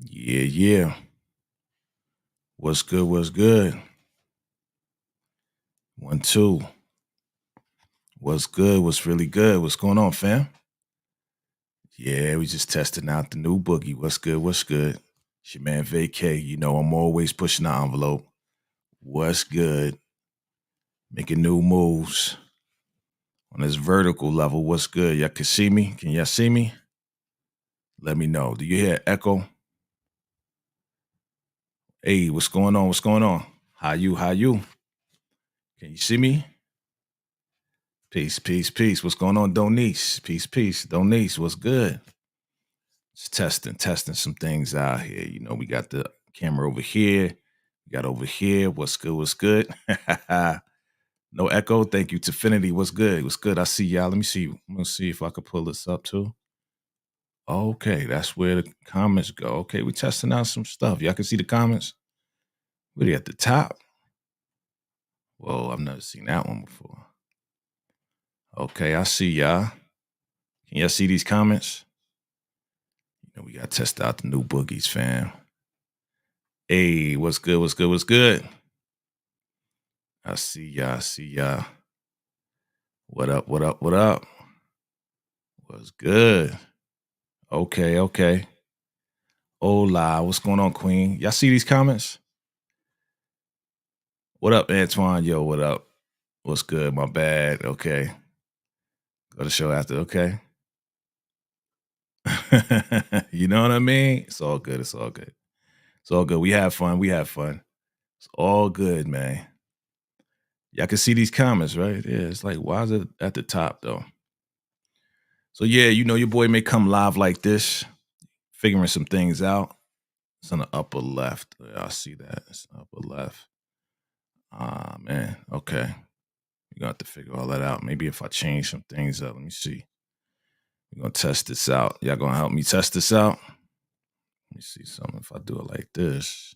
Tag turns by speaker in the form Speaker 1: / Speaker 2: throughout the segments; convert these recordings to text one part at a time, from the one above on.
Speaker 1: Yeah, yeah. What's good? What's good? 1, 2. What's good? What's really good? What's going on, fam? Yeah, we just testing out the new boogie. What's good? What's good? It's your man Vacay. You know, I'm always pushing the envelope. What's good? Making new moves on this vertical level. What's good? Y'all can see me? Can y'all see me? Let me know. Do you hear echo? Hey, what's going on? What's going on? How you? How you? Can you see me? Peace, peace, peace. What's going on, Donice? Peace, peace. Donice, what's good? Just testing some things out here. You know, we got the camera over here. We got over here. What's good? What's good? No echo. Thank you, Tifinity. What's good? What's good? I see y'all. Let me see. I'm gonna see if I could pull this up too. Okay, that's where the comments go. Okay, we testing out some stuff. Y'all can see the comments. Really at the top. Whoa, I've never seen that one before. Okay, I see y'all. Can y'all see these comments? You know, we gotta test out the new boogies, fam. Hey, what's good? What's good? What's good? I see y'all. I see y'all. What up? What up? What up? What's good? Okay, okay. Hola. What's going on, Queen? Y'all see these comments? What up, Antoine? Yo, what up? What's good? My bad. Okay. Go to show after. Okay. You know what I mean? It's all good. It's all good. It's all good. We have fun. We have fun. It's all good, man. Y'all can see these comments, right? Yeah, it's like, why is it at the top, though? So, yeah, you know, your boy may come live like this, figuring some things out. It's on the upper left. Yeah, I see that. It's upper left. Ah, man. Okay. You're going to have to figure all that out. Maybe if I change some things up. Let me see. We're going to test this out. Y'all going to help me test this out? Let me see something. If I do it like this,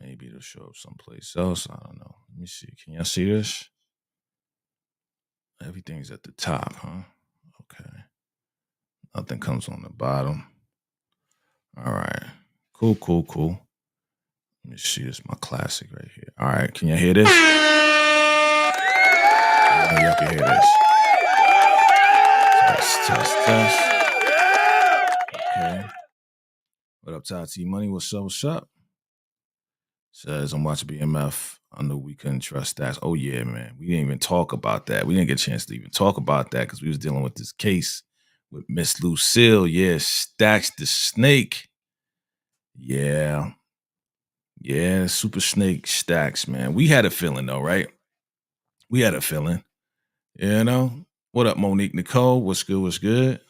Speaker 1: maybe it'll show up someplace else. I don't know. Let me see. Can y'all see this? Everything's at the top, huh? Okay. Nothing comes on the bottom. All right. Cool, cool, cool. Let me see. This is my classic right here. All right. Can y'all hear this? I know y'all can hear this. Test. Okay. What up, Tati Money? What's up? What's up? Says I'm watching BMF. I knew we couldn't trust that. Oh yeah, man. We didn't even talk about that. We didn't get a chance to even talk about that because we was dealing with this case with Miss Lucille. Yeah, Stacks the Snake. Yeah. Yeah, Super Snake Stacks, man. We had a feeling though, right? We had a feeling. You know? What up, Monique Nicole? What's good? What's good?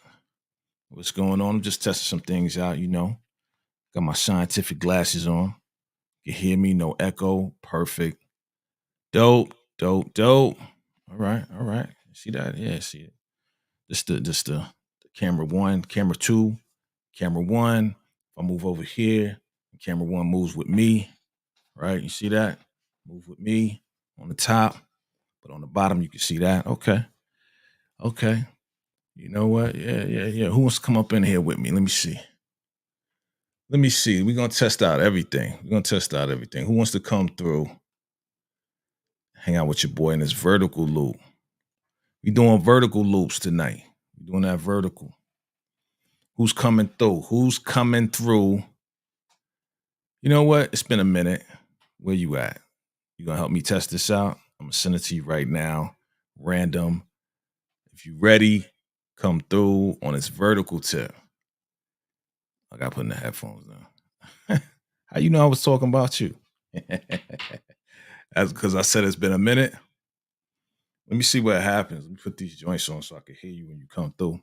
Speaker 1: What's going on? I'm just testing some things out, you know. Got my scientific glasses on. You hear me? No echo. Perfect. Dope. All right. See that? Yeah, see it. This the camera one, camera two, camera one. If I move over here, camera one moves with me. Right? You see that? Move with me on the top, but on the bottom you can see that. Okay. You know what? Yeah. Who wants to come up in here with me? Let me see. We're gonna test out everything. Who wants to come through? Hang out with your boy in this vertical loop. We doing vertical loops tonight. We doing that vertical. Who's coming through? Who's coming through? You know what? It's been a minute. Where you at? You gonna help me test this out? I'm gonna send it to you right now. Random. If you ready, come through on this vertical tip. I gotta put in the headphones now. How you know I was talking about you? That's because I said it's been a minute. Let me see what happens. Let me put these joints on so I can hear you when you come through.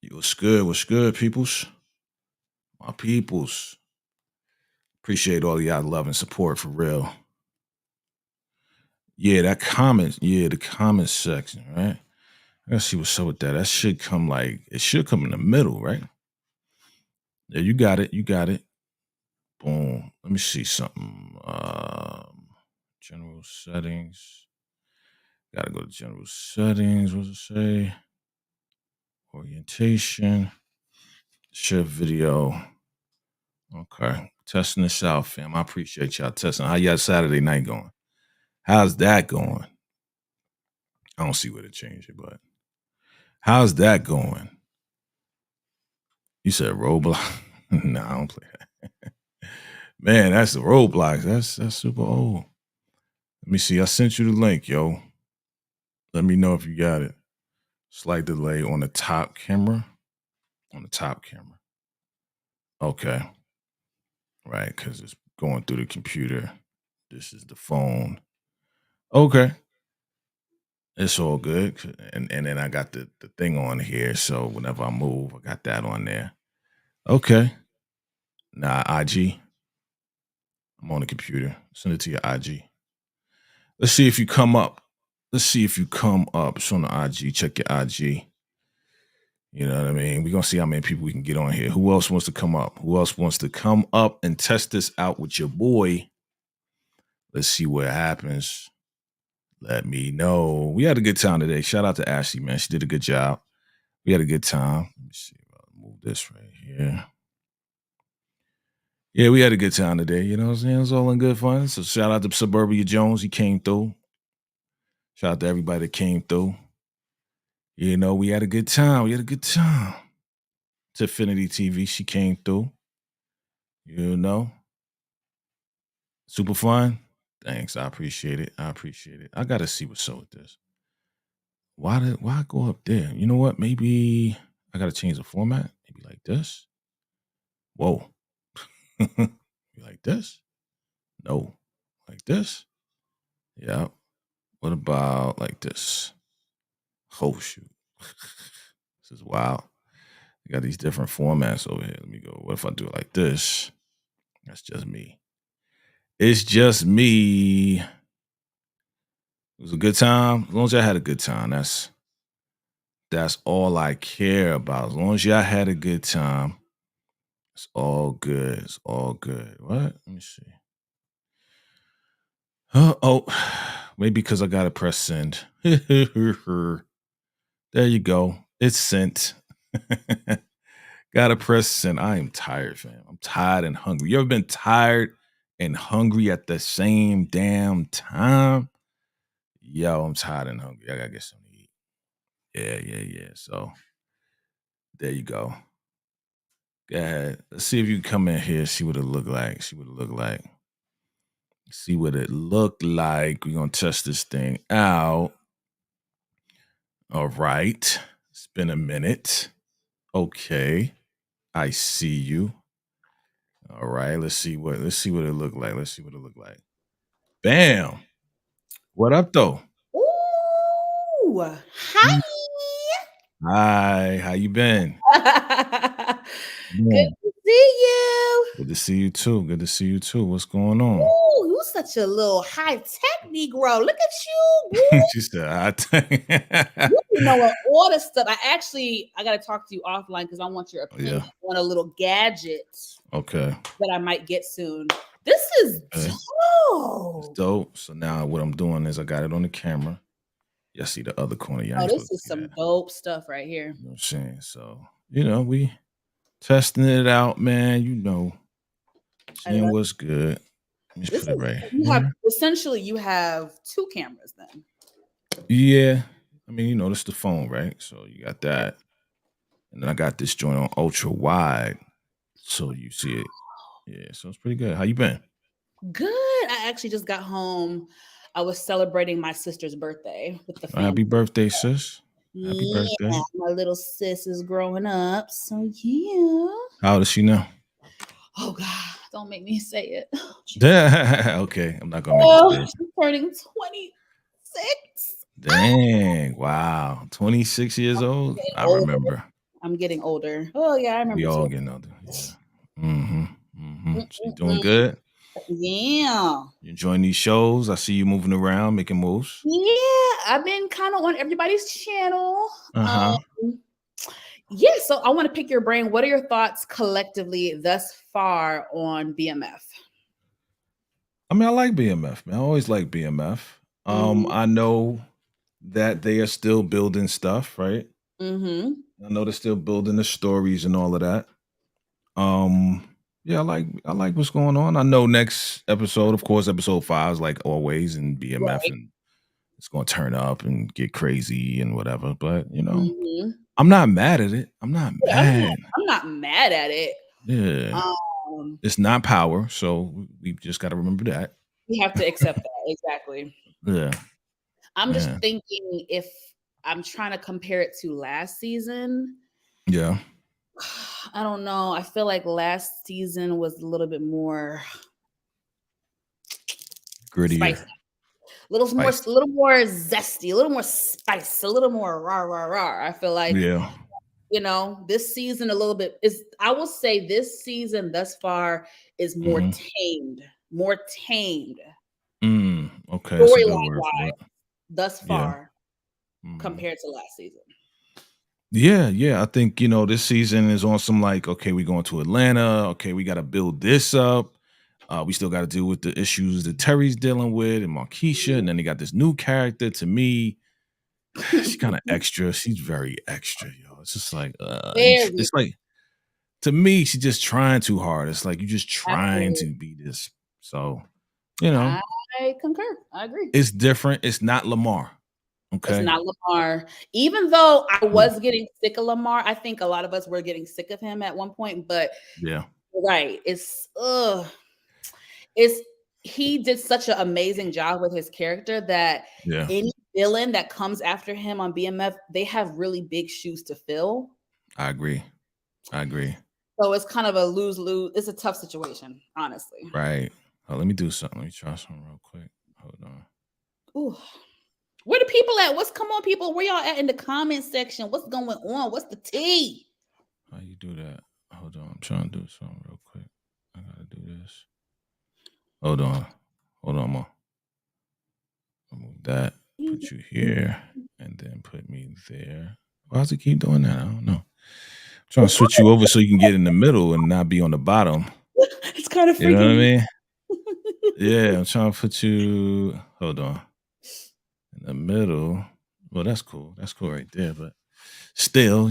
Speaker 1: What's good? What's good, peoples? My peoples. Appreciate all y'all love and support for real. Yeah, that comment. Yeah, the comment section, right? I gotta see what's up with that. That should come it should come in the middle, right? Yeah, you got it. Boom. Let me see something. General settings. Gotta go to general settings. What does it say? Orientation. Share video. Okay. Testing this out, fam. I appreciate y'all testing. How y'all Saturday night going? How's that going? I don't see where to change it, but how's that going? You said Roblox? Nah, I don't play that. Man, that's the Roblox. That's super old. Let me see. I sent you the link, yo. Let me know if you got it. Slight delay on the top camera. On the top camera. Okay. Right, because it's going through the computer. This is the phone. Okay. It's all good. And then I got the thing on here. So whenever I move, I got that on there. Okay. Now IG. I'm on the computer. Send it to your IG. Let's see if you come up. Let's see if you come up. It's on the IG. Check your IG. You know what I mean? We're going to see how many people we can get on here. Who else wants to come up? Who else wants to come up and test this out with your boy? Let's see what happens. Let me know. We had a good time today. Shout out to Ashley, man. She did a good job. We had a good time. Let me see if I'll move this right here. Yeah, we had a good time today. You know what I'm saying? It was all in good fun. So shout out to Suburbia Jones. He came through. Shout out to everybody that came through. You know, we had a good time. We had a good time. To Affinity TV, she came through. You know. Super fun. Thanks. I appreciate it. I appreciate it. I gotta see what's up with this. Why go up there? You know what? Maybe I gotta change the format. Maybe like this. Whoa. Like this? No. Like this? Yeah. What about like this? Oh shoot. This is wild. You got these different formats over here. Let me go. What if I do it like this? That's just me. It's just me. It was a good time. As long as I had a good time, that's all I care about. As long as y'all had a good time, it's all good. It's all good. What? Let me see. Oh, maybe because I gotta press send. There you go. It's sent. Gotta press send. I am tired, fam. I'm tired and hungry. You ever been tired and hungry at the same damn time? Yo, I'm tired and hungry. I gotta get something to eat. Yeah. So there you go. Go ahead. Let's see if you can come in here, see what it look like. See what it look like. See what it looked like. We're gonna test this thing out. All right. It's been a minute. Okay. I see you. All right. Let's see what it looked like. Let's see what it looked like. Bam. What up though?
Speaker 2: Ooh,
Speaker 1: Mm.
Speaker 2: hi.
Speaker 1: Hi, how you been?
Speaker 2: Good
Speaker 1: Yeah.
Speaker 2: to see you.
Speaker 1: Good to see you too. Good to see you too. What's going on?
Speaker 2: Ooh, you such a little high-tech Negro. Look at you, woo.
Speaker 1: She said, I think.
Speaker 2: You be knowing all the stuff. I gotta talk to you offline because I want your opinion
Speaker 1: Yeah.
Speaker 2: on a little gadget
Speaker 1: Okay.
Speaker 2: that I might get soon. This is
Speaker 1: Okay. It's
Speaker 2: dope.
Speaker 1: dope. So now what I'm doing is I got it on the camera. Y'all see the other corner. Y'all
Speaker 2: Oh,
Speaker 1: ain't
Speaker 2: this
Speaker 1: supposed to
Speaker 2: is
Speaker 1: see
Speaker 2: some
Speaker 1: that.
Speaker 2: dope stuff right here.
Speaker 1: You know what I'm saying? So, we testing it out, man.
Speaker 2: I
Speaker 1: Seeing
Speaker 2: love
Speaker 1: what's good. Let me just
Speaker 2: this.
Speaker 1: put it
Speaker 2: Is
Speaker 1: right
Speaker 2: you have
Speaker 1: here.
Speaker 2: essentially you have two cameras then.
Speaker 1: Yeah. I mean, this is the phone, right? So you got that. And then I got this joint on ultra wide. So you see it. Yeah. So it's pretty good. How you been?
Speaker 2: Good. I actually just got home. I was celebrating my sister's birthday with the family.
Speaker 1: Happy birthday, sis. Happy
Speaker 2: Yeah,
Speaker 1: birthday.
Speaker 2: my little sis is growing up. So yeah.
Speaker 1: How old is she now?
Speaker 2: Oh God, don't make me say it.
Speaker 1: Okay. I'm not gonna make you
Speaker 2: Oh,
Speaker 1: say it.
Speaker 2: she's turning 26.
Speaker 1: Dang. Wow. 26 years old?
Speaker 2: Getting
Speaker 1: I
Speaker 2: older.
Speaker 1: remember.
Speaker 2: I'm getting older. Oh yeah, I
Speaker 1: We
Speaker 2: remember
Speaker 1: all
Speaker 2: too.
Speaker 1: getting older. Yeah. So you doing
Speaker 2: Mm-mm-mm.
Speaker 1: good?
Speaker 2: Yeah.
Speaker 1: You enjoying these shows? I see you moving around, making moves.
Speaker 2: Yeah, I've been kind of on everybody's channel.
Speaker 1: Uh-huh.
Speaker 2: Yeah, so I want to pick your brain. What are your thoughts collectively thus far on BMF?
Speaker 1: I mean, I like BMF, man. I always like BMF. I know that they are still building stuff, right?
Speaker 2: Mm-hmm.
Speaker 1: I know they're still building the stories and all of that. Yeah, I like what's going on. I know next episode, of course, episode 5 is like always in BMF,
Speaker 2: Right.
Speaker 1: and it's gonna turn up and get crazy and whatever. But
Speaker 2: Mhm.
Speaker 1: I'm not mad at it. I'm not
Speaker 2: Yeah,
Speaker 1: mad.
Speaker 2: I'm not mad at it.
Speaker 1: Yeah.
Speaker 2: Um,
Speaker 1: It's not power, so we just gotta remember that.
Speaker 2: we have to accept that, exactly.
Speaker 1: Yeah.
Speaker 2: I'm just
Speaker 1: Yeah.
Speaker 2: thinking if I'm trying to compare it to last season,
Speaker 1: Yeah.
Speaker 2: I don't know. I feel like last season was a little bit more
Speaker 1: Grittier.
Speaker 2: spicy,
Speaker 1: Spicy.
Speaker 2: a little more zesty, a little more spice, a little more rah rah rah. I feel like
Speaker 1: Yeah.
Speaker 2: this season a little bit is. I will say this season thus far is
Speaker 1: Mhm.
Speaker 2: more tamed
Speaker 1: Okay, that's a good
Speaker 2: storyline
Speaker 1: word for it.
Speaker 2: wise thus
Speaker 1: Yeah.
Speaker 2: far
Speaker 1: Mhm.
Speaker 2: compared to last season.
Speaker 1: Yeah, yeah. I think, this season is on some like, okay, we going to Atlanta. Okay, we got to build this up. We still got to deal with the issues that Terry's dealing with and Markeisha. And then they got this new character. To me, she's kind of extra. She's very extra, yo. It's just like,
Speaker 2: Very
Speaker 1: it's like, to me, she's just trying too hard. It's like, you're just trying
Speaker 2: absolutely.
Speaker 1: to be this. So, you know,
Speaker 2: I concur. I agree.
Speaker 1: it's different. It's not Lamar.
Speaker 2: It's
Speaker 1: Okay.
Speaker 2: not Lamar. Even though I
Speaker 1: Yeah.
Speaker 2: was getting sick of Lamar, I think a lot of us were getting sick of him at one point. But
Speaker 1: Yeah.
Speaker 2: right, it's he did such an amazing job with his character that
Speaker 1: Yeah.
Speaker 2: any villain that comes after him on BMF, they have really big shoes to fill.
Speaker 1: I agree. I agree.
Speaker 2: So it's kind of a lose-lose. It's a tough situation, honestly.
Speaker 1: Right. Oh, let me do something. Let me try something real quick. Hold on.
Speaker 2: Ooh. Where the people at? Come on, people? Where y'all at in the comment section? What's going on? What's the tea?
Speaker 1: How you do that? Hold on. I'm trying to do something real quick. I gotta do this. Hold on. Hold on, Mo. I'll move that. Put you here, and then put me there. Why does it keep doing that? I don't know. I'm trying to switch you over so you can get in the middle and not be on the bottom.
Speaker 2: It's kind of
Speaker 1: You know what I
Speaker 2: freaking.
Speaker 1: mean? Yeah, I'm trying to put you. Hold on. In the middle. Well, that's cool. That's cool right there. But still,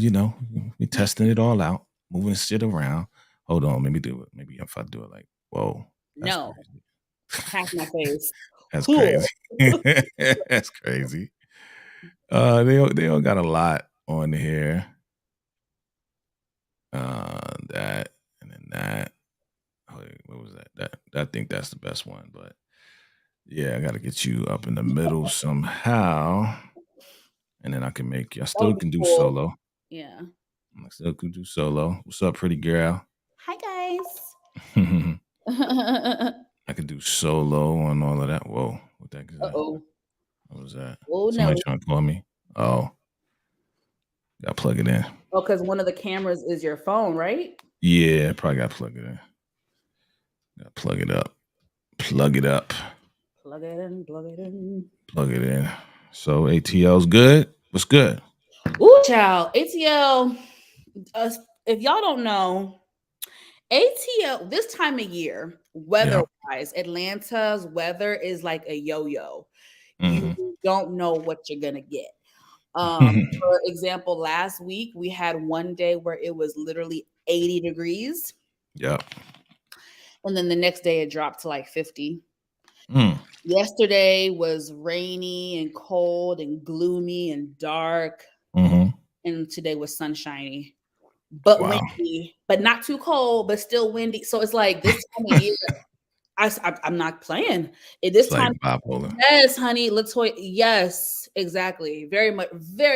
Speaker 1: we testing it all out, moving shit around. Hold on, let me do it. Maybe if I do it like, whoa, that's
Speaker 2: No,
Speaker 1: crazy.
Speaker 2: half my face.
Speaker 1: That's
Speaker 2: Cool.
Speaker 1: crazy. That's crazy. They all got a lot on here. That and then that. Wait, what was that? I think that's the best one. But yeah, I got to get you up in the middle somehow, and then I can make you. I
Speaker 2: That
Speaker 1: still
Speaker 2: would be
Speaker 1: can do
Speaker 2: cool.
Speaker 1: solo.
Speaker 2: Yeah.
Speaker 1: I still can do solo. What's up, pretty girl?
Speaker 2: Hi guys.
Speaker 1: I could do solo and all of that. Whoa, what the heck is that?
Speaker 2: Uh-oh.
Speaker 1: What was that?
Speaker 2: Oh
Speaker 1: Somebody
Speaker 2: no.
Speaker 1: trying to call me? Oh, gotta plug it in.
Speaker 2: Oh, because one of the cameras is your phone, right?
Speaker 1: Yeah, probably gotta plug it in. Gotta plug it up. Plug it up.
Speaker 2: Plug it in, plug it in.
Speaker 1: Plug it in. So ATL's good. What's good?
Speaker 2: Ooh, child. ATL. If y'all don't know, ATL this time of year,
Speaker 1: Yeah.
Speaker 2: weather-wise, Atlanta's weather is like a yo-yo. You
Speaker 1: Hmm.
Speaker 2: don't know what you're gonna get. For example, last week we had one day where it was literally 80 degrees,
Speaker 1: Yep.
Speaker 2: and then the next day it dropped to like 50.
Speaker 1: Mm.
Speaker 2: Yesterday was rainy and cold and gloomy and dark,
Speaker 1: Hmm.
Speaker 2: and today was sunshiny, but
Speaker 1: Wow.
Speaker 2: windy, but not too cold, but still windy. So it's like this time of year, I'm not playing. At this
Speaker 1: It's like
Speaker 2: time,
Speaker 1: bipolar.
Speaker 2: yes, honey, Latoya, yes, exactly, very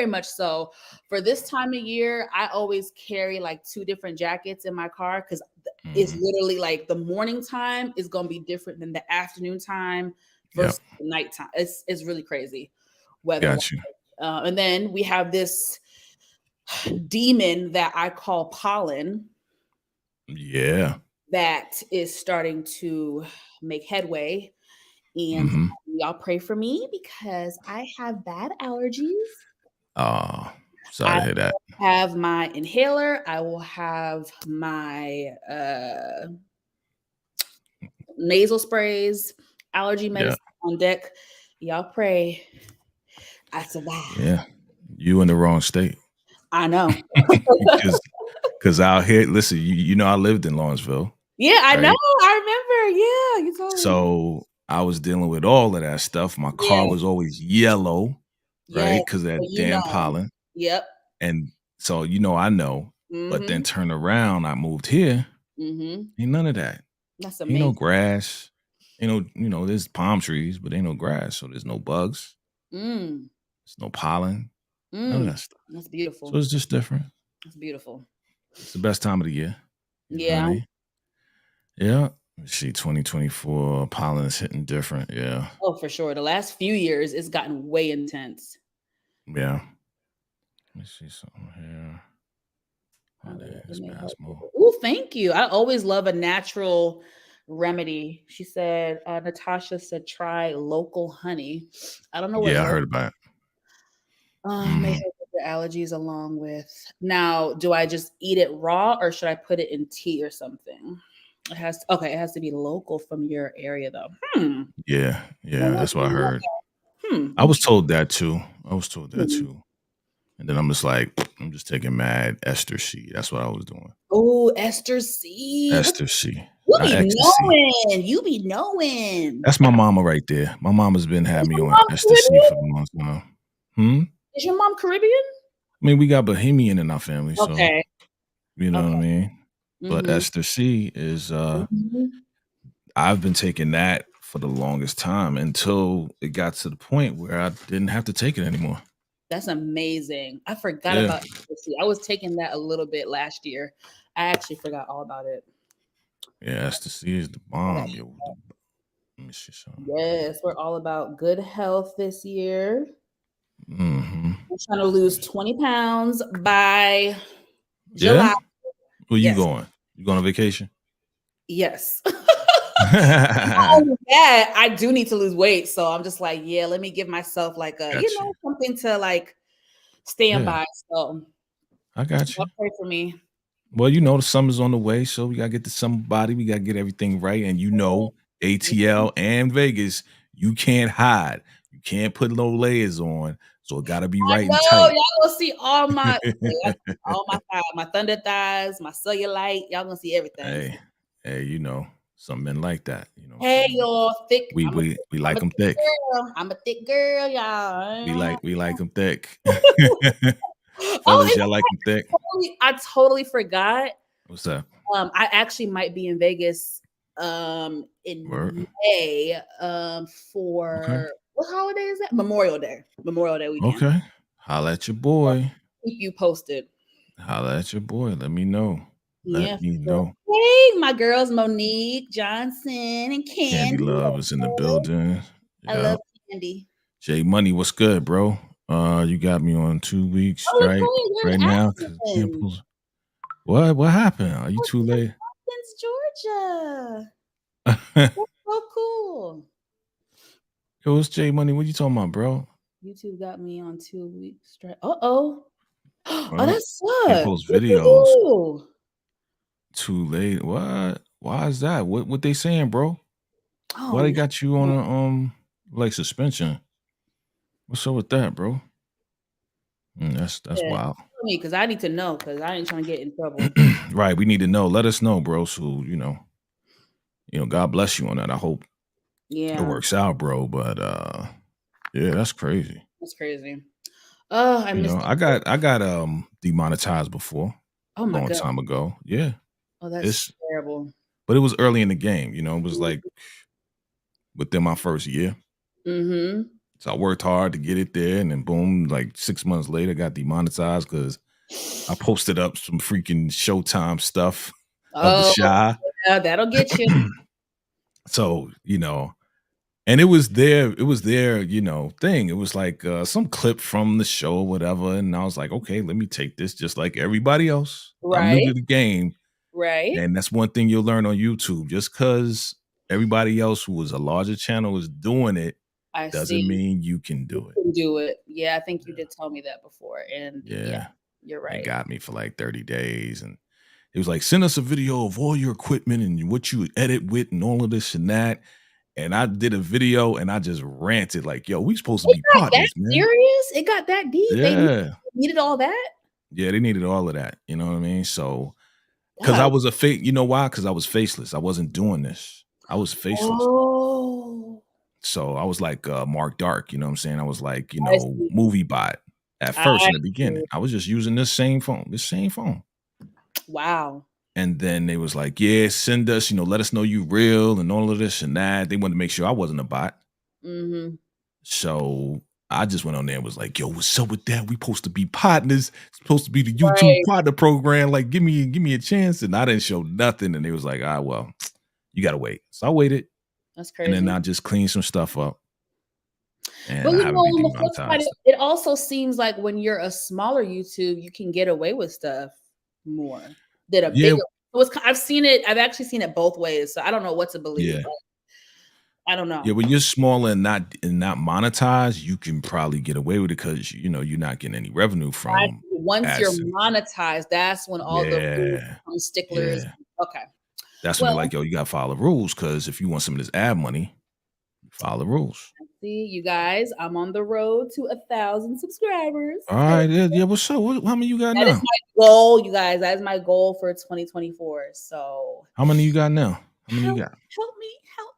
Speaker 2: much so. For this time of year, I always carry like 2 different jackets in my car because it's
Speaker 1: Hmm.
Speaker 2: literally like the morning time is gonna be different than the afternoon time
Speaker 1: Yep.
Speaker 2: versus the nighttime. It's really crazy weather.
Speaker 1: Got you.
Speaker 2: And then we have this demon that I call pollen
Speaker 1: Yeah.
Speaker 2: that is starting to make headway. And
Speaker 1: Hmm.
Speaker 2: y'all pray for me because I have bad allergies.
Speaker 1: Oh, sorry
Speaker 2: I
Speaker 1: to hear that.
Speaker 2: have my inhaler. I will have my nasal sprays, allergy
Speaker 1: Yeah.
Speaker 2: medicine on deck. Y'all pray I survive.
Speaker 1: Yeah. You in the wrong state.
Speaker 2: I know.
Speaker 1: Because Cause out here, listen, you know I lived in Lawrenceville,
Speaker 2: Yeah, I know.
Speaker 1: right?
Speaker 2: I remember. Yeah, you told me.
Speaker 1: So I was dealing with all of that stuff. My car
Speaker 2: Yeah.
Speaker 1: was always yellow,
Speaker 2: Yes.
Speaker 1: right? Because of
Speaker 2: So
Speaker 1: that
Speaker 2: you
Speaker 1: damn
Speaker 2: know.
Speaker 1: pollen.
Speaker 2: Yep.
Speaker 1: And so, I know. But then
Speaker 2: Mhm.
Speaker 1: turn around, I moved here.
Speaker 2: Mhm.
Speaker 1: Ain't none of that.
Speaker 2: That's
Speaker 1: Ain't no
Speaker 2: amazing.
Speaker 1: grass. Ain't no, there's palm trees, but ain't no grass. So there's no bugs.
Speaker 2: Mm.
Speaker 1: There's no pollen. None of
Speaker 2: Mm.
Speaker 1: that stuff.
Speaker 2: That's
Speaker 1: So
Speaker 2: beautiful.
Speaker 1: it's just different.
Speaker 2: That's beautiful.
Speaker 1: It's the best time of the year. You know what I
Speaker 2: Yeah.
Speaker 1: mean? Yeah. Let's see, 2024, pollen is hitting different. Yeah.
Speaker 2: Oh, for sure. The last few years, it's gotten way intense.
Speaker 1: Yeah. Let me see something here. Oh,
Speaker 2: It
Speaker 1: dang, it's
Speaker 2: may help
Speaker 1: Massimo.
Speaker 2: people. Ooh, thank you. I always love a natural remedy. She said, Natasha said, try local honey. I don't know what
Speaker 1: Yeah, I
Speaker 2: local
Speaker 1: heard about it.
Speaker 2: may
Speaker 1: Mhm.
Speaker 2: help with the allergies along with. Now, do I just eat it raw or should I put it in tea or something? It has to be local from your area though.
Speaker 1: Yeah,
Speaker 2: I
Speaker 1: yeah,
Speaker 2: never
Speaker 1: that's what I
Speaker 2: knew
Speaker 1: heard.
Speaker 2: that.
Speaker 1: I was told that too. I was told that
Speaker 2: Hmm.
Speaker 1: too. And then I'm just like, I'm just taking mad Esther C. That's what I was doing.
Speaker 2: Oh, Esther C. What
Speaker 1: Esther C.
Speaker 2: you
Speaker 1: Not
Speaker 2: be
Speaker 1: ecstasy.
Speaker 2: knowing? You be knowing.
Speaker 1: That's my mama right there. My mama's been
Speaker 2: Is
Speaker 1: having me
Speaker 2: your
Speaker 1: on
Speaker 2: mom
Speaker 1: ecstasy for
Speaker 2: Caribbean?
Speaker 1: a long time. Hmm?
Speaker 2: Is your mom Caribbean?
Speaker 1: I mean, we got Bohemian in our family, so
Speaker 2: Okay.
Speaker 1: you know what I
Speaker 2: Okay.
Speaker 1: mean? But
Speaker 2: Mhm.
Speaker 1: Esther C is
Speaker 2: Mhm.
Speaker 1: I've been taking that for the longest time until it got to the point where I didn't have to take it anymore.
Speaker 2: That's amazing. I forgot
Speaker 1: Yeah.
Speaker 2: about ecstasy. I was taking that a little bit last year. I actually forgot all about it.
Speaker 1: Yeah, ecstasy is the bomb, yo. Let me see something.
Speaker 2: Yes, we're all about good health this year.
Speaker 1: Mhm.
Speaker 2: I'm trying to lose 20 pounds by
Speaker 1: Yeah?
Speaker 2: July.
Speaker 1: Where you
Speaker 2: Yes.
Speaker 1: going? You going on vacation?
Speaker 2: Yes. Not only that, I do need to lose weight. So I'm just like, yeah, let me give myself like
Speaker 1: Got you.
Speaker 2: something to like stand
Speaker 1: Yeah,
Speaker 2: by. So
Speaker 1: I got
Speaker 2: y'all
Speaker 1: you.
Speaker 2: pray for me.
Speaker 1: Well, the summer's on the way, so we gotta get the summer body. We gotta get everything right. And ATL and Vegas, you can't hide. You can't put no layers on. So it gotta be
Speaker 2: I
Speaker 1: right and
Speaker 2: know
Speaker 1: tight.
Speaker 2: y'all gonna see all my thighs, my thunder thighs, my cellulite. Y'all gonna see everything.
Speaker 1: Hey, some men like that.
Speaker 2: Hey, y'all, thick.
Speaker 1: We
Speaker 2: I'm
Speaker 1: like
Speaker 2: a
Speaker 1: them
Speaker 2: thick
Speaker 1: thick.
Speaker 2: girl. I'm a thick girl, y'all.
Speaker 1: We like them thick.
Speaker 2: Oh,
Speaker 1: Fellas, y'all like them thick?
Speaker 2: I totally forgot.
Speaker 1: What's that?
Speaker 2: I actually might be in Vegas
Speaker 1: Word?
Speaker 2: in May
Speaker 1: Okay.
Speaker 2: for what holiday is that? Memorial Day weekend.
Speaker 1: Okay. Holla at your boy.
Speaker 2: Keep you posted.
Speaker 1: Holla at your boy. Let me know.
Speaker 2: Yeah,
Speaker 1: Let
Speaker 2: for
Speaker 1: me
Speaker 2: sure.
Speaker 1: know.
Speaker 2: Hey, my girls Monique, Johnson, and
Speaker 1: Candy
Speaker 2: Candy.
Speaker 1: Love is in the building.
Speaker 2: I
Speaker 1: Yeah.
Speaker 2: love Candy.
Speaker 1: Jay Money, what's good, bro? You got me on 2 weeks
Speaker 2: Oh, it's
Speaker 1: strike
Speaker 2: great. You're
Speaker 1: right
Speaker 2: in
Speaker 1: now because
Speaker 2: Athens.
Speaker 1: Campbell's. What happened? Are you
Speaker 2: Oh,
Speaker 1: too
Speaker 2: you're in
Speaker 1: late?
Speaker 2: Athens, Georgia. That's so cool.
Speaker 1: Yo, what's Jay Money? What you talking about, bro?
Speaker 2: YouTube got me on 2 weeks straight. Uh-oh. Oh,
Speaker 1: What?
Speaker 2: that
Speaker 1: Can't
Speaker 2: sucks.
Speaker 1: post
Speaker 2: What you
Speaker 1: videos.
Speaker 2: do?
Speaker 1: Too late. What? Why is that? What they saying, bro?
Speaker 2: Oh
Speaker 1: Why they
Speaker 2: no.
Speaker 1: got you on a like suspension? What's up with that, bro? That's
Speaker 2: Yeah.
Speaker 1: wild.
Speaker 2: Tell me, because I need to know, because I ain't trying to get in trouble.
Speaker 1: Right. We need to know. Let us know, bro. So, God bless you on that. I hope it
Speaker 2: Yeah,
Speaker 1: works out, bro. But yeah, that's crazy.
Speaker 2: that's crazy. Oh, I missed
Speaker 1: I
Speaker 2: it.
Speaker 1: got demonetized before
Speaker 2: Oh
Speaker 1: a
Speaker 2: my
Speaker 1: long
Speaker 2: God.
Speaker 1: time ago. Yeah.
Speaker 2: Oh, that's
Speaker 1: It's
Speaker 2: terrible.
Speaker 1: but it was early in the game, it was like within my first year.
Speaker 2: Mm-hmm.
Speaker 1: So I worked hard to get it there, and then boom, like 6 months later, got demonetized because I posted up some freaking Showtime stuff of the
Speaker 2: Oh,
Speaker 1: Shy.
Speaker 2: yeah, that'll get you.
Speaker 1: So, and it was their thing. It was like some clip from the show or whatever. And I was like, okay, let me take this just like everybody else. I'm new
Speaker 2: Right,
Speaker 1: to the game.
Speaker 2: right.
Speaker 1: And that's one thing you'll learn on YouTube. Just because everybody else who was a larger channel is doing it
Speaker 2: I
Speaker 1: doesn't
Speaker 2: see.
Speaker 1: mean you can
Speaker 2: You
Speaker 1: do it.
Speaker 2: can do it. Yeah, I think you did tell me that before. And yeah,
Speaker 1: Yeah.
Speaker 2: you're
Speaker 1: They
Speaker 2: right.
Speaker 1: got me for like 30 days. And it was like, send us a video of all your equipment and what you edit with and all of this and that. And I did a video and I just ranted like, yo, we supposed to
Speaker 2: It
Speaker 1: be
Speaker 2: got that
Speaker 1: partners, man.
Speaker 2: serious? It got that deep? They
Speaker 1: Yeah.
Speaker 2: needed all that?
Speaker 1: Yeah, they needed all of that. You know what I mean? So Because I
Speaker 2: God.
Speaker 1: was a fake. You know why? Because I was faceless. I wasn't doing this. I was faceless.
Speaker 2: Oh,
Speaker 1: So I was like Mark Dark. You know what I'm saying? I was like,
Speaker 2: I see.
Speaker 1: movie bot at
Speaker 2: I
Speaker 1: first in the
Speaker 2: see.
Speaker 1: beginning. I was just using this same phone. This same phone.
Speaker 2: Wow.
Speaker 1: And then they was like, yeah, send us, let us know you real and all of this and that. They wanted to make sure I wasn't a bot.
Speaker 2: Mhm.
Speaker 1: So I just went on there and was like, yo, what's up with that? We supposed to be partners. It's supposed to be the YouTube
Speaker 2: Right.
Speaker 1: partner program. Like, give me a chance. And I didn't show nothing. And they was like, well, you gotta wait. So I waited.
Speaker 2: That's
Speaker 1: And then
Speaker 2: crazy.
Speaker 1: I just cleaned some stuff up.
Speaker 2: But
Speaker 1: And I haven't been
Speaker 2: on the flip side,
Speaker 1: demonetized.
Speaker 2: it also seems like when you're a smaller YouTube, you can get away with stuff more than a
Speaker 1: Yeah,
Speaker 2: bigger. So I've seen it. I've actually seen it both ways. So I don't know what to believe.
Speaker 1: yeah.
Speaker 2: But I don't
Speaker 1: Yeah,
Speaker 2: know.
Speaker 1: when you're smaller and not monetized, you can probably get away with it because you're not getting any revenue from
Speaker 2: Once you're
Speaker 1: AdSense.
Speaker 2: monetized, that's when all the rules
Speaker 1: Yeah,
Speaker 2: become sticklers.
Speaker 1: yeah.
Speaker 2: Okay.
Speaker 1: That's when they're
Speaker 2: Well,
Speaker 1: like, yo, you gotta follow the rules because if you want some of this ad money, you follow the rules.
Speaker 2: see, you guys, I'm on the road to 1,000 subscribers.
Speaker 1: All right, yeah. What's up? How many you got
Speaker 2: That is
Speaker 1: now?
Speaker 2: my goal, you guys. That is my goal for 2024. So
Speaker 1: How many you got now? How many you
Speaker 2: help,
Speaker 1: got?
Speaker 2: help me, help.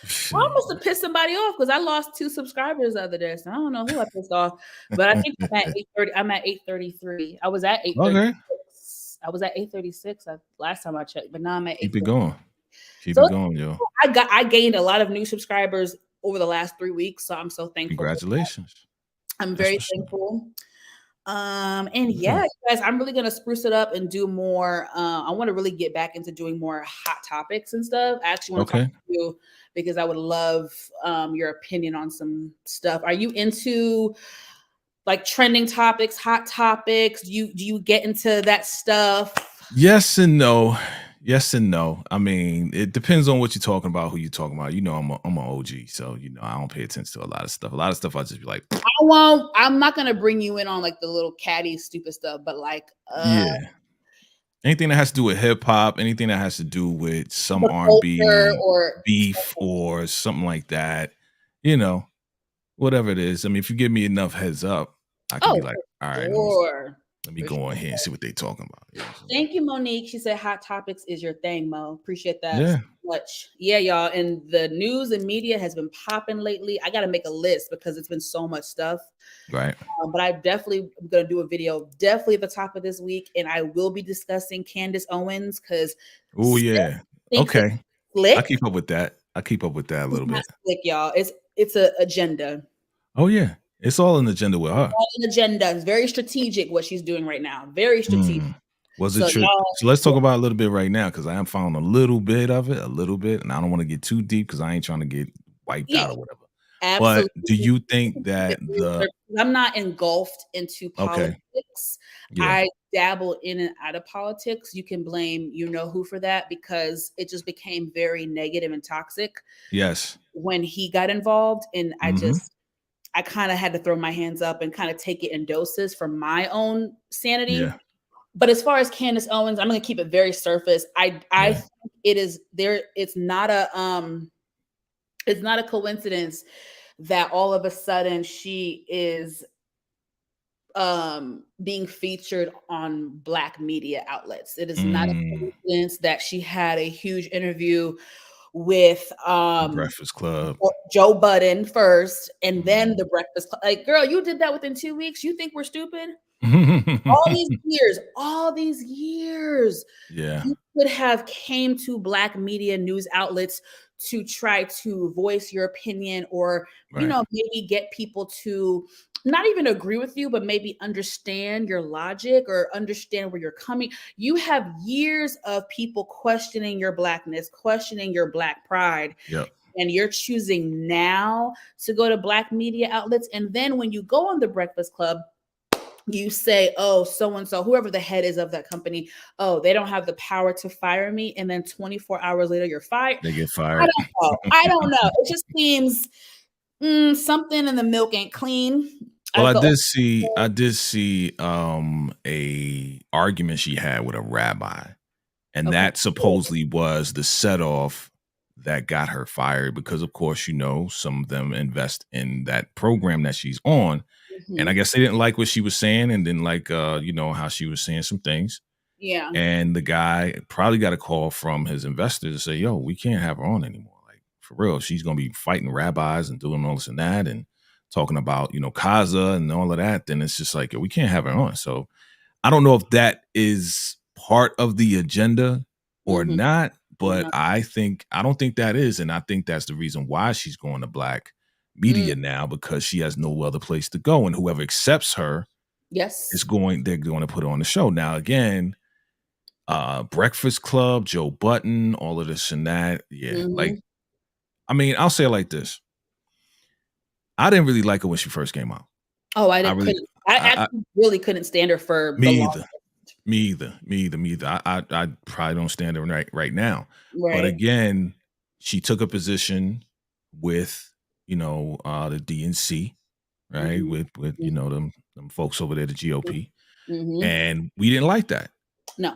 Speaker 2: I
Speaker 1: Shit.
Speaker 2: must have pissed somebody off because I lost 2 subscribers the other day. So I don't know who I pissed off, but I think I'm at 830. I'm at 833. I was at
Speaker 1: Okay,
Speaker 2: 836. I was at 836 last time I checked, but now I'm at
Speaker 1: keep it
Speaker 2: 830.
Speaker 1: going. Keep
Speaker 2: So
Speaker 1: it going, yo.
Speaker 2: I gained a lot of new subscribers over the last 3 weeks. So I'm so thankful for that.
Speaker 1: Congratulations.
Speaker 2: I'm
Speaker 1: That's
Speaker 2: very
Speaker 1: what's up.
Speaker 2: thankful. And
Speaker 1: Yeah.
Speaker 2: yeah, you guys, I'm really gonna spruce it up and do more. I want to really get back into doing more hot topics and stuff. I actually want to talk
Speaker 1: Okay.
Speaker 2: to you because I would love your opinion on some stuff. Are you into like trending topics, hot topics? Do you get into that stuff?
Speaker 1: Yes and no. Yes and no. I mean, it depends on what you're talking about, who you're talking about. I'm an OG, so I don't pay attention to a lot of stuff. A lot of stuff I just be like,
Speaker 2: I won't. I'm not gonna bring you in on like the little catty stupid stuff, but like
Speaker 1: yeah. Anything that has to do with hip hop, anything that has to do with some
Speaker 2: the culture
Speaker 1: R&B
Speaker 2: or
Speaker 1: beef or something like that, whatever it is. I mean, if you give me enough heads up, I can be
Speaker 2: oh,
Speaker 1: like,
Speaker 2: for
Speaker 1: all right,
Speaker 2: sure.
Speaker 1: let me
Speaker 2: For
Speaker 1: go on
Speaker 2: sure.
Speaker 1: here and see what they talking about. You know what I'm saying?
Speaker 2: Thank you, Monique. She said hot topics is your thing, Mo. Appreciate that so
Speaker 1: Yeah,
Speaker 2: much. Yeah, y'all. And the news and media has been popping lately. I got to make a list because it's been so much stuff.
Speaker 1: right.
Speaker 2: But I definitely am going to do a video definitely at the top of this week. And I will be discussing Candace Owens because
Speaker 1: Oh yeah.
Speaker 2: thinks it's
Speaker 1: Okay. I
Speaker 2: slick.
Speaker 1: keep up with that. I keep up with that a
Speaker 2: It's
Speaker 1: little
Speaker 2: not
Speaker 1: bit.
Speaker 2: slick, y'all. It's an agenda.
Speaker 1: Oh yeah. It's all an agenda with her.
Speaker 2: All an agenda. It's very strategic what she's doing right now. Very strategic.
Speaker 1: Mm. Was it
Speaker 2: So
Speaker 1: true?
Speaker 2: y'all,
Speaker 1: So let's talk about it a little bit right now because I am found a little bit of it, a little bit, and I don't want to get too deep because I ain't trying to get wiped
Speaker 2: yeah,
Speaker 1: out or whatever. But do
Speaker 2: absolutely.
Speaker 1: you think that
Speaker 2: I'm not engulfed into
Speaker 1: okay,
Speaker 2: politics.
Speaker 1: yeah,
Speaker 2: I dabble in and out of politics. You can blame you know who for that because it just became very negative and toxic
Speaker 1: yes,
Speaker 2: when he got involved. And
Speaker 1: mm-hmm,
Speaker 2: I kind of had to throw my hands up and kind of take it in doses for my own sanity.
Speaker 1: yeah,
Speaker 2: But as far as Candace Owens, I'm gonna keep it very surface. I
Speaker 1: yeah,
Speaker 2: think it is there, it's not a coincidence that all of a sudden she is being featured on black media outlets. It is not a
Speaker 1: mm,
Speaker 2: coincidence that she had a huge interview with
Speaker 1: the Breakfast Club.
Speaker 2: Joe Budden first and then
Speaker 1: Mm.
Speaker 2: the Breakfast Club. Like, girl, you did that within 2 weeks. You think we're stupid? All these years,
Speaker 1: yeah,
Speaker 2: you could have came to black media news outlets to try to voice your opinion or,
Speaker 1: right,
Speaker 2: maybe get people to not even agree with you, but maybe understand your logic or understand where you're coming. You have years of people questioning your blackness, questioning your black pride,
Speaker 1: yep,
Speaker 2: and you're choosing now to go to black media outlets. And then when you go on the Breakfast Club, you say, oh, so and so, whoever the head is of that company, oh, they don't have the power to fire me. And then 24 hours later, you're fired.
Speaker 1: they get
Speaker 2: I
Speaker 1: fired.
Speaker 2: don't know. I don't know. It just seems something in the milk ain't clean.
Speaker 1: Well,
Speaker 2: I
Speaker 1: I
Speaker 2: felt
Speaker 1: did see a argument she had with a rabbi, and
Speaker 2: okay.
Speaker 1: that supposedly was the set off that got her fired because of course, some of them invest in that program that she's on. And I
Speaker 2: Mhm.
Speaker 1: guess they didn't like what she was saying and didn't like how she was saying some things.
Speaker 2: Yeah.
Speaker 1: And the guy probably got a call from his investor to say, yo, we can't have her on anymore. Like, for real, she's going to be fighting rabbis and doing all this and that and talking about, Kaza and all of that. Then it's just like, yo, we can't have her on. So I don't know if that is part of the agenda or
Speaker 2: Mhm.
Speaker 1: not, but
Speaker 2: No.
Speaker 1: I don't think that is. And I think that's the reason why she's going to black
Speaker 2: Mm.
Speaker 1: media now, because she has no other place to go. And whoever accepts her
Speaker 2: Yes.
Speaker 1: they're going to put her on the show. Now, again, Breakfast Club, Joe Button, all of this and that. Yeah. Like,
Speaker 2: Mhm.
Speaker 1: I mean, I'll say it like this. I didn't really like her when she first came out.
Speaker 2: Oh,
Speaker 1: I really,
Speaker 2: I
Speaker 1: I
Speaker 2: actually really couldn't stand her for the
Speaker 1: me
Speaker 2: long.
Speaker 1: either. Me either. I probably don't stand her right now. But
Speaker 2: Right.
Speaker 1: again, she took a position with, the DNC, right?
Speaker 2: Mhm.
Speaker 1: With
Speaker 2: Mhm.
Speaker 1: them folks over there, the GOP.
Speaker 2: Mhm.
Speaker 1: And we didn't like that.
Speaker 2: No.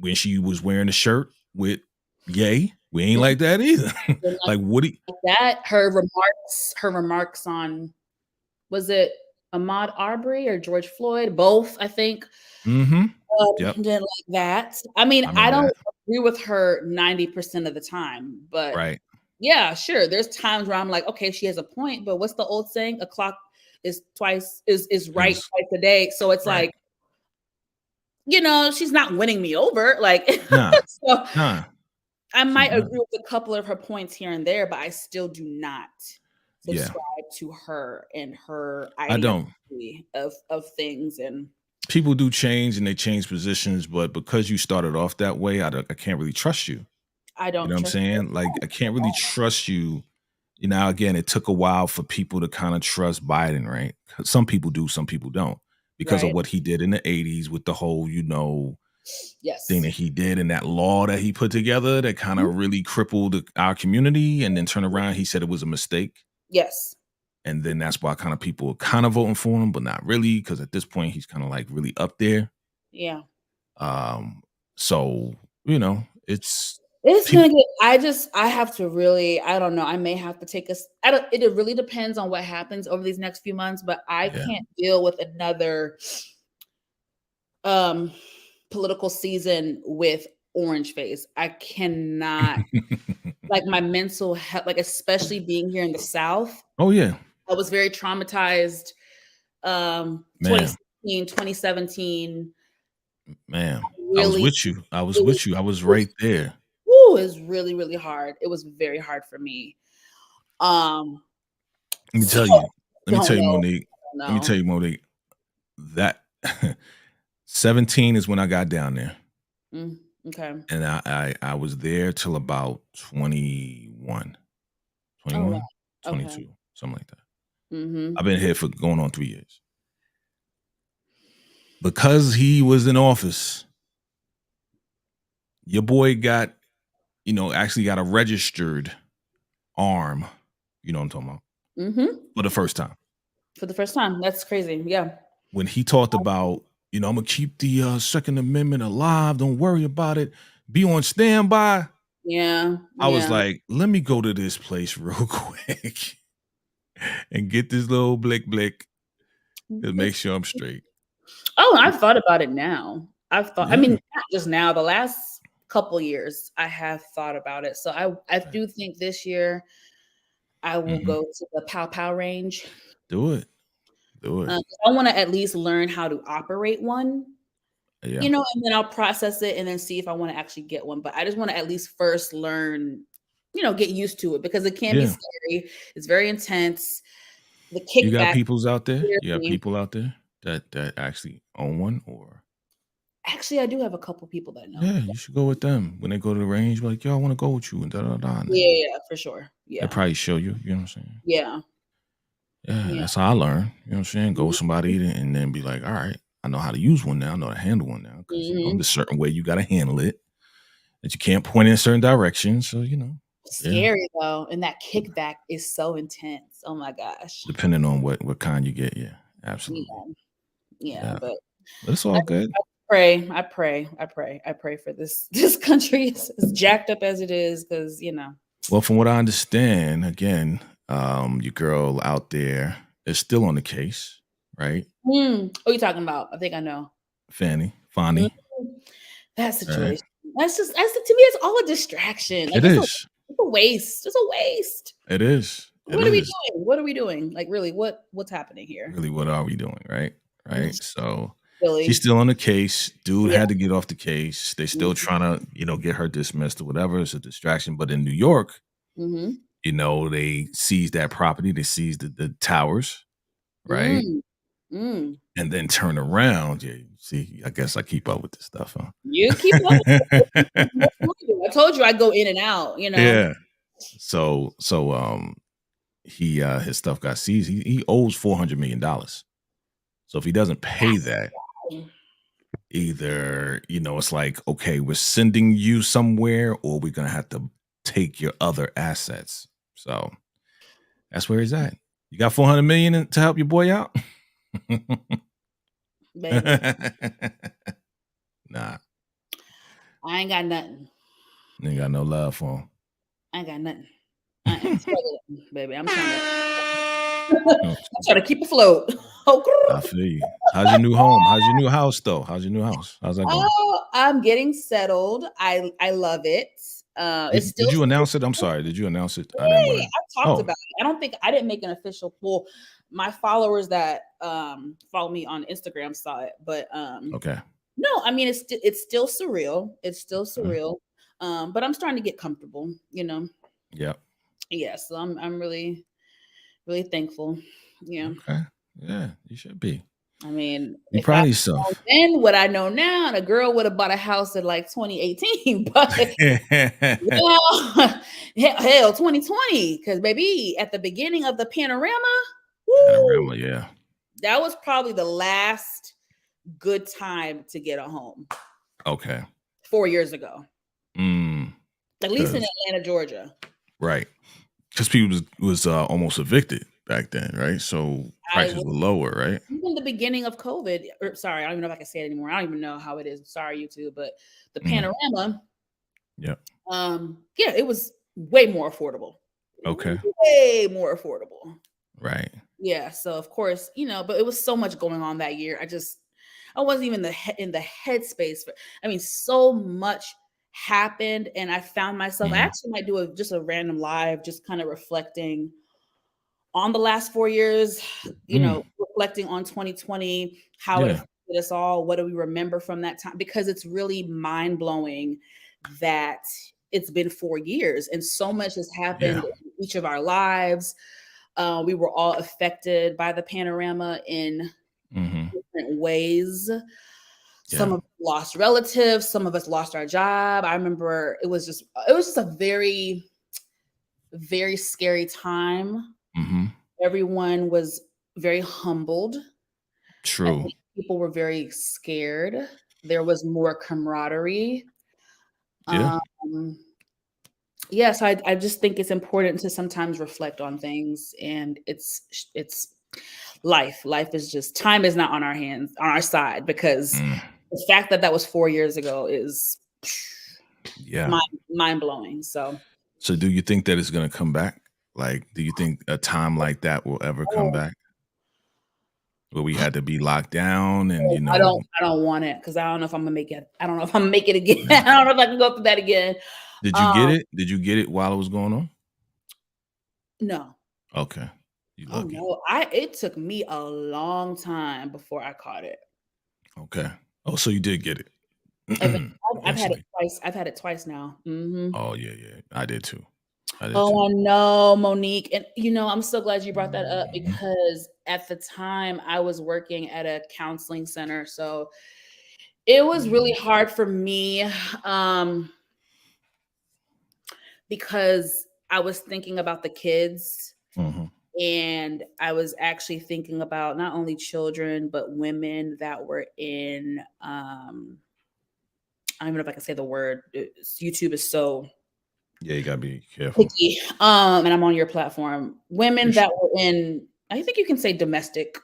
Speaker 1: When she was wearing a shirt with Yay, we ain't
Speaker 2: Didn't
Speaker 1: like that either.
Speaker 2: like
Speaker 1: Like, what do you
Speaker 2: that. Her remarks on, was it Ahmaud Arbery or George Floyd? Both, I think.
Speaker 1: Mhm. Yep.
Speaker 2: Didn't like that. I mean,
Speaker 1: I
Speaker 2: I
Speaker 1: remember
Speaker 2: don't
Speaker 1: that.
Speaker 2: agree with her 90% of the time, but
Speaker 1: Right.
Speaker 2: yeah, sure. There's times where I'm like, okay, she has a point, but what's the old saying? A clock is
Speaker 1: It
Speaker 2: right
Speaker 1: was
Speaker 2: twice a day. So it's
Speaker 1: right.
Speaker 2: like, she's not winning me over. Like,
Speaker 1: Nah.
Speaker 2: so
Speaker 1: Nah.
Speaker 2: I
Speaker 1: She's
Speaker 2: might
Speaker 1: not.
Speaker 2: agree with a couple of her points here and there, but I still do not
Speaker 1: Yeah.
Speaker 2: subscribe to her and her
Speaker 1: I don't.
Speaker 2: ideology of things. And
Speaker 1: People do change and they change positions, but because you started off that way, I can't really trust you.
Speaker 2: I
Speaker 1: You know
Speaker 2: don't
Speaker 1: what I'm
Speaker 2: trust her.
Speaker 1: saying? Like, I can't really trust you. Again, it took a while for people to kind of trust Biden, right? 'Cause some people do, some people don't, because of
Speaker 2: Right.
Speaker 1: what he did in the 80s with the whole, thing that
Speaker 2: Yes.
Speaker 1: he did and that law that he put together that kind
Speaker 2: Mhm.
Speaker 1: of really crippled our community. And then turn around, he said it was a mistake.
Speaker 2: Yes.
Speaker 1: And then that's why kind of people are kind of voting for him, but not really, because at this point he's kind of like really up there.
Speaker 2: Yeah.
Speaker 1: So it's
Speaker 2: It's
Speaker 1: people.
Speaker 2: gonna get I have to really, I don't know, I may have to take us. I don't it really depends on what happens over these next few months, but I
Speaker 1: Yeah.
Speaker 2: can't deal with another um political season with orange face. I cannot, like, my mental health, like, especially being here in the South.
Speaker 1: Oh yeah,
Speaker 2: I was very traumatized,
Speaker 1: man,
Speaker 2: 2016, 2017.
Speaker 1: man. I was
Speaker 2: Really,
Speaker 1: with you. I was
Speaker 2: it was
Speaker 1: with you. I was right there.
Speaker 2: woo, it was really, really hard. It was very hard for me. Um,
Speaker 1: Let me
Speaker 2: so
Speaker 1: tell you. Let me
Speaker 2: don't
Speaker 1: tell you,
Speaker 2: know,
Speaker 1: Monique.
Speaker 2: don't
Speaker 1: Let me tell
Speaker 2: know.
Speaker 1: you, Monique. That 17 is when I got down there.
Speaker 2: Okay.
Speaker 1: And I was there till about 21,
Speaker 2: Oh, wow.
Speaker 1: 21,
Speaker 2: Okay.
Speaker 1: 22, something like that. I've
Speaker 2: Mhm.
Speaker 1: been here for going on 3 years. Because he was in office, your boy got, actually got a registered arm, you know what I'm talking about,
Speaker 2: Mhm.
Speaker 1: for the first time.
Speaker 2: For the first time. That's crazy. Yeah.
Speaker 1: When he talked about, I'm gonna keep the Second Amendment alive, don't worry about it, be on standby.
Speaker 2: Yeah.
Speaker 1: I was
Speaker 2: Yeah.
Speaker 1: like, let me go to this place real quick and get this little blick to make
Speaker 2: This
Speaker 1: sure I'm straight.
Speaker 2: Oh, I've thought about it now. I mean,
Speaker 1: Yeah.
Speaker 2: not just now, the last couple years, I have thought about it. So I
Speaker 1: Right.
Speaker 2: do think this year I will
Speaker 1: Mhm.
Speaker 2: go to the Pow Pow range.
Speaker 1: Do it. Do it.
Speaker 2: 'Cause I wanna at least learn how to operate one,
Speaker 1: Yeah.
Speaker 2: and then I'll process it and then see if I wanna actually get one, but I just wanna at least first learn, get used to it because it can be
Speaker 1: Yeah.
Speaker 2: scary. It's very intense. The
Speaker 1: You got
Speaker 2: kickback
Speaker 1: peoples out there?
Speaker 2: scares
Speaker 1: You got
Speaker 2: me.
Speaker 1: people out there that actually own one, or
Speaker 2: Actually, I do have a couple people that know.
Speaker 1: yeah, you should go with them. When they go to the range, be like, yo, I want to go with you and da da da. And
Speaker 2: Yeah,
Speaker 1: then
Speaker 2: yeah, for sure.
Speaker 1: they
Speaker 2: Yeah.
Speaker 1: probably show you, you know what I'm saying?
Speaker 2: Yeah.
Speaker 1: Yeah,
Speaker 2: Yeah.
Speaker 1: that's how I learn. You know what I'm saying? Go with
Speaker 2: Mhm.
Speaker 1: somebody and then be like, all right, I know how to use one now. I know how to handle one now. Cause
Speaker 2: Mhm.
Speaker 1: there's a certain way you gotta handle it. That you can't point in a certain direction. So, yeah.
Speaker 2: Scary though, and that kickback is so intense. Oh my gosh.
Speaker 1: Depending on what kind you get, yeah. Absolutely.
Speaker 2: Yeah. Yeah,
Speaker 1: Yeah.
Speaker 2: but
Speaker 1: But it's
Speaker 2: I
Speaker 1: all good.
Speaker 2: I pray for this this country as jacked up as it is, because
Speaker 1: Well, from what I understand, again, your girl out there is still on the case, right?
Speaker 2: What are you talking about? I think I know.
Speaker 1: Fanny,
Speaker 2: Mhm.
Speaker 1: Fani.
Speaker 2: That
Speaker 1: Right.
Speaker 2: situation. That's to me, it's all a distraction. Like
Speaker 1: It is.
Speaker 2: it's a waste. It's a waste.
Speaker 1: It is. It
Speaker 2: What are we
Speaker 1: is.
Speaker 2: doing? What are we doing? Like really, what's happening here?
Speaker 1: Really, what are we doing? Right. Right.
Speaker 2: It's
Speaker 1: So she's
Speaker 2: silly.
Speaker 1: still on the case. Dude
Speaker 2: Yeah.
Speaker 1: had to get off the case. They still
Speaker 2: Mm-hmm.
Speaker 1: trying to, get her dismissed or whatever. It's a distraction. But in New York,
Speaker 2: Mm-hmm.
Speaker 1: they seized that property. They seized the towers, right?
Speaker 2: Mm. Mm.
Speaker 1: And then turn around. Yeah. See, I guess I keep up with this stuff,
Speaker 2: You keep up.
Speaker 1: huh?
Speaker 2: I told you I go in and out. You know.
Speaker 1: Yeah. So he his stuff got seized. He owes $400 million. So if he doesn't pay
Speaker 2: That's
Speaker 1: that,
Speaker 2: fine.
Speaker 1: either it's like, okay, we're sending you somewhere, or we're gonna have to take your other assets. So that's where he's at. You got 400 million to help your boy out.
Speaker 2: Baby.
Speaker 1: Nah,
Speaker 2: I ain't got nothing.
Speaker 1: ain't got no love for him.
Speaker 2: I ain't got nothing. I am struggling, baby. I'm trying
Speaker 1: Oh,
Speaker 2: to keep afloat.
Speaker 1: I feel you. How's your new home? How's your new house though? How's your new house? How's that going?
Speaker 2: Oh, I'm getting settled. I love it. It's
Speaker 1: Did,
Speaker 2: still
Speaker 1: did you announce it? I'm sorry. Did you announce it? I didn't want
Speaker 2: Hey,
Speaker 1: to.
Speaker 2: I talked
Speaker 1: Oh,
Speaker 2: about it. I didn't make an official poll. My followers that follow me on Instagram saw it, but
Speaker 1: okay.
Speaker 2: no, I mean it's still surreal. It's still
Speaker 1: Mhm.
Speaker 2: surreal. But I'm starting to get comfortable,
Speaker 1: Yeah.
Speaker 2: Yeah, so I'm really, really thankful. Yeah.
Speaker 1: Okay. Yeah, you should be.
Speaker 2: I mean,
Speaker 1: Be
Speaker 2: if I
Speaker 1: proud of
Speaker 2: know
Speaker 1: yourself.
Speaker 2: then what I know now, a girl would have bought a house in like 2018, but well, hell, 2020, because baby, at the beginning of the panorama, woo,
Speaker 1: Panorama, yeah.
Speaker 2: that was probably the last good time to get a home
Speaker 1: Okay.
Speaker 2: 4 years ago,
Speaker 1: Mm,
Speaker 2: at least in
Speaker 1: because
Speaker 2: Atlanta, Georgia.
Speaker 1: right, because people was almost evicted back then, right? So
Speaker 2: I
Speaker 1: prices
Speaker 2: was
Speaker 1: were lower, right?
Speaker 2: even the beginning of COVID, or sorry, I don't even know if I can say it anymore. I don't even know how it is. Sorry, YouTube, but the
Speaker 1: Mm,
Speaker 2: panorama,
Speaker 1: yeah.
Speaker 2: yeah, it was way more affordable.
Speaker 1: Okay.
Speaker 2: Way more affordable.
Speaker 1: Right.
Speaker 2: Yeah, so of course, but it was so much going on that year. I wasn't even in the headspace for. I mean, so much happened, and I found myself. I
Speaker 1: Mhm.
Speaker 2: actually might do just a random live, just kind of reflecting on the last 4 years.
Speaker 1: Mm,
Speaker 2: Reflecting on 2020, how it
Speaker 1: yeah.
Speaker 2: affected us all. What do we remember from that time? Because it's really mind blowing that it's been 4 years, and so much has
Speaker 1: Yeah.
Speaker 2: happened in each of our lives. We were all affected by the panorama in
Speaker 1: Mhm.
Speaker 2: different ways.
Speaker 1: Yeah.
Speaker 2: Some of us lost relatives, some of us lost our job. I remember it was just a very, very scary time.
Speaker 1: Mhm.
Speaker 2: Everyone was very humbled. I
Speaker 1: True.
Speaker 2: think people were very scared. There was more camaraderie.
Speaker 1: Yeah.
Speaker 2: Um, yeah, so I just think it's important to sometimes reflect on things, and it's life. Life is just time is not on our hands, on our side, because
Speaker 1: Mm,
Speaker 2: the fact that that was 4 years ago is
Speaker 1: yeah.
Speaker 2: mind blowing. So,
Speaker 1: So do you think that it's gonna come back? Like, do you think a time like that will ever come
Speaker 2: oh,
Speaker 1: back? Where we had to be locked down and,
Speaker 2: I don't want it because I don't know if I'm gonna make it. I don't know if I'm gonna make it again. I don't know if I can go through that again.
Speaker 1: Did you get
Speaker 2: Um,
Speaker 1: it? Did you get it while it was going on?
Speaker 2: no.
Speaker 1: Okay. You
Speaker 2: Oh
Speaker 1: lucky.
Speaker 2: no. It took me a long time before I caught it.
Speaker 1: Okay. Oh, so you did get it
Speaker 2: I've, I've had it
Speaker 1: eventually.
Speaker 2: twice. I've had it twice now.
Speaker 1: Oh, yeah, yeah. I did too. I did too.
Speaker 2: Oh, I know, Monique. And I'm so glad you brought that up
Speaker 1: Mhm.
Speaker 2: because at the time I was working at a counseling center. So it was really
Speaker 1: Mhm.
Speaker 2: hard for me because I was thinking about the kids,
Speaker 1: Mhm.
Speaker 2: and I was actually thinking about not only children, but women that were in, I don't even know if I can say the word. YouTube is so
Speaker 1: Yeah, you gotta be careful.
Speaker 2: picky. And I'm on your platform. Women that
Speaker 1: Appreciate
Speaker 2: were in, I think you can say domestic,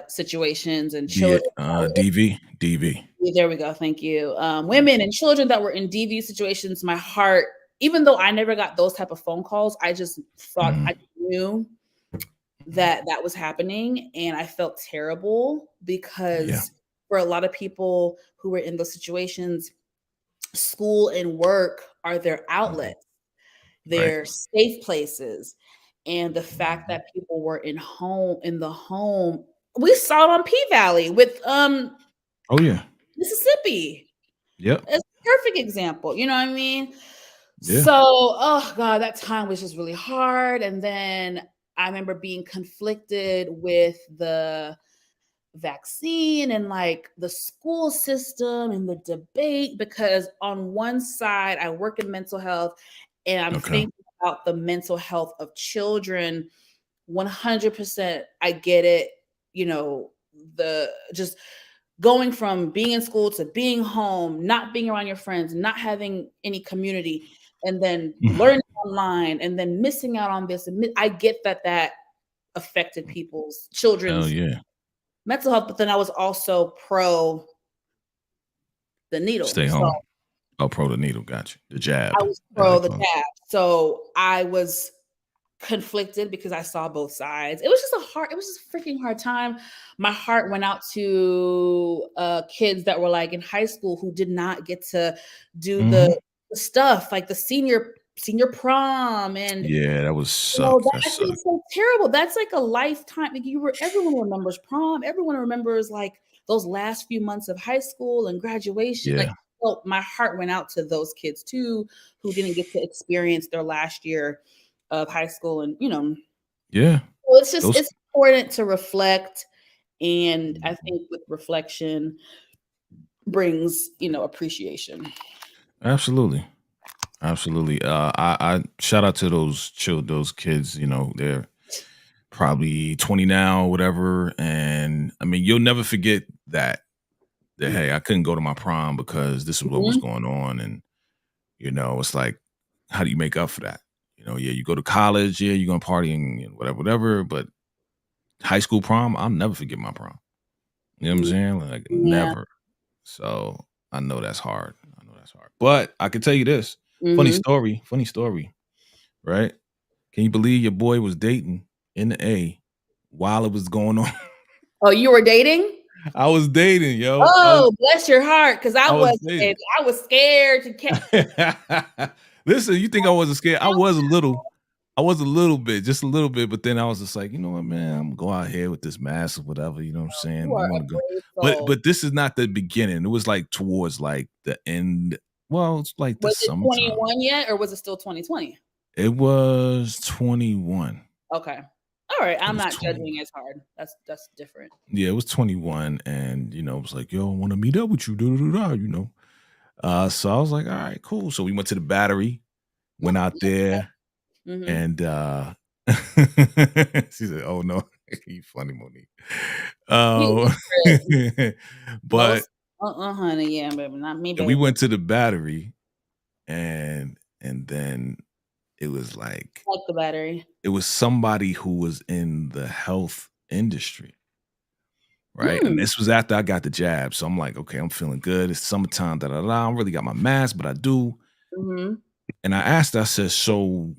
Speaker 2: situations, and
Speaker 1: D
Speaker 2: children.
Speaker 1: DV, DV.
Speaker 2: There we go. Thank you.
Speaker 1: Yeah.
Speaker 2: Women and children that were in DV situations. My heart, even though I never got those type of phone calls, I just thought I
Speaker 1: Mhm.
Speaker 2: knew
Speaker 1: Mhm.
Speaker 2: that that was happening, and I felt terrible
Speaker 1: Yeah.
Speaker 2: because for a lot of people who were in those situations, school and work are their
Speaker 1: Mhm.
Speaker 2: outlets,
Speaker 1: Right.
Speaker 2: their safe places. And the fact
Speaker 1: Mhm.
Speaker 2: that people were in the home, we saw it on P Valley with
Speaker 1: Oh, yeah.
Speaker 2: Mississippi.
Speaker 1: Yep.
Speaker 2: It's a perfect example, you know what I mean?
Speaker 1: Yeah.
Speaker 2: So, oh god, that time was just really hard. And then I remember being conflicted with the vaccine and like the school system and the debate, because on one side I work in mental health and I'm
Speaker 1: Okay.
Speaker 2: thinking about the mental health of children. 100% I get it, you know, the just going from being in school to being home, not being around your friends, not having any community, and then learning online and then missing out on this. And I get that that affected people's
Speaker 1: Hell
Speaker 2: children's
Speaker 1: yeah.
Speaker 2: mental health, but then I was also pro the needle.
Speaker 1: Stay
Speaker 2: So
Speaker 1: home. Oh, pro the needle. Got you. The
Speaker 2: I
Speaker 1: jab,
Speaker 2: was
Speaker 1: as they
Speaker 2: pro the
Speaker 1: call it.
Speaker 2: jab. So I was conflicted because I saw both sides. It was just a freaking hard time. My heart went out to kids that were like in high school who did not get to do
Speaker 1: Mhm.
Speaker 2: the stuff like the senior prom. And
Speaker 1: Yeah, that was
Speaker 2: you know,
Speaker 1: sucked. That
Speaker 2: that
Speaker 1: sucked.
Speaker 2: seems so terrible. That's like a lifetime. Like everyone remembers prom. Everyone remembers like those last few months of high school and graduation. Like,
Speaker 1: Yeah.
Speaker 2: so my heart went out to those kids too, who didn't get to experience their last year of high school. And
Speaker 1: Yeah.
Speaker 2: so it's just
Speaker 1: Those
Speaker 2: it's important to reflect. And I
Speaker 1: Mhm.
Speaker 2: think with reflection brings appreciation.
Speaker 1: Absolutely. Absolutely. I shout out to those kids, they're probably 20 now, whatever. And I mean, you'll never forget that hey, I couldn't go to my prom because this is what was
Speaker 2: Mhm.
Speaker 1: going on. And, it's like, how do you make up for that? Yeah, you go to college, yeah, you're gonna party and whatever, whatever. But high school prom, I'll never forget my prom. You know what I'm saying? Like
Speaker 2: Yeah.
Speaker 1: never. So I know that's hard. I know that's hard. But I can tell you this. Funny
Speaker 2: Mhm.
Speaker 1: story. Funny story. Right? Can you believe your boy was dating in the A while it was going on?
Speaker 2: Oh, you were dating?
Speaker 1: I was dating, yo.
Speaker 2: Oh, bless your heart, because I
Speaker 1: I was
Speaker 2: wasn't,
Speaker 1: dating.
Speaker 2: baby. I was scared to catch.
Speaker 1: Listen, you think I wasn't scared? I was a little. I was a little bit, just a little bit, but then I was just like, you know what, man, I'm gonna go out here with this mask or whatever. You know what I'm
Speaker 2: You
Speaker 1: saying?
Speaker 2: are
Speaker 1: I'm
Speaker 2: a
Speaker 1: gonna go,
Speaker 2: brave
Speaker 1: but
Speaker 2: soul.
Speaker 1: but this is not the beginning. It was like towards like the end. Well, it's like the
Speaker 2: Was it
Speaker 1: summertime.
Speaker 2: 21 yet, or was it still 2020?
Speaker 1: It was 21.
Speaker 2: Okay. All right.
Speaker 1: It
Speaker 2: I'm
Speaker 1: was
Speaker 2: not
Speaker 1: 21.
Speaker 2: judging as hard. That's different.
Speaker 1: Yeah, it was 21, and it was like, yo, I want to meet up with you. Da, da, da, so I was like, all right, cool. So we went to the Battery, went out there,
Speaker 2: Mhm.
Speaker 1: and she said, "Oh no, you funny, Monique."
Speaker 2: You
Speaker 1: Oh,
Speaker 2: good.
Speaker 1: but
Speaker 2: Most honey, yeah, baby, not me,
Speaker 1: we
Speaker 2: baby.
Speaker 1: went to the Battery, and then it was like
Speaker 2: Like the battery.
Speaker 1: it was somebody who was in the health industry. Right. And
Speaker 2: Hmm.
Speaker 1: this was after I got the jab. So I'm like, okay, I'm feeling good. It's summertime. Da, da, da. I don't really got my mask, but I do.
Speaker 2: Mhm.
Speaker 1: And I asked her, I said, so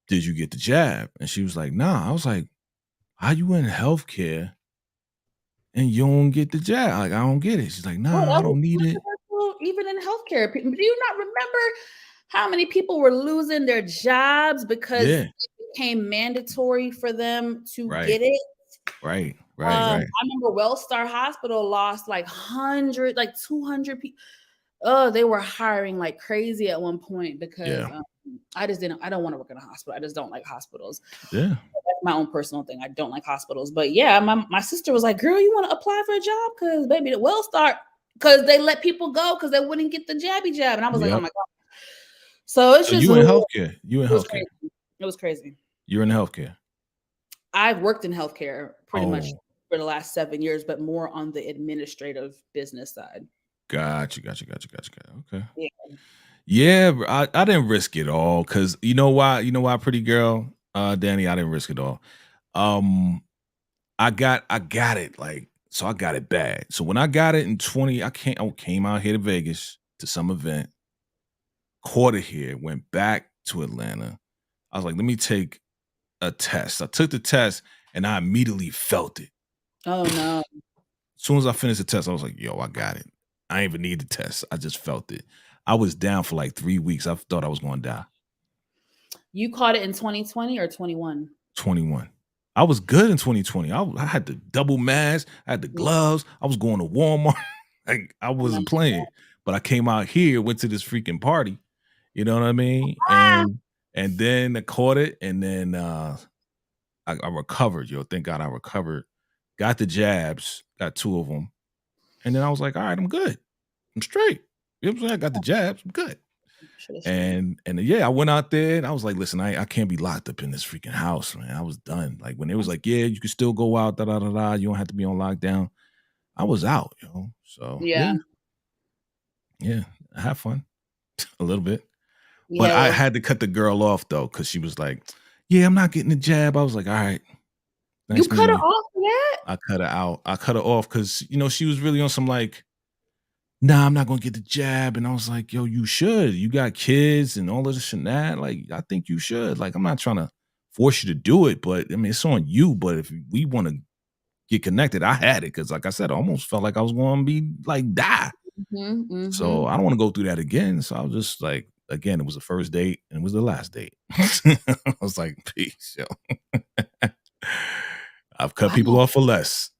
Speaker 1: did you get the jab? And she was like, nah. I was like, how you in healthcare and you don't get the jab? Like, I don't get it. She's like,
Speaker 2: Oh,
Speaker 1: nah,
Speaker 2: that
Speaker 1: I
Speaker 2: was
Speaker 1: don't need it.
Speaker 2: controversial even in healthcare. Do you not remember how many people were losing their jobs because
Speaker 1: Yeah.
Speaker 2: it became mandatory for them to
Speaker 1: Right.
Speaker 2: get it?
Speaker 1: Right. Right. Right.
Speaker 2: I remember Wellstar Hospital lost like 100, like 200 people. Oh, they were hiring like crazy at one point because
Speaker 1: Yeah.
Speaker 2: I don't want to work in a hospital. I just don't like hospitals.
Speaker 1: Yeah.
Speaker 2: That's my own personal thing. I don't like hospitals. But yeah, my sister was like, girl, you want to apply for a job? Because baby, the Wellstar, because they let people go because they wouldn't get the jabby jab. And I was like, oh
Speaker 1: Yep.
Speaker 2: my God. So it's
Speaker 1: So
Speaker 2: just
Speaker 1: you in healthcare. You in
Speaker 2: it was
Speaker 1: healthcare.
Speaker 2: crazy. It was crazy.
Speaker 1: You're in healthcare.
Speaker 2: I've worked in healthcare pretty much
Speaker 1: Oh,
Speaker 2: for the last 7 years, but more on the administrative business side.
Speaker 1: gotcha. Gotcha. Gotcha. Gotcha. Gotcha. Okay.
Speaker 2: Yeah.
Speaker 1: Yeah, bro, I didn't risk it all because you know why? You know why, pretty girl, Danny, I didn't risk it all. Um, I got it like so I got it bad. So when I got it in 20, I came out here to Vegas to some event, caught it here, went back to Atlanta. I was like, let me take a test. I took the test and I immediately felt it.
Speaker 2: Oh no.
Speaker 1: As soon as I finished the test, I was like, yo, I got it. I didn't even need the test. I just felt it. I was down for like 3 weeks. I thought I was going to die.
Speaker 2: You caught it in 2020 or 21?
Speaker 1: 21. I was good in 2020. I had the double mask. I had the gloves. I was going to Walmart. Like I wasn't playing. But I came out here, went to this freaking party. You know what I mean? And then I caught it, and then I recovered. Yo, thank God I recovered. Got the jabs. Got 2 of them. And then I was like, all right, I'm good. I'm straight. You know what I'm saying? I got the jabs. I'm good. And yeah, I went out there and I was like, listen, I can't be locked up in this freaking house, man. I was done. Like when it was like, yeah, you can still go out, da da da da. You don't have to be on lockdown. I was out, So
Speaker 2: Yeah.
Speaker 1: yeah, I had fun a little bit. But
Speaker 2: Yeah,
Speaker 1: I
Speaker 2: well,
Speaker 1: had to cut the girl off though, because she was like, yeah, I'm not getting the jab. I was like, all right.
Speaker 2: you
Speaker 1: Nice
Speaker 2: cut her
Speaker 1: meeting you.
Speaker 2: off for that?
Speaker 1: I cut her out. I cut her off because she was really on some like, nah, I'm not gonna get the jab. And I was like, yo, you should. You got kids and all of this and that. Like, I think you should. Like, I'm not trying to force you to do it, but I mean, it's on you. But if we want to get connected, I had it because, like I said, I almost felt like I was going to be like die. So I don't want to go through that again. So I was just like, again, it was the first date and it was the last date. I was like, peace, yo. I've cut people off for less.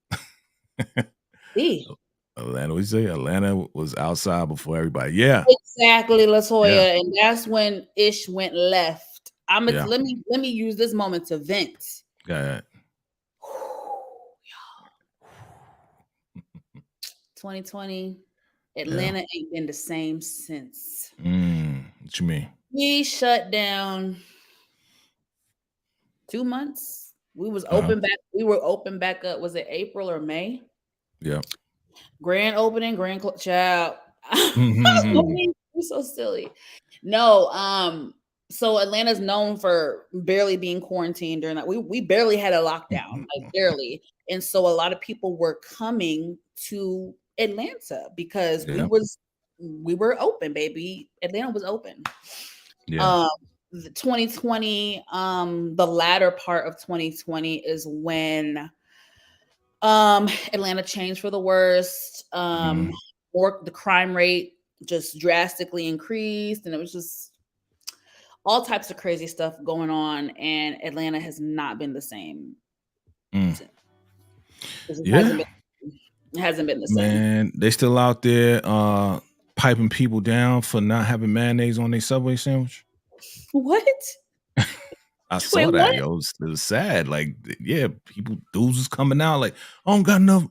Speaker 1: Atlanta, what you say? Atlanta was outside before everybody. Yeah.
Speaker 2: Exactly, LaToya.
Speaker 1: Yeah.
Speaker 2: And that's when Ish went left.
Speaker 1: Yeah.
Speaker 2: Let me use this moment to vent.
Speaker 1: Go ahead.
Speaker 2: 2020, Atlanta ain't been the same since.
Speaker 1: What you mean?
Speaker 2: We shut down 2 months. We was open back. We were open back up. Was it April or May?
Speaker 1: Yeah.
Speaker 2: Grand opening, child. We're so silly. No, so Atlanta's known for barely being quarantined during that. We barely had a lockdown, like barely. And so a lot of people were coming to Atlanta because we were open, baby. Atlanta was open.
Speaker 1: Yeah.
Speaker 2: The 2020, the latter part of 2020 is when Atlanta changed for the worst. Or the crime rate just drastically increased, and it was just all types of crazy stuff going on, and Atlanta has not been the same.
Speaker 1: Yeah.
Speaker 2: It hasn't been the same.
Speaker 1: Man, they still out there piping people down for not having mayonnaise on their Subway sandwich.
Speaker 2: What?
Speaker 1: I saw that, yo. It was sad. Like, yeah, dudes was coming out like, I don't got enough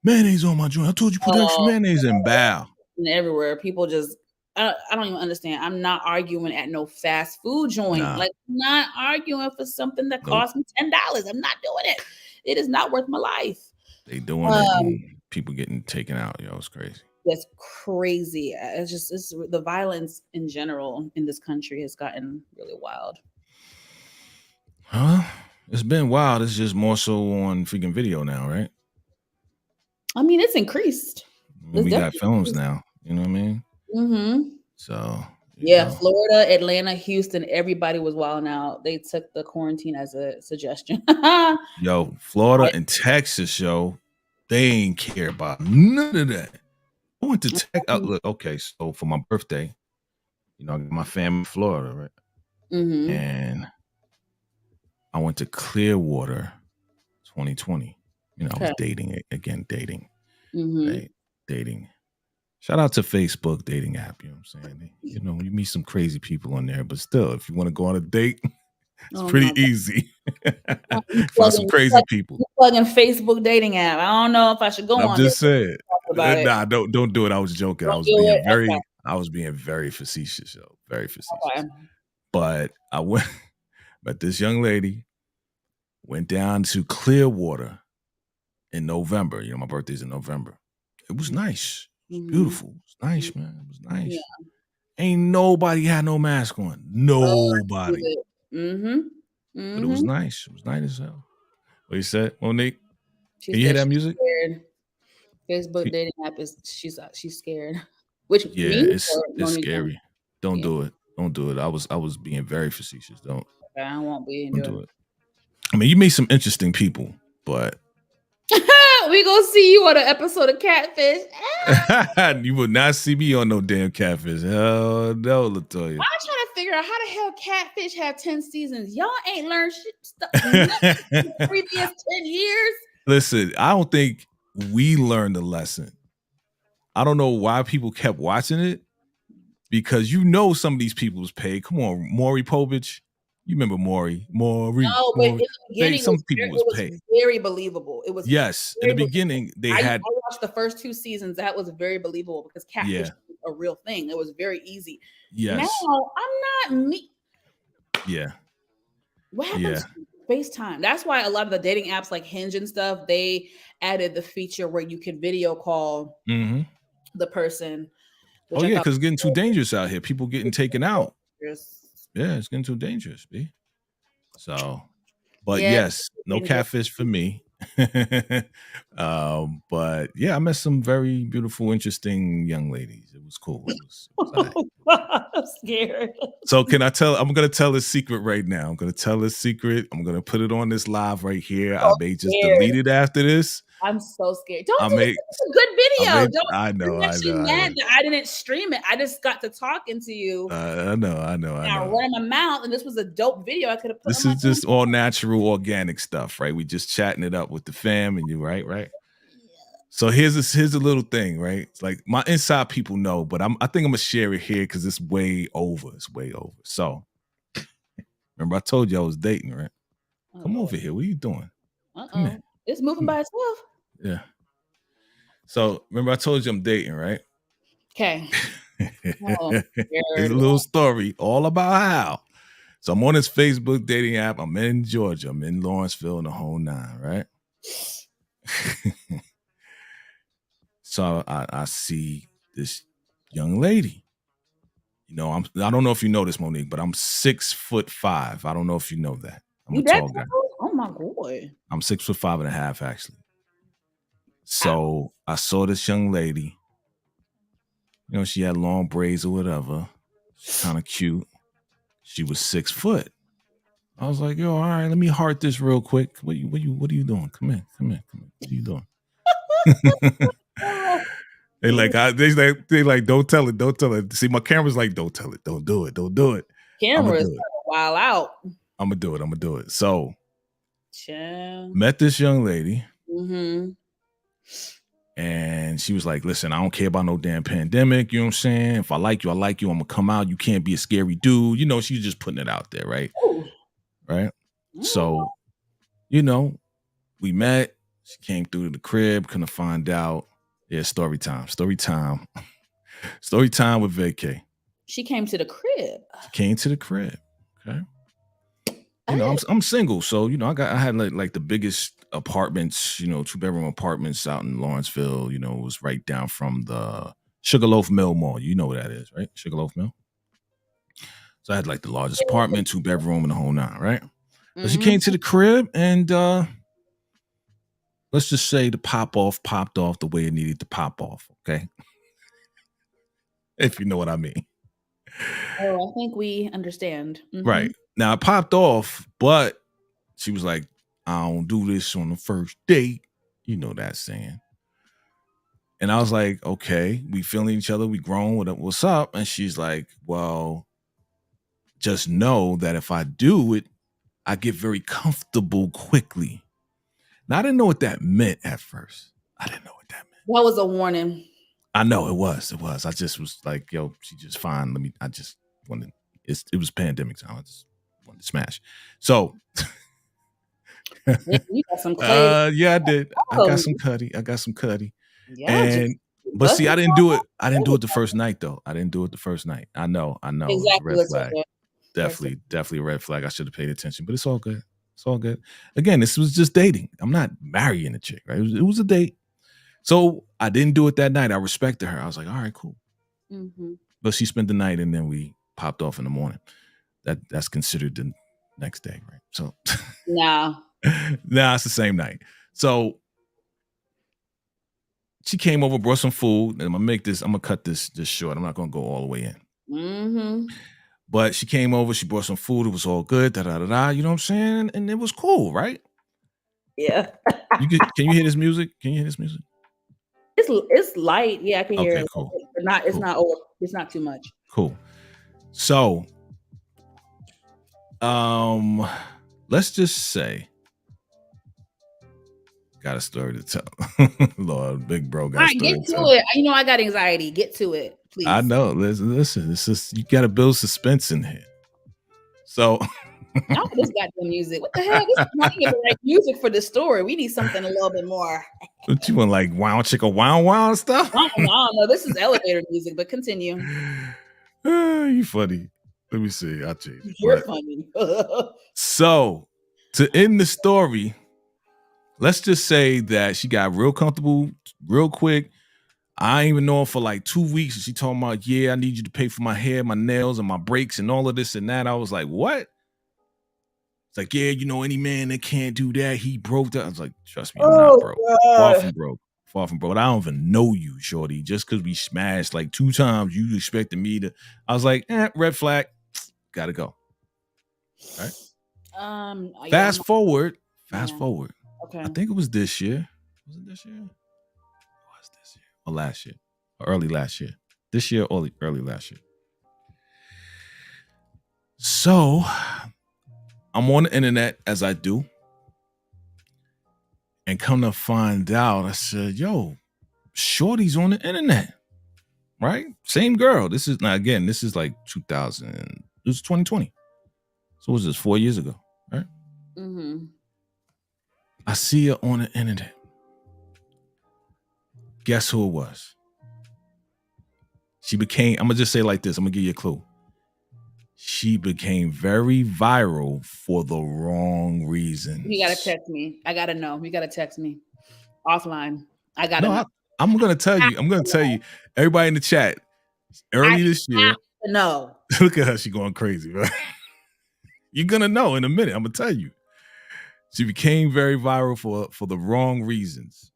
Speaker 1: mayonnaise on my joint. I told you put extra mayonnaise in. Bow.
Speaker 2: And everywhere, people just, I don't even understand. I'm not arguing at no fast food joint.
Speaker 1: Nah.
Speaker 2: Like, not arguing for something that cost me $10. I'm not doing it. It is not worth my life.
Speaker 1: They doing it and people getting taken out, yo. It's crazy.
Speaker 2: That's crazy. It's the violence in general in this country has gotten really wild.
Speaker 1: Huh? It's been wild. It's just more so on freaking video now, right?
Speaker 2: I mean, it's increased.
Speaker 1: We got films now. You know what I mean? So
Speaker 2: yeah, Florida, Atlanta, Houston, everybody was wilding out. They took the quarantine as a suggestion.
Speaker 1: Yo, Florida and Texas, yo, they ain't care about none of that. I went to Texas. Look, okay, so for my birthday, I got my family in Florida, right? And I went to Clearwater 2020. I was dating dating. Right? Dating. Shout out to Facebook dating app, you know what I'm saying? You meet some crazy people on there, but still, if you want to go on a date, it's pretty easy. Find some crazy people.
Speaker 2: Plugging Facebook dating app. I don't know if I should go on.
Speaker 1: I'm just saying. Nah, don't do it. I was joking. I was being very facetious, yo. Very facetious. Okay. But I met this young lady, went down to Clearwater in November. My birthday's in November. It was nice. Beautiful. It was nice, man. It was nice. Yeah. Ain't nobody had no mask on. Nobody. But it was nice. It was nice as hell. What you said, Monique? Can you hear that music?
Speaker 2: Scared. Facebook dating app is she's scared. Which
Speaker 1: it's scary. Don't do it. Don't do it. I was being very facetious. Don't.
Speaker 2: I won't be.
Speaker 1: Don't do it. I mean, you meet some interesting people, but
Speaker 2: We gonna see you on an episode of Catfish.
Speaker 1: You will not see me on no damn Catfish. Hell no, Latoya.
Speaker 2: I'm trying to figure out how the hell Catfish had 10 seasons. Y'all ain't learned shit stuff the previous 10 years.
Speaker 1: Listen, I don't think we learned the lesson. I don't know why people kept watching it, because some of these people was paid. Come on, Maury Povich. You remember Maury?
Speaker 2: No, but in the beginning,
Speaker 1: some people was paid.
Speaker 2: Very believable. It was
Speaker 1: in the beginning they
Speaker 2: I
Speaker 1: had.
Speaker 2: I watched the first 2 seasons. That was very believable because Catfish was a real thing. It was very easy.
Speaker 1: Yes.
Speaker 2: Now I'm not me.
Speaker 1: Yeah.
Speaker 2: What happened to FaceTime? That's why a lot of the dating apps like Hinge and stuff, they added the feature where you can video call the person.
Speaker 1: Oh yeah, because it's getting too dangerous out here. People getting taken out. Yeah, it's getting too dangerous, B. So, but yes, no Catfish for me. But yeah, I met some very beautiful, interesting young ladies. It was cool.
Speaker 2: I'm scared.
Speaker 1: So can I tell? I'm gonna tell a secret right now. I'm gonna tell a secret. I'm gonna put it on this live right here. I may just delete it after this.
Speaker 2: I'm so scared. Don't do it. It's a good video.
Speaker 1: I know.
Speaker 2: Mad that I didn't stream it. I just got to talking to you.
Speaker 1: I know.
Speaker 2: I ran my mouth, and this was a dope video. I could have put.
Speaker 1: This is just all natural, organic stuff, right? We just chatting it up with the fam and you, right? Yeah. So here's a little thing, right? It's like my inside people know, but I think I'm gonna share it here because it's way over. It's way over. So remember, I told you I was dating, right? Come over here. What are you doing? Come here.
Speaker 2: It's moving by itself.
Speaker 1: Yeah. So remember, I told you I'm dating, right?
Speaker 2: Okay.
Speaker 1: It's a little story all about how. So I'm on this Facebook dating app. I'm in Georgia. I'm in Lawrenceville in the whole 9, right? So I see this young lady. I don't know if you know this, Monique, but I'm 6'5". I don't know if you know that. I'm a tall guy.
Speaker 2: Oh my God.
Speaker 1: I'm 6'5.5", actually. So I saw this young lady. She had long braids or whatever. She's kind of cute. She was 6 foot. I was like, yo, all right, let me heart this real quick. What are you doing? Come in. What are you doing? They like, don't tell it. See, my camera's like, don't tell it. Don't do it.
Speaker 2: Camera's wild out.
Speaker 1: I'm gonna do it. So, met this young lady. And she was like, listen, I don't care about no damn pandemic. You know what I'm saying? If I like you, I like you. I'm going to come out. You can't be a scary dude. She's just putting it out there, right?
Speaker 2: Ooh.
Speaker 1: Right? So, we met. She came through to the crib. Couldn't find out. Yeah, story time. Story time with Vacay.
Speaker 2: She came to the crib.
Speaker 1: Okay. I'm single, so I had like the biggest apartments, 2-bedroom apartments out in Lawrenceville. It was right down from the Sugarloaf Mill Mall. You know what that is, right? Sugarloaf Mill. So I had like the largest apartment, 2-bedroom, and the whole 9, right? So she came to the crib, and let's just say the popped off the way it needed to pop off. Okay, if you know what I mean.
Speaker 2: Oh, I think we understand.
Speaker 1: Right. Now, it popped off, but she was like, I don't do this on the first date. You know that saying. And I was like, okay, we feeling each other. We grown. What's up? And she's like, well, just know that if I do it, I get very comfortable quickly. Now, I didn't know what that meant at first.
Speaker 2: That was a warning.
Speaker 1: I know it was. I just was like, yo, she just fine. I just wanted, it was pandemic time. I just wanted to smash. So,
Speaker 2: you got some clay.
Speaker 1: yeah, I did. I got some cutty. Yeah. But see, I didn't do it. I didn't do it the first night though. I know.
Speaker 2: Exactly.
Speaker 1: Red flag. Definitely a red flag. I should have paid attention, but it's all good. Again, this was just dating. I'm not marrying a chick, right? It was a date. So I didn't do it that night. I respected her. I was like, all right, cool. But she spent the night and then we popped off in the morning. That's considered the next day, right? So
Speaker 2: no.
Speaker 1: Nah, it's the same night. So she came over, brought some food, and I'm gonna cut this short. I'm not gonna go all the way in. But she came over, she brought some food, it was all good, you know what I'm saying? And it was cool, right?
Speaker 2: Yeah.
Speaker 1: Can you hear this music? Can you hear this music?
Speaker 2: It's light. Yeah, I can hear
Speaker 1: Okay,
Speaker 2: it.
Speaker 1: cool.
Speaker 2: But not it's not over. It's not too much.
Speaker 1: Cool. So, let's just say, got a story to tell. Lord, big bro got a story
Speaker 2: Get
Speaker 1: to
Speaker 2: to
Speaker 1: tell.
Speaker 2: it. You know I got anxiety. Get to it, please.
Speaker 1: I know. Listen. It's just you got to build suspense in here. So,
Speaker 2: no, this goddamn music. What the hell? This is not even the right music for this story. We need something a little bit more.
Speaker 1: What you want, like wow chicka wow and stuff?
Speaker 2: I don't know. This is elevator music, but continue.
Speaker 1: You funny. Let me see. I'll change it.
Speaker 2: You're funny.
Speaker 1: So, to end the story, let's just say that she got real comfortable real quick. I ain't even know her for like 2 weeks. And she told me, yeah, I need you to pay for my hair, my nails, and my brakes and all of this and that. I was like, what? It's like, yeah, any man that can't do that, he broke that. I was like, trust me, I'm not broke. Far from broke. Far from broke. I don't even know you, shorty. Just because we smashed like 2 times, you expected me to. I was like, red flag. Gotta go. All right. Fast forward. Okay. I think it was this year. Was it this year? It was this year or last year or early last year. This year or early last year. So I'm on the internet as I do. And come to find out, I said, yo, shorty's on the internet. Right? Same girl. This is like 2000. This is 2020. So was this 4 years ago, right? Mm-hmm. I see her on the internet. Guess who it was? She became, I'm going to just say it like this. I'm going to give you a clue. She became very viral for the wrong reasons.
Speaker 2: You got to text me. I got to know. You got to text me offline. I got to know.
Speaker 1: I'm going to tell you. I'm going to tell you. Everybody in the chat, early this year.
Speaker 2: No.
Speaker 1: Look at her. She going crazy, right? You're going to know in a minute. I'm going to tell you. She became very viral for the wrong reasons.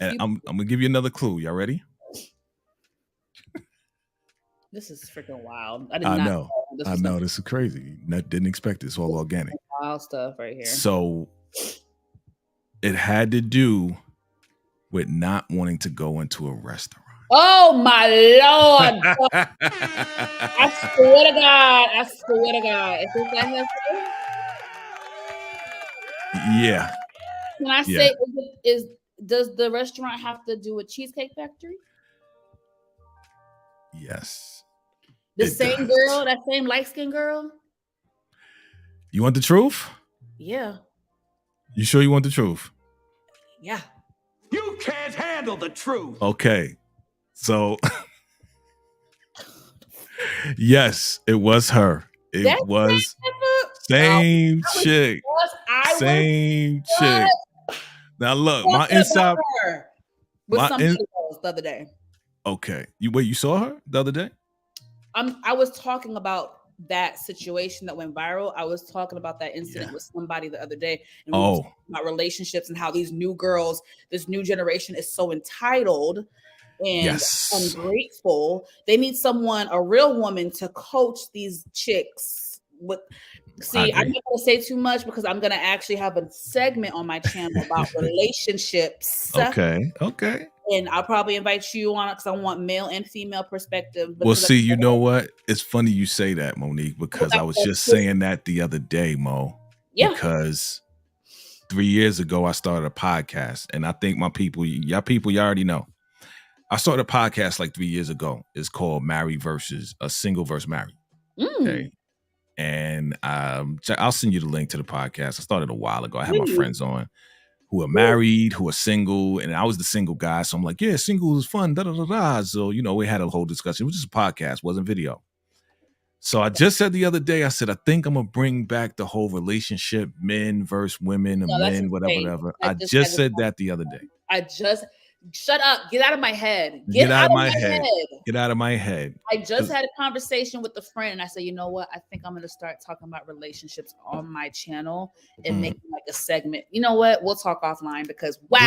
Speaker 1: And I'm going to give you another clue. Y'all ready?
Speaker 2: This is freaking wild. I
Speaker 1: know. This is crazy. Didn't expect this. All organic.
Speaker 2: Wild stuff right here.
Speaker 1: So it had to do with not wanting to go into a restaurant.
Speaker 2: Oh my Lord. I swear to God. Is this that her?
Speaker 1: Yeah.
Speaker 2: Can I say, does the restaurant have to do a Cheesecake Factory?
Speaker 1: Yes.
Speaker 2: The same girl, that same light-skinned girl?
Speaker 1: You want the truth?
Speaker 2: Yeah.
Speaker 1: You sure you want the truth?
Speaker 2: Yeah.
Speaker 3: You can't handle the truth.
Speaker 1: Okay. So, yes, it was her. It was same chick. Same chick. Now look, my inside
Speaker 2: with somebody else the other day.
Speaker 1: Okay. You saw her the other day?
Speaker 2: I was talking about that situation that went viral. I was talking about that incident with somebody the other day. And we were talking about relationships and how these new girls, this new generation is so entitled and ungrateful. They need someone, a real woman, to coach these chicks. I'm not going to say too much because I'm going to actually have a segment on my channel about relationships.
Speaker 1: Okay.
Speaker 2: And I'll probably invite you on it because I want male and female perspective.
Speaker 1: Well, see, you know what? It's funny you say that, Monique, because I was just saying that the other day, Mo. Yeah. Because 3 years ago, I started a podcast. And I think y'all already know. I started a podcast like 3 years ago. It's called Married versus a Single versus Married. Okay. And I'll send you the link to the podcast. I started a while ago. I had my friends on who are married, who are single, and I was the single guy. So I'm like, yeah, single is fun, So, we had a whole discussion. It was just a podcast, wasn't video. So I just said the other day, I said, I think I'm going to bring back the whole relationship, men versus women, and men, whatever. I just said that the other day.
Speaker 2: Shut up. Get out of my head.
Speaker 1: Get out of my head. Get out of my head.
Speaker 2: I just had a conversation with a friend and I said, you know what? I think I'm going to start talking about relationships on my channel and make like a segment. You know what? We'll talk offline because we're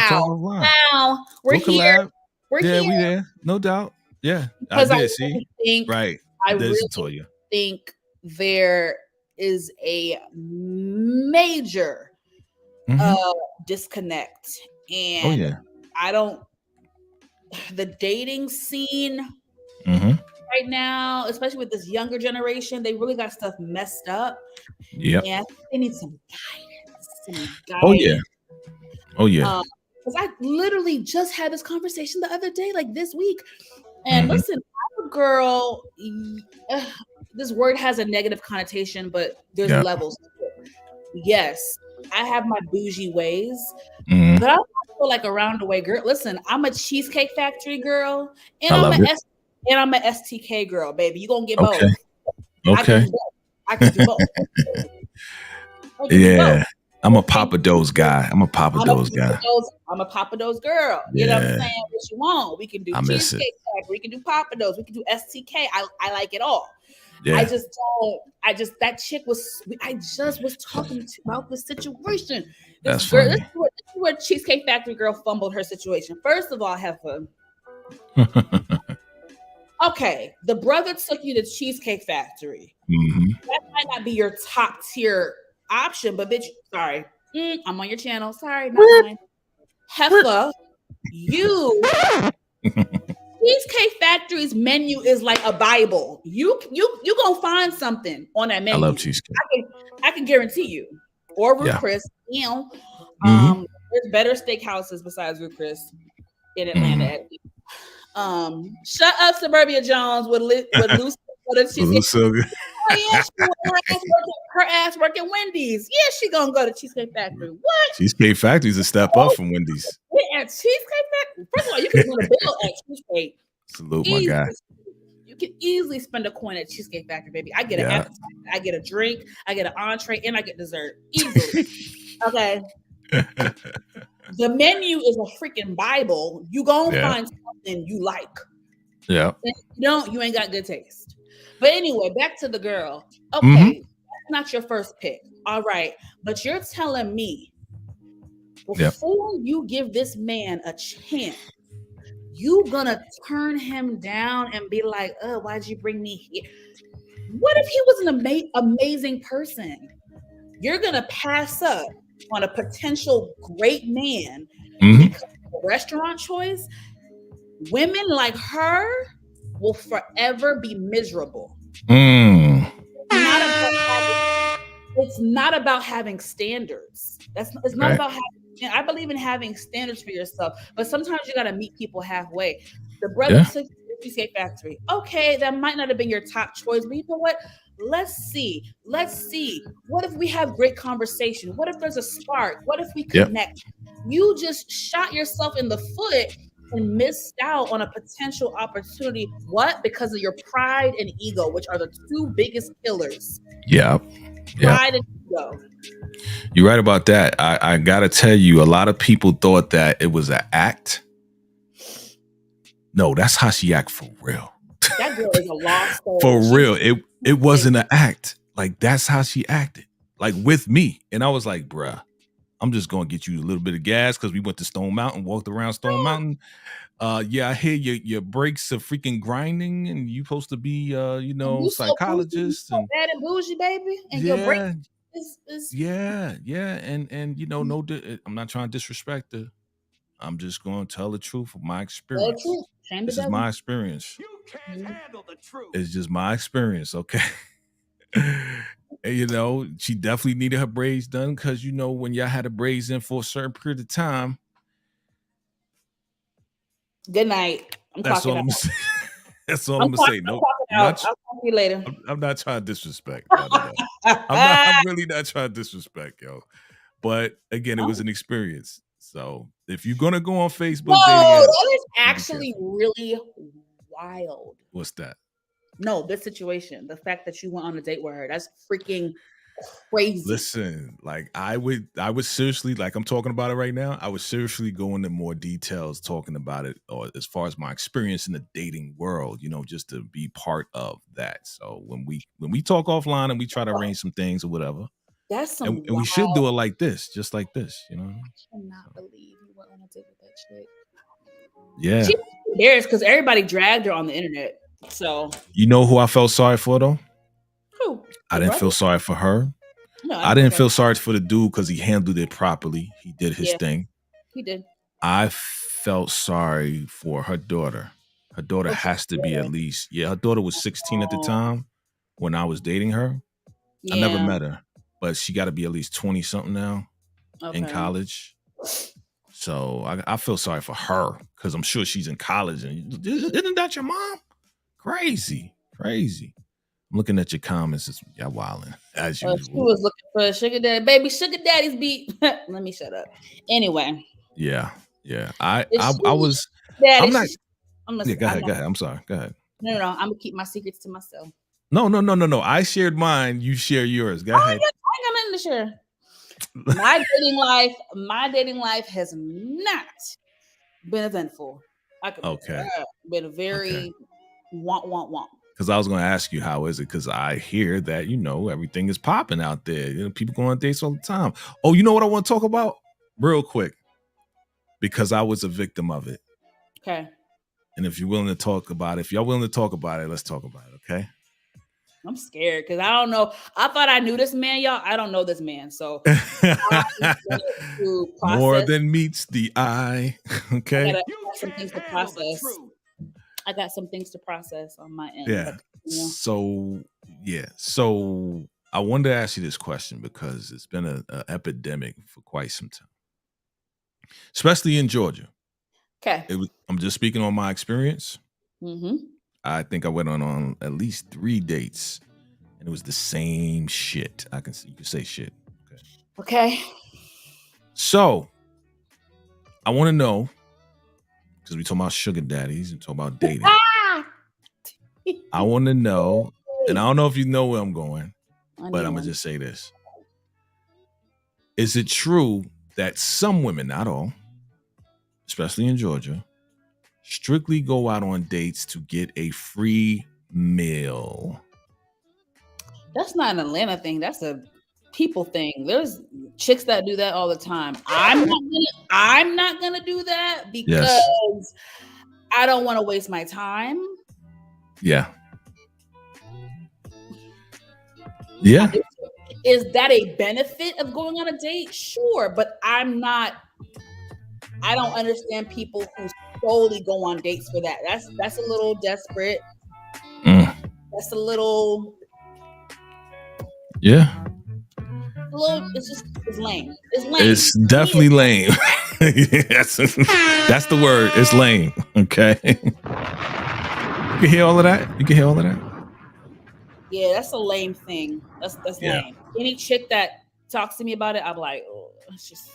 Speaker 2: here.
Speaker 1: We there. No doubt. Yeah. I did. See?
Speaker 2: I really think there is a major disconnect.
Speaker 1: Oh
Speaker 2: And
Speaker 1: yeah.
Speaker 2: I don't, the dating scene right now, especially with this younger generation, they really got stuff messed up.
Speaker 1: Yep.
Speaker 2: And I think they need some guidance.
Speaker 1: Oh yeah. Oh yeah.
Speaker 2: Because I literally just had this conversation the other day, like this week. And listen, I'm a girl. This word has a negative connotation, but there's levels. Yes, I have my bougie ways, but I feel like around the way girl. Listen, I'm a Cheesecake Factory girl, and I'm a STK girl, baby. You gonna get both.
Speaker 1: Okay.
Speaker 2: I can do both.
Speaker 1: Yeah. I'm a Papa Do's guy. I'm a Papa Do's guy.
Speaker 2: I'm a Papa Do's girl. You know what I'm saying? What you want? We can do Cheesecake Factory. We can do Papa Do's. We can do STK. I like it all. Yeah. I just that chick was. I just was talking about this situation. This girl. This is where Cheesecake Factory girl fumbled her situation. First of all, Heifer. Okay, the brother took you to Cheesecake Factory. That might not be your top tier option, but bitch, sorry. I'm on your channel. Sorry, not mine. Heifer, you Cheesecake Factory's menu is like a Bible. You gonna find something on that menu.
Speaker 1: I love cheesecake.
Speaker 2: I can guarantee you. Or Ruth Chris, you know. There's better steakhouses besides Ruth Chris in Atlanta. Shut up, Suburbia Jones with Lucy. Oh yeah, her ass working Wendy's. Yeah, she gonna go to Cheesecake Factory. What?
Speaker 1: Cheesecake Factory's a step up from Wendy's.
Speaker 2: Yeah, at Cheesecake Factory. First of all, you can win a bill at Cheesecake.
Speaker 1: Salute, my guy.
Speaker 2: You can easily spend a coin at Cheesecake Factory, baby. I get an appetizer, I get a drink, I get an entree, and I get dessert easily. Okay. The menu is a freaking Bible. You gonna find something you like.
Speaker 1: Yeah.
Speaker 2: If you don't, you ain't got good taste. But anyway, back to the girl. Okay, that's not your first pick. All right. But you're telling me before you give this man a chance, you gonna turn him down and be like, oh, why'd you bring me here? What if he was an amazing person? You're gonna pass up on a potential great man because of a restaurant choice? Women like her will forever be miserable. It's not about having standards. It's not about having. I believe in having standards for yourself, but sometimes you got to meet people halfway. The brother took Cheesecake Factory. Okay, that might not have been your top choice, but you know what? Let's see. What if we have great conversation? What if there's a spark? What if we connect? You just shot yourself in the foot and missed out on a potential opportunity. What? Because of your pride and ego, which are the two biggest killers. Pride and ego.
Speaker 1: You're right about that. I gotta tell you, a lot of people thought that it was an act. No, that's how she act for real.
Speaker 2: That girl is a lost soul.
Speaker 1: For real. It wasn't an act. Like, that's how she acted. Like, with me. And I was like, bruh, I'm just gonna get you a little bit of gas because we went to Stone Mountain, walked around Stone Mountain. I hear your brakes are freaking grinding, and you supposed to be psychologist.
Speaker 2: So bad and bougie, baby. And your brakes is
Speaker 1: and no, I'm not trying to disrespect her. I'm just gonna tell the truth of my experience. This is my experience.
Speaker 3: You can't handle the truth.
Speaker 1: It's just my experience, okay? And, she definitely needed her braids done because when y'all had the braids in for a certain period of time.
Speaker 2: Good night.
Speaker 1: That's all I'm gonna say. That's all I'm gonna say. No,
Speaker 2: I'll talk to you later.
Speaker 1: I'm not trying to disrespect. I'm really not trying to disrespect, yo. But again, it was an experience. So if you're gonna go on Facebook,
Speaker 2: that is actually really wild.
Speaker 1: What's that?
Speaker 2: No, this situation. The fact that you went on a date with her. That's freaking crazy.
Speaker 1: Listen, like I would seriously, like I'm talking about it right now, I would seriously go into more details talking about it, or as far as my experience in the dating world, just to be part of that. So when we talk offline and we try to arrange some things or whatever,
Speaker 2: that's some
Speaker 1: and we should do it like this, just like this,
Speaker 2: I cannot believe you went on a date with that chick.
Speaker 1: Yeah.
Speaker 2: She's embarrassed because everybody dragged her on the internet. So
Speaker 1: you know who I felt sorry for though?
Speaker 2: Who?
Speaker 1: I didn't feel sorry for her.
Speaker 2: No,
Speaker 1: I didn't feel sorry for the dude because he handled it properly. He did his thing.
Speaker 2: He did.
Speaker 1: I felt sorry for her daughter. Her daughter has to be at least, her daughter was 16 at the time when I was dating her.
Speaker 2: Yeah.
Speaker 1: I never met her, but she got to be at least 20 something now in college. So I feel sorry for her because I'm sure she's in college. And isn't that your mom? Crazy. I'm looking at your comments. Y'all wilding as usual.
Speaker 2: She was looking for a sugar daddy. Baby, sugar daddy's beat. Let me shut up. Anyway.
Speaker 1: Yeah. I was.
Speaker 2: Daddy,
Speaker 1: I'm not.
Speaker 2: Go
Speaker 1: ahead. I'm sorry. Go ahead.
Speaker 2: No. I'm gonna keep my secrets to myself.
Speaker 1: No. I shared mine. You share yours. Go ahead.
Speaker 2: I ain't got nothing to share. My dating life has not been eventful. Been a very want.
Speaker 1: Because I was going to ask you, how is it? Because I hear that, everything is popping out there. People go on dates all the time. Oh, you know what I want to talk about? Real quick. Because I was a victim of it.
Speaker 2: Okay.
Speaker 1: And if you're willing to talk about it, if y'all willing to talk about it, let's talk about it, okay?
Speaker 2: I'm scared because I don't know. I thought I knew this man, y'all. I don't know this man. So
Speaker 1: more than meets the eye. Okay.
Speaker 2: I got some things to process. I got some things to process on my end.
Speaker 1: Yeah. So I wanted to ask you this question because it's been an epidemic for quite some time, especially in Georgia.
Speaker 2: Okay.
Speaker 1: I'm just speaking on my experience.
Speaker 2: Mm-hmm.
Speaker 1: I think I went on at least 3 dates, and it was the same shit. You can say shit.
Speaker 2: Okay.
Speaker 1: So I want to know, because we talk about sugar daddies and talk about dating. I want to know, and I don't know if you know where I'm going, but I'm gonna just say this: is it true that some women, not all, especially in Georgia, strictly go out on dates to get a free meal?
Speaker 2: That's not an Atlanta thing. That's a people thing. There's chicks that do that all the time. I'm not gonna do that because I don't want to waste my time.
Speaker 1: Yeah.
Speaker 2: Is that a benefit of going on a date? Sure, but I don't understand people who solely go on dates for that. That's a little desperate. That's a little.
Speaker 1: Yeah.
Speaker 2: It's lame. It's lame.
Speaker 1: It's definitely lame. That's the word. It's lame. Okay. You can hear all of that?
Speaker 2: Yeah, that's a lame thing. That's lame. Any chick that talks to me about it, I'm like, oh, it's just.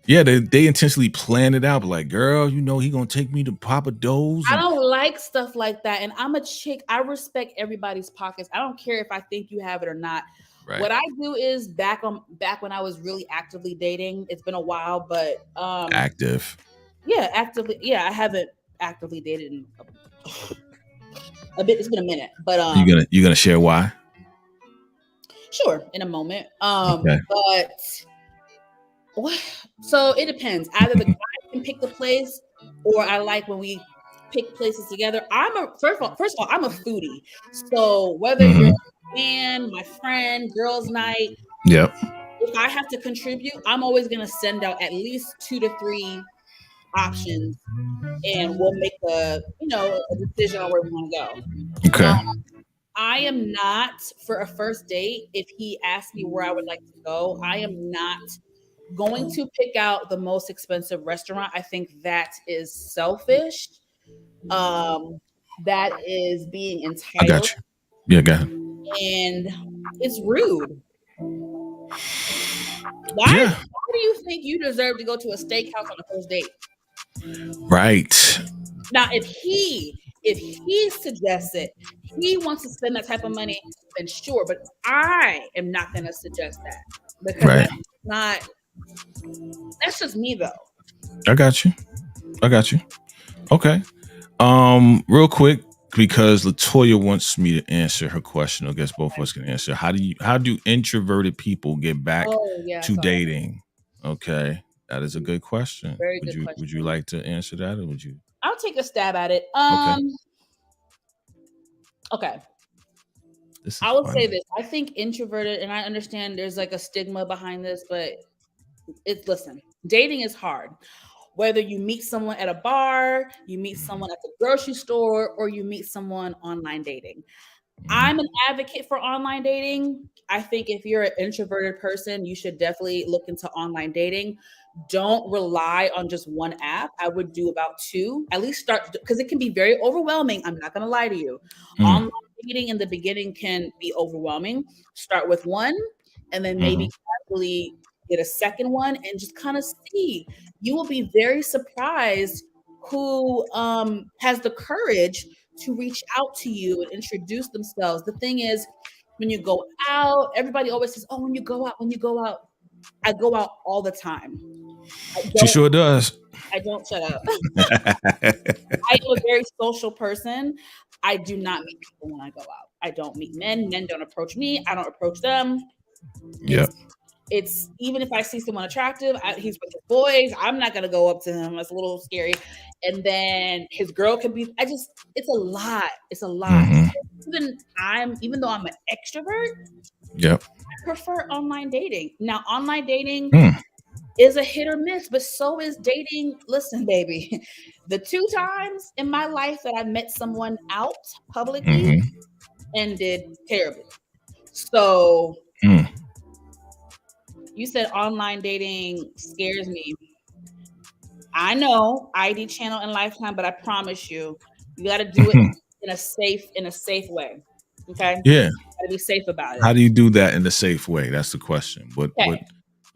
Speaker 1: Yeah, they intentionally plan it out. But like, girl, he gonna take me to Papa Do's.
Speaker 2: I don't like stuff like that. And I'm a chick. I respect everybody's pockets. I don't care if I think you have it or not. Right. What I do is back when I was really actively dating. It's been a while, but
Speaker 1: active.
Speaker 2: Yeah, actively. Yeah, I haven't actively dated in a bit. It's been a minute, but
Speaker 1: you gonna share why?
Speaker 2: Sure, in a moment. Okay. But so it depends. Either the guy can pick the place, or I like when we pick places together. First of all, I'm a foodie. So whether you're a man, my friend, girls' night, if I have to contribute, I'm always gonna send out at least 2 to 3 options, and we'll make a decision on where we want to go.
Speaker 1: Okay.
Speaker 2: I am not, for a first date, if he asks me where I would like to go, I am not going to pick out the most expensive restaurant. I think that is selfish. That is being entitled.
Speaker 1: I got you. Yeah, go ahead.
Speaker 2: And it's rude. Why do you think you deserve to go to a steakhouse on the first date?
Speaker 1: Right.
Speaker 2: Now, if he suggests it, he wants to spend that type of money, then sure. But I am not going to suggest that because that's just me, though.
Speaker 1: I got you. Okay. Real quick, because Latoya wants me to answer her question. I guess both of us can answer. How do introverted people get back to dating? Okay, that is a good question.
Speaker 2: Very good question.
Speaker 1: Would you like to answer that, or would you?
Speaker 2: I'll take a stab at it. Okay.
Speaker 1: This is
Speaker 2: I will
Speaker 1: funny.
Speaker 2: say this. I think introverted, and I understand there's like a stigma behind this, but listen, dating is hard. Whether you meet someone at a bar, you meet someone at the grocery store, or you meet someone online dating. I'm an advocate for online dating. I think if you're an introverted person, you should definitely look into online dating. Don't rely on just one app. I would do about 2. At least start, because it can be very overwhelming. I'm not going to lie to you.
Speaker 1: Mm,
Speaker 2: Online dating in the beginning can be overwhelming. Start with 1 and then maybe
Speaker 1: mhm.
Speaker 2: gradually get a second one and just kind of see. You will be very surprised who has the courage to reach out to you and introduce themselves. The thing is, when you go out, everybody always says, "Oh, when you go out, when you go out." I go out all the time. I
Speaker 1: She
Speaker 2: don't
Speaker 1: sure does.
Speaker 2: I don't shut up. I am a very social person. I do not meet people when I go out. I don't meet men. Men don't approach me. I don't approach them.
Speaker 1: Yep.
Speaker 2: It's even if I see someone attractive, he's with his boys. I'm not gonna go up to him. That's a little scary. And then his girl could be. It's a lot. It's a lot.
Speaker 1: Mhm.
Speaker 2: Even though I'm an extrovert,
Speaker 1: Yep.
Speaker 2: I prefer online dating. Now, online dating
Speaker 1: Mm.
Speaker 2: is a hit or miss, but so is dating. Listen, baby, the 2 times in my life that I met someone out publicly
Speaker 1: Mhm.
Speaker 2: ended terribly. So
Speaker 1: Mm.
Speaker 2: you said online dating scares me. I know ID channel and Lifetime, but I promise you, you got to do it in a safe way. Okay,
Speaker 1: Yeah.
Speaker 2: got to be safe about it.
Speaker 1: How do you do that in a safe way? That's the question. What?
Speaker 2: Okay.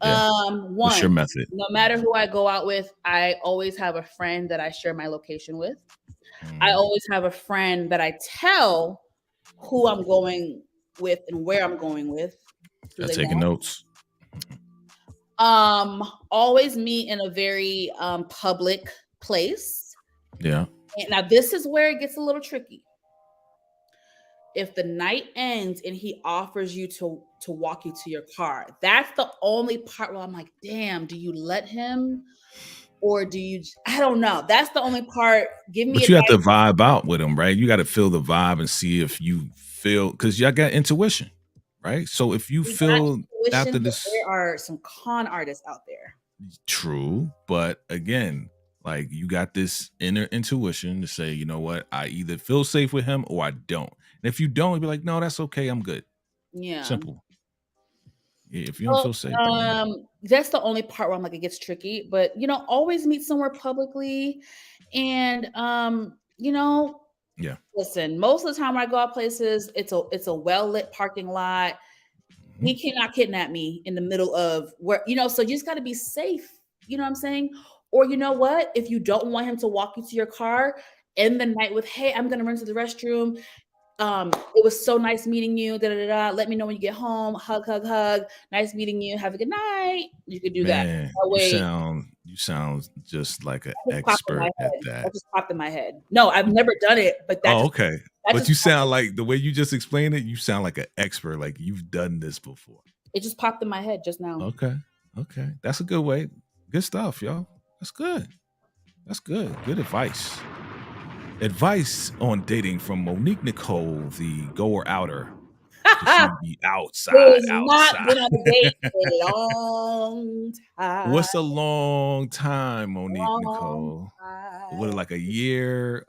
Speaker 1: Yeah. What's your
Speaker 2: One,
Speaker 1: method?
Speaker 2: no matter who I go out with, I always have a friend that I share my location with. I
Speaker 1: Mm.
Speaker 2: always have a friend that I tell who I'm going with and where I'm going with, so
Speaker 1: Got
Speaker 2: they
Speaker 1: taking
Speaker 2: know.
Speaker 1: notes.
Speaker 2: Always meet in a very public place.
Speaker 1: Yeah.
Speaker 2: And now this is where it gets a little tricky. If the night ends and he offers you to walk you to your car, that's the only part where I'm like, damn, do you let him? Or do you? I don't know. That's the only part. Give me
Speaker 1: But you have to vibe out with them, right? You got to feel the vibe and see if you feel, because y'all got intuition, right? So if you
Speaker 2: We got
Speaker 1: feel after
Speaker 2: intuition, but
Speaker 1: this,
Speaker 2: there are some con artists out there.
Speaker 1: true, but again, like you got this inner intuition to say, you know what, I either feel safe with him or I don't. And if you don't, you'd be like, no, that's okay, I'm good.
Speaker 2: Yeah.
Speaker 1: Simple. Yeah, if you don't feel safe, then
Speaker 2: That's the only part where I'm like, it gets tricky. But always meet somewhere publicly, and
Speaker 1: yeah.
Speaker 2: listen. Most of the time, when I go out places, it's a well lit parking lot.
Speaker 1: Mhm.
Speaker 2: He cannot kidnap me in the middle of where so you just got to be safe. You know what I'm saying? Or you know what? If you don't want him to walk you to your car, end the night with, "Hey, I'm gonna run to the restroom. It was so nice meeting you. Da, da, da, da. Let me know when you get home. Hug, hug, hug. Nice meeting you. Have a good night." You could do that.
Speaker 1: Man,
Speaker 2: That way,
Speaker 1: you sound just like an
Speaker 2: that just popped in my
Speaker 1: expert at
Speaker 2: head.
Speaker 1: that.
Speaker 2: That just popped in my head. No, I've never done it, but
Speaker 1: Oh, okay.
Speaker 2: that
Speaker 1: But
Speaker 2: just
Speaker 1: you sound like the way you just explained it, you sound like an expert, like you've done this before.
Speaker 2: it just popped in my head just now.
Speaker 1: Okay. Okay. That's a good way. Good stuff, y'all. That's good. That's good. Good advice. Advice on dating from Monique Nicole, the goer outer. She be outside.
Speaker 2: Who has not been on a date in a long time.
Speaker 1: What's a long time, Monique
Speaker 2: Long
Speaker 1: Nicole?
Speaker 2: time.
Speaker 1: What, like a year,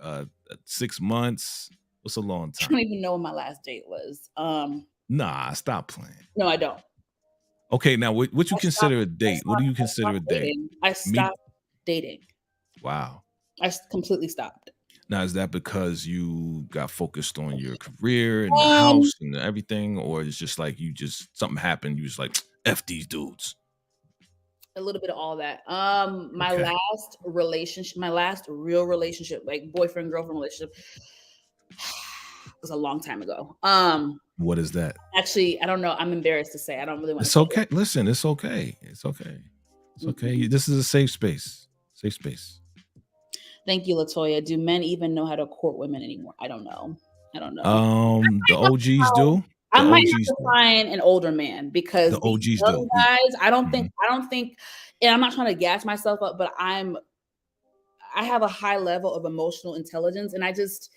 Speaker 1: 6 months? What's a long
Speaker 2: I don't
Speaker 1: time?
Speaker 2: even know when my last date was.
Speaker 1: Nah, stop playing.
Speaker 2: No, I don't.
Speaker 1: Okay, now what you consider a date? What do you consider a date?
Speaker 2: I stopped dating.
Speaker 1: Wow.
Speaker 2: I completely stopped.
Speaker 1: Now, is that because you got focused on your career and the house and everything, or it's just like something happened, you was like, F these dudes?
Speaker 2: A little bit of all that. My last real relationship, like boyfriend girlfriend relationship, was a long time ago.
Speaker 1: What is that?
Speaker 2: Actually, I don't know. I'm embarrassed to say. I don't really want to.
Speaker 1: It's okay. Listen, it's okay. It's okay. It's okay.
Speaker 2: Mm-hmm.
Speaker 1: This is a safe space. Safe space.
Speaker 2: Thank you, Latoya. Do men even know how to court women anymore? I don't know.
Speaker 1: The OGs do.
Speaker 2: I might have to find an older man because
Speaker 1: the OGs do.
Speaker 2: Guys, I don't think, and I'm not trying to gas myself up, but I have a high level of emotional intelligence, and I just,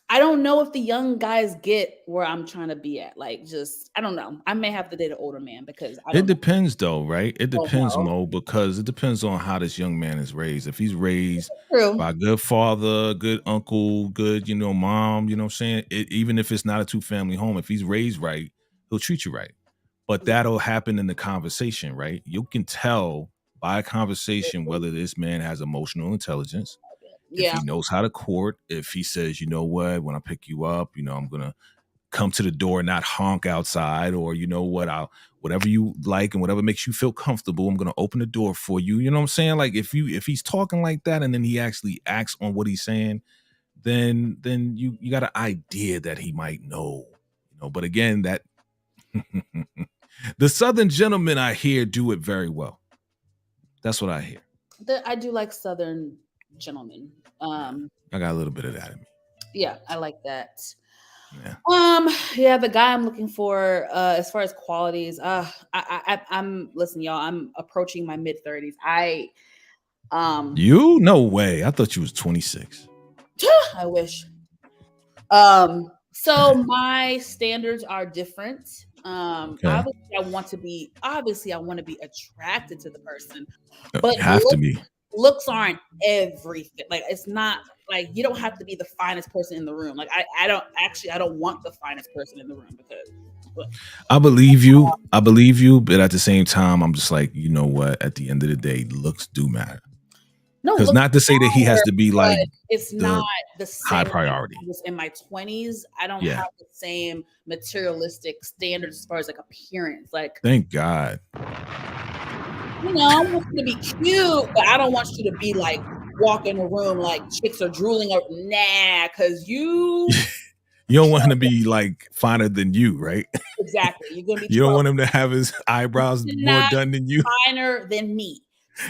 Speaker 2: I don't know if the young guys get where I'm trying to be at. Like, just I don't know. I may have to date an older man because I
Speaker 1: It
Speaker 2: don't
Speaker 1: depends though, right? It
Speaker 2: know.
Speaker 1: depends, Mo, because it depends on how this young man is raised. If he's raised
Speaker 2: True.
Speaker 1: by a good father, good uncle, good, mom, you know what I'm saying? Even if it's not a two-family home, if he's raised right, he'll treat you right. But that'll happen in the conversation, right? You can tell by a conversation whether this man has emotional intelligence, if
Speaker 2: Yeah.
Speaker 1: he knows how to court, if he says, you know what, when I pick you up, I'm gonna come to the door, not honk outside, or you know what, whatever you like and whatever makes you feel comfortable, I'm gonna open the door for you. You know what I'm saying? Like if he's talking like that and then he actually acts on what he's saying, then you got an idea that he might know. But again, that the Southern gentlemen I hear do it very well. That's what I hear.
Speaker 2: I do like Southern gentlemen.
Speaker 1: I got a little bit of that in me.
Speaker 2: Yeah, I like that.
Speaker 1: Yeah.
Speaker 2: Yeah, the guy I'm looking for, as far as qualities, I'm listen, y'all. I'm approaching my mid-30s.
Speaker 1: You? No way. I thought you was 26.
Speaker 2: I wish. So my standards are different.
Speaker 1: Okay.
Speaker 2: Obviously, I want to be attracted to the person, but
Speaker 1: You have to be.
Speaker 2: Looks aren't everything. Like it's not like you don't have to be the finest person in the room. Like I don't want the finest person in the room because
Speaker 1: I believe you. But at the same time, I'm just like, you know what? At the end of the day, looks do matter.
Speaker 2: No,
Speaker 1: because not to say that he has to be like
Speaker 2: it's not the same
Speaker 1: high priority.
Speaker 2: I was in my 20s. I don't
Speaker 1: Yeah.
Speaker 2: have the same materialistic standards as far as like appearance. Like,
Speaker 1: Thank God.
Speaker 2: I want you to be cute, but I don't want you to be like walk in a room like chicks are drooling up. Nah, because you
Speaker 1: don't want him to be like finer than you, right?
Speaker 2: Exactly. You're gonna be
Speaker 1: you don't want him to have his eyebrows more done than you.
Speaker 2: Finer than me.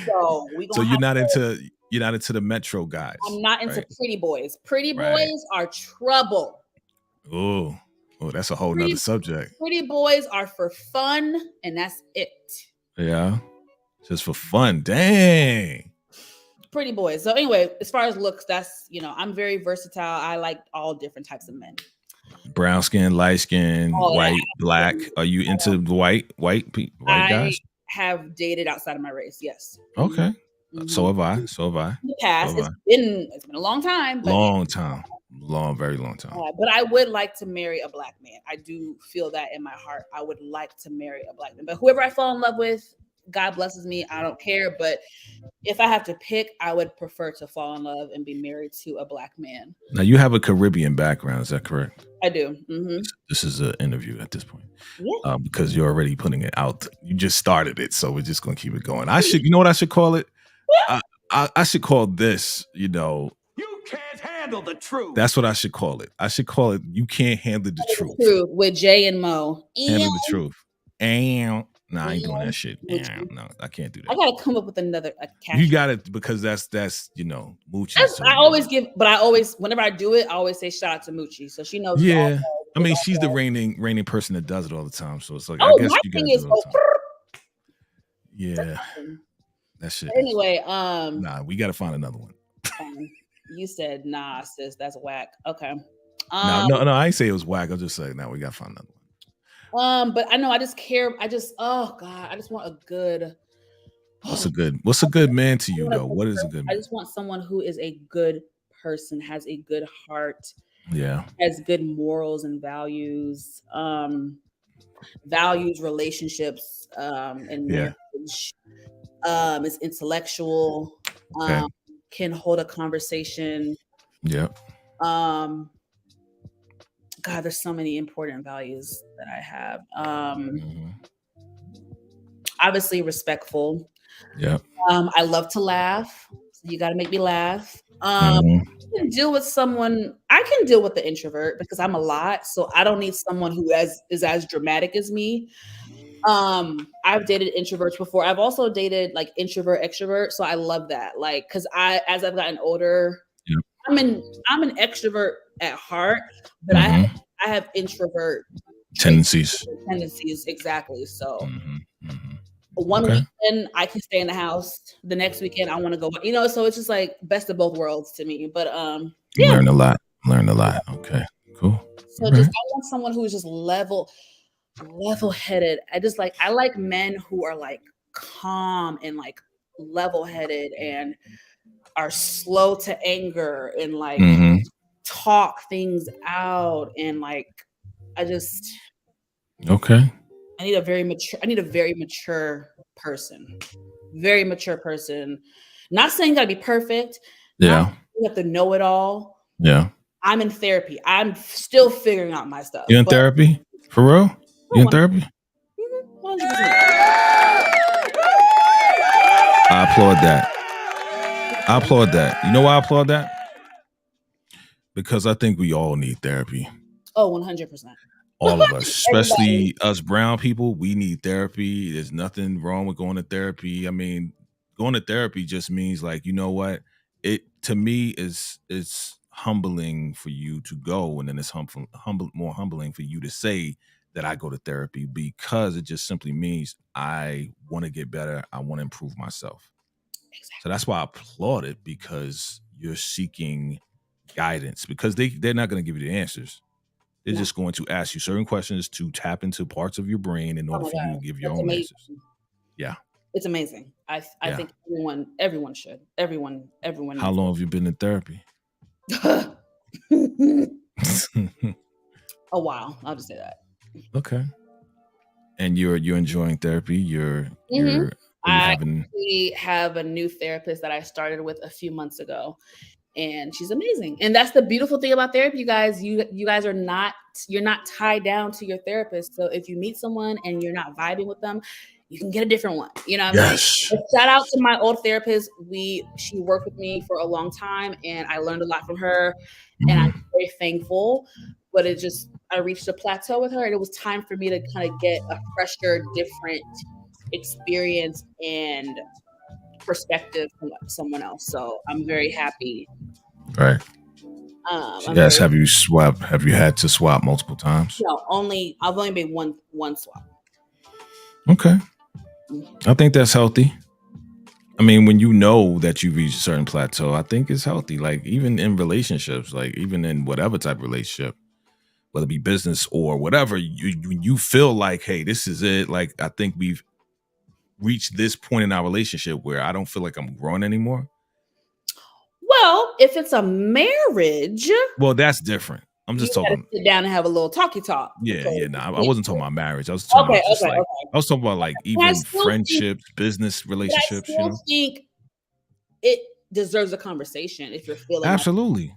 Speaker 2: So
Speaker 1: you're not into the metro guys.
Speaker 2: I'm not into
Speaker 1: right?
Speaker 2: pretty boys. Pretty boys are trouble.
Speaker 1: Oh, that's a whole nother subject.
Speaker 2: Pretty boys are for fun, and that's it.
Speaker 1: Yeah. Just for fun. Dang.
Speaker 2: Pretty boys. So anyway, as far as looks, that's I'm very versatile. I like all different types of men.
Speaker 1: Brown skin, light skin, white, black. Are you into white guys?
Speaker 2: I have dated outside of my race. Yes.
Speaker 1: Okay.
Speaker 2: Mm-hmm.
Speaker 1: So have I.
Speaker 2: In the past, it's been a long time. But
Speaker 1: very long time.
Speaker 2: But I would like to marry a black man. I do feel that in my heart. I would like to marry a black man. But whoever I fall in love with, God blesses me. I don't care. But if I have to pick, I would prefer to fall in love and be married to a black man.
Speaker 1: Now, you have a Caribbean background. Is that correct?
Speaker 2: I do. Mm-hmm.
Speaker 1: This is an interview at this point.
Speaker 2: Yeah.
Speaker 1: Because you're already putting it out. You just started it. So we're just going to keep it going. You know what I should call it? I should call this,
Speaker 3: You can't handle the truth.
Speaker 1: That's what I should call it. I should call it You Can't Handle the Truth.
Speaker 2: With Jay and Mo.
Speaker 1: Handle the truth. Nah, I ain't doing that shit. No, I can't do that.
Speaker 2: I gotta come up with another.
Speaker 1: You got it because that's Moochie.
Speaker 2: Whenever I do it, I always say shout out to Moochie, so she knows.
Speaker 1: Yeah, I mean she's the reigning person that does it all the time. So it's like I guess you
Speaker 2: thing is.
Speaker 1: Yeah, that shit.
Speaker 2: Anyway,
Speaker 1: nah, we got to find another one.
Speaker 2: You said nah, sis, that's whack. Okay.
Speaker 1: No, I ain't say it was whack. I'll just say no. We got to find another one.
Speaker 2: But I know I just oh God, I just want a good.
Speaker 1: What's a good man to you though? What is a good man?
Speaker 2: I just want someone who is a good person, has a good heart.
Speaker 1: Yeah.
Speaker 2: Has good morals and values. Values relationships, and marriage. Is intellectual.
Speaker 1: Okay.
Speaker 2: Can hold a conversation.
Speaker 1: Yeah.
Speaker 2: God, there's so many important values that I have. Obviously respectful.
Speaker 1: Yeah.
Speaker 2: I love to laugh. So you got to make me laugh. I can deal with the introvert because I'm a lot. So I don't need someone who is as dramatic as me. I've dated introverts before. I've also dated like introvert, extrovert. So I love that. Like, cause as I've gotten older, I'm an extrovert at heart, but I have introvert
Speaker 1: tendencies.
Speaker 2: Exactly. So one weekend I can stay in the house. The next weekend I want to go. So it's just like best of both worlds to me. But
Speaker 1: you learn a lot. Learned a lot. Okay, cool.
Speaker 2: So just I want someone who is just level-headed. I like men who are like calm and like level-headed and are slow to anger and like talk things out and like
Speaker 1: okay.
Speaker 2: I need a very mature person. Very mature person. Not saying you gotta be perfect.
Speaker 1: Yeah.
Speaker 2: You have to know it all.
Speaker 1: Yeah.
Speaker 2: I'm in therapy. I'm still figuring out my stuff.
Speaker 1: You in therapy? For real? You in therapy?
Speaker 2: 100%.
Speaker 1: I applaud that. I applaud that. You know why I applaud that? Because I think we all need therapy.
Speaker 2: Oh, 100%.
Speaker 1: All of us, especially us brown people, we need therapy. There's nothing wrong with going to therapy. I mean, going to therapy just means like, you know what? It to me is humbling for you to go, and then it's more humbling for you to say that I go to therapy, because it just simply means I want to get better. I want to improve myself. Exactly. So that's why I applaud it, because you're seeking guidance, because they're not going to give you the answers. They're just going to ask you certain questions to tap into parts of your brain in order for you to give your own answers. Yeah.
Speaker 2: It's amazing. I think everyone should. Everyone.
Speaker 1: How long have you been in therapy?
Speaker 2: A while. I'll just say that.
Speaker 1: Okay. And you're enjoying therapy?
Speaker 2: I have a new therapist that I started with a few months ago, and she's amazing. And that's the beautiful thing about therapy, you guys. You guys you're not tied down to your therapist. So if you meet someone and you're not vibing with them, you can get a different one. You know what I mean? Shout out to my old therapist. She worked with me for a long time, and I learned a lot from her, and I'm very thankful. But I reached a plateau with her, and it was time for me to kind of get a fresher, different experience and perspective from someone else. So I'm very happy.
Speaker 1: Right. Yes. Have you had to swap multiple times?
Speaker 2: No, I've only made one swap.
Speaker 1: Okay. I think that's healthy. I mean, when you know that you reach a certain plateau, I think it's healthy. Like even in relationships, like even in whatever type of relationship, whether it be business or whatever, you feel like, hey, this is it. Like I think we've reached this point in our relationship where I don't feel like I'm growing anymore.
Speaker 2: Well, if it's a marriage,
Speaker 1: well, that's different. I'm just talking.
Speaker 2: Sit down and have a little talky talk.
Speaker 1: Yeah. No, I wasn't talking about marriage. I was talking about just I was talking about like even friendships, business relationships.
Speaker 2: I still think it deserves a conversation if you're feeling
Speaker 1: absolutely.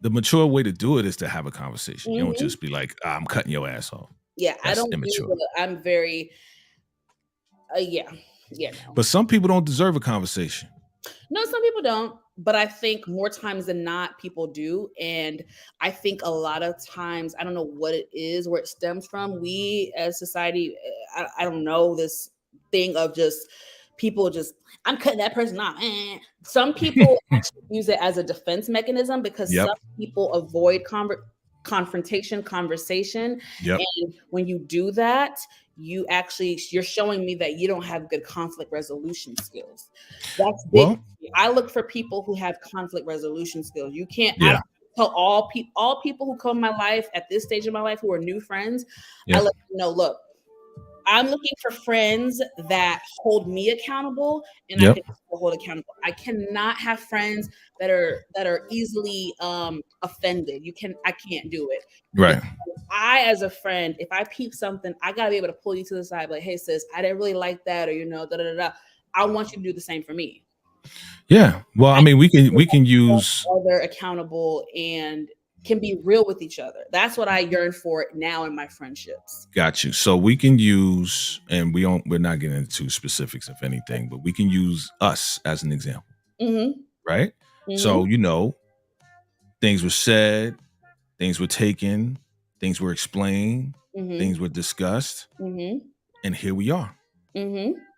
Speaker 1: The mature way to do it is to have a conversation. You don't just be like, I'm cutting your ass off.
Speaker 2: Yeah, that's immature. I'm very, yeah. No.
Speaker 1: But some people don't deserve a conversation.
Speaker 2: No, some people don't. But I think more times than not, people do. And I think a lot of times, I don't know what it is, where it stems from. We as society, I don't know, this thing of just people I'm cutting that person off. Some people actually use it as a defense mechanism because some people avoid confrontation, conversation.
Speaker 1: Yep.
Speaker 2: And when you do that, you're showing me that you don't have good conflict resolution skills. That's big. Well, I look for people who have conflict resolution skills. You can't I don't tell all people who come in my life at this stage of my life who are new friends. I let them know, look, I'm looking for friends that hold me accountable and I can hold accountable. I cannot have friends that are easily offended. I can't do it.
Speaker 1: Right.
Speaker 2: I, as a friend, if I peep something, I gotta be able to pull you to the side, like, hey sis, I didn't really like that, or I want you to do the same for me.
Speaker 1: Yeah. Well, I mean, we can use
Speaker 2: other accountable and can be real with each other. That's what I yearn for now in my friendships.
Speaker 1: Got you. So we can use, and we're not getting into specifics of anything, but we can use us as an example. Right? So, things were said, things were taken, things were explained, things were discussed, and here we are.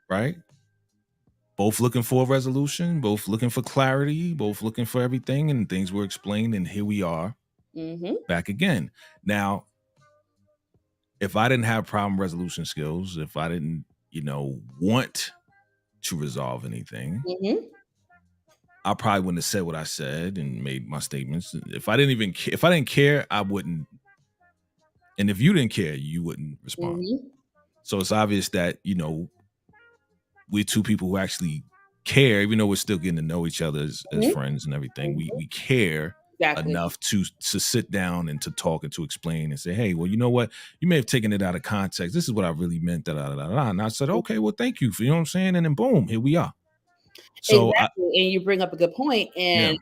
Speaker 1: Right? Both looking for a resolution, both looking for clarity, both looking for everything, and things were explained, and here we are. Back again. Now, if I didn't have problem resolution skills, if I didn't, want to resolve anything, I probably wouldn't have said what I said and made my statements. If I didn't care, I wouldn't. And if you didn't care, you wouldn't respond.
Speaker 2: Mm-hmm.
Speaker 1: So it's obvious that, we're two people who actually care, even though we're still getting to know each other as friends and everything. We care enough to sit down and to talk and to explain and say, hey, well, you know what? You may have taken it out of context. This is what I really meant. Da, da, da, da. And I said, okay, well, thank you for, you know what I'm saying? And then boom, here we are. So
Speaker 2: exactly. And you bring up a good point. And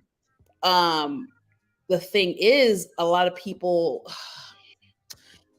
Speaker 2: the thing is, a lot of people,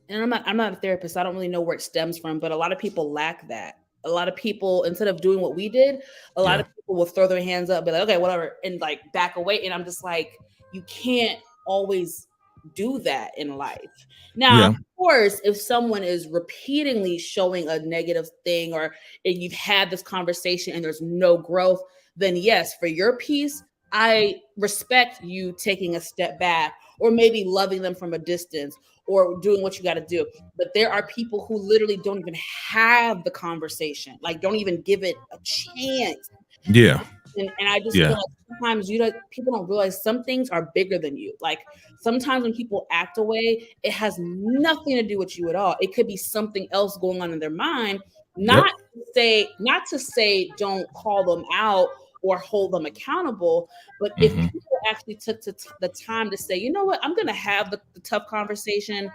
Speaker 2: and I'm not a therapist, so I don't really know where it stems from, but a lot of people lack that. A lot of people, instead of doing what we did, a lot of people will throw their hands up, be like, okay, whatever, and like back away. And I'm just like, you can't always do that in life. Now, of course, if someone is repeatedly showing a negative thing, or if you've had this conversation and there's no growth, then yes, for your peace, I respect you taking a step back, or maybe loving them from a distance, or doing what you got to do. But there are people who literally don't even have the conversation, like don't even give it a chance.
Speaker 1: Yeah.
Speaker 2: And I just feel like sometimes people don't realize some things are bigger than you. Like sometimes when people act away, it has nothing to do with you at all. It could be something else going on in their mind. Not to say don't call them out or hold them accountable, but if people actually took the time to say, you know what, I'm going to have the tough conversation,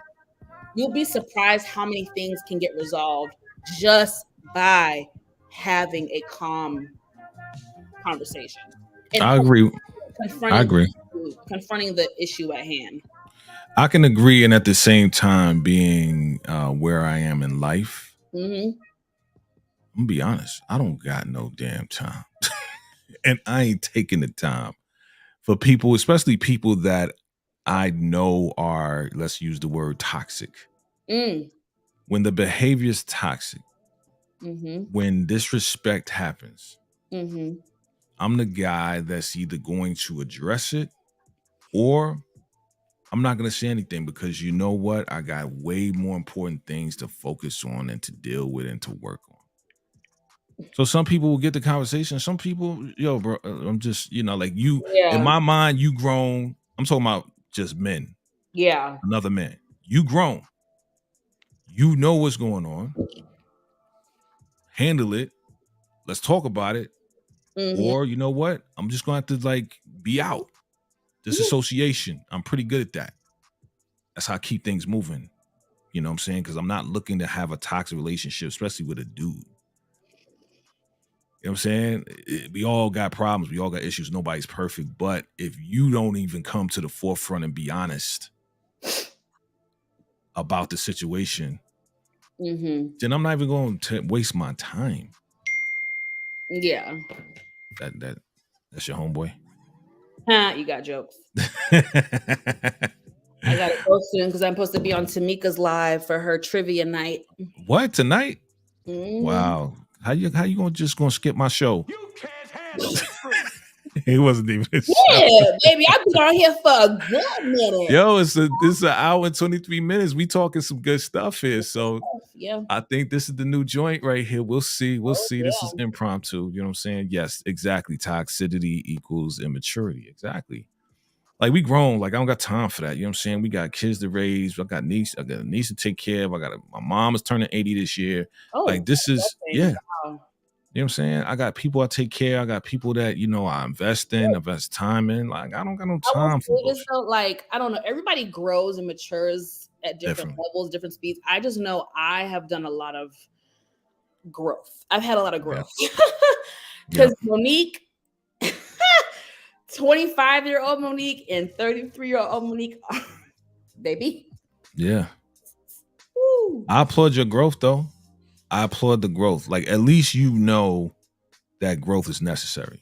Speaker 2: you'll be surprised how many things can get resolved just by having a calm conversation. And
Speaker 1: I agree.
Speaker 2: Confronting the issue at hand.
Speaker 1: I can agree, and at the same time, being where I am in life, I'm gonna be honest, I don't got no damn time. And I ain't taking the time for people, especially people that I know are, let's use the word toxic. When the behavior is toxic, when disrespect happens, I'm the guy that's either going to address it, or I'm not going to say anything, because you know what? I got way more important things to focus on and to deal with and to work on. So some people will get the conversation. Some people, yo, bro, I'm just, like you, in my mind, you grown. I'm talking about just men.
Speaker 2: Yeah.
Speaker 1: Another man. You grown. You know what's going on. Handle it. Let's talk about it. Or you know what? I'm just going to have to be out. Disassociation. I'm pretty good at that. That's how I keep things moving. You know what I'm saying? Because I'm not looking to have a toxic relationship, especially with a dude. You know what I'm saying? We all got problems. We all got issues. Nobody's perfect. But if you don't even come to the forefront and be honest about the situation, then I'm not even going to waste my time.
Speaker 2: Yeah.
Speaker 1: That's your homeboy?
Speaker 2: You got jokes. I got to go soon because I'm supposed to be on Tamika's live for her trivia night.
Speaker 1: What, tonight? Wow. How you gonna skip my show?
Speaker 3: You can't handle the truth.
Speaker 1: It wasn't even a show.
Speaker 2: Baby, I've been on here for a good minute.
Speaker 1: Yo, it's an hour and 23 minutes. We talking some good stuff here. So I think this is the new joint right here. We'll see. This is impromptu. You know what I'm saying? Yes, exactly. Toxicity equals immaturity. Exactly. Like we grown. Like I don't got time for that. You know what I'm saying? We got kids to raise. I got a niece to take care of. My mom is turning 80 this year. This is Wow. You know what I'm saying? I got people I take care of. I got people that, I invest in, invest time in. Like, I don't got no time for this.
Speaker 2: I don't know. Everybody grows and matures at different levels, different speeds. I just know I have done a lot of growth. I've had a lot of growth. Because Monique, 25-year-old Monique and 33-year-old Monique, baby.
Speaker 1: Yeah. Woo. I applaud your growth, though. I applaud the growth. Like, at least you know that growth is necessary.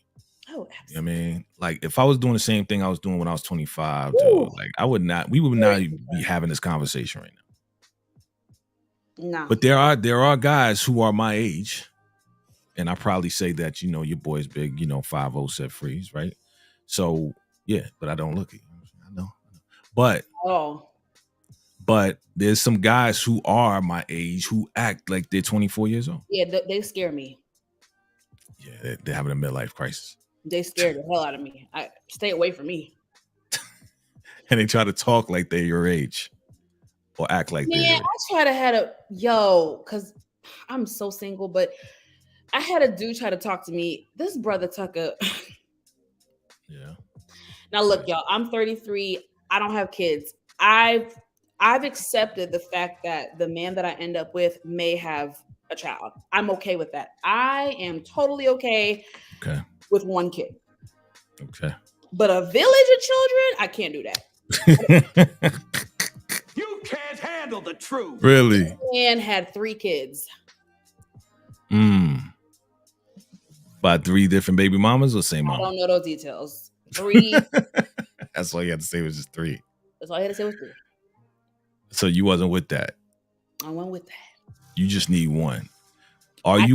Speaker 2: Oh, absolutely.
Speaker 1: You know what I mean? Like, if I was doing the same thing I was doing when I was 25, dude, we would not be having this conversation right now.
Speaker 2: No.
Speaker 1: But there are guys who are my age, and I probably say that, your boy's big, 5'0" set freeze, right? So, yeah, but I don't look at you. I know. But there's some guys who are my age who act like they're 24 years old.
Speaker 2: Yeah, they scare me.
Speaker 1: Yeah, they're having a midlife crisis.
Speaker 2: They scared the hell out of me. I stay away from me.
Speaker 1: And they try to talk like they're your age or act like they're
Speaker 2: Man,
Speaker 1: your age.
Speaker 2: I try to have a because I'm so single, but I had a dude try to talk to me. This brother Tucker.
Speaker 1: Yeah.
Speaker 2: Now look, y'all, I'm 33. I don't have kids. I've accepted the fact that the man that I end up with may have a child. I'm okay with that. I am totally okay with one kid.
Speaker 1: Okay.
Speaker 2: But a village of children, I can't do that.
Speaker 3: You can't handle the truth.
Speaker 1: Really?
Speaker 2: This man had 3 kids.
Speaker 1: By 3 different baby mamas or same mama?
Speaker 2: I don't know those details. 3.
Speaker 1: That's all you had to say was just 3.
Speaker 2: That's all I had to say was 3.
Speaker 1: So you wasn't with that.
Speaker 2: I went with that.
Speaker 1: You just need one.
Speaker 2: I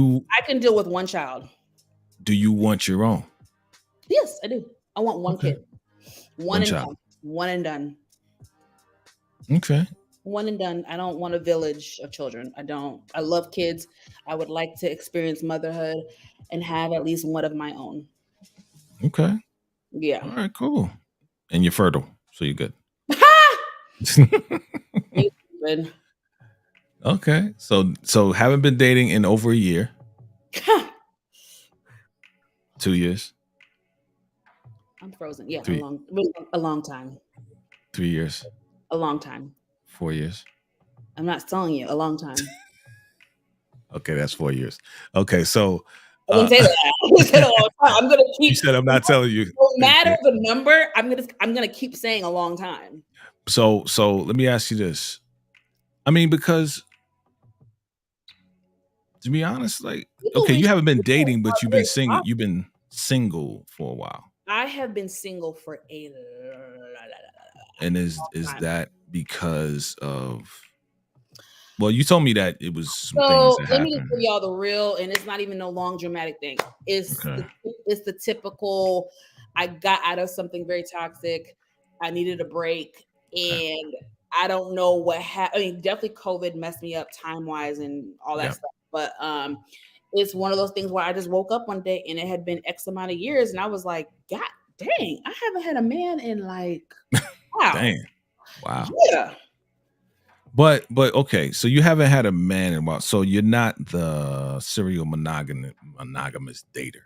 Speaker 2: can deal with one child.
Speaker 1: Do you want your own?
Speaker 2: Yes, I do. I want one kid. One and
Speaker 1: child.
Speaker 2: done. One and done.
Speaker 1: Okay.
Speaker 2: One and done. I don't want a village of children. I don't. I love kids. I would like to experience motherhood and have at least one of my own.
Speaker 1: Okay.
Speaker 2: Yeah.
Speaker 1: All right, cool. And you're fertile, so you're good. Okay. So haven't been dating in over a year. 2 years.
Speaker 2: I'm frozen. Yeah,
Speaker 1: 3.
Speaker 2: a long time.
Speaker 1: 3 years.
Speaker 2: A long time.
Speaker 1: 4 years.
Speaker 2: I'm not telling you. A long time.
Speaker 1: Okay, that's 4 years. Okay, so
Speaker 2: I didn't say that. I didn't say that all the time. I'm gonna keep.
Speaker 1: You said I'm not telling you.
Speaker 2: No matter the number, I'm gonna keep saying a long time.
Speaker 1: So let me ask you this. I mean, because to be honest, like, okay, you haven't been dating, but you've been single. You've been single for a while.
Speaker 2: I have been single for a.
Speaker 1: And is that because of? Well, you told me that it was some things that
Speaker 2: let me
Speaker 1: happened.
Speaker 2: just give y'all the real, and it's not even no long dramatic thing. It's the typical. I got out of something very toxic. I needed a break, and I don't know what happened. I mean, definitely COVID messed me up time wise and all that stuff. But it's one of those things where I just woke up one day and it had been X amount of years, and I was like, God dang, I haven't had a man in like, wow,
Speaker 1: dang, wow,
Speaker 2: yeah.
Speaker 1: But okay, so you haven't had a man in a while, so you're not the serial monogamous dater,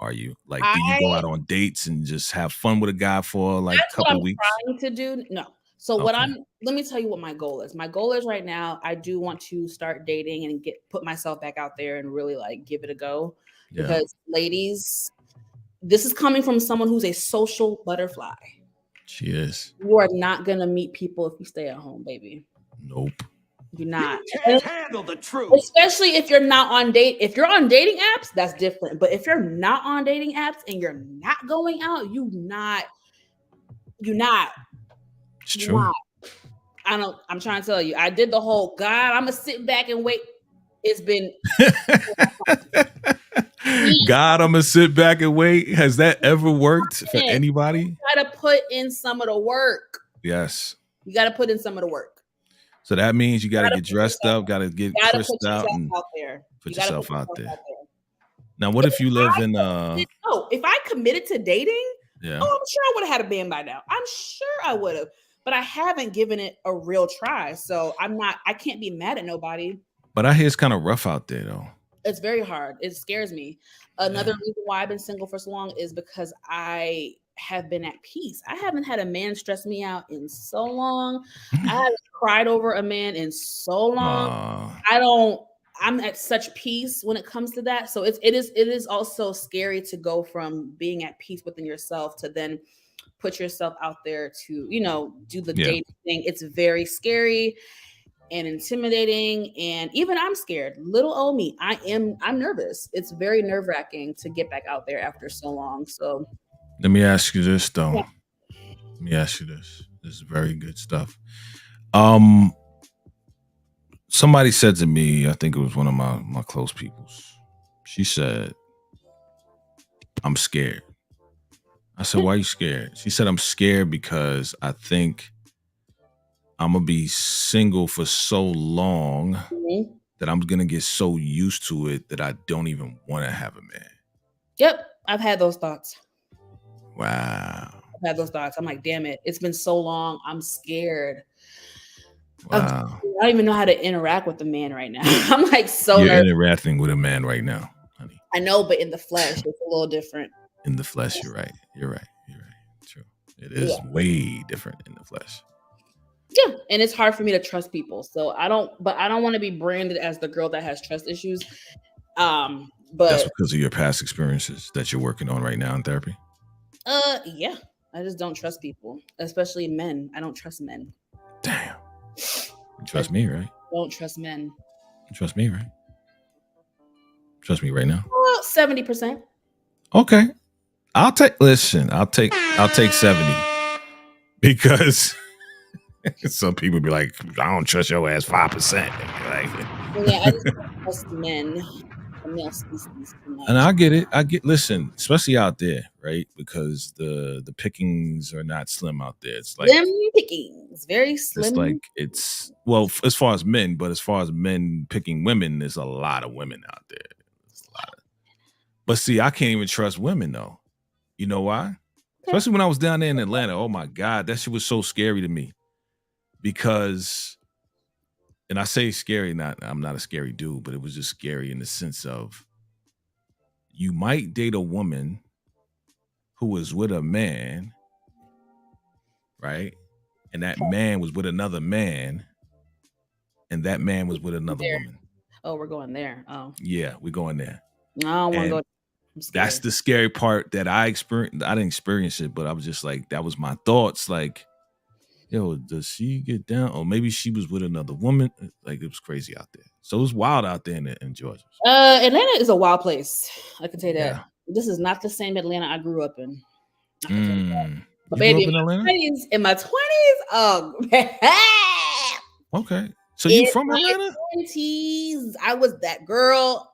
Speaker 1: are you? Like, do you go out on dates and just have fun with a guy for like a couple weeks?
Speaker 2: Trying to do no. So let me tell you what my goal is. My goal is right now, I do want to start dating and put myself back out there and really like give it a go. Yeah. Because ladies, this is coming from someone who's a social butterfly.
Speaker 1: She is.
Speaker 2: You are not gonna meet people if you stay at home, baby.
Speaker 1: Nope.
Speaker 2: You're not.
Speaker 3: You can't handle the truth.
Speaker 2: Especially if you're not on date. If you're on dating apps, that's different. But if you're not on dating apps and you're not going out, you're not.
Speaker 1: It's true.
Speaker 2: I'm trying to tell you. I did the whole God, I'm gonna sit back and wait. It's been
Speaker 1: God, I'm gonna sit back and wait. Has that ever worked for anybody?
Speaker 2: You gotta put in some of the work.
Speaker 1: Yes.
Speaker 2: You gotta put in some of the work.
Speaker 1: So that means you gotta get dressed up, gotta get crisped out and put yourself out there. Now, what if you live in
Speaker 2: if I committed to dating,
Speaker 1: yeah.
Speaker 2: I'm sure I would have had a band by now. I'm sure I would have, but I haven't given it a real try. So I can't be mad at nobody.
Speaker 1: But I hear it's kind of rough out there though.
Speaker 2: It's very hard. It scares me. Another reason why I've been single for so long is because I have been at peace. I haven't had a man stress me out in so long. I haven't cried over a man in so long. I'm at such peace when it comes to that. So it is also scary to go from being at peace within yourself to then put yourself out there to, do the dating thing. It's very scary and intimidating, and even I'm scared. Little old me, I'm nervous. It's very nerve-wracking to get back out there after so long. So
Speaker 1: let me ask you this though. Yeah. Let me ask you this. This is very good stuff. Somebody said to me, I think it was one of my close peoples. She said, I'm scared. I said, why are you scared? She said, I'm scared because I think I'm going to be single for so long that I'm going to get so used to it that I don't even want to have a man.
Speaker 2: Yep. I've had those thoughts.
Speaker 1: Wow.
Speaker 2: I've had those thoughts. I'm like, damn it. It's been so long. I'm scared.
Speaker 1: Wow.
Speaker 2: I don't even know how to interact with the man right now. I'm like so
Speaker 1: You're
Speaker 2: nervous.
Speaker 1: interacting with a man right now, honey.
Speaker 2: I know, but in the flesh, it's a little different.
Speaker 1: In the flesh, you're right. You're right. You're right. True. It is way different in the flesh.
Speaker 2: Yeah, and it's hard for me to trust people. So I don't want to be branded as the girl that has trust issues. But
Speaker 1: that's because of your past experiences that you're working on right now in therapy.
Speaker 2: Yeah, I just don't trust people, especially men. I don't trust men.
Speaker 1: Damn. You trust me, right?
Speaker 2: Don't trust men.
Speaker 1: You trust me, right? Trust me right now.
Speaker 2: 70%.
Speaker 1: Okay, I'll take 70 because some people be like, I don't trust your ass 5%. Like,
Speaker 2: yeah, I just don't trust men.
Speaker 1: And I get it. Listen, especially out there, right? Because the pickings are not slim out there. It's like
Speaker 2: slim pickings, very slim.
Speaker 1: It's well, as far as men, but as far as men picking women, there's a lot of women out there. But see, I can't even trust women though. You know why? Okay. Especially when I was down there in Atlanta. Oh my God, that shit was so scary to me. Because, and I say scary, I'm not a scary dude, but it was just scary in the sense of you might date a woman who is with a man, right? And that man was with another man, and that man was with another woman.
Speaker 2: Oh, we're going there. Oh.
Speaker 1: Yeah, we're going there.
Speaker 2: I don't want to go.
Speaker 1: That's the scary part that I experienced. I didn't experience it, but I was just like, that was my thoughts. Like, yo, does she get down? Or maybe she was with another woman. Like, it was crazy out there. So it was wild out there in Georgia.
Speaker 2: Atlanta is a wild place. I can tell you that.
Speaker 1: Yeah.
Speaker 2: This is not the same Atlanta I grew up in. But
Speaker 1: you
Speaker 2: baby,
Speaker 1: grew up
Speaker 2: in my 20s, oh,
Speaker 1: okay. So you from Atlanta?
Speaker 2: 20s, I was that girl.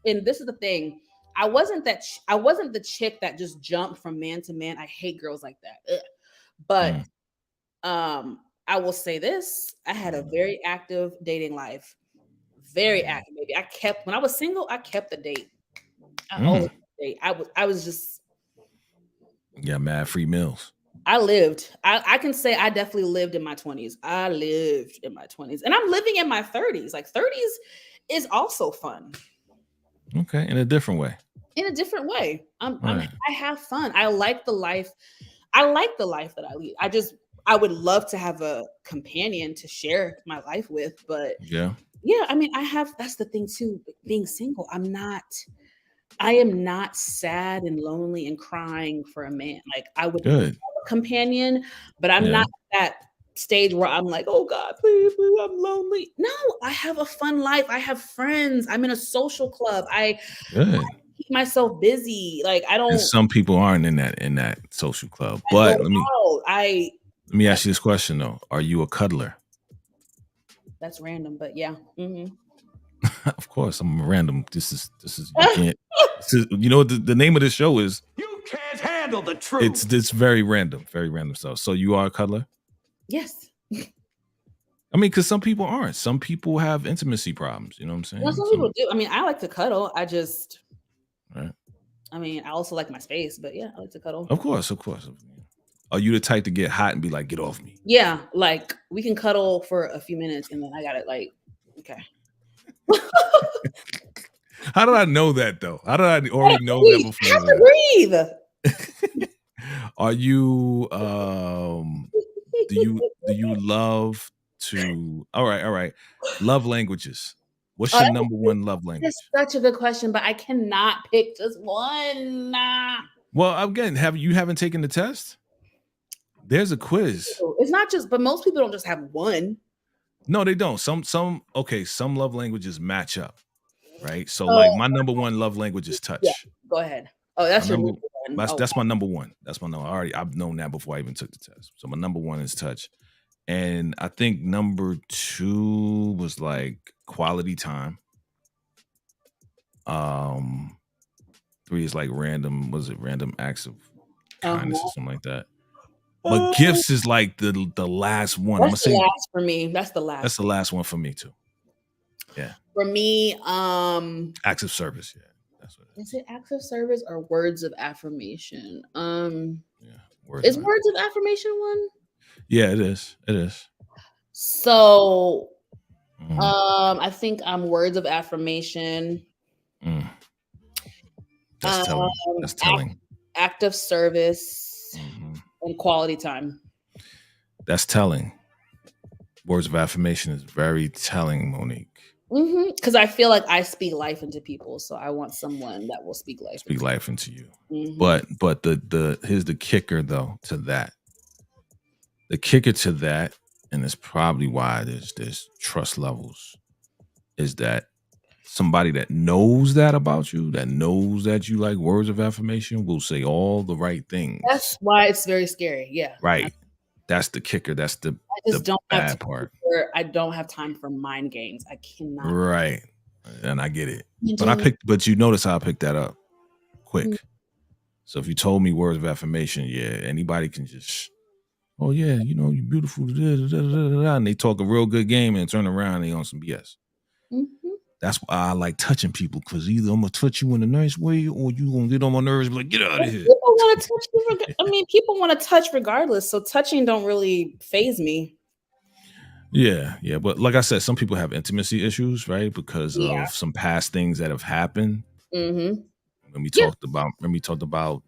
Speaker 2: And this is the thing, I wasn't the chick that just jumped from man to man. I hate girls like that. Ugh. But I will say this: I had a very active dating life, very active. Baby, when I was single, I kept the date. I always date. I was just.
Speaker 1: Yeah, mad free meals.
Speaker 2: I lived. I can say I definitely lived in my 20s. I lived in my 20s, and I'm living in my 30s. Like 30s is also fun.
Speaker 1: Okay, in a different way.
Speaker 2: In a different way. I have fun. I like the life. I like the life that I lead. I would love to have a companion to share my life with, but yeah. I mean, that's the thing too, being single. I am not sad and lonely and crying for a man. Like I would have a companion, but I'm not at that stage where I'm like, oh God, please, I'm lonely. No, I have a fun life. I have friends. I'm in a social club. I keep myself busy. Like I don't.
Speaker 1: And some people aren't in that social club. But let me ask you this question though: are you a cuddler?
Speaker 2: That's random, but yeah. Mm-hmm.
Speaker 1: Of course, I'm random. This is you can't. You know what the name of this show is?
Speaker 3: You can't handle the truth.
Speaker 1: It's very random stuff. So you are a cuddler?
Speaker 2: Yes.
Speaker 1: I mean, because some people aren't. Some people have intimacy problems. You know what I'm saying?
Speaker 2: Well, some people do. I mean, I like to cuddle.
Speaker 1: Right.
Speaker 2: I mean, I also like my space, but yeah, I like to cuddle.
Speaker 1: Of course. Are you the type to get hot and be like, get off me?
Speaker 2: Yeah, like we can cuddle for a few minutes and then I got it. Like, okay.
Speaker 1: How did I know that though? How did I already know that before?
Speaker 2: You have to breathe.
Speaker 1: Are you do you love to all right. Love languages. What's your number one love language?
Speaker 2: That's such a good question, but I cannot pick just one.
Speaker 1: Well, again, you haven't taken the test? There's a quiz.
Speaker 2: It's not just, but most people don't just have one.
Speaker 1: No, they don't. Some love languages match up, right? So like my number one love language is touch.
Speaker 2: Yeah, go ahead. Oh, that's your number one.
Speaker 1: That's my number one. That's my number. I've known that before I even took the test. So my number one is touch. And I think number two was like quality time. 3 is like random acts of kindness or something like that. But gifts is like the last one.
Speaker 2: That's the last for me. That's the last.
Speaker 1: That's the last one for me too. Yeah.
Speaker 2: For me,
Speaker 1: acts of service. Yeah. That's what
Speaker 2: Is it acts of service or words of affirmation?
Speaker 1: Yeah.
Speaker 2: Is words of affirmation one?
Speaker 1: Yeah, it is. It is.
Speaker 2: So, I think I'm words of affirmation.
Speaker 1: That's telling. That's telling.
Speaker 2: Act of service and quality time.
Speaker 1: That's telling. Words of affirmation is very telling, Monique.
Speaker 2: Because I feel like I speak life into people, so I want someone that will speak life
Speaker 1: into you. But the here's the kicker though to that. The kicker to that, and it's probably why there's trust levels, is that somebody that knows that about you, that knows that you like words of affirmation, will say all the right things.
Speaker 2: That's why it's very scary. Yeah.
Speaker 1: Right. That's the kicker. That's the bad part.
Speaker 2: I don't have time for mind games. I cannot.
Speaker 1: Right. And I get it. But you notice how I picked that up quick. So if you told me words of affirmation, yeah, anybody can just, oh yeah, you know, you're beautiful, and they talk a real good game and turn around and they on some BS. That's why I like touching people, because either I'm gonna touch you in a nice way or you gonna get on my nerves and be like, get out of here.
Speaker 2: People want to touch you. People want to touch regardless. So touching don't really faze me.
Speaker 1: Yeah. But like I said, some people have intimacy issues, right? Because of some past things that have happened. When we talked about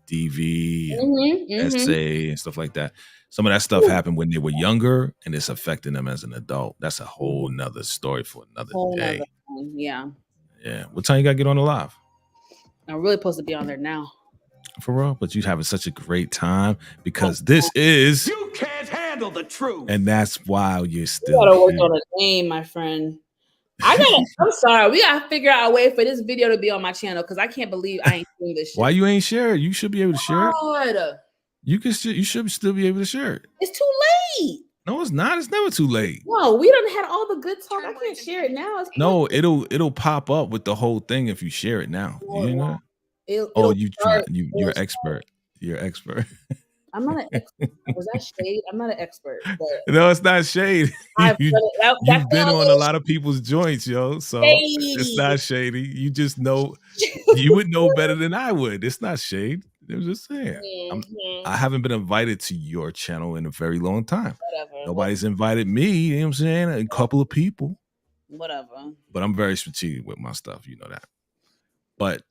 Speaker 1: DV and SA and stuff like that. Some of that stuff happened when they were younger and it's affecting them as an adult. That's a whole nother story for another day.
Speaker 2: Yeah.
Speaker 1: What time you gotta get on the live?
Speaker 2: I'm really supposed to be on there now.
Speaker 1: For real? But you're having such a great time because this is
Speaker 3: You can't handle the truth.
Speaker 1: And that's why you're still
Speaker 2: You gotta work on a name, my friend. I'm sorry. We gotta figure out a way for this video to be on my channel because I can't believe I ain't doing this shit.
Speaker 1: Why you ain't share it? You should be able to share it. You should still be able to share it.
Speaker 2: It's too late.
Speaker 1: No, it's not. It's never too late.
Speaker 2: No, we done had all the good talk. I can't share it now.
Speaker 1: No, it'll pop up with the whole thing if you share it now. You know? You're expert. You're expert.
Speaker 2: I'm not an expert. Was that shade? I'm not an expert.
Speaker 1: No, it's not shade. You've been on a lot of people's joints, yo. So it's not shady. You just know. You would know better than I would. It's not shade. I'm just saying. I haven't been invited to your channel in a very long time.
Speaker 2: Whatever.
Speaker 1: Nobody's invited me. You know what I'm saying? A couple of people.
Speaker 2: Whatever.
Speaker 1: But I'm very strategic with my stuff. You know that. But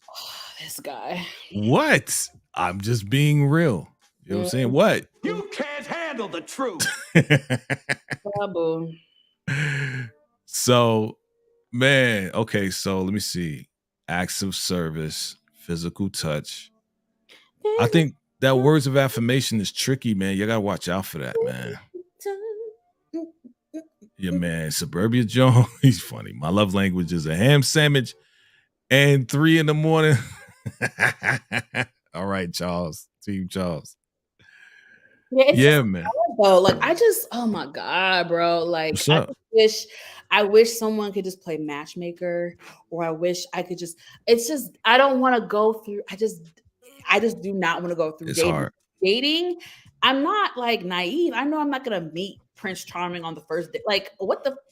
Speaker 2: this guy.
Speaker 1: What? I'm just being real. You know what I'm saying? What?
Speaker 3: You can't handle the truth.
Speaker 1: So, man, okay, so let me see. Acts of service, physical touch. I think that words of affirmation is tricky, man. You gotta watch out for that, man. Yeah, man. Suburbia Jones, he's funny. My love language is a ham sandwich and 3 a.m. All right, Charles. Team Charles.
Speaker 2: Yeah,
Speaker 1: man.
Speaker 2: Though, like oh my god, bro. Like I wish someone could just play matchmaker, or I wish I could just. It's just I don't want to go through. I just do not want to go through dating. I'm not like naive. I know I'm not gonna meet Prince Charming on the first day. Like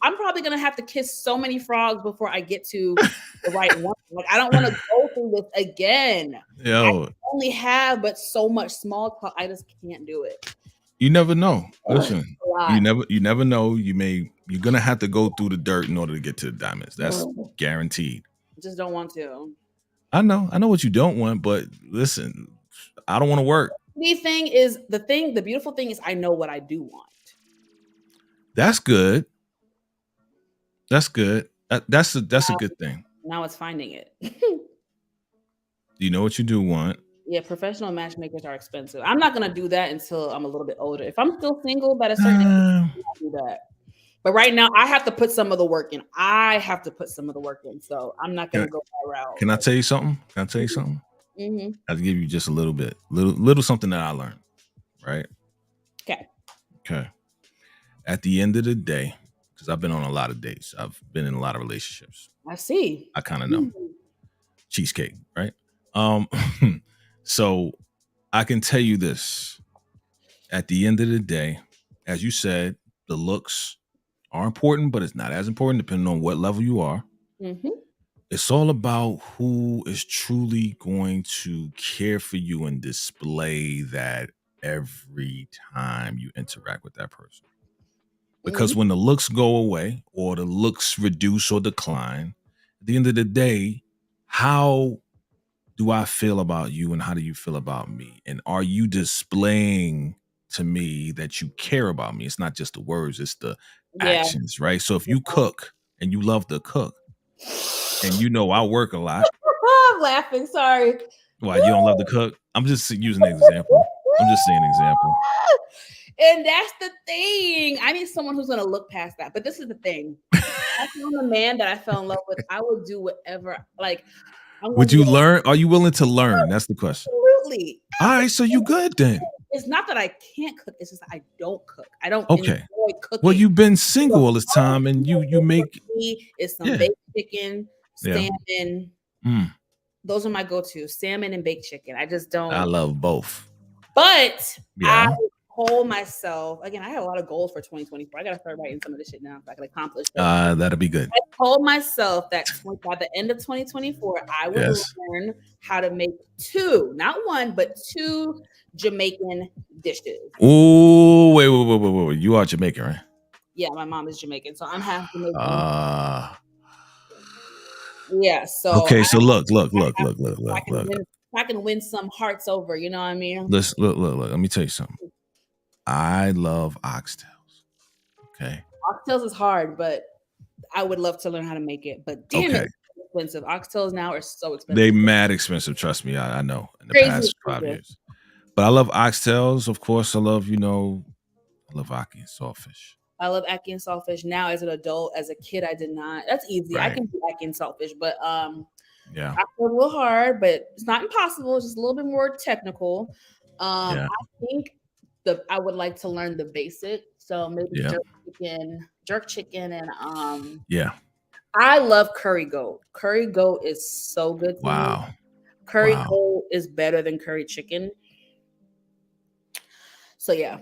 Speaker 2: I'm probably gonna have to kiss so many frogs before I get to the right one. Like I don't want to go through this again.
Speaker 1: Yo,
Speaker 2: I only have but so much small talk. I just can't do it.
Speaker 1: You never know. Listen, you never know. You're gonna have to go through the dirt in order to get to the diamonds. That's guaranteed.
Speaker 2: Just don't want to.
Speaker 1: I know what you don't want, but listen, I don't want to work.
Speaker 2: The beautiful thing is I know what I do want.
Speaker 1: That's good. That's good. That's a good thing.
Speaker 2: Now it's finding it.
Speaker 1: You know what you do want.
Speaker 2: Yeah, professional matchmakers are expensive. I'm not gonna do that until I'm a little bit older. If I'm still single, by a certain age, I'll do that. But right now, I have to put some of the work in. So I'm not gonna go that route.
Speaker 1: Can I tell you something?
Speaker 2: Mm-hmm.
Speaker 1: I'll give you just a little bit, little something that I learned. Right. Okay. At the end of the day, because I've been on a lot of dates, I've been in a lot of relationships.
Speaker 2: I see.
Speaker 1: I kind of know. Cheesecake, right? So I can tell you this. At the end of the day, as you said, the looks are important, but it's not as important depending on what level you are. It's all about who is truly going to care for you and display that every time you interact with that person. Because when the looks go away or the looks reduce or decline, at the end of the day, how do I feel about you and how do you feel about me? And are you displaying to me that you care about me? It's not just the words, it's the actions, right? So if you cook and you love to cook and you know I work a lot.
Speaker 2: I'm laughing, sorry.
Speaker 1: Why, you don't love to cook? I'm just using an example. I'm just saying an example.
Speaker 2: And that's the thing. I need someone who's going to look past that. But this is the thing. I found a man that I fell in love with. I would do whatever. Like,
Speaker 1: would you learn? Are you willing to learn? That's the question.
Speaker 2: Absolutely.
Speaker 1: All right, so you good then.
Speaker 2: It's not that I can't cook. It's just I don't cook. I don't enjoy cooking.
Speaker 1: Well, you've been single all this time, and you make
Speaker 2: it's some baked chicken, salmon. Those are my go-to: salmon and baked chicken. I just don't.
Speaker 1: I love both.
Speaker 2: But I told myself again. I had a lot of goals for 2024. I got to start writing some of this shit now so I can accomplish.
Speaker 1: That'll be good.
Speaker 2: I told myself that by the end of 2024, I would learn how to make not one, but 2 Jamaican dishes.
Speaker 1: Oh, wait. You are Jamaican, right?
Speaker 2: Yeah, my mom is Jamaican, so I'm half Jamaican. Yeah, so
Speaker 1: okay, so look.
Speaker 2: I can win some hearts over, you know what I mean?
Speaker 1: Look. Let me tell you something. I love oxtails. Okay.
Speaker 2: Oxtails is hard, but I would love to learn how to make it. But damn it, it's expensive. Oxtails now are so expensive.
Speaker 1: They mad expensive, trust me. I know in the past 5 years. But I love oxtails, of course. I love, I love ackee and saltfish.
Speaker 2: I love ackee and saltfish now as an adult. As a kid, I did not. That's easy. I can do ackee and saltfish, but
Speaker 1: yeah,
Speaker 2: it's a little hard, but it's not impossible. It's just a little bit more technical. I think I would like to learn the basic. So maybe jerk chicken, and I love curry goat. Curry goat is so good to me. Curry goat is better than curry chicken. So yeah.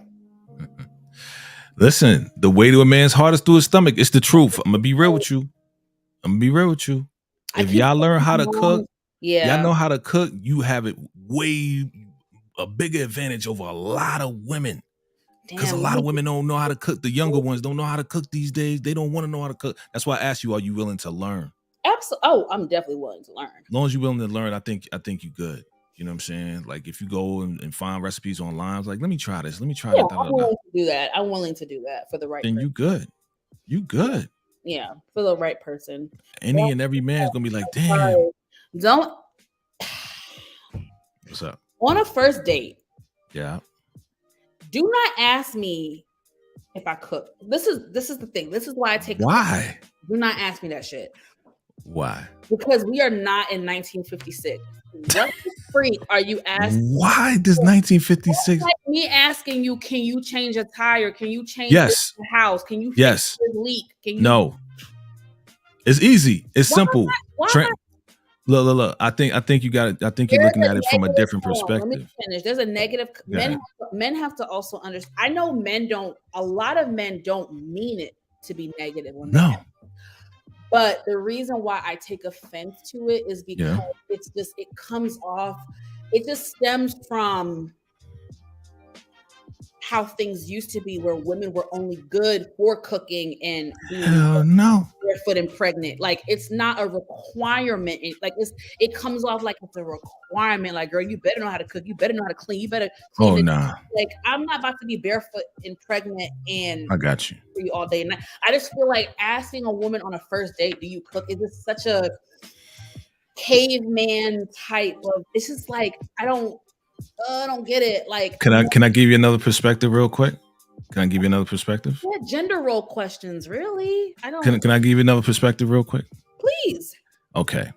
Speaker 1: Listen, the way to a man's heart is through his stomach. It's the truth. I'm gonna be real with you. If y'all learn how to cook, y'all know how to cook, you have it a bigger advantage over a lot of women. Because a lot of women don't know how to cook. The younger ones don't know how to cook these days. They don't want to know how to cook. That's why I asked you, are you willing to learn?
Speaker 2: Absolutely. Oh, I'm definitely willing to learn.
Speaker 1: As long as you're willing to learn, I think you're good. You know what I'm saying? Like if you go and find recipes online, it's like, let me try this. Let me try that.
Speaker 2: I'm willing to do that. I'm willing to do that for the right person.
Speaker 1: Then you good. You good.
Speaker 2: Yeah, for the right person.
Speaker 1: Any and every man's gonna be like, damn.
Speaker 2: Don't.
Speaker 1: What's up?
Speaker 2: On a first date.
Speaker 1: Yeah.
Speaker 2: Do not ask me if I cook. This is the thing. This is why I take.
Speaker 1: Why?
Speaker 2: Do not ask me that shit.
Speaker 1: Why?
Speaker 2: Because we are not in 1956. What freak are you asking?
Speaker 1: Why does 1956?
Speaker 2: Like me asking you, can you change a tire? Can you change the house? Can you
Speaker 1: fix
Speaker 2: this leak? Can you?
Speaker 1: No. It's easy. It's simple.
Speaker 2: Why?
Speaker 1: Look. I think you got it. I think you're looking at it from a different perspective.
Speaker 2: Let me finish. There's a negative. Men have to also understand. I know a lot of men don't mean it to be negative. But the reason why I take offense to it is because it comes off, it just stems from how things used to be, where women were only good for cooking and being barefoot and pregnant. Like it's not a requirement. It comes off like it's a requirement. Like, girl, you better know how to cook. You better know how to clean. You better clean. Like I'm not about to be barefoot and pregnant and
Speaker 1: I got you
Speaker 2: for you all day and night. I just feel like asking a woman on a first date, do you cook? Is this such a caveman type of? It's just like I don't get it. Like,
Speaker 1: can I give you another perspective real quick? Can I give you another perspective?
Speaker 2: Yeah, gender role questions, really? I don't.
Speaker 1: Can I give you another perspective real quick?
Speaker 2: Please.
Speaker 1: Okay.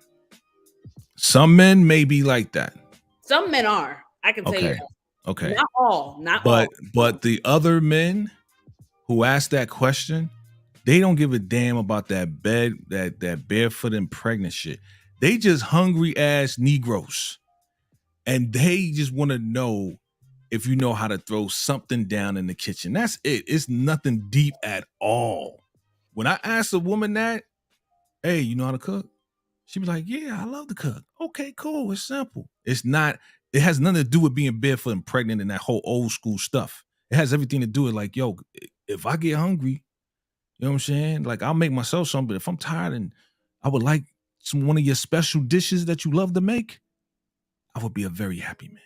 Speaker 1: Some men may be like that.
Speaker 2: Some men are. I can tell you that.
Speaker 1: Okay.
Speaker 2: Not all.
Speaker 1: But the other men who ask that question, they don't give a damn about that barefoot and pregnant shit. They just hungry ass Negroes. And they just want to know if you know how to throw something down in the kitchen. That's it. It's nothing deep at all. When I ask a woman that, hey, you know how to cook? She'd be like, yeah, I love to cook. Okay, cool. It's simple. It has nothing to do with being barefoot and pregnant and that whole old school stuff. It has everything to do with like, yo, if I get hungry, you know what I'm saying? Like I'll make myself something, but if I'm tired and I would like one of your special dishes that you love to make, I would be a very happy man.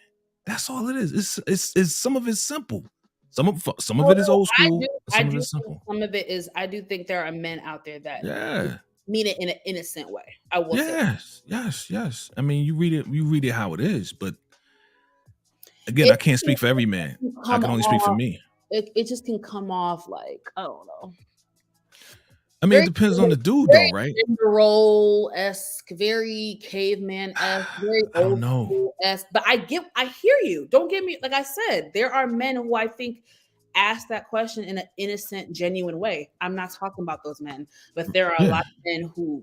Speaker 1: That's all it is. It's some of it's simple. Some of it is old school. Some of it's simple.
Speaker 2: Some of it is. I do think there are men out there that mean it in an innocent way. I will say.
Speaker 1: Yes. I mean, you read it how it is, but again, I can't speak for every man. I can only speak for me.
Speaker 2: It just can come off like, I don't know.
Speaker 1: I mean, it depends on the dude, though, right?
Speaker 2: Role-esque, very caveman-esque, very old school-esque. But I hear you. Don't get me, like I said, there are men who I think ask that question in an innocent, genuine way. I'm not talking about those men, but there are a lot of men who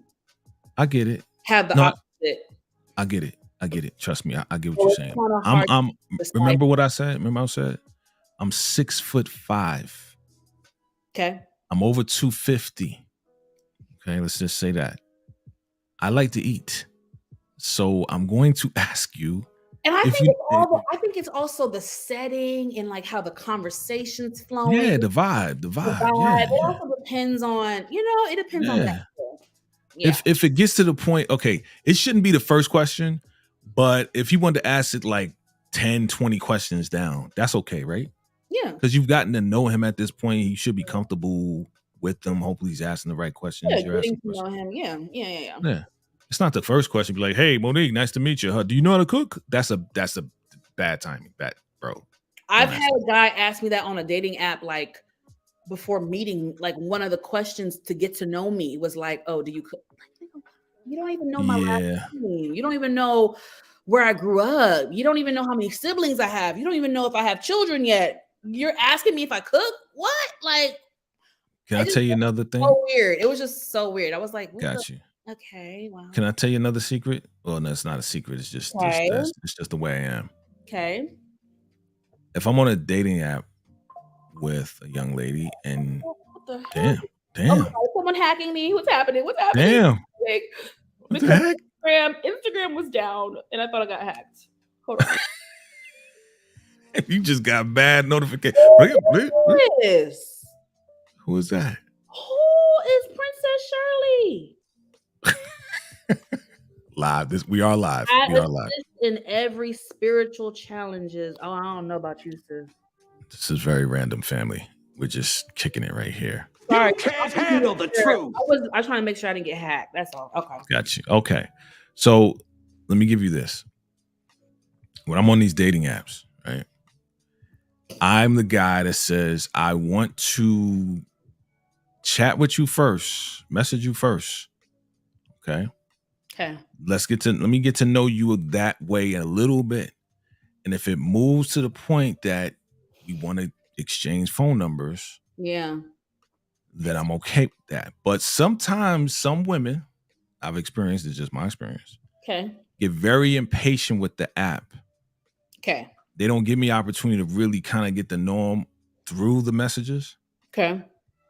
Speaker 1: I get it.
Speaker 2: Have the opposite.
Speaker 1: I get it. Trust me, I get what you're saying. I'm remember what I said? Remember I said I'm 6'5".
Speaker 2: Okay.
Speaker 1: I'm over 250. Okay, let's just say that. I like to eat. So I'm going to ask you.
Speaker 2: And I think it's also the setting and like how the conversation's flowing.
Speaker 1: Yeah, the vibe. Yeah,
Speaker 2: it also depends on, it depends on that.
Speaker 1: Yeah. If it gets to the point, okay, it shouldn't be the first question, but if you want to ask it like 10, 20 questions down, that's okay, right?
Speaker 2: Yeah.
Speaker 1: Because you've gotten to know him at this point. You should be comfortable with them. Hopefully he's asking the right questions.
Speaker 2: Yeah, getting to know him. Yeah.
Speaker 1: It's not the first question. Be like, hey, Monique, nice to meet you. Do you know how to cook? That's a bad timing, bro.
Speaker 2: I've had a guy ask me that on a dating app, like before meeting. Like one of the questions to get to know me was like, "Oh, do you cook?" You don't even know my last name. You don't even know where I grew up. You don't even know how many siblings I have. You don't even know if I have children yet. You're asking me if I cook? What? Like,
Speaker 1: can I tell you another thing?
Speaker 2: So weird. It was just so weird. I was like,
Speaker 1: got you.
Speaker 2: Okay. Wow.
Speaker 1: Can I tell you another secret? Well, no, it's not a secret. It's just it's just the way I am.
Speaker 2: Okay.
Speaker 1: If I'm on a dating app with a young lady and damn.
Speaker 2: Oh, someone hacking me. What's happening?
Speaker 1: Damn.
Speaker 2: Like,
Speaker 1: what the heck?
Speaker 2: Instagram was down and I thought I got hacked. Hold on.
Speaker 1: You just got bad notification.
Speaker 2: Who is?
Speaker 1: Who is that?
Speaker 2: Who is Princess Shirley?
Speaker 1: Live. We are live. We are live.
Speaker 2: In every spiritual challenges. Oh, I don't know about you, sis.
Speaker 1: This is very random, family. We're just kicking it right here.
Speaker 2: Sorry,
Speaker 3: you can't handle the truth.
Speaker 2: I was trying to make sure I didn't get hacked. That's all. Okay.
Speaker 1: Got you. Okay. So let me give you this. When I'm on these dating apps, right? I'm the guy that says, I want to chat with you first, message you first. Okay.
Speaker 2: Okay.
Speaker 1: Let me get to know you that way a little bit. And if it moves to the point that we want to exchange phone numbers,
Speaker 2: then
Speaker 1: I'm okay with that. But sometimes some women, I've experienced, it's just my experience, get very impatient with the app.
Speaker 2: Okay.
Speaker 1: They don't give me opportunity to really kind of get to know them through the messages.
Speaker 2: Okay.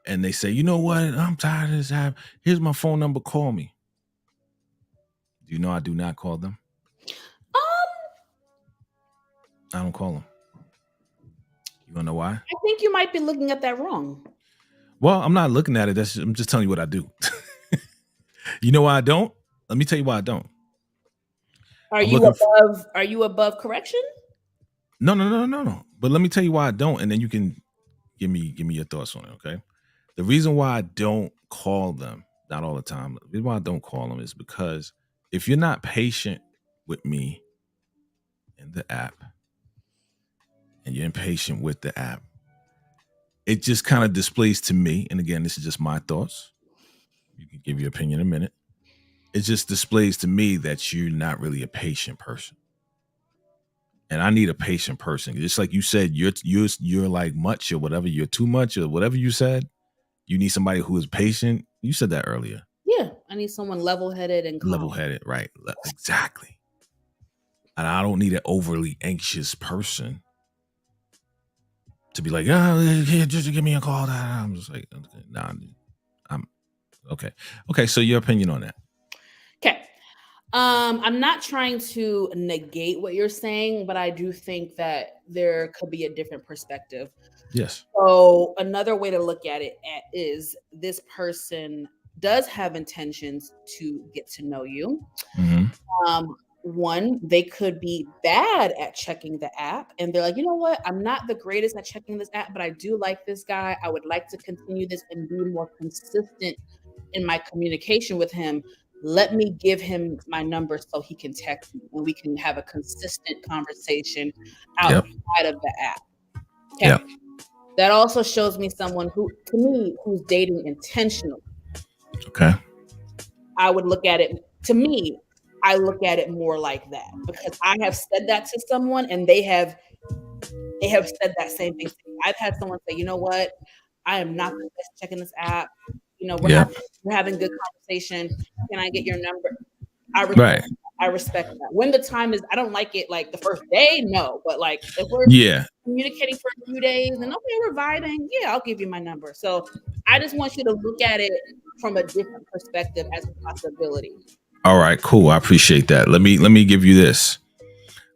Speaker 1: And they say, you know what? I'm tired of this app. Here's my phone number. Call me. Do you know I do not call them? I don't call them. You wanna know why?
Speaker 2: I think you might be looking at that wrong.
Speaker 1: Well, I'm not looking at it. I'm just telling you what I do. You know why I don't? Let me tell you why I don't.
Speaker 2: Are you above correction?
Speaker 1: No. But let me tell you why I don't, and then you can give me your thoughts on it, okay? The reason why I don't call them, not all the time, the reason why I don't call them is because if you're not patient with me in the app and you're impatient with the app, it just kind of displays to me, and again, this is just my thoughts. You can give your opinion in a minute. It just displays to me that you're not really a patient person. And I need a patient person. Just like you said, you're like much or whatever, you're too much or whatever you said. You need somebody who is patient. You said that earlier.
Speaker 2: Yeah, I need someone level-headed and calm.
Speaker 1: Level-headed, right. Exactly. And I don't need an overly anxious person to be like, oh, just give me a call. I'm just like, nah, I'm okay. Okay, so your opinion on that.
Speaker 2: Okay. I'm not trying to negate what you're saying, but I do think that there could be a different perspective.
Speaker 1: Yes.
Speaker 2: So another way to look at it is this person does have intentions to get to know you. One, they could be bad at checking the app and they're like, you know what? I'm not the greatest at checking this app, but I do like this guy. I would like to continue this and be more consistent in my communication with him. Let me give him my number so he can text me and we can have a consistent conversation outside of the app. Okay.
Speaker 1: Yep.
Speaker 2: That also shows me someone who, to me, who's dating intentionally.
Speaker 1: Okay.
Speaker 2: I would look at it, to me, I look at it more like that because I have said that to someone and they have said that same thing to me. I've had someone say, you know what? I am not the best checking this app. You know, we're having good conversation. Can I get your number? I respect that. When the time is, I don't like it like the first day, no. But like if we're communicating for a few days and okay, we're vibing, yeah, I'll give you my number. So I just want you to look at it from a different perspective as a possibility.
Speaker 1: All right, cool. I appreciate that. Let me give you this.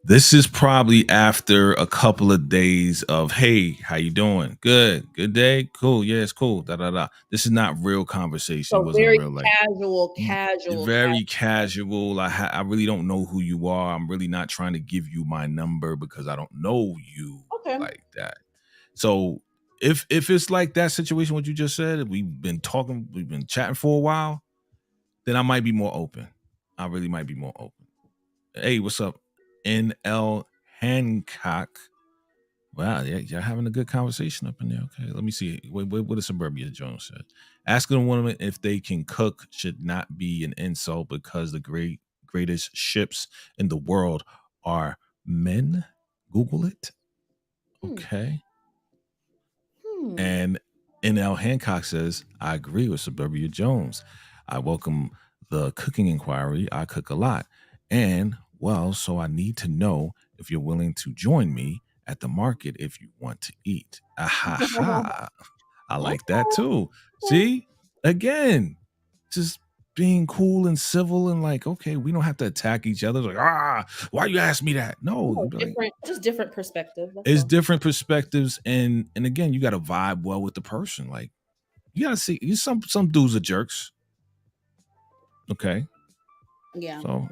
Speaker 1: This is probably after a couple of days of, hey, how you doing? Good day? Cool. Yeah, it's cool. This is not real conversation.
Speaker 2: So
Speaker 1: it wasn't
Speaker 2: very
Speaker 1: real, like
Speaker 2: casual.
Speaker 1: Very casual. I really don't know who you are. I'm really not trying to give you my number because I don't know you like that. So if it's like that situation, what you just said, we've been chatting for a while, then I might be more open. I really might be more open. Hey, what's up? NL Hancock. Wow, yeah, you're having a good conversation up in there. Okay, let me see. What does Suburbia Jones said? Asking a woman if they can cook should not be an insult because the greatest ships in the world are men. Google it. Okay. And NL Hancock says, I agree with Suburbia Jones. I welcome the cooking inquiry. I cook a lot. And, well, so I need to know if you're willing to join me at the market if you want to eat. I like that too. See? Again, just being cool and civil and like, okay, we don't have to attack each other. Like, why you ask me that? No,
Speaker 2: just different perspectives.
Speaker 1: It's different perspectives, and again, you got to vibe well with the person. Like, you got to see, some dudes are jerks. Okay.
Speaker 2: Yeah.
Speaker 1: So,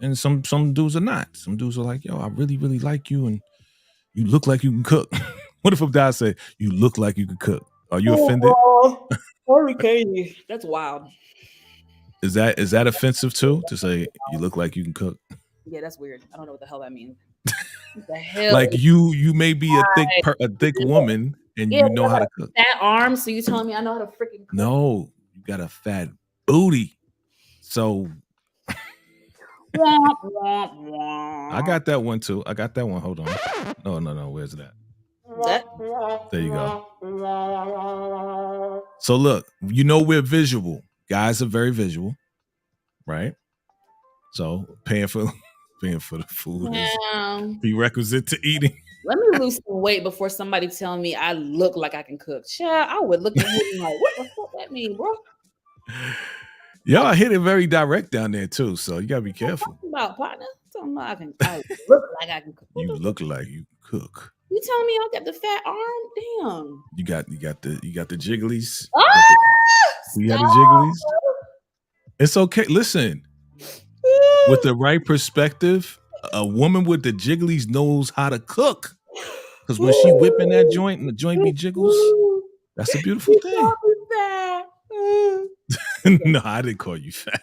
Speaker 1: and some dudes are not. Some dudes are like, yo, I really, really like you, and you look like you can cook. What if a guy say, you look like you can cook? Are you offended?
Speaker 2: That's wild.
Speaker 1: Is that offensive too? To say you look like you can cook?
Speaker 2: Yeah, that's weird. I don't know what the hell that means. What the hell?
Speaker 1: Like you may be a thick woman and you know how to cook.
Speaker 2: Fat arms, so you telling me I know how to freaking cook?
Speaker 1: No, you got a fat booty. So I got that one too. I got that one. Hold on. No. Where's that? There you go. So look, we're visual. Guys are very visual, right? So paying for the food is prerequisite to eating.
Speaker 2: Let me lose some weight before somebody telling me I look like I can cook. Child, I would look at him like, what the fuck that mean, bro?
Speaker 1: Yo, I hit it very direct down there too, so you gotta be careful.
Speaker 2: About partner, I look like I can cook.
Speaker 1: You look like you cook.
Speaker 2: You telling me I got the fat arm? Damn.
Speaker 1: You got the jigglies.
Speaker 2: Ah!
Speaker 1: You got the jigglies. It's okay. Listen, with the right perspective, a woman with the jigglies knows how to cook. Because when she whipping that joint and the joint be jiggles, that's a beautiful thing. No, I didn't call you fat.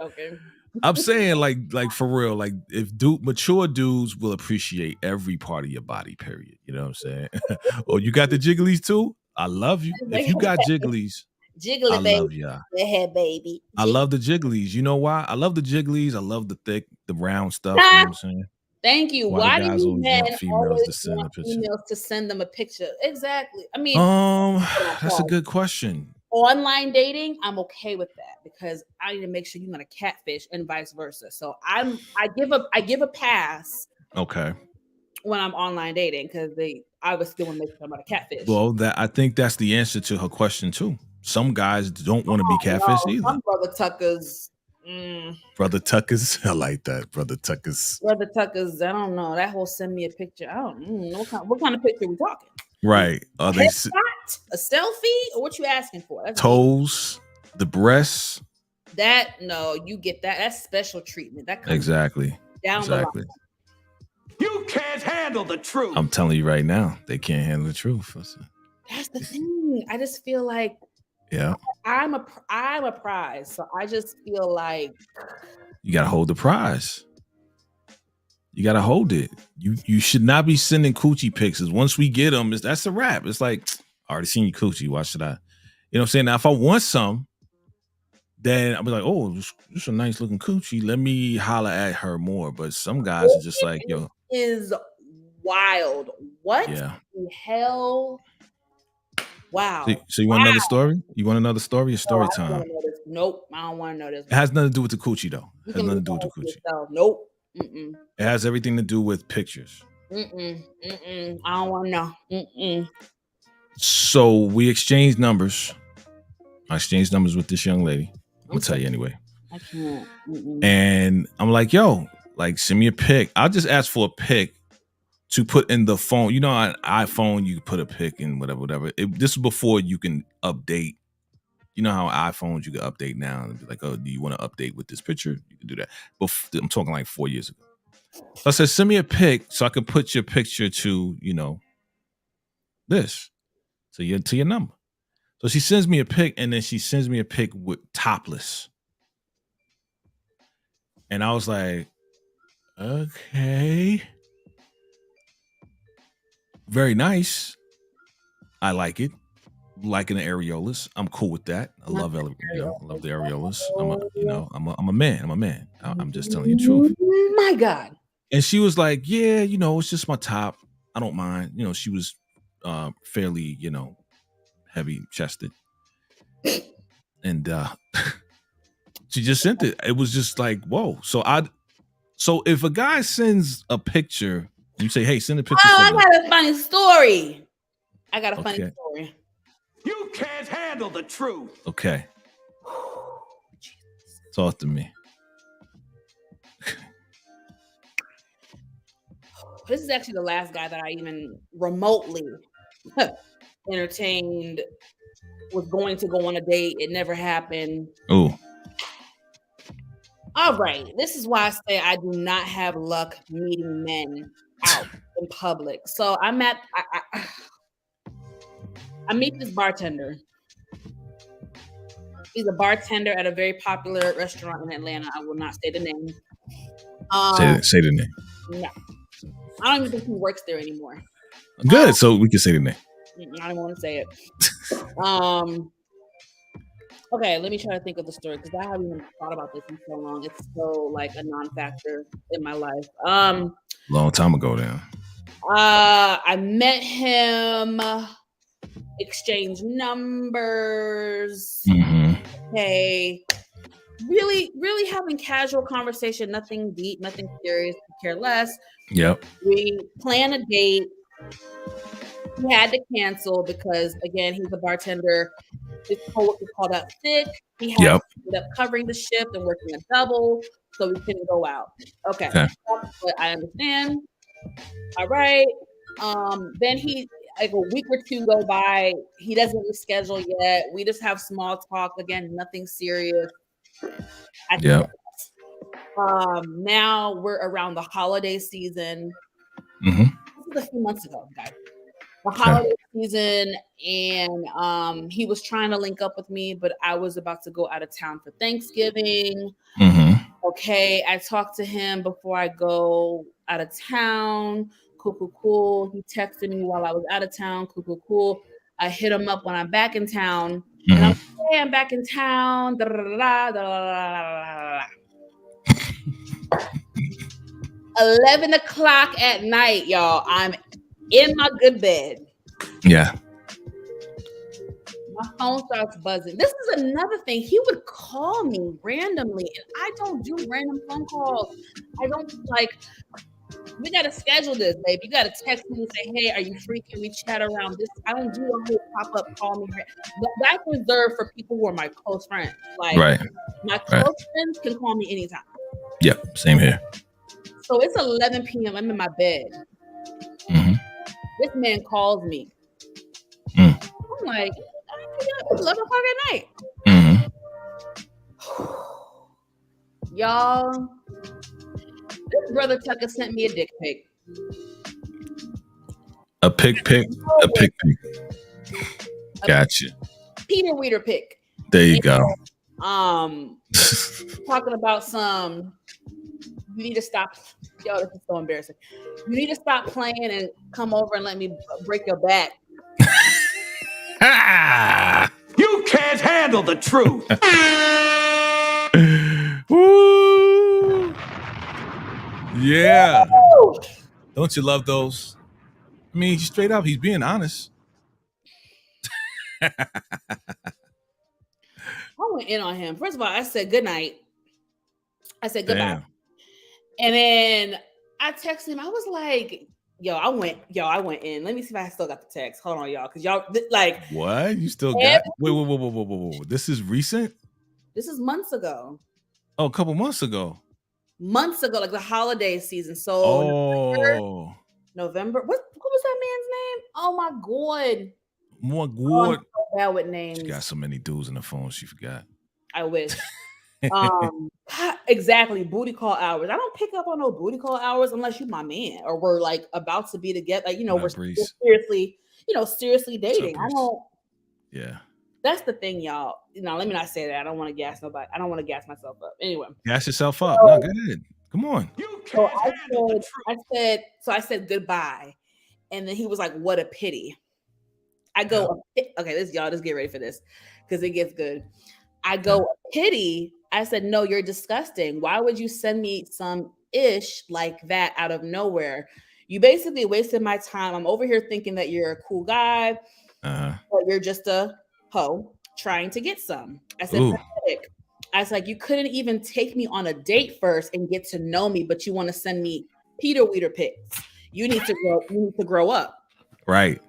Speaker 2: Okay.
Speaker 1: I'm saying like for real, like if mature dudes will appreciate every part of your body, period. You know what I'm saying? Oh, you got the jigglies too? I love you. If you got jigglies,
Speaker 2: jiggly,
Speaker 1: I
Speaker 2: baby.
Speaker 1: love y'all.
Speaker 2: Go ahead, baby.
Speaker 1: I love the jigglies. You know why? I love the jigglies. I love the thick, the round stuff. You know what I'm saying?
Speaker 2: Thank you. Why do you men
Speaker 1: females to send a picture?
Speaker 2: Females to send them a picture? Exactly. I mean,
Speaker 1: that's a good question.
Speaker 2: Online dating, I'm okay with that because I need to make sure you're gonna catfish and vice versa. So I give a pass.
Speaker 1: Okay.
Speaker 2: When I'm online dating, because they obviously want to make sure I'm not a catfish.
Speaker 1: Well, I think that's the answer to her question too. Some guys don't want to be catfish either.
Speaker 2: Some brother Tuckers
Speaker 1: Brother Tuckers. I like that. Brother Tuckers.
Speaker 2: Brother Tuckers, I don't know. That whole send me a picture. I don't know what kind of picture we talking.
Speaker 1: Right. Are they
Speaker 2: headshot, a selfie, or what you asking for? That's
Speaker 1: toes, the breasts?
Speaker 2: That no, you get that. That's special treatment. That comes
Speaker 1: Exactly.
Speaker 2: down the line.
Speaker 3: You can't handle the truth.
Speaker 1: I'm telling you right now, they can't handle the truth.
Speaker 2: That's the thing. I just feel like I'm a prize, so I just feel like
Speaker 1: you gotta hold the prize. You gotta hold it. You should not be sending coochie pics. Once we get them, that's a wrap. It's like I already seen your coochie. Why should I? You know what I'm saying? Now, if I want some, then I'll be like, oh, this is a nice looking coochie. Let me holler at her more. But some guys are just like, yo,
Speaker 2: is wild. What the hell? Wow.
Speaker 1: So you want another story? You want another story? Or story time?
Speaker 2: Nope, I don't want to know this.
Speaker 1: It has nothing to do with the coochie, though. It has nothing to do with the coochie.
Speaker 2: Nope.
Speaker 1: It has everything to do with pictures.
Speaker 2: I don't want to know.
Speaker 1: So we exchanged numbers. I exchanged numbers with this young lady. I'm gonna tell you anyway.
Speaker 2: I can't.
Speaker 1: And I'm like, yo, like, send me a pic. I'll just ask for a pic to put in the phone. You know, on iPhone, you put a pic in whatever. This is before you can update. You know how iPhones you can update now and be like, oh, do you want to update with this picture? You can do that. But I'm talking like 4 years ago. So I said, send me a pic so I can put your picture to, you know, this. So to your number. So she sends me a pic, and then she sends me a pic with topless. And I was like, okay. Very nice. I like it. Liking the areolas. I'm cool with that. I love the areolas. I'm a man. I'm just telling you the truth.
Speaker 2: My God.
Speaker 1: And she was like, yeah, you know, it's just my top. I don't mind. You know, she was fairly, you know, heavy chested. And she just sent it. It was just like, whoa. So if a guy sends a picture, you say, hey, send a picture.
Speaker 2: Oh, I got a funny story. Funny story.
Speaker 3: You can't handle the truth.
Speaker 1: Okay. Talk to me.
Speaker 2: This is actually the last guy that I even remotely entertained, was going to go on a date. It never happened.
Speaker 1: Oh.
Speaker 2: All right. This is why I say I do not have luck meeting men out in public. So I meet this bartender. He's a bartender at a very popular restaurant in Atlanta. I will not say the name.
Speaker 1: Say the name.
Speaker 2: No. I don't even think he works there anymore.
Speaker 1: Good. So we can say the name.
Speaker 2: I don't want to say it. Okay, let me try to think of the story because I haven't even thought about this in so long. It's so like a non-factor in my life.
Speaker 1: Long time ago then.
Speaker 2: I met him, exchanged numbers. Okay. Really, really having casual conversation, nothing deep, nothing serious, care less.
Speaker 1: Yep.
Speaker 2: We plan a date. He had to cancel because, again, he's a bartender. His coworker called out sick. He had to end up covering the shift and working a double, so we couldn't go out. Okay. But I understand. All right. Then like a week or two go by. He doesn't reschedule yet. We just have small talk. Again, nothing serious. Now we're around the holiday season. This is a few months ago, guys. The holiday season, and he was trying to link up with me, but I was about to go out of town for Thanksgiving. Okay, I talked to him before I go out of town. Cool. He texted me while I was out of town. Cool. I hit him up when I'm back in town. And I'm like, hey, I'm back in town. 11 o'clock at night, y'all. I'm in my good bed.
Speaker 1: Yeah.
Speaker 2: My phone starts buzzing. This is another thing. He would call me randomly, and I don't do random phone calls. I don't like. We gotta schedule this, babe. You gotta text me and say, "Hey, are you free? Can we chat around this?" I don't do a whole pop up, call me. But that's reserved for people who are my close friends. Like
Speaker 1: Right.
Speaker 2: my
Speaker 1: Right.
Speaker 2: close friends can call me anytime.
Speaker 1: Yep. Same here.
Speaker 2: So it's 11 p.m. I'm in my bed. This man calls me. I'm like, it's 11 o'clock at night. Y'all, this brother Tucker sent me a dick pic.
Speaker 1: A pic. Gotcha.
Speaker 2: Peter Weeder pic.
Speaker 1: There you go.
Speaker 2: Talking about some. You need to stop. Yo, this is so embarrassing. You need to stop playing and come over and let me break your back.
Speaker 3: You can't handle the truth.
Speaker 1: Woo! Yeah.
Speaker 2: Woo!
Speaker 1: Don't you love those? I mean, straight up, he's being honest.
Speaker 2: I went in on him. First of all, I said good night. I said goodbye.
Speaker 1: Damn.
Speaker 2: And then I texted him. I was like, I went in. Let me see if I still got the text. Hold on, y'all. Because y'all, like.
Speaker 1: What? You still got? Wait. This is recent?
Speaker 2: This is months ago.
Speaker 1: Oh, a couple months ago.
Speaker 2: Months ago, like the holiday season. So November. What was that man's name? Oh my God.
Speaker 1: More good.
Speaker 2: Oh, I'm so bad with names.
Speaker 1: She got so many dudes in the phone, she forgot.
Speaker 2: I wish. Exactly. Booty call hours. I don't pick up on no booty call hours unless you my man or we're like about to be together. Like, we're seriously, seriously dating. I don't. Yeah. That's the thing, y'all. Let me not say that. I don't want to gas nobody. I don't want to gas myself up. Anyway.
Speaker 1: Gas yourself up. No, go ahead. Come on.
Speaker 2: So I said goodbye. And then he was like, what a pity. I go, okay, y'all just get ready for this because it gets good. I go, a pity. I said, no, you're disgusting. Why would you send me some ish like that out of nowhere? You basically wasted my time. I'm over here thinking that you're a cool guy, but you're just a hoe trying to get some. I said, pathetic. I was like, you couldn't even take me on a date first and get to know me, but you want to send me Peter Weeder pics. You need to grow up. Right.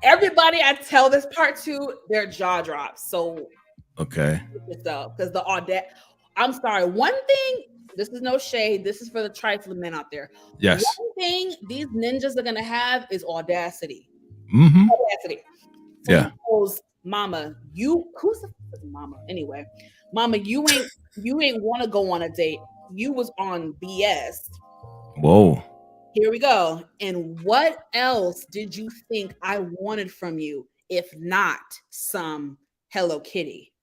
Speaker 2: Everybody I tell this part to, their jaw drops. So okay. Because the audacity. I'm sorry. One thing, this is no shade. This is for the trifling men out there. Yes. One thing these ninjas are gonna have is audacity. Audacity. So yeah. Goes, Mama, who's the mama? Anyway, Mama, you ain't want to go on a date. You was on BS. Whoa. Here we go. And what else did you think I wanted from you, if not some Hello Kitty?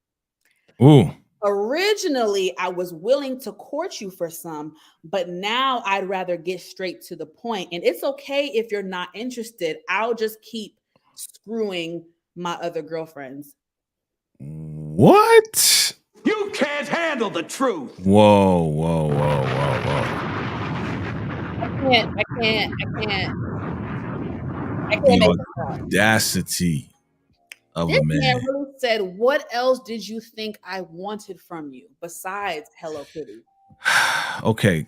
Speaker 2: Ooh. Originally, I was willing to court you for some, but now I'd rather get straight to the point. And it's okay if you're not interested. I'll just keep screwing my other girlfriends. What?
Speaker 3: You can't handle the truth.
Speaker 1: Whoa.
Speaker 2: I can't
Speaker 1: the audacity of
Speaker 2: this
Speaker 1: a man.
Speaker 2: Man really said, what else did you think I wanted from you besides Hello Kitty?
Speaker 1: Okay,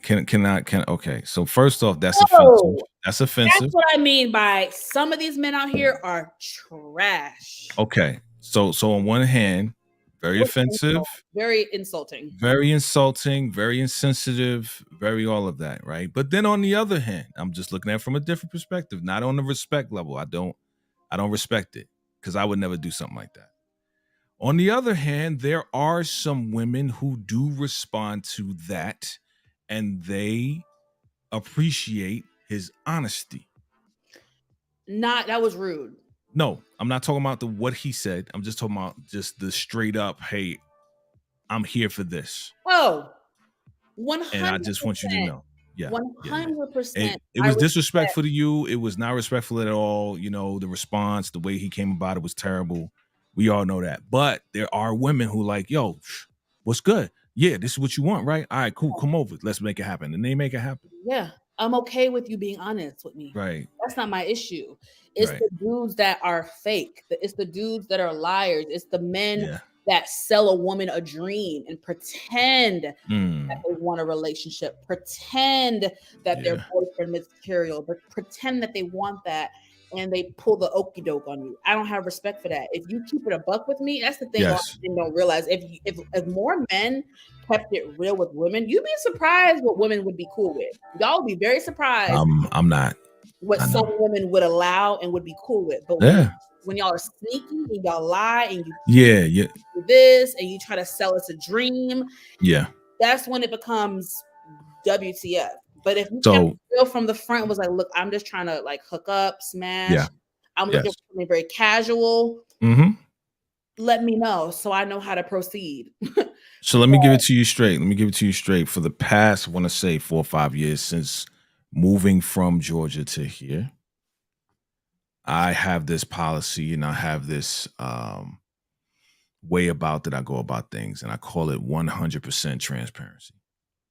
Speaker 1: okay. So first off, that's offensive. That's offensive.
Speaker 2: That's what I mean by some of these men out here are trash.
Speaker 1: Okay. So on one hand, very offensive,
Speaker 2: very insulting,
Speaker 1: very insensitive, very all of that, right? But then on the other hand, I'm just looking at it from a different perspective, not on the respect level. I don't respect it because I would never do something like that. On the other hand, there are some women who do respond to that and they appreciate his honesty.
Speaker 2: That was rude.
Speaker 1: No, I'm not talking about what he said. I'm just talking about just the straight up, hey, I'm here for this.
Speaker 2: Oh, 100%.
Speaker 1: And I just want you to know. Yeah.
Speaker 2: 100%.
Speaker 1: It was disrespectful to you. It was not respectful at all. The response, the way he came about it was terrible. We all know that. But there are women who like, yo, what's good? Yeah, this is what you want, right? All right, cool. Come over. Let's make it happen. And they make it happen.
Speaker 2: Yeah. I'm okay with you being honest with me.
Speaker 1: Right.
Speaker 2: That's not my issue. It's the dudes that are fake. It's the dudes that are liars. It's the men that sell a woman a dream and pretend that
Speaker 1: Mm,
Speaker 2: they want a relationship, pretend that their
Speaker 1: yeah.
Speaker 2: boyfriend material, but pretend that they want that, and they pull the okey doke on you. I don't have respect for that. If you keep it a buck with me, that's the thing a lot
Speaker 1: Yes.
Speaker 2: of men don't realize. If more men kept it real with women, you'd be surprised what women would be cool with. Y'all would be very surprised
Speaker 1: I'm not.
Speaker 2: what
Speaker 1: I
Speaker 2: some
Speaker 1: know.
Speaker 2: women would allow and would be cool with. But
Speaker 1: Yeah.
Speaker 2: when y'all are sneaky and y'all lie and you
Speaker 1: Yeah. Yeah.
Speaker 2: do this and you try to sell us a dream,
Speaker 1: Yeah.
Speaker 2: that's when it becomes WTF. But if you kept
Speaker 1: So
Speaker 2: it real from the front, was like, look, I'm just trying to like hook up,
Speaker 1: yeah.
Speaker 2: smash. I'm looking
Speaker 1: Yes.
Speaker 2: for something very casual.
Speaker 1: Mm-hmm.
Speaker 2: Let me know so I know how to proceed.
Speaker 1: So let me give it to you straight. Let me give it to you straight. For the past, I want to say 4 or 5 years since moving from Georgia to here, I have this policy and I have this way about that I go about things, and I call it 100% transparency.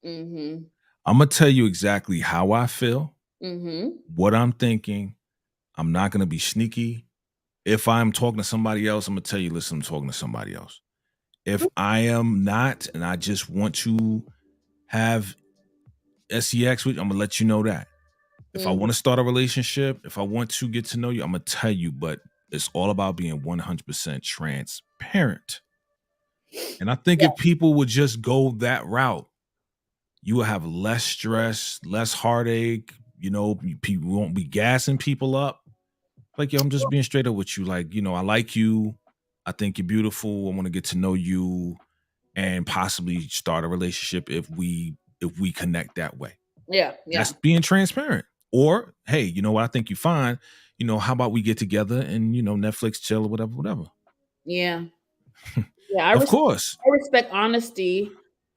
Speaker 2: Mm-hmm.
Speaker 1: I'm gonna tell you exactly how I feel,
Speaker 2: Mm-hmm.
Speaker 1: what I'm thinking. I'm not gonna be sneaky. If I'm talking to somebody else, I'm gonna tell you, listen, I'm talking to somebody else. If I am not, and I just want to have sex with you, I'm gonna let you know that. If I
Speaker 2: Mm-hmm.
Speaker 1: want to start a relationship, if I want to get to know you, I'm gonna tell you, but it's all about being 100% transparent. And I think
Speaker 2: Yeah.
Speaker 1: if people would just go that route, you will have less stress, less heartache. You know, people won't be gassing people up. Like, yo, I'm just being straight up with you. Like, you know, I like you. I think you're beautiful. I want to get to know you and possibly start a relationship if we connect that way.
Speaker 2: Yeah. Yeah.
Speaker 1: That's being transparent. Or, hey, you know what? I think you're fine. You know, how about we get together and, you know, Netflix chill or whatever, whatever.
Speaker 2: Yeah. Yeah.
Speaker 1: Of course.
Speaker 2: I respect honesty.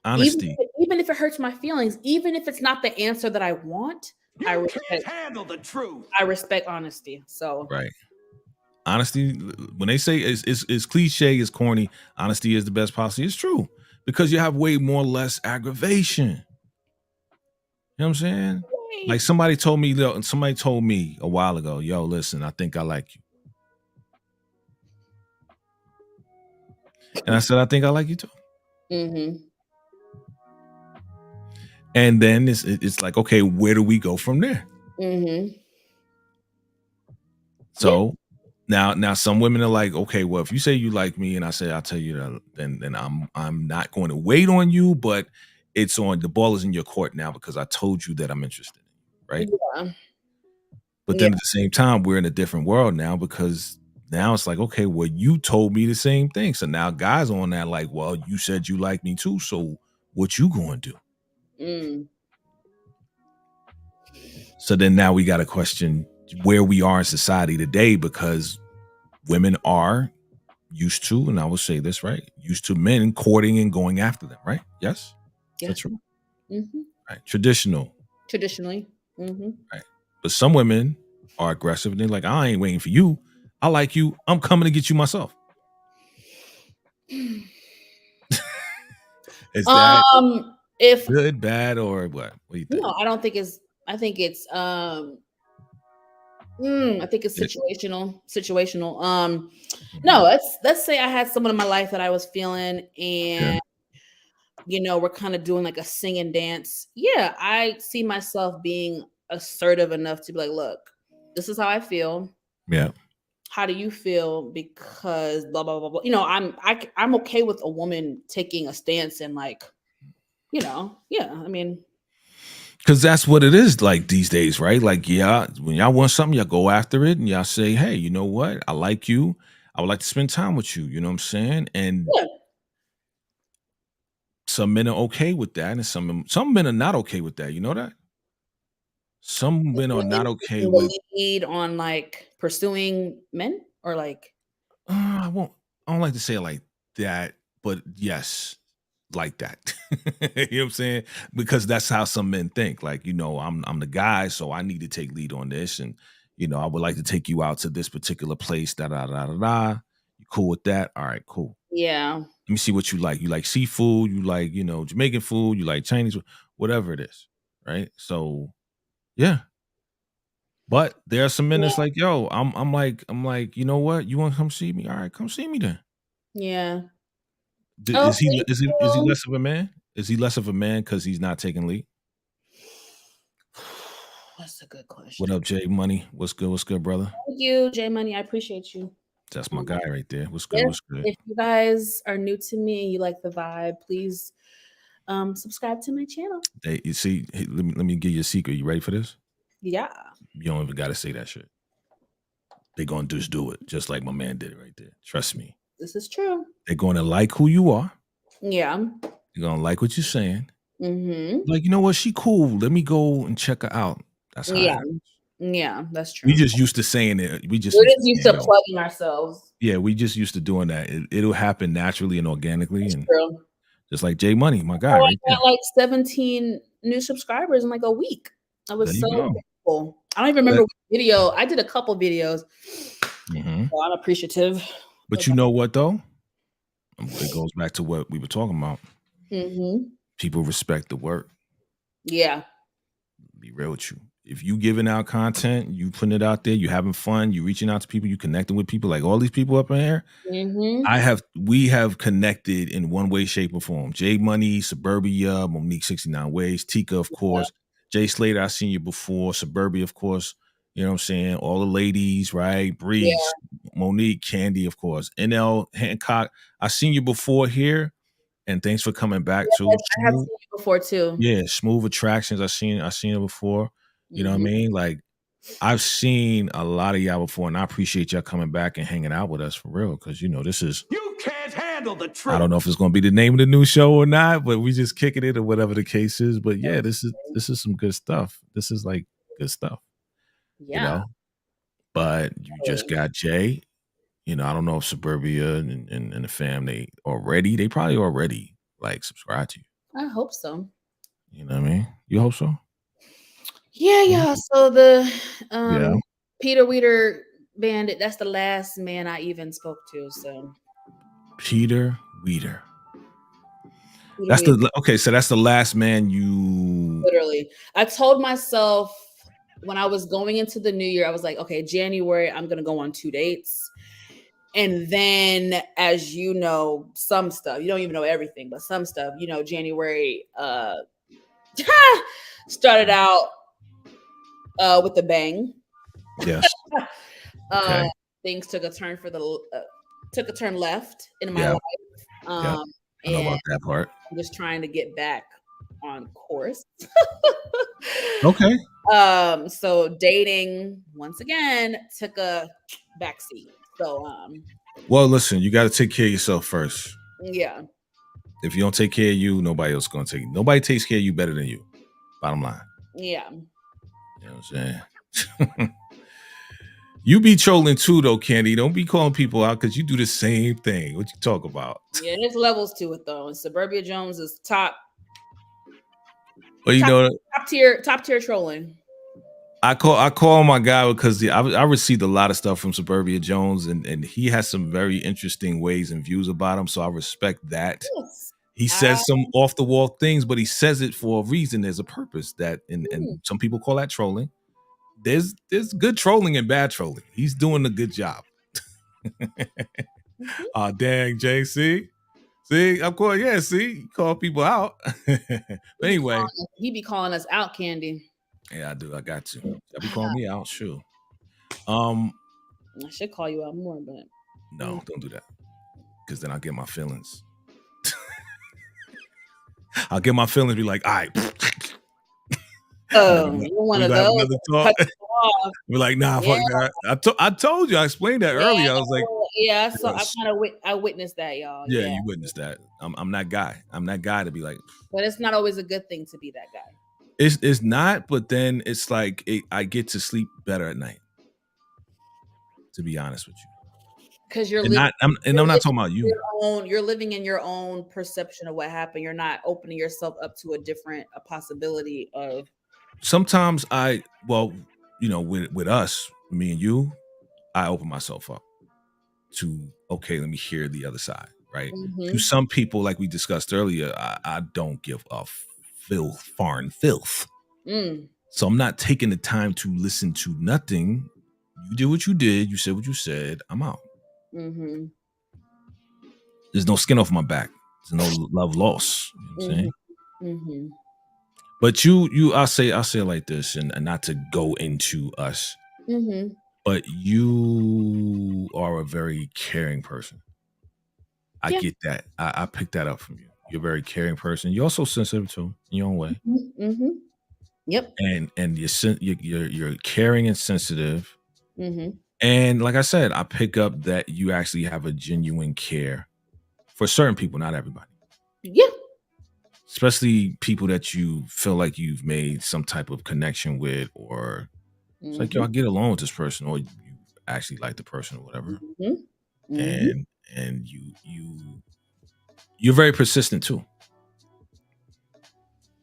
Speaker 1: Honesty.
Speaker 2: Even if it hurts my feelings, even if it's not the answer that I want, I
Speaker 3: You can't
Speaker 2: respect
Speaker 3: handle the truth.
Speaker 2: honesty. So
Speaker 1: Right. Honesty, when they say it's cliche, it's corny, honesty is the best policy. It's true. Because you have way more less aggravation. You know what I'm saying? Like somebody told me a while ago, yo, listen, I think I like you. And I said, I think I like you too.
Speaker 2: mm-hmm.
Speaker 1: And then it's like, okay, where do we go from there?
Speaker 2: Mm-hmm.
Speaker 1: So now some women are like, okay, well, if you say you like me and I say I'll tell you that, then I'm not going to wait on you, but it's on the ball is in your court now because I told you that I'm interested in you, right?
Speaker 2: Yeah.
Speaker 1: But
Speaker 2: Yeah.
Speaker 1: then at the same time, we're in a different world now because now it's like, okay, well, you told me the same thing. So now guys on that, like, well, you said you like me too. So what you going to do?
Speaker 2: Mm.
Speaker 1: So then now we got to question where we are in society today because women are used to, and I will say this, right? Used to men courting and going after them, right? Yes? Is
Speaker 2: Yeah.
Speaker 1: that true?
Speaker 2: Mm-hmm.
Speaker 1: Right. Traditional,
Speaker 2: Traditionally. Mm-hmm.
Speaker 1: right? But some women are aggressive and they're like, I ain't waiting for you. I like you. I'm coming to get you myself. Is that
Speaker 2: If
Speaker 1: good, bad, or what? What do you think?
Speaker 2: no, I don't think it's. I think it's. I think it's
Speaker 1: It-
Speaker 2: situational. Situational. No,
Speaker 1: Mhm.
Speaker 2: let's say I had someone in my life that I was feeling,
Speaker 1: Yeah.
Speaker 2: and we're kind of doing like a sing and dance. Yeah, I see myself being assertive enough to be like, look, this is how I feel.
Speaker 1: Yeah.
Speaker 2: How do you feel? Because blah blah blah blah. I'm okay with a woman taking a stance and like, yeah. I mean,
Speaker 1: Because that's what it is like these days, right? Like, yeah, when y'all want something, y'all go after it and y'all say, hey, you know what? I like you. I would like to spend time with you. You know what I'm saying? And
Speaker 2: yeah,
Speaker 1: some men are okay with that, and some men are not okay with that. You know that? Some men are not
Speaker 2: women
Speaker 1: okay
Speaker 2: taking
Speaker 1: with
Speaker 2: the lead on like pursuing men or like,
Speaker 1: I won't I don't like to say it like that, but yes, like that. You know what I'm saying? Because that's how some men think. Like, you know, I'm the guy, so I need to take lead on this. And, you know, I would like to take you out to this particular place. Da da da da da. You cool with that? All right, cool.
Speaker 2: yeah,
Speaker 1: Let me see what you like. You like seafood, you like, you know, Jamaican food, you like Chinese, whatever it is. Right. So yeah. But there are some men that's like, yo, I'm like, you know what? You want to come see me? All right, come see me then.
Speaker 2: yeah. Oh,
Speaker 1: Is he
Speaker 2: thank
Speaker 1: is he
Speaker 2: you.
Speaker 1: less of a man? Is he less of a man because he's not taking lead?
Speaker 2: That's a good question.
Speaker 1: What up, Jay Money? What's good? What's good, brother?
Speaker 2: Thank you, J Money. I appreciate you.
Speaker 1: That's my guy right there. What's good?
Speaker 2: Yes,
Speaker 1: What's good?
Speaker 2: if you guys are new to me and you like the vibe, please subscribe to my channel.
Speaker 1: Hey, you see, hey, let me give you a secret. You ready for this?
Speaker 2: Yeah.
Speaker 1: You don't even got to say that shit. They're gonna just do it, just like my man did it right there. Trust me.
Speaker 2: This is true.
Speaker 1: They're gonna like who you are.
Speaker 2: Yeah.
Speaker 1: They're gonna like what you're saying.
Speaker 2: Mm-hmm.
Speaker 1: Like, you know what? She cool. Let me go and check her out. That's how it
Speaker 2: Yeah.
Speaker 1: happens.
Speaker 2: Yeah, that's true.
Speaker 1: We just used to saying it. We just
Speaker 2: We're
Speaker 1: used
Speaker 2: just
Speaker 1: to
Speaker 2: used
Speaker 1: saying,
Speaker 2: to
Speaker 1: yo.
Speaker 2: plugging ourselves.
Speaker 1: Yeah, we just used to doing that. It'll happen naturally and organically,
Speaker 2: That's
Speaker 1: and
Speaker 2: true.
Speaker 1: just like Jay Money, my guy,
Speaker 2: Oh,
Speaker 1: right
Speaker 2: I
Speaker 1: there.
Speaker 2: got like 17 new subscribers in like a week. I
Speaker 1: There
Speaker 2: was
Speaker 1: you
Speaker 2: so
Speaker 1: go.
Speaker 2: grateful. I don't even remember what video. I did a couple videos.
Speaker 1: Mhm.
Speaker 2: So I'm appreciative.
Speaker 1: But you know what though? It goes back to what we were talking about.
Speaker 2: Mm-hmm.
Speaker 1: People respect the work.
Speaker 2: Yeah.
Speaker 1: Be real with you. If you giving out content, you putting it out there, you having fun, you reaching out to people, you connecting with people, like all these people up in here.
Speaker 2: Mm-hmm.
Speaker 1: We have connected in one way, shape, or form. Jay Money, Suburbia, Monique 69 Ways, Tika, of course, Jay Slater, I seen you before, Suburbia, of course. You know what I'm saying? All the ladies, right? Breeze, Monique, Candy, of course. NL Hancock, I seen you before here, and thanks for coming back too.
Speaker 2: Yes, I have seen you before too.
Speaker 1: Yeah, Smooth Attractions. I seen it before. You know what I mean? Like, I've seen a lot of y'all before, and I appreciate y'all coming back and hanging out with us for real. Because this is,
Speaker 3: You can't handle the truth.
Speaker 1: I don't know if it's going to be the name of the new show or not, but we just kicking it or whatever the case is. But yeah, this is some good stuff. This is like good stuff.
Speaker 2: Yeah.
Speaker 1: But you just got Jay. I don't know if Suburbia and the fam they probably already like subscribe to you.
Speaker 2: I hope so.
Speaker 1: You know what I mean? You hope so?
Speaker 2: Yeah. So the Peter Weeder Bandit, that's the last man I even spoke to. So
Speaker 1: Peter Weeder. That's so that's the last man you
Speaker 2: literally. I told myself when I was going into the new year, I was like, okay, January, I'm gonna go on 2 dates. And then, as you know, some stuff, you don't even know everything, but some stuff, January started out with a bang.
Speaker 1: Yes. Okay.
Speaker 2: Things took a turn left in my life.
Speaker 1: I know about that part.
Speaker 2: I'm just trying to get back on course.
Speaker 1: Okay.
Speaker 2: So dating once again took a backseat. So
Speaker 1: well, listen, you got to take care of yourself first.
Speaker 2: Yeah.
Speaker 1: If you don't take care of you, nobody else going to take. Nobody takes care of you better than you. Bottom line.
Speaker 2: Yeah.
Speaker 1: You know what I'm saying? You be trolling too, though, Candy. Don't be calling people out because you do the same thing. What you talk about?
Speaker 2: Yeah, there's levels to it though. And Suburbia Jones is top.
Speaker 1: But
Speaker 2: top tier trolling.
Speaker 1: I call my guy because I received a lot of stuff from Suburbia Jones, and he has some very interesting ways and views about him. So I respect that.
Speaker 2: Yes.
Speaker 1: He says some off the wall things, but he says it for a reason. There's a purpose and some people call that trolling. There's good trolling and bad trolling. He's doing a good job. Oh, dang, Jay. See, I'm calling. Yeah, see, you call people out. But anyway,
Speaker 2: he be calling us out, Candy.
Speaker 1: Yeah, I do. I got to. Y'all be calling me out, sure.
Speaker 2: I should call you out more, but
Speaker 1: no, don't do that. Because then I'll get my feelings. I'll get my feelings. Be like, all right.
Speaker 2: You're one of those.
Speaker 1: Be like, nah, fuck that. I told you. I explained that earlier. I was like,
Speaker 2: yeah. So I witnessed that, y'all.
Speaker 1: Yeah, you witnessed that. I'm that guy. I'm that guy to be like.
Speaker 2: But it's not always a good thing to be that guy.
Speaker 1: It's not, but then it's like I get to sleep better at night. To be honest with you,
Speaker 2: because you're
Speaker 1: I'm not talking about you.
Speaker 2: You're living in your own perception of what happened. You're not opening yourself up to a possibility of.
Speaker 1: Sometimes with us, me and you, I open myself up to let me hear the other side, right?
Speaker 2: Mm-hmm.
Speaker 1: To some people, like we discussed earlier, I don't give a foreign filth. So I'm not taking the time to listen to nothing. You did what you did. You said what you said. I'm out.
Speaker 2: Mm-hmm.
Speaker 1: There's no skin off my back. There's no love lost. You know what I'm saying?
Speaker 2: Mm-hmm.
Speaker 1: But you, I'll say it like this, and not to go into us,
Speaker 2: Mm-hmm.
Speaker 1: but you are a very caring person. I
Speaker 2: Yeah.
Speaker 1: get that. I picked that up from you. You're a very caring person. You're also sensitive too, in your own way.
Speaker 2: Mm-hmm. Yep.
Speaker 1: And you're caring and sensitive.
Speaker 2: Mm-hmm.
Speaker 1: And like I said, I pick up that you actually have a genuine care for certain people, not everybody.
Speaker 2: Yeah.
Speaker 1: Especially people that you feel like you've made some type of connection with, or it's like, yo, I get along with this person, or you actually like the person or whatever.
Speaker 2: Mm-hmm. Mm-hmm.
Speaker 1: And you're very persistent too.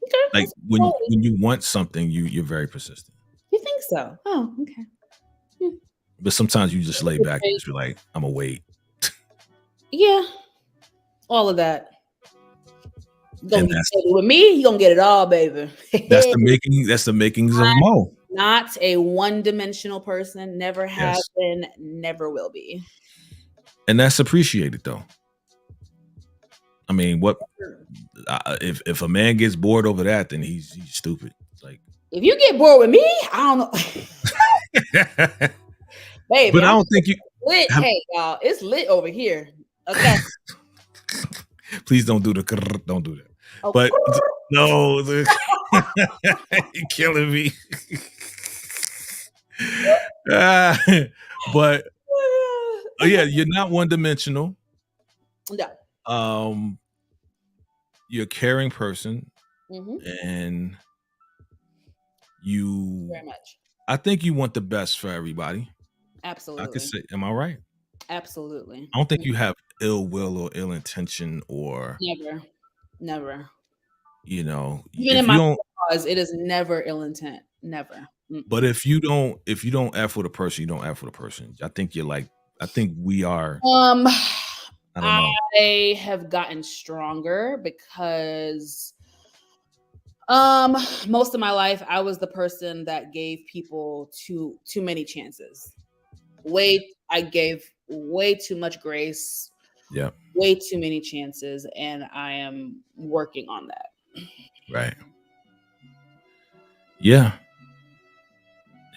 Speaker 2: Okay.
Speaker 1: Like when you want something, you're very persistent.
Speaker 2: You think so? Oh, okay.
Speaker 1: But sometimes you just lay back and just be like, I'm gonna wait.
Speaker 2: Yeah. All of that.
Speaker 1: And
Speaker 2: With me, you're gonna get it all, baby.
Speaker 1: That's the makings of Mo.
Speaker 2: Not a one-dimensional person, never has
Speaker 1: Yes.
Speaker 2: been, never will be.
Speaker 1: And that's appreciated though. I mean, what if a man gets bored over that, then he's stupid. Like,
Speaker 2: if you get bored with me, I don't know. Baby,
Speaker 1: but I don't think you
Speaker 2: lit. Hey, y'all, it's lit over here. Okay.
Speaker 1: Please don't do don't do that. Oh. But no, you're killing me. But yeah, you're not one-dimensional.
Speaker 2: No.
Speaker 1: You're a caring person, and you
Speaker 2: very much.
Speaker 1: I think you want the best for everybody.
Speaker 2: Absolutely.
Speaker 1: I could say, am I right?
Speaker 2: Absolutely.
Speaker 1: I don't think you have ill will or ill intention, or
Speaker 2: never.
Speaker 1: You know,
Speaker 2: even in my cause, it is never ill intent. Never.
Speaker 1: But if you don't F with a person, you don't F with a person. I think we are. I don't know.
Speaker 2: I have gotten stronger because most of my life I was the person that gave people too many chances. I gave way too much grace.
Speaker 1: Yeah.
Speaker 2: Way too many chances, and I am working on that.
Speaker 1: Right. Yeah.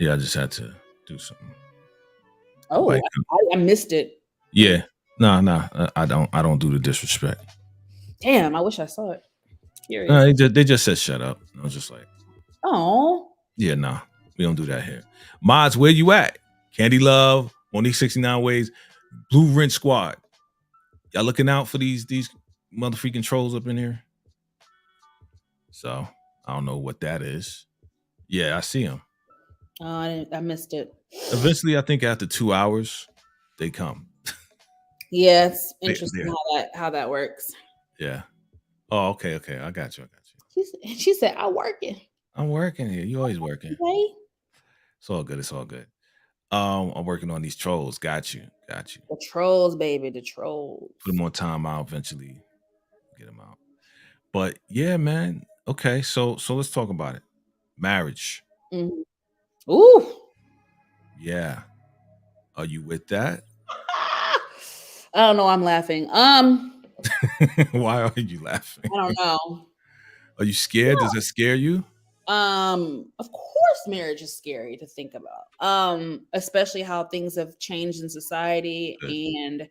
Speaker 1: Yeah, I just had to do something.
Speaker 2: Oh, I missed it.
Speaker 1: Yeah. No, I don't do the disrespect.
Speaker 2: Damn, I wish I saw it.
Speaker 1: They just said shut up. I was just like,
Speaker 2: oh.
Speaker 1: Yeah, nah, we don't do that here. Mods, where you at? Candy Love, Monique 69 Ways, Blue Wrench Squad. Y'all looking out for these motherfucking trolls up in here? So I don't know what that is. Yeah, I see them.
Speaker 2: I missed it.
Speaker 1: Eventually, I think after 2 hours, they come.
Speaker 2: Yeah, it's interesting how that works.
Speaker 1: Yeah. Oh, okay. I got you.
Speaker 2: She said, "I'm working.
Speaker 1: I'm working here. You always working.
Speaker 2: Okay.
Speaker 1: It's all good. I'm working on these trolls. Got you.
Speaker 2: The trolls, baby. The trolls.
Speaker 1: Put them on timeout. Eventually, get them out. But yeah, man. Okay, so let's talk about it. Marriage.
Speaker 2: Mm-hmm. Ooh.
Speaker 1: Yeah. Are you with that?
Speaker 2: I don't know. I'm laughing.
Speaker 1: Why are you laughing?
Speaker 2: I don't know.
Speaker 1: Are you scared? Does it scare you?
Speaker 2: Of course marriage is scary to think about. Especially how things have changed in society and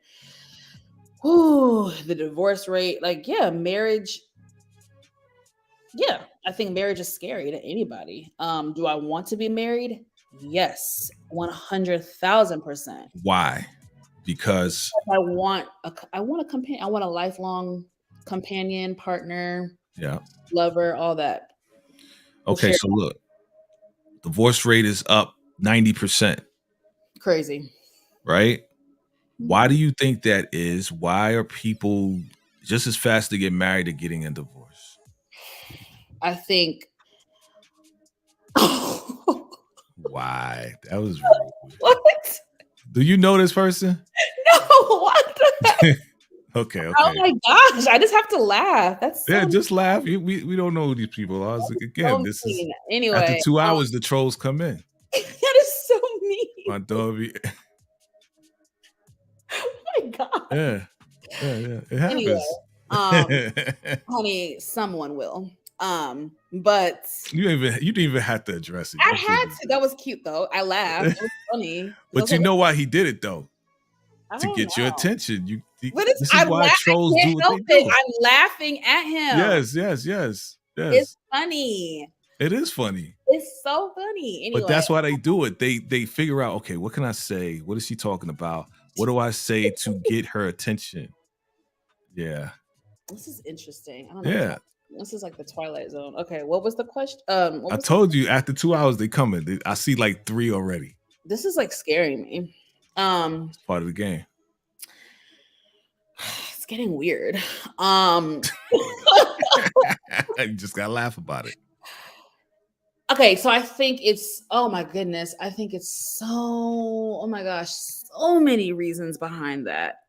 Speaker 2: the divorce rate. Like, yeah, marriage. Yeah, I think marriage is scary to anybody. Do I want to be married? Yes, 100,000%.
Speaker 1: Why? Because
Speaker 2: I want a companion. I want a lifelong companion, partner, lover, all that.
Speaker 1: Okay, so look, divorce rate is up 90%.
Speaker 2: Crazy,
Speaker 1: right? Why do you think that is? Why are people just as fast to get married as getting a divorce?
Speaker 2: I think.
Speaker 1: Why? That was rude.
Speaker 2: What?
Speaker 1: Do you know this person?
Speaker 2: No. What?
Speaker 1: Okay.
Speaker 2: Oh my gosh! I just have to laugh. That's so
Speaker 1: just laugh. We don't know who these people are. Again, this is
Speaker 2: anyway.
Speaker 1: After 2 hours, the trolls come in.
Speaker 2: That is so mean.
Speaker 1: My dog.
Speaker 2: Oh my god.
Speaker 1: Yeah. It happens.
Speaker 2: Honey, someone will. But
Speaker 1: you didn't even have to address it.
Speaker 2: I
Speaker 1: You
Speaker 2: had
Speaker 1: did
Speaker 2: to. That was cute though. I laughed. It was funny.
Speaker 1: But you know why he did it though?
Speaker 2: I
Speaker 1: To
Speaker 2: don't
Speaker 1: get your
Speaker 2: know.
Speaker 1: attention.
Speaker 2: But
Speaker 1: This is why trolls
Speaker 2: I
Speaker 1: do
Speaker 2: can't
Speaker 1: what
Speaker 2: help
Speaker 1: they
Speaker 2: it.
Speaker 1: do.
Speaker 2: I'm laughing at him.
Speaker 1: Yes.
Speaker 2: It's funny.
Speaker 1: It is funny.
Speaker 2: It's so funny. Anyway.
Speaker 1: But that's why they do it. They figure out, okay, what can I say? What is she talking about? What do I say to get her attention? Yeah.
Speaker 2: This is interesting. I don't know.
Speaker 1: Yeah.
Speaker 2: This is like the Twilight Zone. Okay, what was the question?
Speaker 1: I told you after 2 hours they coming. I see like 3 already.
Speaker 2: This is like scaring me.
Speaker 1: It's part of the game.
Speaker 2: It's getting weird.
Speaker 1: You just gotta laugh about it.
Speaker 2: Okay, so I think it's, oh my goodness, I think it's oh my gosh, so many reasons behind that.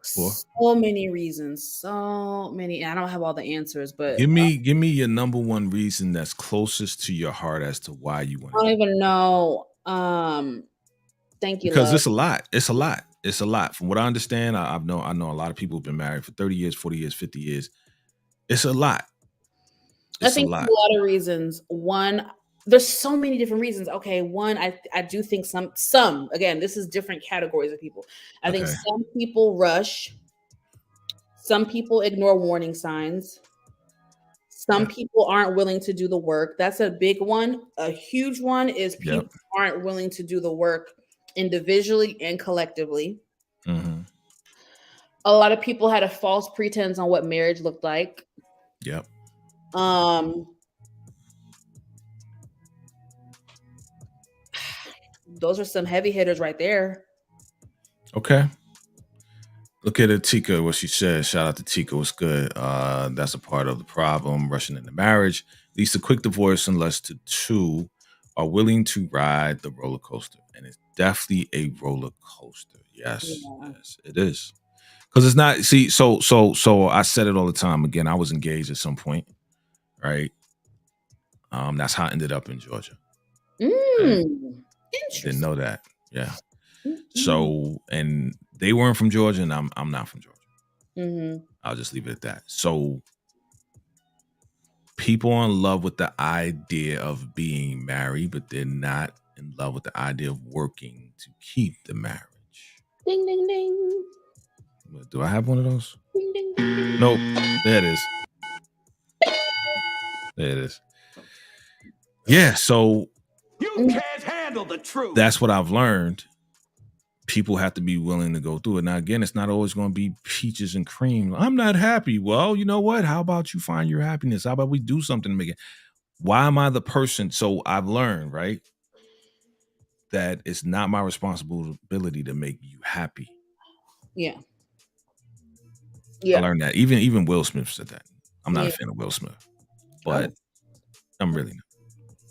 Speaker 2: So many reasons, so many. I don't have all the answers, but
Speaker 1: give me your number one reason that's closest to your heart as to why you want.
Speaker 2: I don't even know. Thank you,
Speaker 1: because
Speaker 2: love.
Speaker 1: it's a lot. It's a lot. From what I understand, I know a lot of people have been married for 30 years, 40 years, 50 years. It's a lot.
Speaker 2: I think a lot of reasons. One, there's so many different reasons. Okay, one, I do think some again, this is different categories of people. I think some people rush. Some people ignore warning signs. Some people aren't willing to do the work. That's a big one. A huge one is people aren't willing to do the work individually and collectively.
Speaker 1: Mm-hmm.
Speaker 2: A lot of people had a false pretense on what marriage looked like.
Speaker 1: Yep.
Speaker 2: Those are some heavy hitters right there.
Speaker 1: Okay. Look at Tika, what she said. Shout out to Tika. What's good? That's a part of the problem. Rushing into marriage leads to quick divorce unless the two are willing to ride the roller coaster. And it's definitely a roller coaster. Yes, it is. Because it's not, see, so I said it all the time. Again, I was engaged at some point, right? That's how I ended up in Georgia.
Speaker 2: Interesting.
Speaker 1: Didn't know that. Yeah. So, and they weren't from Georgia, and I'm not from Georgia.
Speaker 2: Mm-hmm.
Speaker 1: I'll just leave it at that. So, people are in love with the idea of being married, but they're not in love with the idea of working to keep the marriage.
Speaker 2: Ding, ding, ding.
Speaker 1: Do I have one of those?
Speaker 2: Ding, ding, ding, ding.
Speaker 1: Nope. There it is. There it is. Yeah. So
Speaker 3: you can't handle the truth.
Speaker 1: That's what I've learned. People have to be willing to go through it. Now, again, it's not always going to be peaches and cream. I'm not happy. Well, you know what? How about you find your happiness? How about we do something to make it? Why am I the person? So I've learned, right, that it's not my responsibility to make you happy.
Speaker 2: Yeah.
Speaker 1: I learned that. Even Will Smith said that. I'm not a fan of Will Smith, but I'm really not.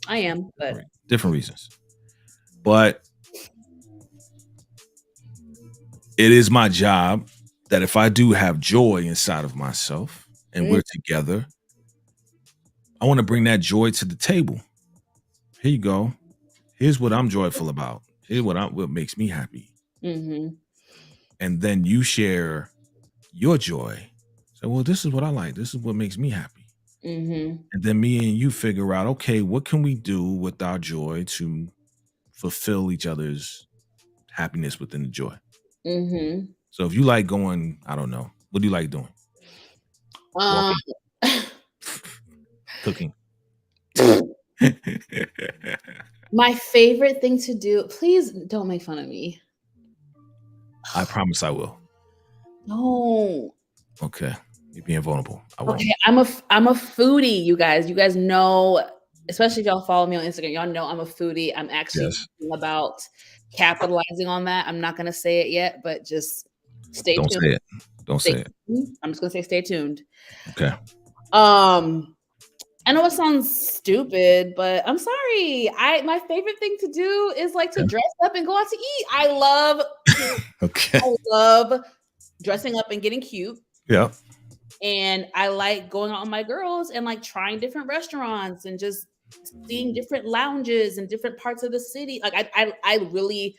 Speaker 2: I am, but
Speaker 1: different reasons. But it is my job that if I do have joy inside of myself and we're together, I want to bring that joy to the table. Here you go. Here's what I'm joyful about. Here's what makes me happy.
Speaker 2: Mm-hmm.
Speaker 1: And then you share your joy. So, well, this is what I like. This is what makes me happy.
Speaker 2: Mm-hmm.
Speaker 1: And then me and you figure out, okay, what can we do with our joy to fulfill each other's happiness within the joy?
Speaker 2: Mm-hmm.
Speaker 1: So if you like going, I don't know, what do you like doing? Cooking.
Speaker 2: My favorite thing to do, please don't make fun of me.
Speaker 1: I promise I will.
Speaker 2: No.
Speaker 1: Okay. You're being vulnerable. I won't.
Speaker 2: Okay, I'm a foodie, you guys. You guys know, especially if y'all follow me on Instagram, y'all know I'm a foodie. I'm actually thinking about capitalizing on that. I'm not gonna say it yet, but just stay tuned.
Speaker 1: Don't say it. Don't say it.
Speaker 2: I'm just gonna say stay tuned.
Speaker 1: Okay.
Speaker 2: I know it sounds stupid, but I'm sorry. My favorite thing to do is like to dress up and go out to eat. I love dressing up and getting cute.
Speaker 1: Yeah.
Speaker 2: And I like going out with my girls and like trying different restaurants and just seeing different lounges and different parts of the city. Like I really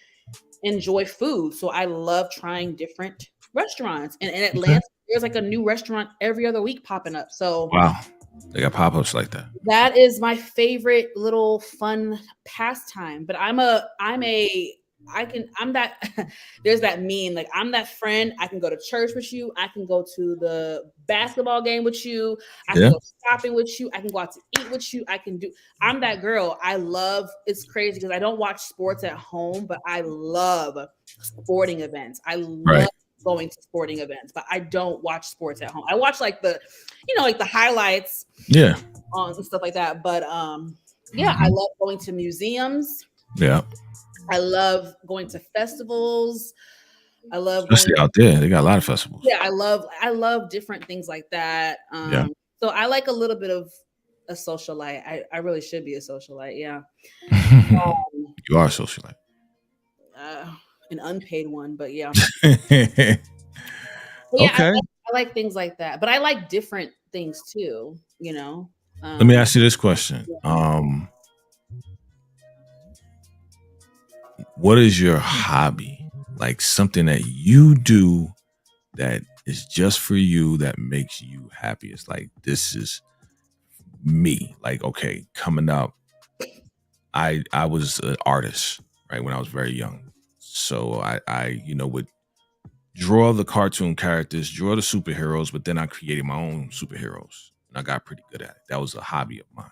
Speaker 2: enjoy food. So I love trying different restaurants. And in Atlanta, there's like a new restaurant every other week popping up. So
Speaker 1: wow, they got pop-ups like that.
Speaker 2: that is my favorite little fun pastime. But I'm that there's that meme, like I'm that friend. I can go to church with you, I can go to the basketball game with you, I can go shopping with you, I can go out to eat with you, I'm that girl. I love, it's crazy because I don't watch sports at home, but I love sporting events. I love going to sporting events, but I don't watch sports at home. I watch like the highlights, and stuff like that. But I love going to museums.
Speaker 1: Yeah.
Speaker 2: I love going to festivals. I love
Speaker 1: especially out there. They got a lot of festivals.
Speaker 2: Yeah, I love different things like that. So I like a little bit of a socialite. I really should be a socialite. Yeah.
Speaker 1: You are a socialite.
Speaker 2: An unpaid one, but yeah.
Speaker 1: Okay.
Speaker 2: I like things like that, but I like different things too. You know.
Speaker 1: Let me ask you this question. What is your hobby? Like something that you do that is just for you, that makes you happy. It's like, this is me. Like, okay, coming up, I was an artist, right, when I was very young. So I would draw the cartoon characters, draw the superheroes, but then I created my own superheroes. And I got pretty good at it. That was a hobby of mine.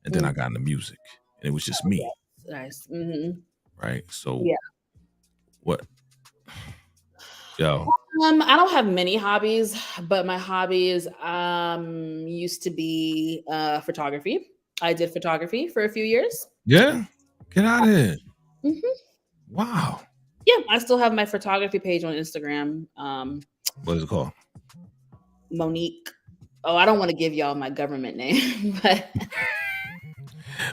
Speaker 1: And then I got into music. And it was just me.
Speaker 2: Nice. Mm-hmm.
Speaker 1: Right. So
Speaker 2: yeah.
Speaker 1: What? Yo.
Speaker 2: I don't have many hobbies, but my hobbies used to be photography. I did photography for a few years.
Speaker 1: Yeah. Get out of here.
Speaker 2: Mm-hmm.
Speaker 1: Wow.
Speaker 2: Yeah, I still have my photography page on Instagram.
Speaker 1: What is it called?
Speaker 2: Monique. Oh, I don't want to give y'all my government name, but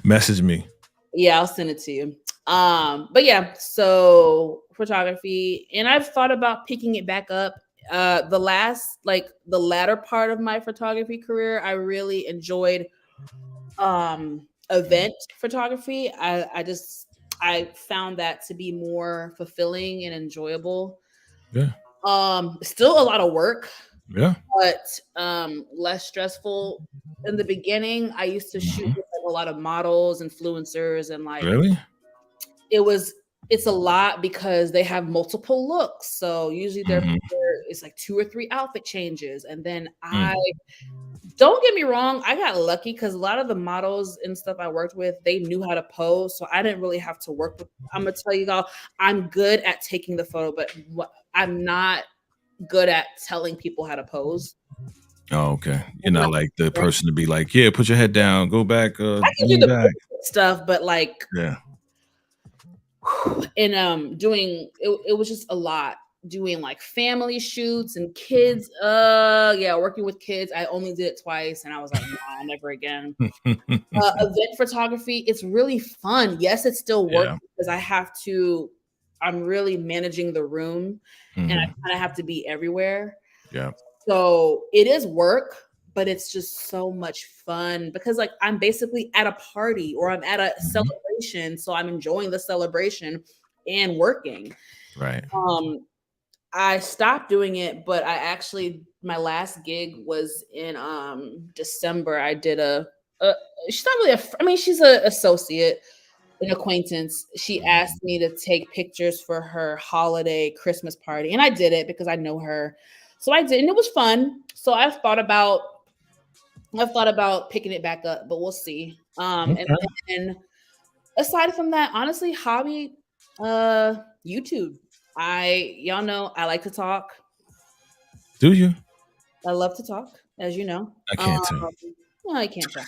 Speaker 1: message me.
Speaker 2: Yeah, I'll send it to you. But yeah, so photography, and I've thought about picking it back up. The latter part of my photography career, I really enjoyed event photography. I found that to be more fulfilling and enjoyable.
Speaker 1: Yeah.
Speaker 2: Still a lot of work.
Speaker 1: Yeah.
Speaker 2: But less stressful. In the beginning, I used to shoot with a lot of models, influencers, and like
Speaker 1: really?
Speaker 2: It's a lot because they have multiple looks. So usually it's like 2 or 3 outfit changes. And then don't get me wrong, I got lucky because a lot of the models and stuff I worked with, they knew how to pose. So I didn't really have to work with, I'm going to tell you all, I'm good at taking the photo, but I'm not good at telling people how to pose.
Speaker 1: Oh, okay. You're not like the person to be like, yeah, put your head down, go back,
Speaker 2: I can do the stuff, but like,
Speaker 1: yeah.
Speaker 2: And it was just a lot doing like family shoots and kids. Working with kids. I only did it twice, and I was like, nah, never again. Event photography, it's really fun. Yes, it's still work because I'm really managing the room, and I kind of have to be everywhere.
Speaker 1: Yeah.
Speaker 2: So it is work, but it's just so much fun because like I'm basically at a party or I'm at a celebration. So I'm enjoying the celebration and working.
Speaker 1: Right.
Speaker 2: I stopped doing it, but my last gig was in December. I did she's not really she's an associate, an acquaintance. She asked me to take pictures for her holiday Christmas party. And I did it because I know her. So I did, and it was fun. So I've thought about picking it back up, but we'll see. And then aside from that, honestly, hobby, YouTube. Y'all know I like to talk.
Speaker 1: Do you?
Speaker 2: I love to talk, as you know.
Speaker 1: I can't tell.
Speaker 2: No, I can't tell.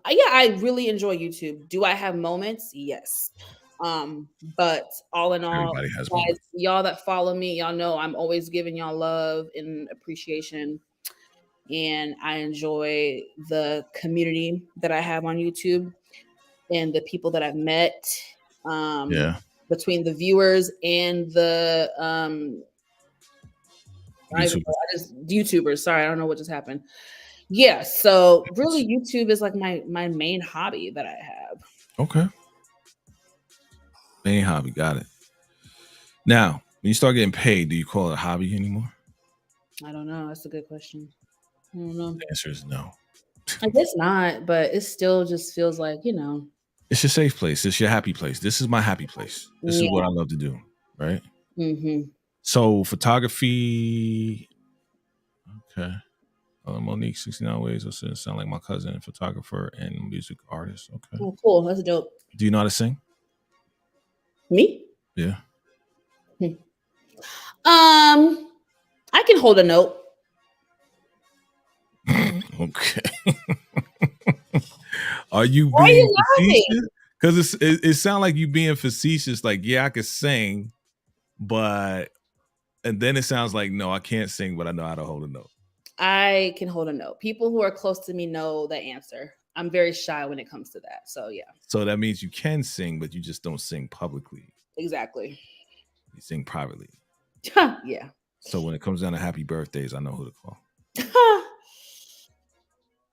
Speaker 2: I really enjoy YouTube. Do I have moments? Yes. But all in all, guys, y'all that follow me, y'all know I'm always giving y'all love and appreciation. And I enjoy the community that I have on YouTube and the people that I've met. Between the viewers and the YouTubers. Sorry, I don't know what just happened. Yeah, so really YouTube is like my main hobby that I have.
Speaker 1: Okay. Main hobby, got it. Now, When you start getting paid, do you call it a hobby anymore?
Speaker 2: I don't know. That's a good question. I don't know.
Speaker 1: The answer is no.
Speaker 2: I guess not, but it still just feels like,
Speaker 1: It's your safe place. It's your happy place. This is my happy place. This is what I love to do, right?
Speaker 2: Mm-hmm.
Speaker 1: So photography. Okay. Monique, 69 ways of sound like my cousin, photographer and music artist. Okay.
Speaker 2: Oh, cool. That's dope.
Speaker 1: Do you know how to sing?
Speaker 2: Me?
Speaker 1: Yeah.
Speaker 2: I can hold a note.
Speaker 1: Okay. Are you being facetious? Because it sounds like you being facetious. Like, yeah, I could sing, and then it sounds like, no, I can't sing, but I know how to hold a note.
Speaker 2: I can hold a note. People who are close to me know the answer. I'm very shy when it comes to that. So yeah.
Speaker 1: So that means you can sing, but you just don't sing publicly.
Speaker 2: Exactly.
Speaker 1: You sing privately.
Speaker 2: Yeah.
Speaker 1: So when it comes down to happy birthdays, I know who to call.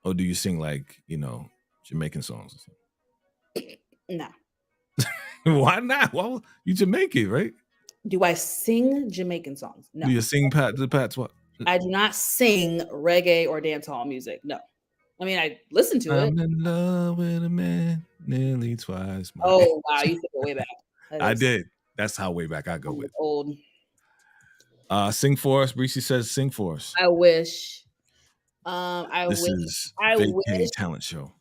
Speaker 1: Or do you sing like, Jamaican songs or something?
Speaker 2: No.
Speaker 1: Why not? Well, you Jamaican, right?
Speaker 2: Do I sing Jamaican songs? No.
Speaker 1: Do you sing Pat's what?
Speaker 2: I do not sing reggae or dancehall music. No. I mean, I listen to it.
Speaker 1: I'm in love with a man nearly twice.
Speaker 2: Oh, wow. You took it way back.
Speaker 1: I did. That's how way back I go with.
Speaker 2: Old.
Speaker 1: Sing for us. Brece says sing for us.
Speaker 2: I wish.
Speaker 1: This is Vacay talent show.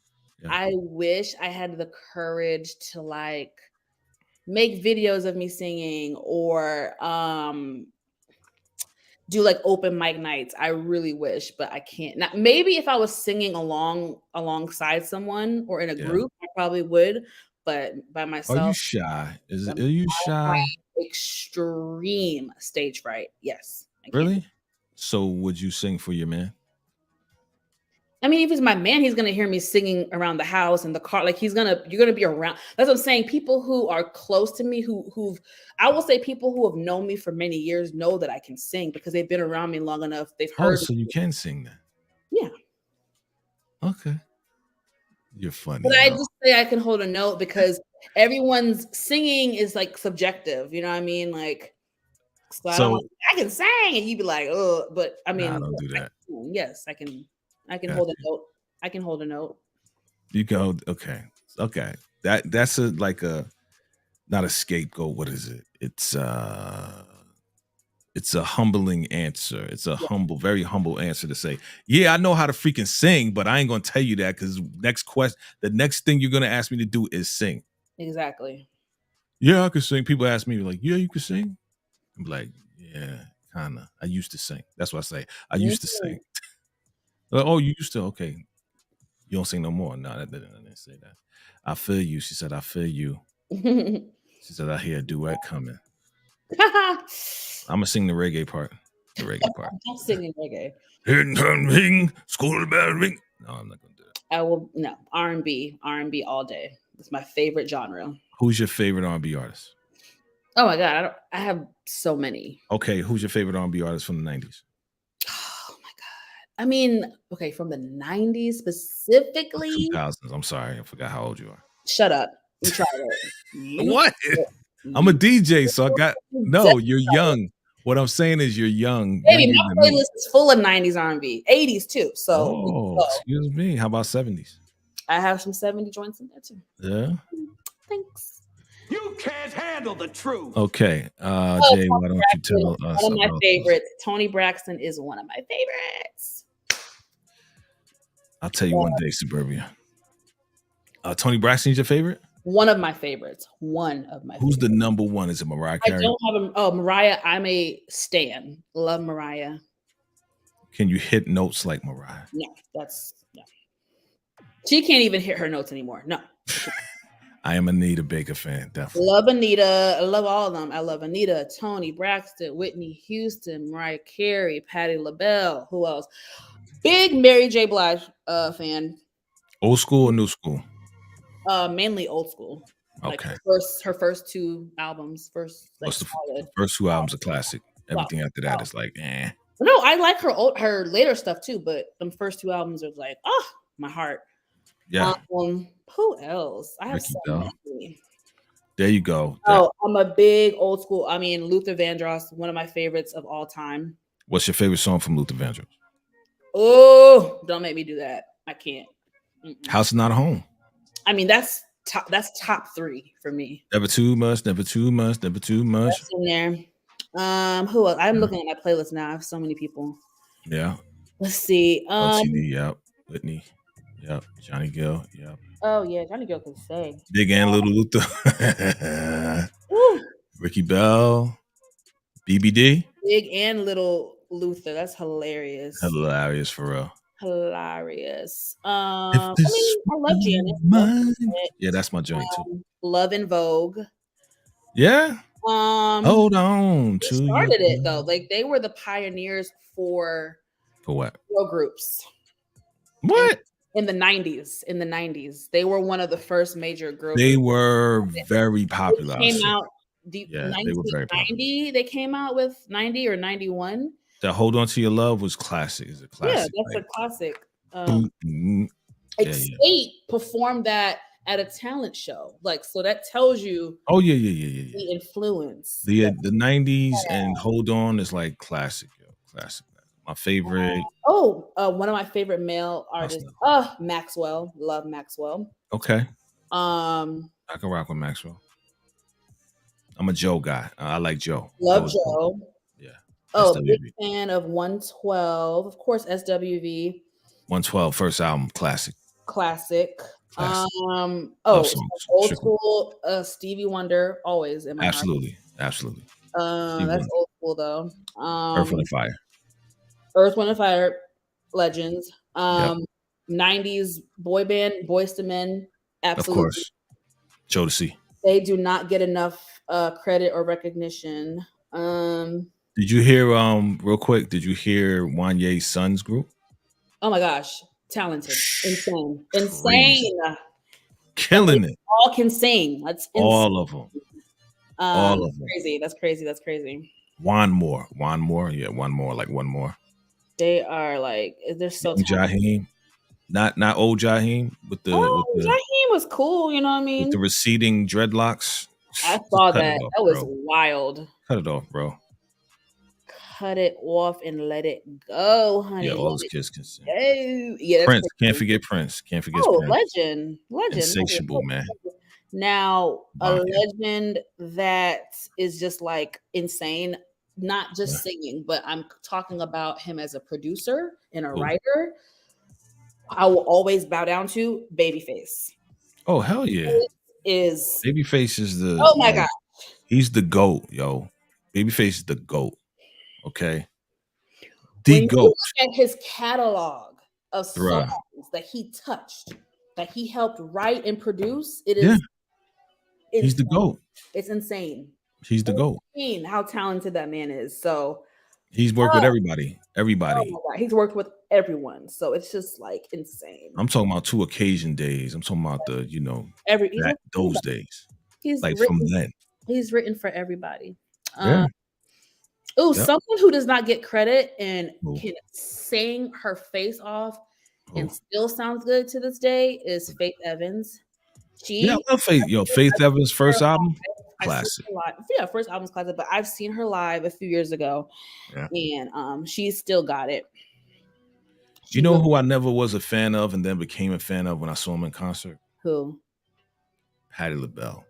Speaker 2: Yeah. I wish I had the courage to make videos of me singing or do like open mic nights. I really wish, but I can't. Now, maybe if I was singing alongside someone or in a group, I probably would. But by myself,
Speaker 1: are you shy? Are you shy?
Speaker 2: Extreme stage fright. Yes.
Speaker 1: Really? So would you sing for your man?
Speaker 2: I mean, if he's my man, he's gonna hear me singing around the house and the car. Like you're gonna be around. That's what I'm saying. People who are close to me, I will say people who have known me for many years know that I can sing because they've been around me long enough. They've heard.
Speaker 1: So you can sing then?
Speaker 2: Yeah.
Speaker 1: Okay. You're funny.
Speaker 2: But I just say I can hold a note because everyone's singing is like subjective. You know what I mean? Like, so I can sing, and you'd be like, oh, but I mean,
Speaker 1: I don't do that.
Speaker 2: Yes, I can hold a note. I can hold a note.
Speaker 1: You go, okay. That's not a scapegoat. What is it? It's a humbling answer. It's a very humble answer to say, yeah, I know how to freaking sing, but I ain't gonna tell you that because the next thing you're gonna ask me to do is sing.
Speaker 2: Exactly.
Speaker 1: Yeah, I can sing. People ask me like, yeah, you can sing. I'm like, yeah, kinda. I used to sing. That's what I say. I used to sing. Like, oh, you used to? Okay. You don't sing no more. No, I didn't say that. I feel you. She said, I feel you. She said, I hear a duet coming. I'm gonna sing the reggae part. I'm
Speaker 2: not singing reggae.
Speaker 1: School bell ring. No, I'm not gonna do that.
Speaker 2: I will no R&B all day. It's my favorite genre.
Speaker 1: Who's your favorite R&B artist?
Speaker 2: Oh my god, I have so many.
Speaker 1: Okay, who's your favorite R&B artist from the 90s?
Speaker 2: Oh my god. I mean, okay, from the 90s specifically.
Speaker 1: 2000s. I'm sorry, I forgot how old you are.
Speaker 2: Shut up. You tried it.
Speaker 1: What? I'm a DJ, so you're young. What I'm saying is you're young.
Speaker 2: Baby, my playlist is full of 90s R&B, 80s too. So,
Speaker 1: excuse me. How about 70s?
Speaker 2: I have some 70 joints in there too.
Speaker 1: Yeah.
Speaker 2: Thanks.
Speaker 3: You can't handle the truth.
Speaker 1: Okay, Jay, why don't you tell us?
Speaker 2: One of my favorites. Toni Braxton is one of my favorites.
Speaker 1: I'll tell you one day, Suburbia. Toni Braxton's your favorite?
Speaker 2: One of my favorites.
Speaker 1: Who's the number one? Is it Mariah Carey?
Speaker 2: I don't have Mariah. I'm a stan. Love Mariah.
Speaker 1: Can you hit notes like Mariah?
Speaker 2: No. She can't even hit her notes anymore. No.
Speaker 1: I am Anita Baker fan, definitely.
Speaker 2: Love Anita. I love all of them. I love Anita, Toni Braxton, Whitney Houston, Mariah Carey, Patti LaBelle. Who else? Big Mary J. Blige fan.
Speaker 1: Old school or new school?
Speaker 2: Mainly old school.
Speaker 1: Okay.
Speaker 2: Like her first two albums. First
Speaker 1: two albums are classic. Everything after that is like, eh.
Speaker 2: No, I like her later stuff too, but the first two albums are like, my heart.
Speaker 1: Yeah.
Speaker 2: Who else? I have so many.
Speaker 1: There you go.
Speaker 2: Oh, I'm a big old school. I mean, Luther Vandross, one of my favorites of all time.
Speaker 1: What's your favorite song from Luther Vandross?
Speaker 2: Oh, don't make me do that. I can't.
Speaker 1: House is Not a Home.
Speaker 2: I mean, that's top 3 for me.
Speaker 1: Never too much, never too much, never too much.
Speaker 2: That's in there. Who else? I'm looking at my playlist now. I have so many people.
Speaker 1: Yeah.
Speaker 2: Let's see.
Speaker 1: LTD, yep. Whitney, yep. Johnny Gill, yep.
Speaker 2: Oh yeah, Johnny Gill can sing.
Speaker 1: Big and Little Luther. Ricky Bell, BBD.
Speaker 2: Big and Little Luther. That's hilarious.
Speaker 1: Hilarious for real.
Speaker 2: Hilarious. I love Janet.
Speaker 1: Yeah, that's my joint too.
Speaker 2: Love in Vogue.
Speaker 1: Yeah. Hold on.
Speaker 2: They started it though. Like they were the pioneers for
Speaker 1: what?
Speaker 2: Girl groups.
Speaker 1: What?
Speaker 2: In the 90s. They were one of the first major girl
Speaker 1: They
Speaker 2: groups.
Speaker 1: Were very popular.
Speaker 2: They came out
Speaker 1: they were very popular.
Speaker 2: They came out with 90 or 91.
Speaker 1: The Hold On to Your Love was classic. It's a classic.
Speaker 2: Yeah, that's a classic.
Speaker 1: Escape
Speaker 2: performed that at a talent show. Like, so that tells you the influence.
Speaker 1: The 90s and Hold On is like classic, classic. My favorite.
Speaker 2: One of my favorite male artists. Maxwell. Love Maxwell.
Speaker 1: Okay.
Speaker 2: I
Speaker 1: can rock with Maxwell. I'm a Joe guy. I like Joe.
Speaker 2: Love Joe.
Speaker 1: Yeah.
Speaker 2: SWV. Big fan of 112. Of course, SWV.
Speaker 1: 112, first album, classic.
Speaker 2: Old school Stevie Wonder, always in my heart.
Speaker 1: Absolutely.
Speaker 2: That's old school though.
Speaker 1: Earth, Wind &
Speaker 2: Fire, legends. 90s boy band, Boyz II Men, absolutely.
Speaker 1: Of course. Jodeci.
Speaker 2: They do not get enough credit or recognition.
Speaker 1: Did you hear real quick? Did you hear Wanye's son's group?
Speaker 2: Oh my gosh, talented, insane,
Speaker 1: killing it.
Speaker 2: All can sing. That's insane.
Speaker 1: All of them. All of them.
Speaker 2: Crazy. That's crazy.
Speaker 1: One more. Yeah, one more.
Speaker 2: They are like they're so talented.
Speaker 1: Jaheim. Not old Jaheim with the
Speaker 2: Jaheim was cool, you know what I mean?
Speaker 1: With the receding dreadlocks.
Speaker 2: I saw that. That was wild.
Speaker 1: Cut it off, bro.
Speaker 2: Cut it off and let it go, honey.
Speaker 1: Yeah, all those kids can sing.
Speaker 2: Yeah,
Speaker 1: Prince. Can't forget Prince. Prince.
Speaker 2: Legend.
Speaker 1: Insatiable, man.
Speaker 2: Now, a legend that is just like insane, not just singing, but I'm talking about him as a producer and a writer. I will always bow down to Babyface.
Speaker 1: Oh, hell yeah. Babyface is the
Speaker 2: oh my god.
Speaker 1: He's the GOAT, yo. Babyface is the GOAT. Okay.
Speaker 2: When you look at his catalog of songs that he touched, that he helped write and produce, he's
Speaker 1: the GOAT.
Speaker 2: It's insane.
Speaker 1: He's the GOAT.
Speaker 2: How talented that man is. So
Speaker 1: he's worked with everybody.
Speaker 2: Oh my God. He's worked with everyone. So it's just like insane.
Speaker 1: I'm talking about 2 Occasion days. I'm talking about the, those days.
Speaker 2: He's
Speaker 1: like
Speaker 2: written,
Speaker 1: from then.
Speaker 2: He's written for everybody. Someone who does not get credit and can sing her face off and still sounds good to this day is Faith Evans.
Speaker 1: I love Faith. Faith Evans' first album, classic.
Speaker 2: First album's classic, but I've seen her live a few years ago, and she's still got it.
Speaker 1: You know who I never was a fan of and then became a fan of when I saw him in concert?
Speaker 2: Who?
Speaker 1: Patti LaBelle.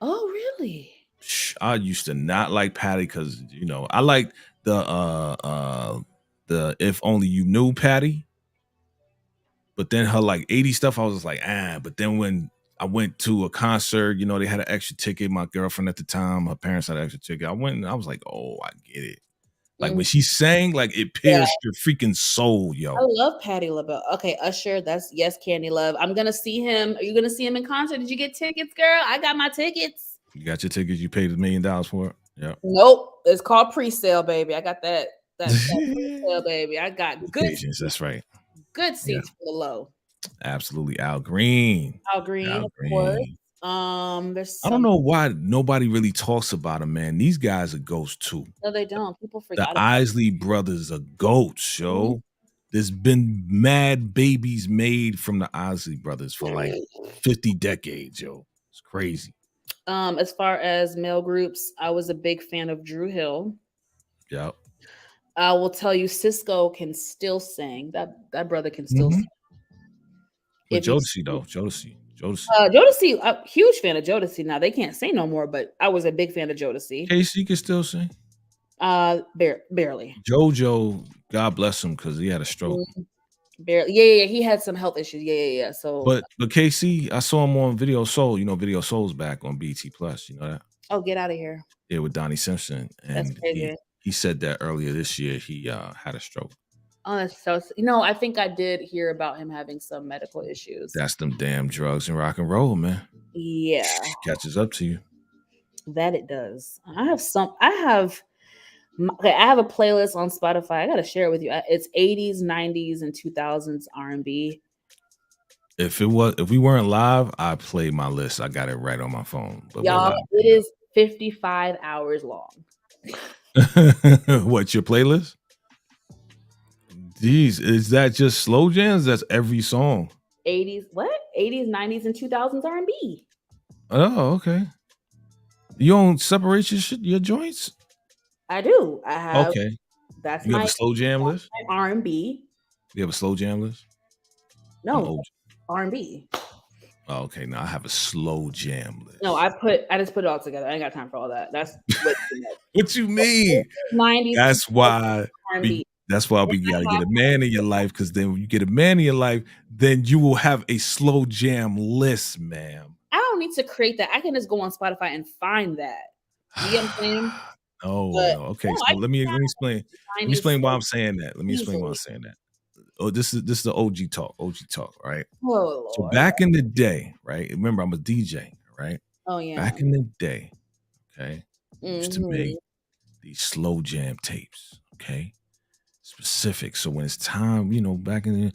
Speaker 2: Oh, really?
Speaker 1: I used to not like Patti because I liked the If Only You Knew Patti, but then her like 80s stuff I was just like But then when I went to a concert, they had an extra ticket. My girlfriend at the time, her parents had an extra ticket. I went and I was like, oh, I get it. Like when she sang, like it pierced your freaking soul, yo.
Speaker 2: I love Patti LaBelle. Okay, Usher, that's Candy Love. I'm gonna see him. Are you gonna see him in concert? Did you get tickets, girl? I got my tickets.
Speaker 1: You got your tickets? You paid $1 million for it? Yeah.
Speaker 2: Nope. It's called pre-sale, baby. I got that pre-sale, baby. I got good
Speaker 1: seats. That's right.
Speaker 2: Good seats for the low.
Speaker 1: Absolutely. Al Green.
Speaker 2: Of course.
Speaker 1: I don't know why nobody really talks about him, man. These guys are ghosts too.
Speaker 2: No, they don't. People forget.
Speaker 1: The Isley brothers are goats, yo. Mm-hmm. There's been mad babies made from the Isley brothers for like 50 decades, yo. It's crazy.
Speaker 2: As far as male groups, I was a big fan of Drew Hill.
Speaker 1: Yep.
Speaker 2: I will tell you, Cisco can still sing. That brother can still sing.
Speaker 1: But
Speaker 2: If you
Speaker 1: Jodeci though, Jodeci.
Speaker 2: Jodeci, a huge fan of Jodeci. Now they can't sing no more, but I was a big fan of Jodeci.
Speaker 1: KC can still sing.
Speaker 2: Barely.
Speaker 1: JoJo, God bless him, because he had a stroke.
Speaker 2: Barely. Yeah. He had some health issues. Yeah. So,
Speaker 1: But KC, I saw him on Video Soul. You know, Video Soul's back on BT Plus. You know that?
Speaker 2: oh, get out of here.
Speaker 1: Yeah, with Donnie Simpson,
Speaker 2: That's
Speaker 1: and
Speaker 2: crazy.
Speaker 1: he said that earlier this year he had a stroke.
Speaker 2: Oh, that's so. I think I did hear about him having some medical issues.
Speaker 1: That's them damn drugs and rock and roll, man.
Speaker 2: Yeah,
Speaker 1: catches up to you.
Speaker 2: That it does. I have a playlist on Spotify. I gotta share it with you. It's 80s, 90s, and 2000s R&B.
Speaker 1: If we weren't live, I'd play my list. I got it right on my phone. But
Speaker 2: y'all, it is 55 hours long.
Speaker 1: What's your playlist? Jeez, is that just slow jams? That's every song.
Speaker 2: 80s, 90s, and 2000s R&B.
Speaker 1: Oh, okay. You don't separate your joints?
Speaker 2: I do. I have.
Speaker 1: Okay.
Speaker 2: That's
Speaker 1: you have a slow jam list?
Speaker 2: R&B.
Speaker 1: You have a slow jam list?
Speaker 2: No, R&B.
Speaker 1: Oh, okay. Now I have a slow jam list.
Speaker 2: No, I just put it all together. I ain't got time for all that. That's
Speaker 1: what you mean?
Speaker 2: 90s.
Speaker 1: That's why.
Speaker 2: R&B.
Speaker 1: That's why we gotta get a man in your life, because then when you get a man in your life, then you will have a slow jam list, ma'am.
Speaker 2: I don't need to create that. I can just go on Spotify and find that. You get what I'm saying?
Speaker 1: No. Okay, so let me explain. Let me explain why I'm saying that. Oh, this is the OG talk, right?
Speaker 2: Oh,
Speaker 1: so back in the day, right? Remember, I'm a DJ, right?
Speaker 2: Oh yeah.
Speaker 1: Back in the day, okay, used to make these slow jam tapes, okay, specific. So when it's time, back in the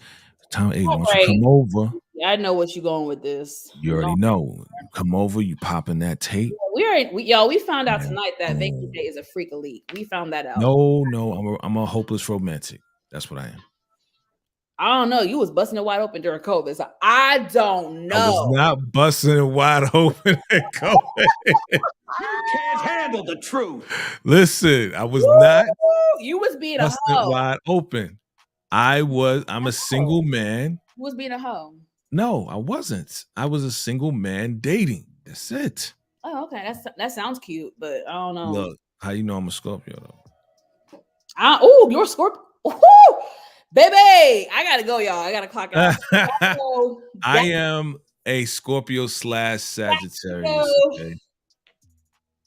Speaker 1: time, hey, once you come over,
Speaker 2: I know what you're going with this.
Speaker 1: You already know. You come over, you pop in that tape.
Speaker 2: We found out tonight that Vacay-Jay is a freak elite. We found that out.
Speaker 1: No, I'm a hopeless romantic. That's what I am.
Speaker 2: I don't know. You was busting it wide open during COVID. So I don't know.
Speaker 1: I was not busting it wide open at COVID.
Speaker 3: You can't handle the truth.
Speaker 1: Listen, I was not.
Speaker 2: You was being
Speaker 1: busting
Speaker 2: a hoe.
Speaker 1: It wide open. I'm a single man.
Speaker 2: You was being a hoe.
Speaker 1: No, I wasn't. I was a single man dating. That's it.
Speaker 2: Oh, okay. That sounds cute, but I don't know.
Speaker 1: Look, how you know I'm a Scorpio though?
Speaker 2: You're a Scorpio. Baby, I gotta go, y'all. I gotta clock out.
Speaker 1: I am a Scorpio / Sagittarius. Okay?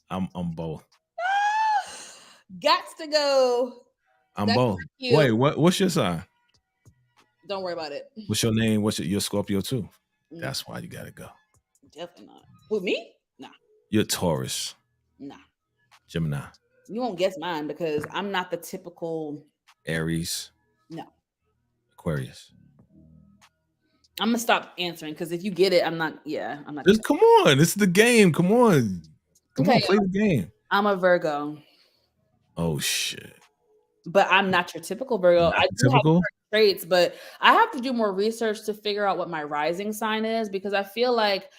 Speaker 1: I'm both.
Speaker 2: Gots to go.
Speaker 1: I'm both. Wait, what's your sign?
Speaker 2: Don't worry about it.
Speaker 1: What's your name? You're Scorpio too? That's why you gotta go.
Speaker 2: Definitely not. Who, me? Nah.
Speaker 1: You're Taurus.
Speaker 2: Nah.
Speaker 1: Gemini.
Speaker 2: You won't guess mine because I'm not the typical
Speaker 1: Aries.
Speaker 2: No.
Speaker 1: Aquarius.
Speaker 2: I'm gonna stop answering because if you get it, I'm not.
Speaker 1: Just come on, it's the game. Come on, play the game.
Speaker 2: I'm a Virgo.
Speaker 1: Oh shit!
Speaker 2: But I'm not your typical Virgo. I do have traits, but I have to do more research to figure out what my rising sign is because I feel like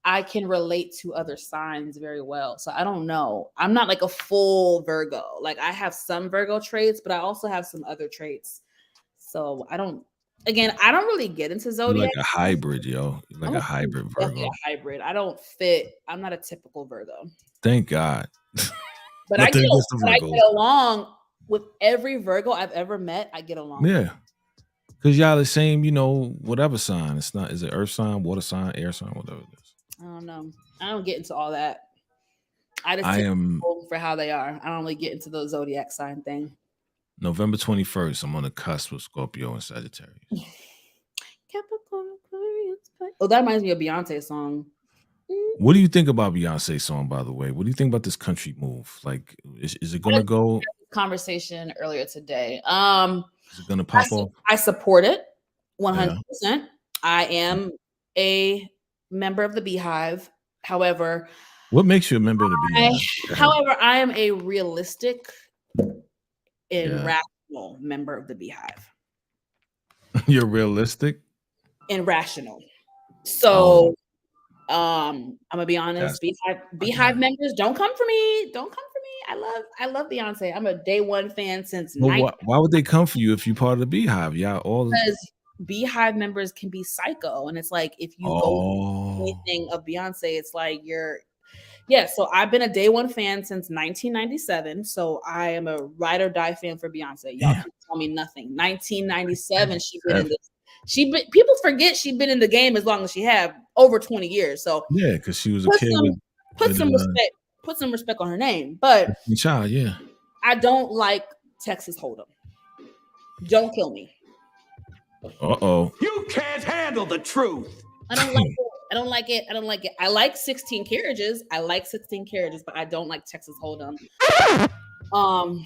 Speaker 2: I can relate to other signs very well. So I don't know. I'm not like a full Virgo. Like I have some Virgo traits, but I also have some other traits. So I don't really get into Zodiac.
Speaker 1: You're like a hybrid, yo. You're like a hybrid Virgo.
Speaker 2: A hybrid. I don't fit. I'm not a typical Virgo.
Speaker 1: Thank God.
Speaker 2: But I get along with every Virgo I've ever met. I get along.
Speaker 1: Yeah. Because y'all the same, whatever sign. It's not, is it earth sign, water sign, air sign, whatever it is.
Speaker 2: I don't know. I don't get into all that. I am for how they are. I don't really get into the zodiac sign thing.
Speaker 1: November 21st, I'm on the cusp of Scorpio and Sagittarius.
Speaker 2: Oh, that reminds me of Beyonce's song.
Speaker 1: What do you think about Beyonce's song, by the way? What do you think about this country move? Like, is it going to go?
Speaker 2: Conversation earlier today.
Speaker 1: Is it going to pop off?
Speaker 2: I support it 100%. Yeah. I am a member of the Beehive. However,
Speaker 1: what makes you a member of the Beehive?
Speaker 2: However, I am a realistic and rational member of the Beehive.
Speaker 1: You're realistic?
Speaker 2: And rational. So I'm gonna be honest. Beehive members, don't come for me. Don't come for me. I love Beyonce. I'm a day one fan since
Speaker 1: Well, why would they come for you if you're part of the Beehive? Yeah,
Speaker 2: because Beehive members can be psycho, and it's like if you go anything of Beyonce, it's like so I've been a day one fan since 1997. So I am a ride or die fan for Beyonce. Y'all can't tell me nothing. 1997, she's been in this. People forget she's been in the game as long as she have, over 20 years. So
Speaker 1: yeah, because she was a kid.
Speaker 2: Put some respect on her name. But
Speaker 1: child, yeah.
Speaker 2: I don't like Texas Hold'em. Don't kill me.
Speaker 3: You can't handle the truth.
Speaker 2: I don't like it. I don't like it. I don't like it. I like 16 carriages. But I don't like Texas Hold'em.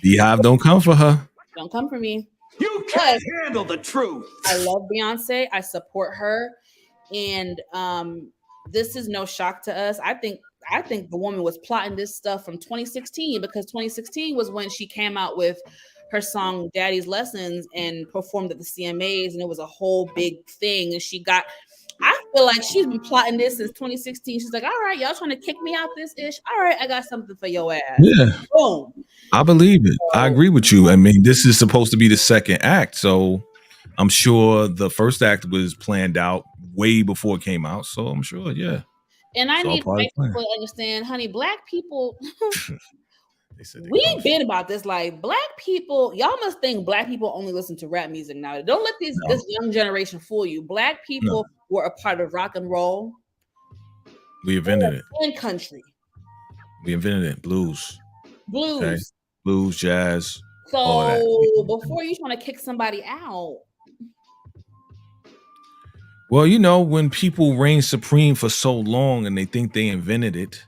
Speaker 1: Beehive don't come for her.
Speaker 2: Don't come for me.
Speaker 3: You can't handle the truth.
Speaker 2: I love Beyonce. I support her. And this is no shock to us. I think the woman was plotting this stuff from 2016 because 2016 was when she came out with her song Daddy's Lessons and performed at the CMAs, and it was a whole big thing. And I feel like she's been plotting this since 2016. She's like, all right, y'all trying to kick me out this ish. All right, I got something for your ass.
Speaker 1: Yeah.
Speaker 2: Boom.
Speaker 1: I believe it. I agree with you. I mean, this is supposed to be the second act. So I'm sure the first act was planned out way before it came out. So I'm sure, yeah.
Speaker 2: And I need white people to understand, honey, black people, we've been about this. Like, black people, y'all must think black people only listen to rap music now. Don't let this young generation fool you. Black people were a part of rock and roll.
Speaker 1: We invented it.
Speaker 2: And country.
Speaker 1: We invented it. Blues.
Speaker 2: Okay.
Speaker 1: Blues, jazz.
Speaker 2: So before you trying to kick somebody out.
Speaker 1: Well, you know, when people reign supreme for so long and they think they invented it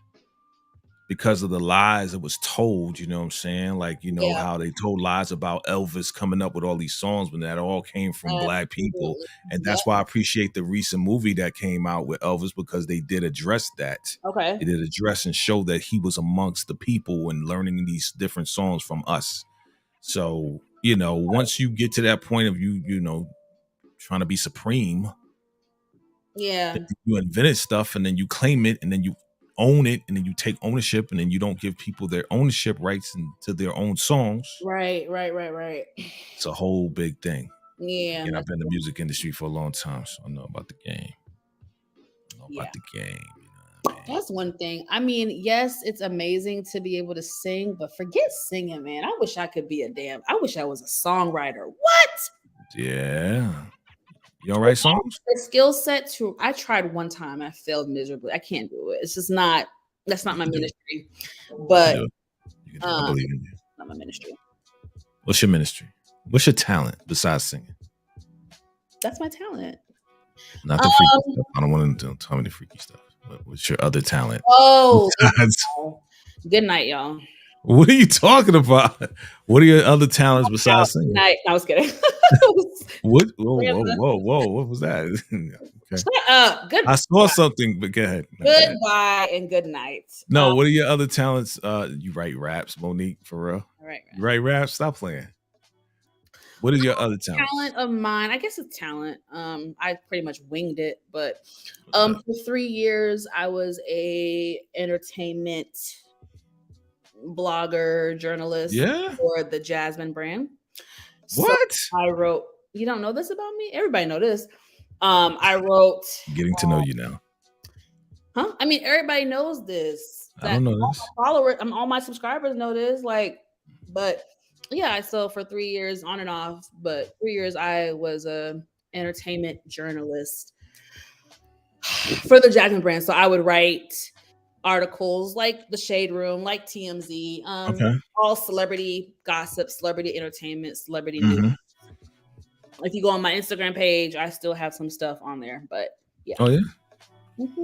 Speaker 1: because of the lies that was told, you know what I'm saying? Like, you know, how they told lies about Elvis coming up with all these songs when that all came from black people. And that's why I appreciate the recent movie that came out with Elvis, because they did address that.
Speaker 2: Okay.
Speaker 1: They did address and show that he was amongst the people and learning these different songs from us. So, you know, once you get to that point of you know, trying to be supreme, you invented stuff and then you claim it and then you own it and then you take ownership and then you don't give people their ownership rights to their own songs.
Speaker 2: Right.
Speaker 1: It's a whole big thing.
Speaker 2: Yeah.
Speaker 1: And I've been in the music industry for a long time, so I know about the game.
Speaker 2: That's one thing. I mean, yes, it's amazing to be able to sing, but forget singing, man. I wish I could be I wish I was a songwriter. What?
Speaker 1: Yeah. You don't write songs?
Speaker 2: The skill set I tried one time. I failed miserably. I can't do it. It's just that's not my ministry. But
Speaker 1: I believe in you.
Speaker 2: Not my ministry.
Speaker 1: What's your ministry? What's your talent besides singing?
Speaker 2: That's my talent.
Speaker 1: Not the freaky stuff. I don't want to tell me the freaky stuff. What's your other talent?
Speaker 2: Oh, good night, y'all.
Speaker 1: What are you talking about? What are your other talents besides singing?
Speaker 2: Good night. I was kidding.
Speaker 1: What? Whoa! What was that? Okay.
Speaker 2: Shut up. Good.
Speaker 1: I saw something, but go ahead.
Speaker 2: Goodbye and good night.
Speaker 1: No, what are your other talents? You write raps, Monique, for real?
Speaker 2: Right.
Speaker 1: You write raps? Stop playing. What is your other talent?
Speaker 2: Talent of mine, I guess it's talent. I pretty much winged it, but for 3 years I was a entertainment blogger, journalist for the Jasmine brand.
Speaker 1: What?
Speaker 2: So I wrote. You don't know this about me? Everybody know this. I wrote.
Speaker 1: Getting to know you now.
Speaker 2: Huh? I mean, everybody knows this.
Speaker 1: I don't know this.
Speaker 2: Followers, all my subscribers know this. But yeah. So for 3 years, on and off, but 3 years I was a entertainment journalist for the Jasmine brand. So I would write articles like the Shade Room, like TMZ, all celebrity gossip, celebrity entertainment, celebrity news. If you go on my Instagram page, I still have some stuff on there, but yeah.
Speaker 1: Oh yeah. Mm-hmm.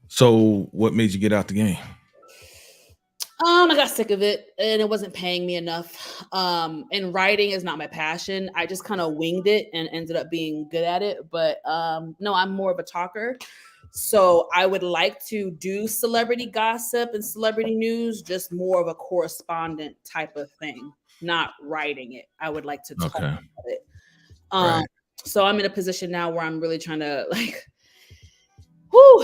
Speaker 1: So what made you get out the game?
Speaker 2: I got sick of it and it wasn't paying me enough. And writing is not my passion. I just kind of winged it and ended up being good at it. But no, I'm more of a talker. So I would like to do celebrity gossip and celebrity news, just more of a correspondent type of thing, not writing it. I would like to talk about it. So I'm in a position now where I'm really trying to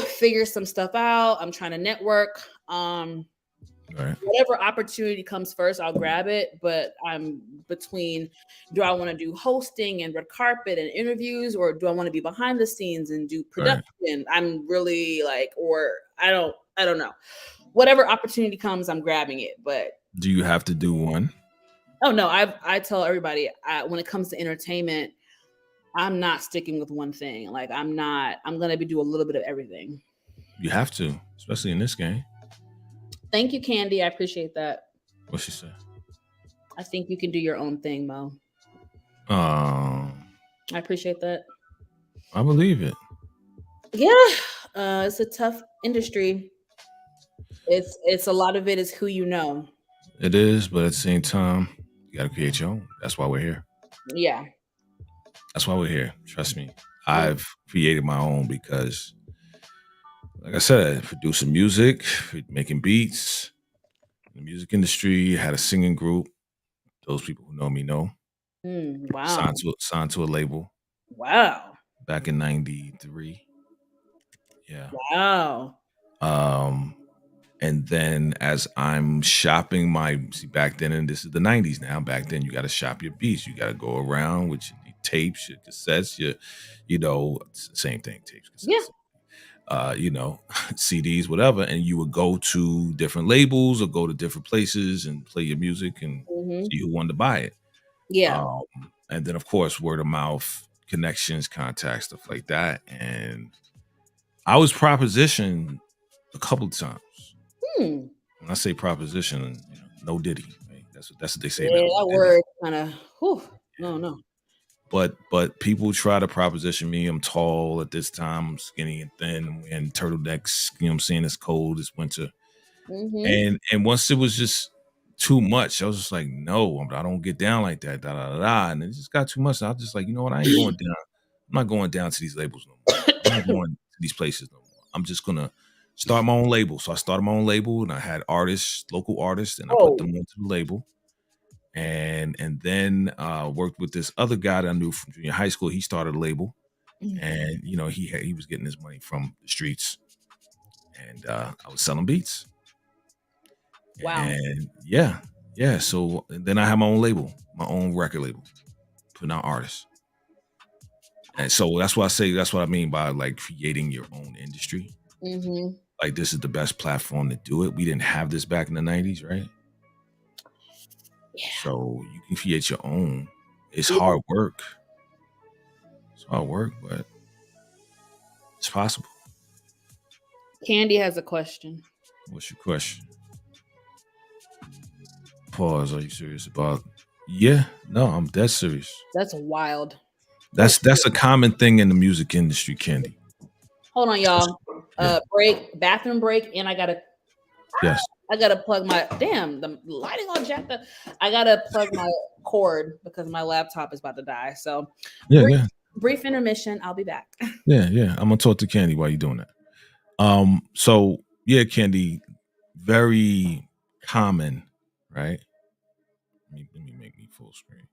Speaker 2: figure some stuff out. I'm trying to network.
Speaker 1: Right.
Speaker 2: Whatever opportunity comes first, I'll grab it. But I'm between, do I want to do hosting and red carpet and interviews, or do I want to be behind the scenes and do production?
Speaker 1: Right.
Speaker 2: I'm really like, or I don't know. Whatever opportunity comes, I'm grabbing it. But
Speaker 1: do you have to do one?
Speaker 2: Oh no, I tell everybody when it comes to entertainment, I'm not sticking with one thing. Like I'm gonna be do a little bit of everything.
Speaker 1: You have to, especially in this game.
Speaker 2: Thank you, Candy. I appreciate that.
Speaker 1: What she said?
Speaker 2: I think you can do your own thing, Mo. I appreciate that.
Speaker 1: I believe it.
Speaker 2: Yeah, it's a tough industry. It's a lot of it is who you know.
Speaker 1: It is, but at the same time, you gotta create your own. That's why we're here.
Speaker 2: Yeah.
Speaker 1: That's why we're here. Trust me. I've created my own because, like I said, producing music, making beats, in the music industry, had a singing group. Those people who know me know.
Speaker 2: Wow.
Speaker 1: Signed to a label.
Speaker 2: Wow.
Speaker 1: Back in '93. Yeah.
Speaker 2: Wow.
Speaker 1: And then as I'm shopping back then, and this is the '90s now. Back then, you got to shop your beats. You got to go around with your tapes, your cassettes, same thing, tapes, cassettes.
Speaker 2: Yeah.
Speaker 1: CDs, whatever, and you would go to different labels or go to different places and play your music and see who wanted to buy it.
Speaker 2: Yeah.
Speaker 1: And then, of course, word of mouth, connections, contacts, stuff like that. And I was propositioned a couple of times. When I say proposition, no Diddy. Right? That's what they say.
Speaker 2: Yeah,
Speaker 1: now.
Speaker 2: that word kind of. No.
Speaker 1: But people try to proposition me. I'm tall at this time. I'm skinny and thin and turtlenecks. You know what I'm saying? It's cold. It's winter. And once it was just too much, I was just like, no, I don't get down like that. And it just got too much. And I was just like, you know what? I ain't going down. I'm not going down to these labels no more. I'm not going to these places no more. I'm just gonna start my own label. So I started my own label, and I had local artists, and I put them onto the label. And then worked with this other guy that I knew from junior high school. He started a label, and he was getting his money from the streets, and I was selling beats.
Speaker 2: Wow.
Speaker 1: And yeah. So then I have my own label, my own record label, putting out artists. And so that's what I mean by like creating your own industry. Like this is the best platform to do it. We didn't have this back in the '90s, right?
Speaker 2: Yeah.
Speaker 1: So you can create your own. It's hard work. It's hard work, but it's possible.
Speaker 2: Candy has a question.
Speaker 1: What's your question? Pause. Are you serious about? Yeah. No, I'm dead serious.
Speaker 2: That's wild.
Speaker 1: That's a common thing in the music industry, Candy.
Speaker 2: Hold on, y'all. Bathroom break, and I gotta plug my the lighting all jacked up. I gotta plug my cord because my laptop is about to die. So brief intermission. I'll be back.
Speaker 1: Yeah. I'm gonna talk to Candy while you're doing that. So yeah, Candy, very common, right? Let me make me full screen.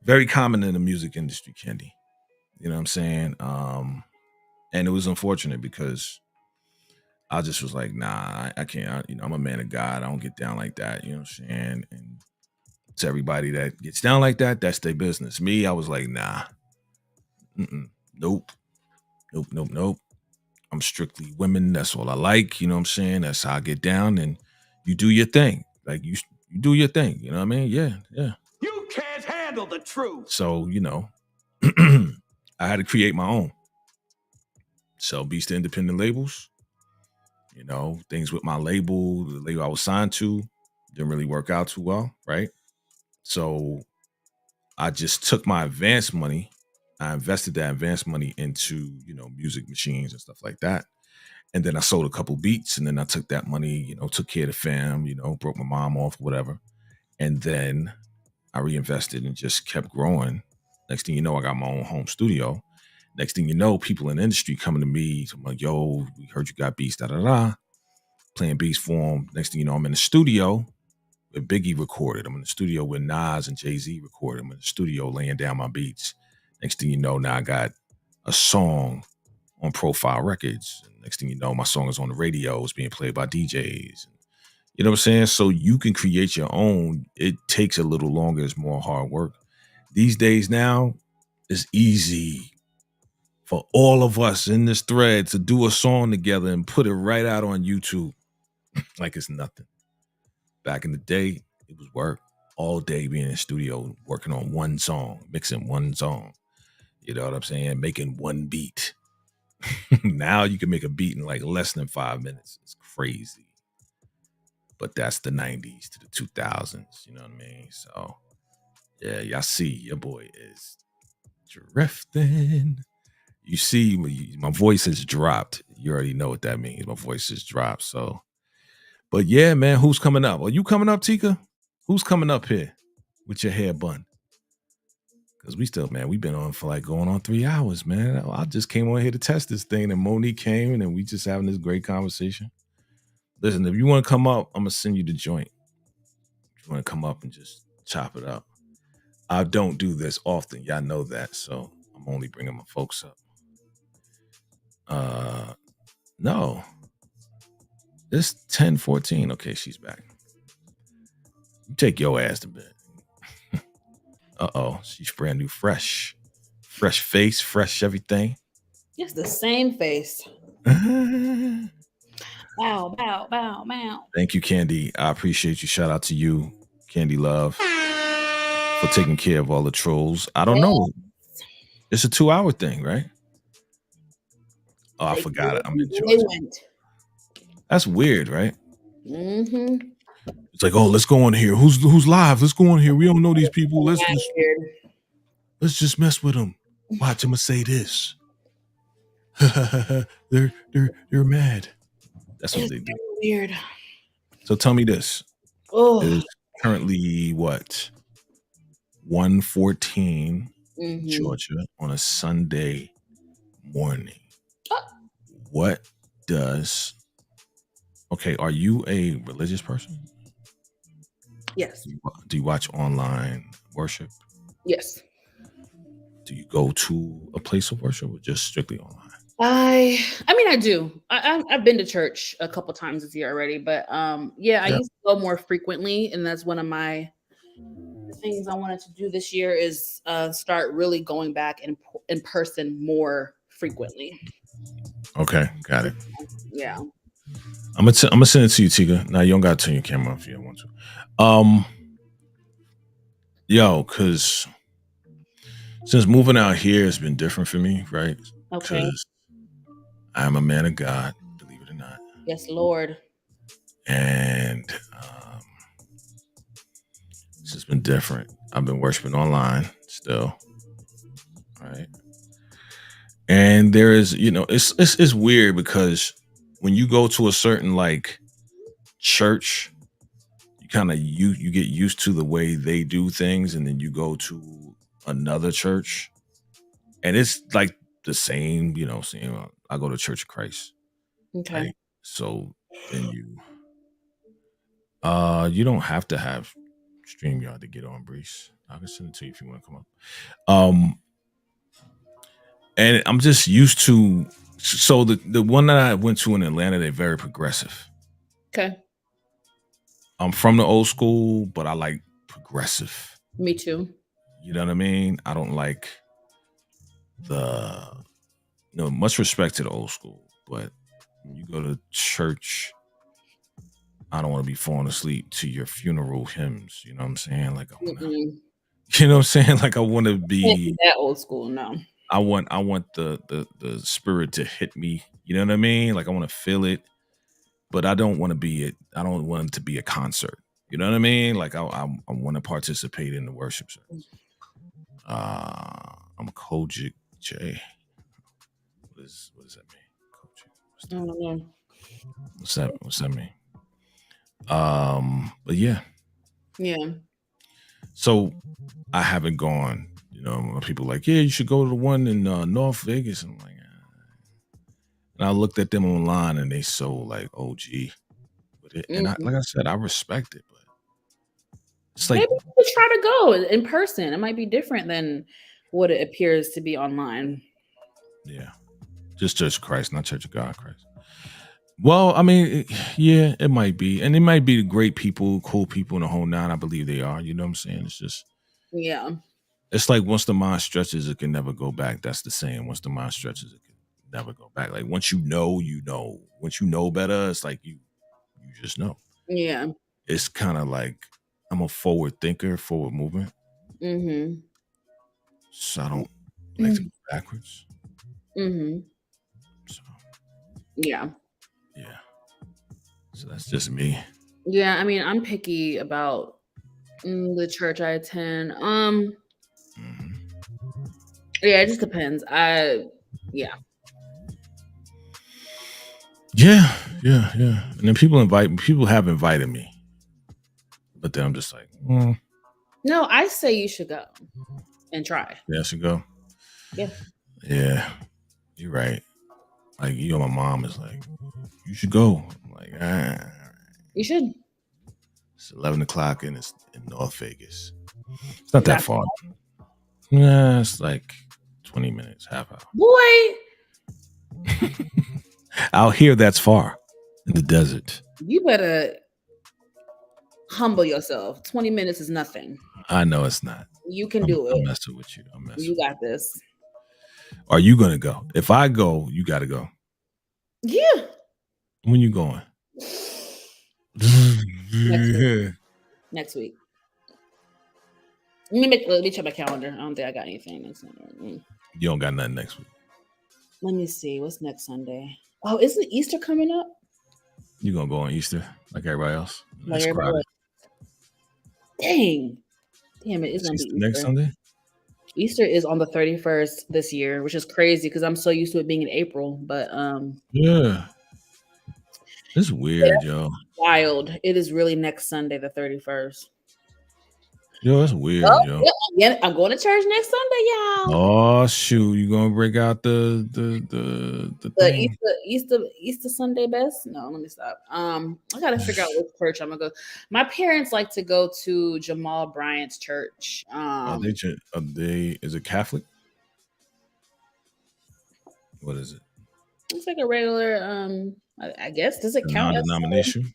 Speaker 1: Very common in the music industry, Candy. You know what I'm saying? And it was unfortunate because I just was like, nah, I can't. I'm a man of God. I don't get down like that. You know what I'm saying? And to everybody that gets down like that, that's their business. Me, I was like, nah, nope. I'm strictly women. That's all I like. You know what I'm saying? That's how I get down. And you do your thing. Like you do your thing. You know what I mean? Yeah.
Speaker 3: You can't handle the truth.
Speaker 1: So, I had to create my own. Sell beats to independent labels. Things with my label, the label I was signed to, didn't really work out too well, right? So I just took my advance money. I invested that advance money into, music machines and stuff like that. And then I sold a couple beats, and then I took that money, took care of the fam, broke my mom off, whatever. And then I reinvested and just kept growing. Next thing you know, I got my own home studio. Next thing you know, people in the industry coming to me, I'm like, yo, we heard you got beats, playing beats for them. Next thing you know, I'm in the studio where Biggie recorded. I'm in the studio where Nas and Jay-Z recorded. I'm in the studio laying down my beats. Next thing you know, now I got a song on Profile Records. And next thing you know, my song is on the radio. It's being played by DJs. You know what I'm saying? So you can create your own. It takes a little longer. It's more hard work. These days now, it's easy for all of us in this thread to do a song together and put it right out on YouTube like it's nothing. Back in the day, it was work all day, being in the studio, working on one song, mixing one song. You know what I'm saying? Making one beat. Now you can make a beat in like less than 5 minutes. It's crazy. But that's the 90s to the 2000s. You know what I mean? So, yeah, y'all see your boy is drifting. You see, my voice has dropped. You already know what that means. My voice has dropped. So, but yeah, man, who's coming up? Are you coming up, Tika? Who's coming up here with your hair bun? Because we still, man, we've been on for like going on 3 hours, man. I just came on here to test this thing, and Monique came, and then we just having this great conversation. Listen, if you want to come up, I'm gonna send you the joint. If you want to come up and just chop it up, I don't do this often. Y'all know that, so I'm only bringing my folks up. No, it's 10:14. Okay, she's back. You take your ass to bed. She's brand new, fresh face, fresh everything.
Speaker 2: It's the same face. Bow, bow, bow, bow.
Speaker 1: Thank you, Candy. I appreciate you. Shout out to you, Candy Love, for taking care of all the trolls. I don't know. It's a 2-hour thing, right? Oh, I forgot it. I'm in Georgia. That's weird, right?
Speaker 2: Mm-hmm.
Speaker 1: It's like, oh, let's go on here. Who's live? Let's go on here. We don't know these people. Let's just mess with them. Watch them say this. they're mad. That's what they do.
Speaker 2: Weird.
Speaker 1: So tell me this.
Speaker 2: Oh,
Speaker 1: it is currently what? 1:14 Georgia on a Sunday morning. What does? Okay, are you a religious person?
Speaker 2: Yes.
Speaker 1: Do you watch online worship?
Speaker 2: Yes.
Speaker 1: Do you go to a place of worship or just strictly online?
Speaker 2: I mean, I do. I've been to church a couple times this year already, but I used to go more frequently, and that's one of my things I wanted to do this year is start really going back in person more frequently.
Speaker 1: Okay, got it.
Speaker 2: Yeah.
Speaker 1: I'm gonna send it to you, Tika. Now you don't gotta turn your camera off if you don't want to. Because since moving out here has been different for me, right?
Speaker 2: Okay.
Speaker 1: Because I'm a man of God, believe it or not.
Speaker 2: Yes, Lord.
Speaker 1: And it's just been different. I've been worshiping online still, right? And there is, it's weird because when you go to a certain like church, you kind of you get used to the way they do things, and then you go to another church, and it's like the same. I go to Church of Christ.
Speaker 2: Okay.
Speaker 1: Right? So then you don't have to have StreamYard to get on, Breece. I can send it to you if you want to come up. And I'm just used to. So the one that I went to in Atlanta, they're very progressive.
Speaker 2: Okay.
Speaker 1: I'm from the old school, but I like progressive.
Speaker 2: Me too.
Speaker 1: You know what I mean? I don't like much respect to the old school, but when you go to church, I don't want to be falling asleep to your funeral hymns. You know what I'm saying? Like I want to, you know what I'm saying? Like I want to be
Speaker 2: that old school. No,
Speaker 1: I want the spirit to hit me. You know what I mean? Like I want to feel it, but I don't want to be it. I don't want it to be a concert. You know what I mean? Like I want to participate in the worship service. I'm a Kojic J. What does that mean?
Speaker 2: I don't know.
Speaker 1: What's that mean? But yeah.
Speaker 2: Yeah.
Speaker 1: So I haven't gone. People are like, yeah, you should go to the one in North Vegas. I'm like, and I looked at them online, and they so like OG with it. And like I said, I respect it, but it's like
Speaker 2: maybe you should try to go in person. It might be different than what it appears to be online.
Speaker 1: Yeah. Just Church of Christ, not Church of God Christ. Well, I mean, yeah, it might be. And it might be the great people, cool people in the whole nine. I believe they are. You know what I'm saying? It's just,
Speaker 2: Yeah.
Speaker 1: it's like once the mind stretches, it can never go back. That's the saying. Once the mind stretches, it can never go back. Like once you know, you know. Once you know better, it's like you just know.
Speaker 2: Yeah.
Speaker 1: It's kind of like I'm a forward thinker, forward movement.
Speaker 2: Mm-hmm.
Speaker 1: So I don't like to go backwards.
Speaker 2: Mm-hmm.
Speaker 1: So
Speaker 2: Yeah.
Speaker 1: yeah. So that's just me.
Speaker 2: Yeah. I mean, I'm picky about the church I attend.
Speaker 1: Mhm.
Speaker 2: Yeah, it just depends. Yeah.
Speaker 1: Yeah. And then people have invited me. But then I'm just like,
Speaker 2: No, I say you should go and try.
Speaker 1: yeah, I should go.
Speaker 2: Yeah.
Speaker 1: Yeah. You're right. Like, my mom is like, you should go. I'm like,
Speaker 2: You should.
Speaker 1: It's 11 o'clock and it's in North Vegas. It's not that
Speaker 2: That's
Speaker 1: far. Yeah, it's like 20 minutes, half hour.
Speaker 2: Boy,
Speaker 1: Out here, that's far in the desert.
Speaker 2: you better humble yourself. 20 minutes is nothing.
Speaker 1: I know it's not.
Speaker 2: You can do it.
Speaker 1: I'm messing with you.
Speaker 2: You got this.
Speaker 1: Are you going to go? If I go, you got to go.
Speaker 2: Yeah.
Speaker 1: When you going?
Speaker 2: Next week. Let me check my calendar. I don't think I got anything next Sunday.
Speaker 1: You don't got nothing next week.
Speaker 2: Let me see. What's next Sunday? Oh, isn't Easter coming up?
Speaker 1: You gonna go on Easter like everybody else?
Speaker 2: Like everybody else. Damn it! It's gonna be Easter.
Speaker 1: Next Sunday.
Speaker 2: Easter is on the 31st this year, which is crazy because I'm so used to it being in April. But
Speaker 1: yeah, it's weird, yo.
Speaker 2: Wild. It is really next Sunday, the 31st.
Speaker 1: Yo, that's weird, yo.
Speaker 2: Yeah, I'm going to church next Sunday, y'all.
Speaker 1: Oh shoot, you gonna break out the thing?
Speaker 2: Easter Sunday best? No, let me stop. I gotta figure out which church I'm gonna go. My parents like to go to Jamal Bryant's church.
Speaker 1: Are they? Is it Catholic? What is it?
Speaker 2: It's like a regular. I guess does it count?
Speaker 1: Non-denomination?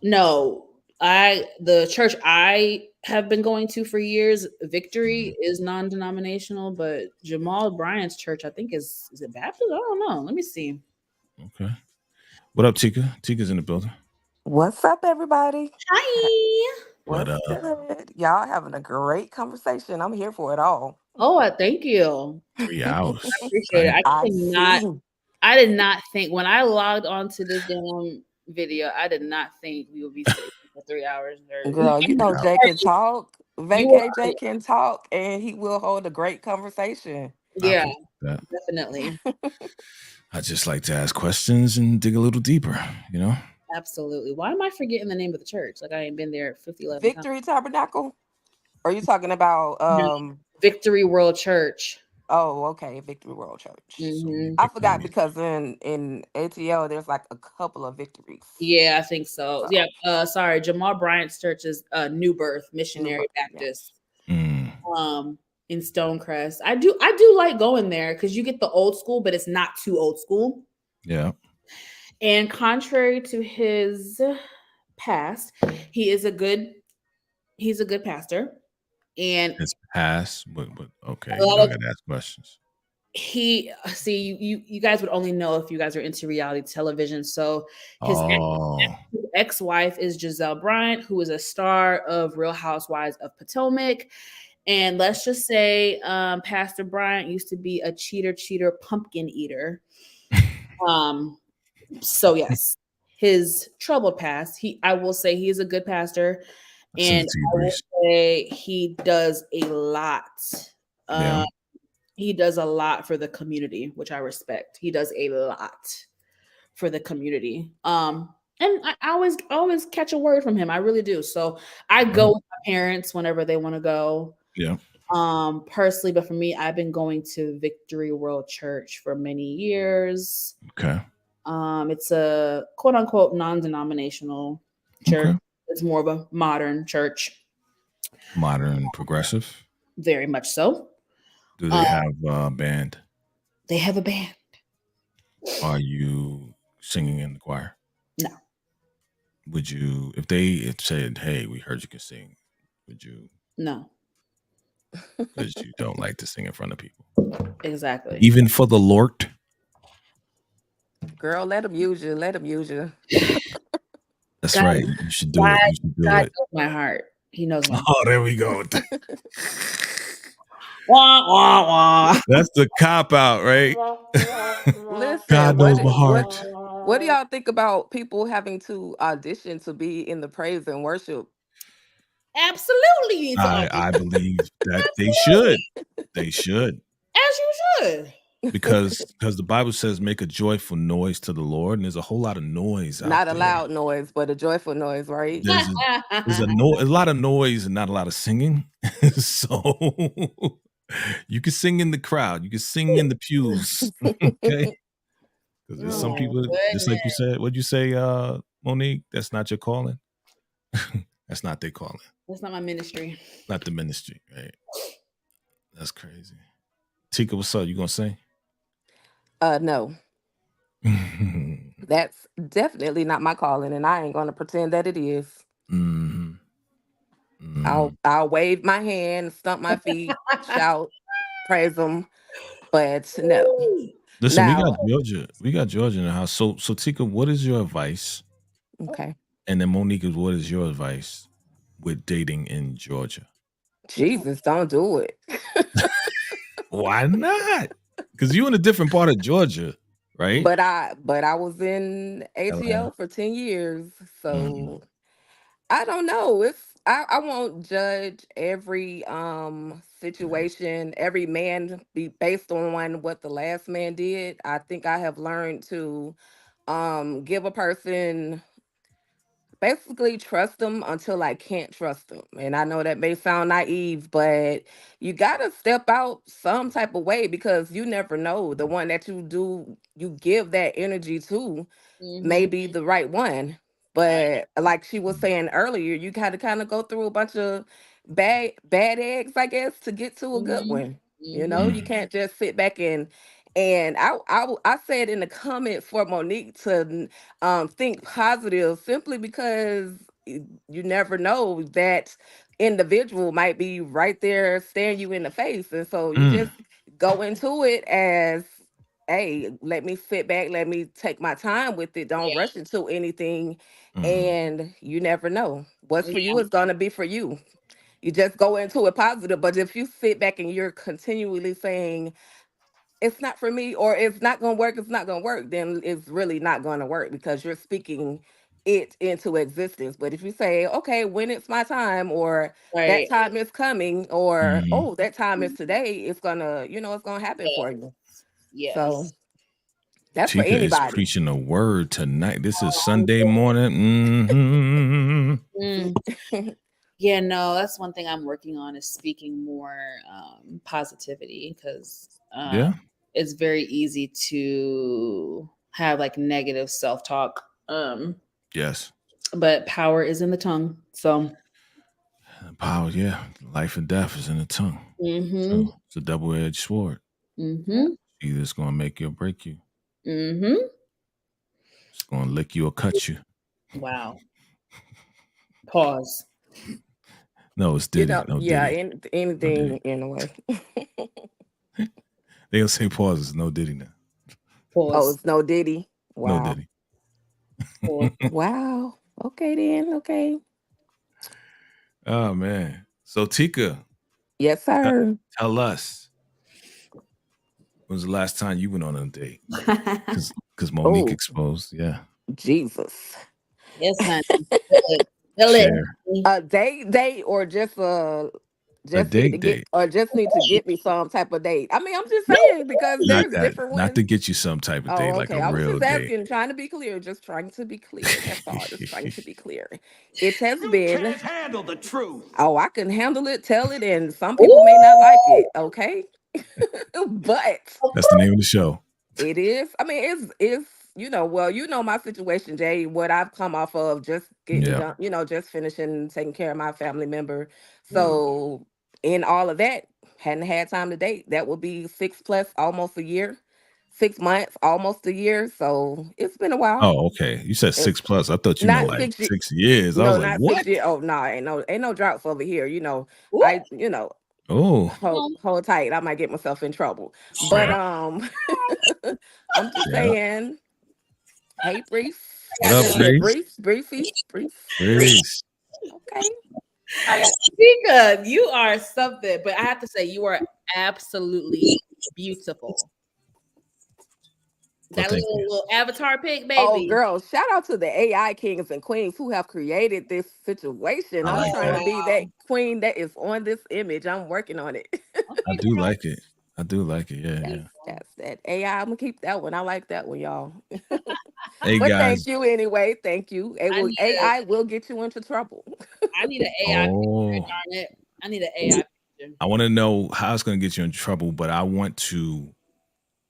Speaker 2: No. The church I have been going to for years, Victory, is non-denominational, but Jamal Bryant's church, I think is it Baptist? I don't know. Let me see.
Speaker 1: Okay. What up, Tika? Tika's in the building.
Speaker 4: What's up, everybody?
Speaker 2: Hi.
Speaker 4: What's good? Y'all having a great conversation. I'm here for it all.
Speaker 2: Oh, thank you.
Speaker 1: 3 hours.
Speaker 2: I appreciate it. I did not think when I logged onto this damn video, I did not think we would be sitting for 3 hours.
Speaker 4: Girl, you know Jay can talk. Vacay-Jay can talk, and he will hold a great conversation.
Speaker 2: Yeah, definitely.
Speaker 1: I just like to ask questions and dig a little deeper, you know?
Speaker 2: Absolutely. Why am I forgetting the name of the church? Like I ain't been there 11
Speaker 4: Victory Tabernacle? Are you talking about
Speaker 2: Victory World Church?
Speaker 4: Oh, okay, Victory World Church.
Speaker 2: Mm-hmm.
Speaker 4: I forgot because in ATL there's like a couple of victories.
Speaker 2: Yeah, I think so. Yeah. Sorry, Jamal Bryant's church is New Birth Missionary Baptist.
Speaker 1: Yes.
Speaker 2: In Stonecrest. I do like going there because you get the old school, but it's not too old school.
Speaker 1: Yeah.
Speaker 2: And contrary to his past, he's a good pastor. And
Speaker 1: his past, but okay, you don't gotta ask questions.
Speaker 2: You guys would only know if you guys are into reality television. So his ex-wife is Giselle Bryant, who is a star of Real Housewives of Potomac. And let's just say Pastor Bryant used to be a cheater, pumpkin eater. So yes, his troubled past. I will say he is a good pastor, and I will say he does a lot. He does a lot for the community, which I respect. He does a lot for the community. And I always catch a word from him. I really do. So I go with my parents whenever they want to go.
Speaker 1: Yeah.
Speaker 2: Personally, but for me, I've been going to Victory World Church for many years.
Speaker 1: Okay.
Speaker 2: It's a quote unquote non-denominational church. Okay. It's more of a modern church.
Speaker 1: Modern progressive?
Speaker 2: Very much so.
Speaker 1: Do they have a band?
Speaker 2: They have a band.
Speaker 1: Are you singing in the choir?
Speaker 2: No.
Speaker 1: Would you, if they had said, "Hey, we heard you can sing," would you?
Speaker 2: No.
Speaker 1: Because you don't like to sing in front of people,
Speaker 2: Exactly.
Speaker 1: even for the Lord.
Speaker 4: Girl, let him use you. Let him use you.
Speaker 1: That's
Speaker 2: God,
Speaker 1: right. You should do
Speaker 2: God,
Speaker 1: it. You should do
Speaker 2: God
Speaker 1: it.
Speaker 2: knows my heart. He knows my heart.
Speaker 1: Oh, there we go.
Speaker 2: Wah, wah, wah.
Speaker 1: That's the cop out, right?
Speaker 4: Listen,
Speaker 1: God knows my heart.
Speaker 4: what do y'all think about people having to audition to be in the praise and worship?
Speaker 2: Absolutely, you need to
Speaker 1: I
Speaker 2: audition.
Speaker 1: believe that they should. They should.
Speaker 2: As you should.
Speaker 1: Because the Bible says make a joyful noise to the Lord, and there's a whole lot of noise out
Speaker 4: Not a
Speaker 1: there.
Speaker 4: loud noise, but a joyful noise, right?
Speaker 1: There's a lot of noise and not a lot of singing. So you can sing in the crowd, you can sing in the pews. Okay. Because there's some
Speaker 2: Oh,
Speaker 1: people, just like you said, what'd you say, Monique? That's not your calling. That's not their calling.
Speaker 2: that's not my ministry.
Speaker 1: Not the ministry, right? That's crazy. Tika, what's up? You gonna sing?
Speaker 4: No. That's definitely not my calling, and I ain't gonna pretend that it is.
Speaker 1: Mm-hmm.
Speaker 4: I'll wave my hand, stomp my feet, shout, praise them, but no.
Speaker 1: Listen, we got
Speaker 4: Now,
Speaker 1: Georgia. We got Georgia in the house. So Tika, what is your advice?
Speaker 4: okay.
Speaker 1: And then Monique, what is your advice with dating in Georgia?
Speaker 4: Jesus, don't do it.
Speaker 1: Why not? Because you're in a different part of Georgia, right?
Speaker 4: But I was in
Speaker 1: Atlanta.
Speaker 4: ATO for 10 years,
Speaker 1: Mhm.
Speaker 4: so I don't know. I won't judge every situation, every man be based on what the last man did. I think I have learned to give a person, basically trust them until I can't trust them. And I know that may sound naive, but you got to step out some type of way, because you never know, the one that you give that energy to may
Speaker 2: Mhm.
Speaker 4: be the right one. But like she was saying earlier, you got to kind of go through a bunch of bad eggs, I guess, to get to a good
Speaker 2: Mhm.
Speaker 4: one. You know,
Speaker 2: Mhm.
Speaker 4: you can't just sit back and I said in the comment for Monique to think positive, simply because you never know, that individual might be right there staring you in the face, and so you
Speaker 1: Mm,
Speaker 4: just go into it as, hey, let me sit back, let me take my time with it, don't
Speaker 2: Yeah.
Speaker 4: rush into anything.
Speaker 1: mhm,
Speaker 4: And you never know, what's for you
Speaker 2: Yeah.
Speaker 4: is going to be for you. You just go into it positive. But if you sit back and you're continually saying it's not for me, or it's not going to work, it's not going to work, then it's really not going to work, because you're speaking it into existence. But if you say, okay, when it's my time, or that
Speaker 2: Right.
Speaker 4: time is coming, or
Speaker 1: mhm.
Speaker 4: oh, that time is today, it's gonna, it's gonna happen for you. So
Speaker 2: Yes.
Speaker 4: that's for
Speaker 1: Tika is
Speaker 4: anybody.
Speaker 1: preaching a word tonight. This is Sunday morning.
Speaker 2: Mm. Yeah, no, that's one thing I'm working on, is speaking more positivity, because
Speaker 1: Yeah.
Speaker 2: it's very easy to have like negative self-talk.
Speaker 1: Yes.
Speaker 2: But power is in the tongue. So
Speaker 1: Power. Yeah. Life and death is in the tongue.
Speaker 2: mm-hmm.
Speaker 1: So it's a double-edged sword.
Speaker 2: Mm-hmm.
Speaker 1: Either it's gonna make you or break you.
Speaker 2: Mm-hmm.
Speaker 1: It's gonna lick you or cut you.
Speaker 2: Wow. Pause.
Speaker 1: No, it's Diddy. No
Speaker 4: Yeah,
Speaker 1: Diddy. No
Speaker 4: anything
Speaker 1: Diddy.
Speaker 4: in a way.
Speaker 1: They'll say pause. It's no Diddy now.
Speaker 4: Oh,
Speaker 2: Pause.
Speaker 4: it's no Diddy.
Speaker 1: No
Speaker 4: Wow.
Speaker 1: Diddy.
Speaker 2: Pause.
Speaker 4: Wow. Okay then. Okay.
Speaker 1: Oh man. So Tika,
Speaker 4: Yes,
Speaker 1: t-
Speaker 4: sir.
Speaker 1: tell us, when was the last time you went on a date? Because Monique
Speaker 4: Oh,
Speaker 1: exposed. Yeah.
Speaker 4: Jesus.
Speaker 2: Yes, honey. Feel it. Feel it.
Speaker 1: Share
Speaker 4: A date, or
Speaker 1: a
Speaker 4: just need to
Speaker 1: date.
Speaker 4: get, or just need to get me some type of date. I mean, I'm just saying, because
Speaker 1: Not
Speaker 4: there's
Speaker 1: that.
Speaker 4: different
Speaker 1: Not to
Speaker 4: ones.
Speaker 1: get you some type of
Speaker 4: Oh,
Speaker 1: date, like a
Speaker 4: okay. I was
Speaker 1: real
Speaker 4: just
Speaker 1: date.
Speaker 4: asking, trying to be clear, just trying to be clear. That's all. Just trying to be clear. It has
Speaker 3: You
Speaker 4: been,
Speaker 3: can't handle the truth.
Speaker 4: oh, I can handle it, tell it, and some people may not like it.
Speaker 2: Ooh.
Speaker 4: Okay. But
Speaker 1: That's the name of the show.
Speaker 4: it is. I mean, it's well, my situation, Jay, what I've come off of, just getting
Speaker 1: Yeah.
Speaker 4: done, just finishing taking care of my family member.
Speaker 1: Mm.
Speaker 4: So in all of that, hadn't had time to date. That would be 6 plus, almost a year. 6 months, almost a year. So it's been a while.
Speaker 1: Oh, okay. You said
Speaker 4: It-
Speaker 1: 6+. I thought you meant
Speaker 4: not
Speaker 1: like
Speaker 4: 6 years.
Speaker 1: 6 years. I was
Speaker 4: No,
Speaker 1: like,
Speaker 4: not
Speaker 1: what?
Speaker 4: 6 years. Oh no, ain't no droughts over here.
Speaker 2: Ooh,
Speaker 1: Oh,
Speaker 4: hold tight. I might get myself in trouble. But
Speaker 1: yeah.
Speaker 4: I'm just
Speaker 1: Yeah.
Speaker 4: saying, hey Brief.
Speaker 1: What up,
Speaker 4: Yeah,
Speaker 1: Breeze?
Speaker 4: Briefy.
Speaker 1: Breeze.
Speaker 4: Okay.
Speaker 2: Tika, you are something, but I have to say, you are absolutely beautiful.
Speaker 1: Well,
Speaker 2: That
Speaker 1: thank you.
Speaker 2: little avatar pic,
Speaker 4: Oh,
Speaker 2: baby.
Speaker 4: girl, shout out to the AI kings and queens who have created this situation.
Speaker 1: I
Speaker 4: I'm
Speaker 1: like
Speaker 4: trying
Speaker 1: that.
Speaker 4: to be that queen that is on this image. I'm working on it.
Speaker 1: I
Speaker 2: Okay,
Speaker 1: do like it. I do like it. Yeah,
Speaker 4: That's
Speaker 1: yeah.
Speaker 4: that's that AI. I'm gonna keep that one. I like that one, y'all.
Speaker 1: Hey
Speaker 4: But
Speaker 1: guys.
Speaker 4: thank you anyway. Thank you. AI will get you into trouble.
Speaker 2: I need an AI picture,
Speaker 1: Oh,
Speaker 2: darn it. I need an AI picture.
Speaker 1: I want to know how it's going to get you in trouble, but I want to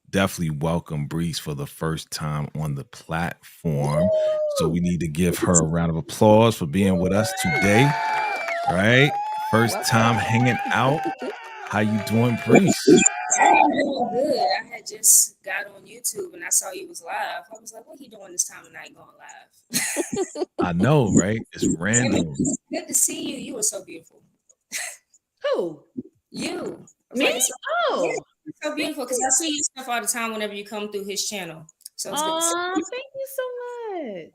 Speaker 1: definitely welcome Breeze for the first time on the platform. So we need to give her a round of applause for being with us today. Right? First time hanging out. How you doing, Breeze?
Speaker 5: I'm doing good. I had just got on YouTube and I saw you was live. I was like, what he doing this time of night going live?
Speaker 1: I know, right? It's random.
Speaker 5: Good to see you. You were so beautiful.
Speaker 2: Who?
Speaker 5: You. I was
Speaker 2: Me?
Speaker 5: like, it's
Speaker 2: Oh.
Speaker 5: you're so beautiful because I see your stuff all the time whenever you come through his channel. So it's good to see
Speaker 2: Aw,
Speaker 5: you.
Speaker 2: thank you so much.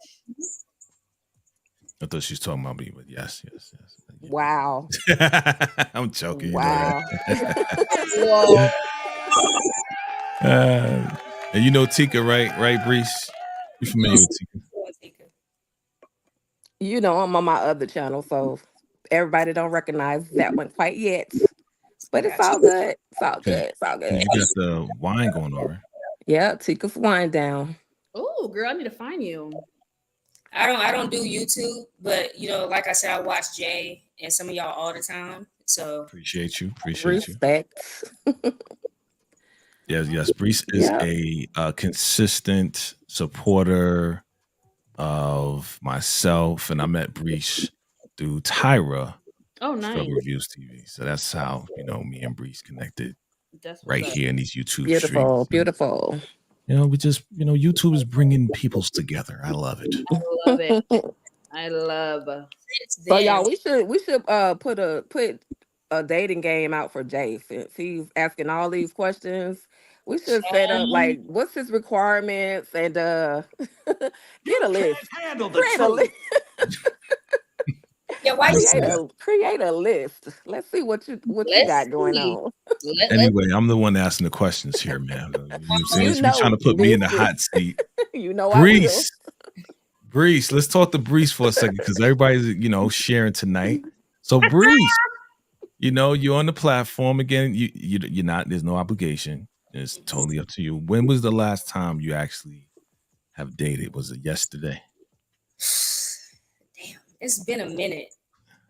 Speaker 1: I thought she was talking about me, but yes.
Speaker 4: Wow.
Speaker 1: I'm joking. You know
Speaker 4: Wow.
Speaker 2: Whoa.
Speaker 1: that. And you know Tika, right? Right, Breeze? You familiar with Tika?
Speaker 4: I'm on my other channel, so everybody don't recognize that one quite yet. But it's all good. It's all good. It's all good.
Speaker 1: You got the wine going on, right?
Speaker 4: Yeah, Tika's wind down.
Speaker 2: Oh, girl, I need to find you.
Speaker 5: I don't do YouTube, but like I said, I watch Jay and some of y'all all the time. So
Speaker 1: Appreciate you.
Speaker 4: Respect.
Speaker 1: Yes. Breeze is a consistent supporter of myself, and I met Breeze through Tyra.
Speaker 2: Oh, nice.
Speaker 1: Struggle Reviews TV. So that's how me and Breeze connected.
Speaker 2: That's
Speaker 1: right here in these YouTube
Speaker 4: Beautiful,
Speaker 1: streams.
Speaker 4: beautiful.
Speaker 1: We just YouTube is bringing peoples together. I love it.
Speaker 2: I love it. I love it.
Speaker 4: So y'all, we should put a dating game out for Jay since he's asking all these questions. We should set up like what's his requirements and get a list.
Speaker 3: Handle the
Speaker 4: Create a list.
Speaker 5: Yeah, why
Speaker 4: create a list. Let's see what you got going on.
Speaker 1: Anyway, I'm the one asking the questions here, man. You know what I'm saying? You trying to put me in the hot seat.
Speaker 4: Breeze.
Speaker 1: Breeze, let's talk to Breeze for a second because everybody's sharing tonight. So Breeze, you're on the platform again. You're not. There's no obligation. It's totally up to you. When was the last time you actually have dated? Was it yesterday?
Speaker 5: Damn, it's been a minute.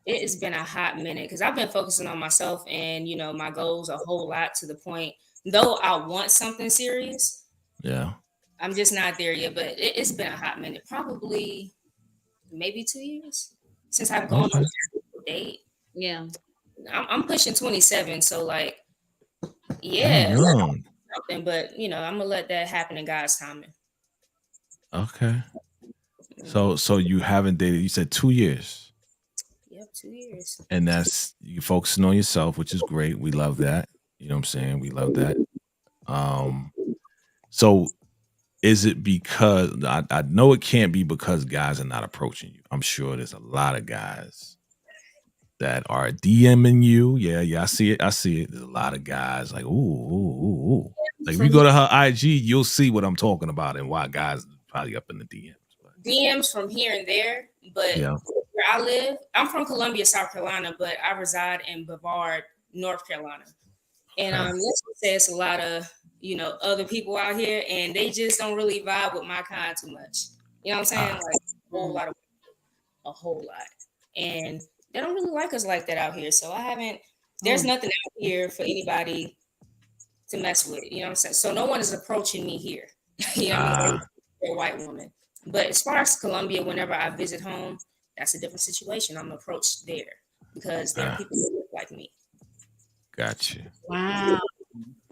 Speaker 5: It has been a hot minute because I've been focusing on myself and my goals a whole lot to the point. Though I want something serious,
Speaker 1: yeah,
Speaker 5: I'm just not there yet. But it's been a hot minute, probably maybe 2 years since I've gone on a date.
Speaker 2: Yeah,
Speaker 5: I'm pushing 27, so something. But I'm gonna let that happen in God's timing.
Speaker 1: Okay. So you haven't dated. You said 2 years.
Speaker 5: Yep, 2 years.
Speaker 1: And that's you focusing on yourself, which is great. We love that. You know what I'm saying? We love that. So is it because I know it can't be because guys are not approaching you. I'm sure there's a lot of guys that are DMing you. Yeah, I see it. There's a lot of guys like, ooh. Like if you go to her IG, you'll see what I'm talking about and why guys are probably up in the DMs.
Speaker 5: DMs from here and there, but where I live, I'm from Columbia, South Carolina, but I reside in Brevard, North Carolina. And let's just say it's a lot of other people out here, and they just don't really vibe with my kind too much. You know what I'm saying? Like a whole lot, and they don't really like us like that out here. So I haven't. There's nothing out here for anybody to mess with. You know what I'm saying? So no one is approaching me here. You know what I mean? They're a white woman. But as far as Columbia, whenever I visit home, that's a different situation. I'm approached there because there are people who look like me.
Speaker 1: Gotcha.
Speaker 2: Wow.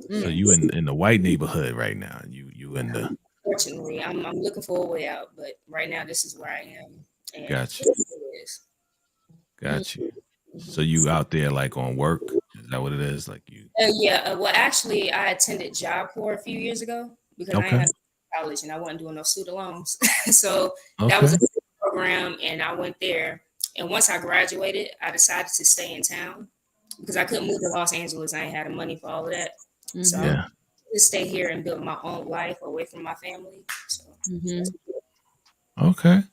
Speaker 1: So you in the white neighborhood right now. You you in the.
Speaker 5: Fortunately, I'm looking for a way out, but right now this is where I am. And
Speaker 1: Got you.
Speaker 5: this is what it is.
Speaker 1: Got you. So you out there like on work? Is that what it is? Like you?
Speaker 5: Yeah. Well, actually, I attended Job Corps a few years ago because I ain't
Speaker 1: Okay.
Speaker 5: had college and I wasn't doing no student loans. So that
Speaker 1: Okay.
Speaker 5: was a program, and I went there. And once I graduated, I decided to stay in town because I couldn't move to Los Angeles. I ain't had the money for all of that. So I
Speaker 1: Yeah.
Speaker 5: just stay here and build my own life away from my family. So
Speaker 1: Okay.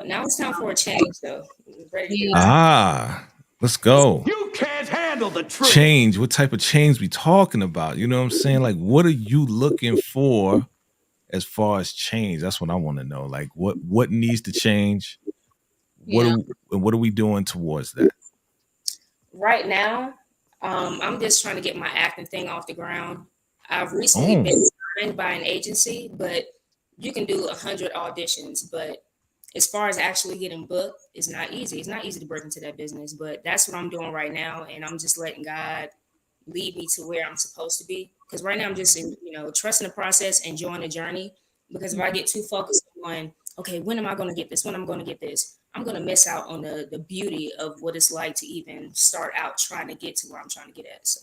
Speaker 5: now it's time for a change, though. Ready to
Speaker 1: Let's go.
Speaker 3: You can't handle the truth.
Speaker 1: Change. What type of change we talking about? You know what I'm saying? Like, what are you looking for as far as change? That's what I want to know. Like, what needs to change? What are we doing towards that?
Speaker 5: Right now, I'm just trying to get my acting thing off the ground. I've recently been signed by an agency, but you can do 100 auditions. But as far as actually getting booked, it's not easy. It's not easy to break into that business, but that's what I'm doing right now. And I'm just letting God lead me to where I'm supposed to be. Because right now I'm just, trusting the process, enjoying the journey. Because if I get too focused on, okay, when am I going to get this? When am I going to get this? I'm going to miss out on the beauty of what it's like to even start out trying to get to where I'm trying to get at. So,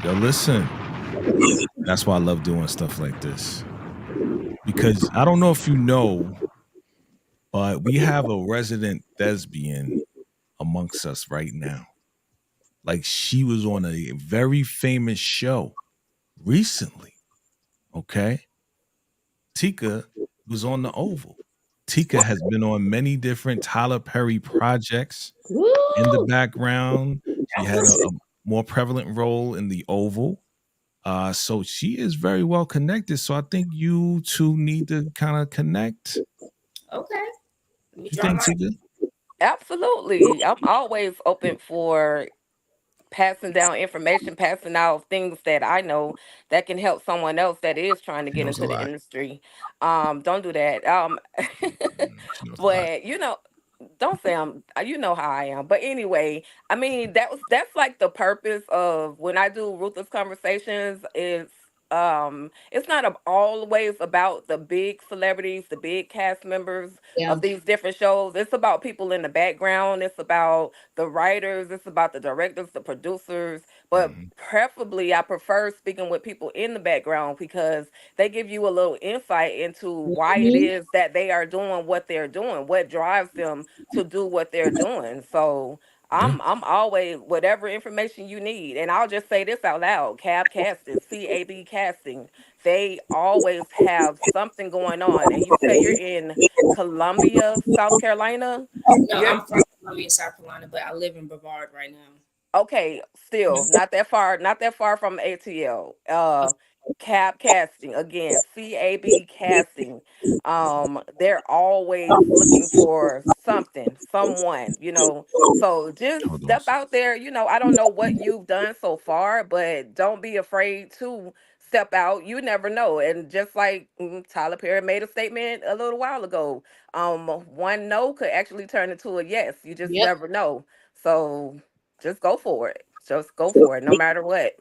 Speaker 1: yo, listen, that's why I love doing stuff like this. Because I don't know if you know, but we have a resident thespian amongst us right now. Like, she was on a very famous show recently. Okay. Tika was on the Oval. Tika has been on many different Tyler Perry projects in the background. She had a more prevalent role in the Oval. So she is very well connected. So I think you two need to kind of connect.
Speaker 5: okay.
Speaker 1: You think, Tika?
Speaker 4: Absolutely. I'm always open for passing down information, passing out things that I know that can help someone else that is trying to
Speaker 1: She
Speaker 4: get
Speaker 1: knows a
Speaker 4: into the
Speaker 1: lot.
Speaker 4: industry. Don't do that.
Speaker 1: She knows a lot.
Speaker 4: But don't say you know how I am. But anyway, I mean that's like the purpose of when I do Ruthless Conversations. It's not always about the big celebrities, the big cast members of these different shows. It's about people in the background. It's about the writers. It's about the directors, the producers. But preferably, I prefer speaking with people in the background because they give you a little insight into why it is that they are doing what they're doing, what drives them to do what they're doing. So I'm always whatever information you need. And I'll just say this out loud. CAB casting, they always have something going on. And you say you're in Columbia, South Carolina.
Speaker 5: No, I'm from Columbia, South Carolina, but I live in Brevard right now.
Speaker 4: Okay, still not that far from ATL. Cab casting again, CAB casting. They're always looking for someone, So just
Speaker 1: Hold on.
Speaker 4: step out there. I don't know what you've done so far, but don't be afraid to step out. You never know. And just like Tyler Perry made a statement a little while ago, one no could actually turn into a yes. You just never know. So just go for it. Just go for it, no matter what.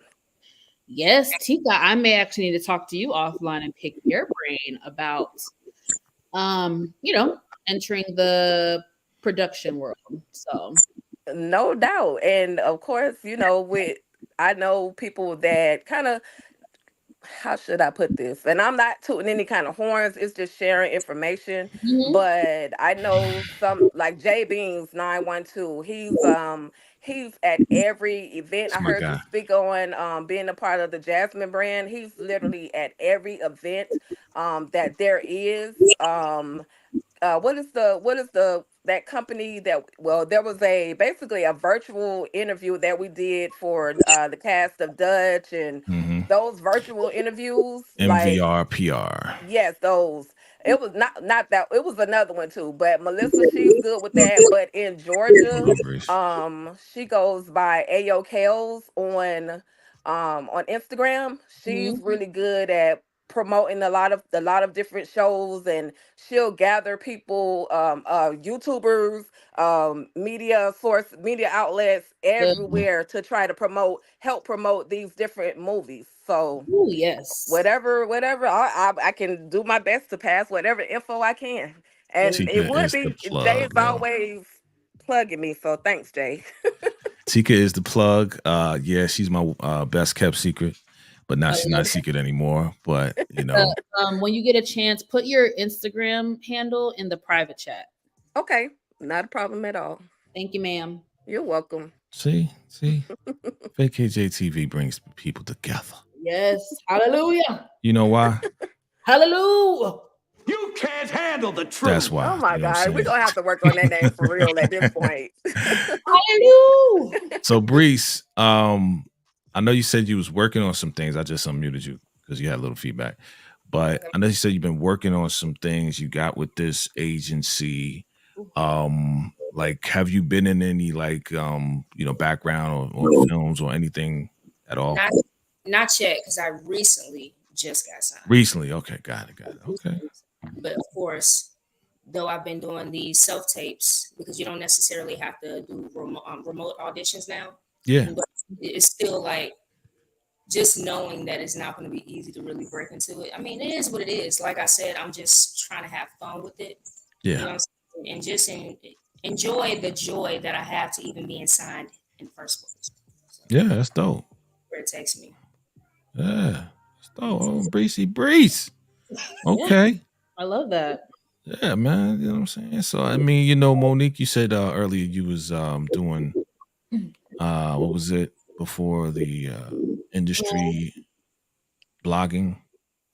Speaker 2: Yes, Tika, I may actually need to talk to you offline and pick your brain about, entering the production world. So,
Speaker 4: no doubt. And of course, I know people that kind of, how should I put this? And I'm not tooting any kind of horns. It's just sharing information. But I know some like J Beans 912. He's at every event.
Speaker 1: That's
Speaker 4: I
Speaker 1: my
Speaker 4: heard you
Speaker 1: guy.
Speaker 4: speak on being a part of the Jasmine brand. He's literally at every event that there is. What is the that company that, well, there was basically a virtual interview that we did for the cast of Dutch, and those virtual interviews, like,
Speaker 1: MVR PR.
Speaker 4: yes, those. It was not that, it was another one too, but Melissa, she's good with that. But in Georgia, she goes by Ayo Kales on Instagram. She's really good at promoting a lot of different shows, and she'll gather people, YouTubers, media outlets everywhere to try to help promote these different movies. So
Speaker 2: Oh yes.
Speaker 4: whatever, I can do my best to pass whatever info I can. And it
Speaker 1: Tika
Speaker 4: would
Speaker 1: is the
Speaker 4: be, Jay is
Speaker 1: plug, yo.
Speaker 4: always plugging me, so thanks, Jay.
Speaker 1: Tika is the plug. Yeah, she's my best kept secret, but now she's not secret anymore. But you know,
Speaker 2: When you get a chance, put your Instagram handle in the private chat.
Speaker 4: Okay, not a problem at all.
Speaker 2: Thank you, ma'am.
Speaker 4: You're welcome.
Speaker 1: see, Vacay-JayTV brings people together.
Speaker 2: Yes. Hallelujah.
Speaker 1: You know why?
Speaker 2: Hallelujah.
Speaker 3: You can't handle the truth.
Speaker 1: That's why.
Speaker 4: Oh my
Speaker 1: You know what I'm
Speaker 4: God, we're
Speaker 1: saying?
Speaker 4: gonna have to work on that name for real at this point.
Speaker 2: Hallelujah.
Speaker 1: So Brece, I know you said you was working on some things. I just unmuted you because you had a little feedback. But I know you said you've been working on some things you got with this agency. Like, have you been in any background or films or anything at all?
Speaker 5: Not yet, because I recently just got signed.
Speaker 1: Recently, okay, got it. Okay.
Speaker 5: But of course, though I've been doing these self tapes, because you don't necessarily have to do remote auditions now.
Speaker 1: Yeah.
Speaker 5: But it's still like just knowing that it's not going to be easy to really break into it. I mean, it is what it is. Like I said, I'm just trying to have fun with it.
Speaker 1: Yeah.
Speaker 5: You know what I'm saying? And just enjoy the joy that I have to even being signed in the first place. So,
Speaker 1: yeah, that's dope.
Speaker 5: where it takes me.
Speaker 1: Yeah. That's dope. Oh, Brece. Okay.
Speaker 2: I love that.
Speaker 1: Yeah, man. You know what I'm saying? So I mean, Monique, you said earlier you was doing what was it before the industry blogging?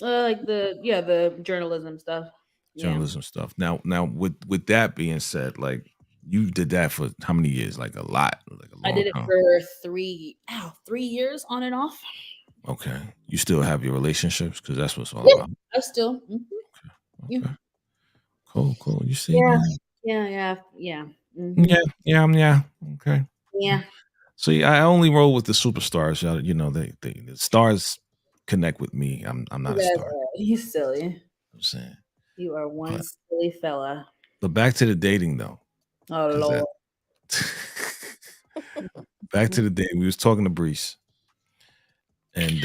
Speaker 2: Like the journalism stuff.
Speaker 1: Journalism stuff. Now with that being said, like you did that for how many years? Like a lot, like a long
Speaker 2: I did it
Speaker 1: time.
Speaker 2: for 3 years on and off.
Speaker 1: Okay. You still have your relationships because that's what it's all about.
Speaker 2: I still.
Speaker 1: Okay. Cool. You see,
Speaker 2: Yeah.
Speaker 1: man.
Speaker 2: Yeah.
Speaker 1: Yeah. Okay.
Speaker 2: Yeah.
Speaker 1: See, I only roll with the superstars. The stars connect with me. I'm not a star.
Speaker 2: He's silly.
Speaker 1: I'm saying.
Speaker 2: You are one silly fella.
Speaker 1: But back to the dating though.
Speaker 2: Oh Lord.
Speaker 1: Back to the dating. We was talking to Brece. And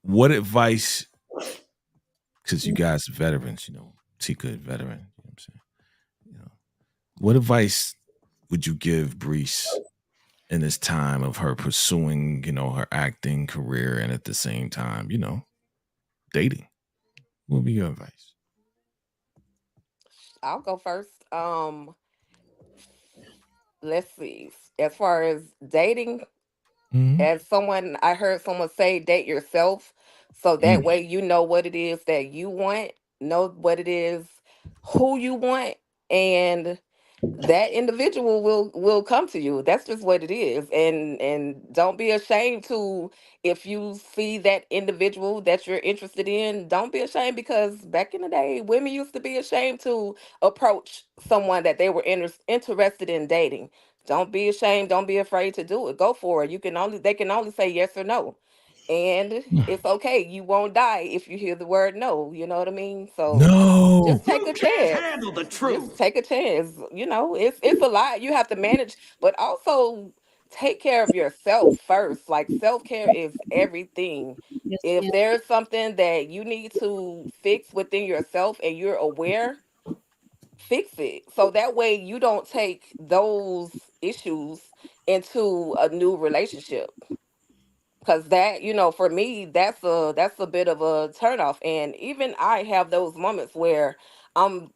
Speaker 1: what advice, because you guys are veterans, Tika is veteran, you know what I'm saying? What advice would you give Brece in this time of her pursuing, her acting career and at the same time, dating? What would be your advice?
Speaker 4: I'll go first. Let's see. As far as dating, as I heard someone say, date yourself. So that way you know what it is that you want, know what it is, who you want, and that individual will come to you. That's just what it is. And don't be ashamed to, if you see that individual that you're interested in, don't be ashamed, because back in the day women used to be ashamed to approach someone that they were interested in dating. Don't be ashamed, don't be afraid to do it. Go for it. They can only say yes or no. And it's okay. You won't die if you hear the word no. You know what I mean? So
Speaker 1: No.
Speaker 4: just take a chance.
Speaker 3: Handle the truth.
Speaker 4: Just take a chance. It's a lot you have to manage, but also take care of yourself first. Like, self-care is everything.
Speaker 2: Yes,
Speaker 4: If
Speaker 2: ma'am.
Speaker 4: there's something that you need to fix within yourself and you're aware, fix it. So that way you don't take those issues into a new relationship. Because that, for me, that's a bit of a turnoff. And even I have those moments where I'm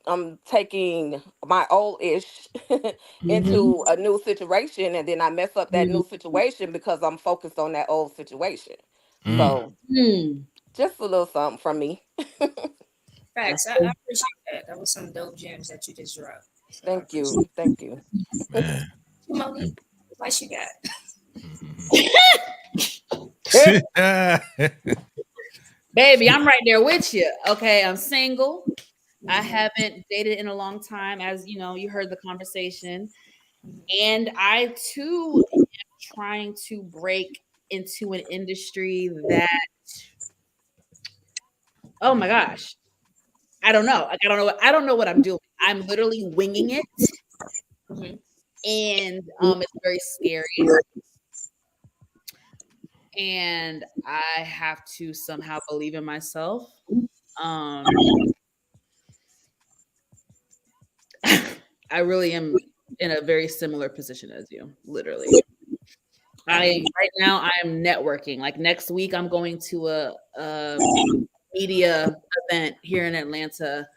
Speaker 4: taking my old ish into a new situation, and then I mess up that new situation because I'm focused on that old situation. So just a little something from me.
Speaker 5: Facts. I appreciate that. That was some dope gems that you just dropped. So
Speaker 4: Thank you. Thank you.
Speaker 1: Man.
Speaker 5: Monique, what you got?
Speaker 2: Baby, I'm right there with you. Okay, I'm single. I haven't dated in a long time, as you heard the conversation. And I too am trying to break into an industry that Oh my gosh. I don't know. Like, I don't know what I'm doing. I'm literally winging it.
Speaker 5: Mhm.
Speaker 2: And it's very scary. And I have to somehow believe in myself. I really am in a very similar position as you, literally. Right now I am networking. Like next week, I'm going to a media event here in Atlanta,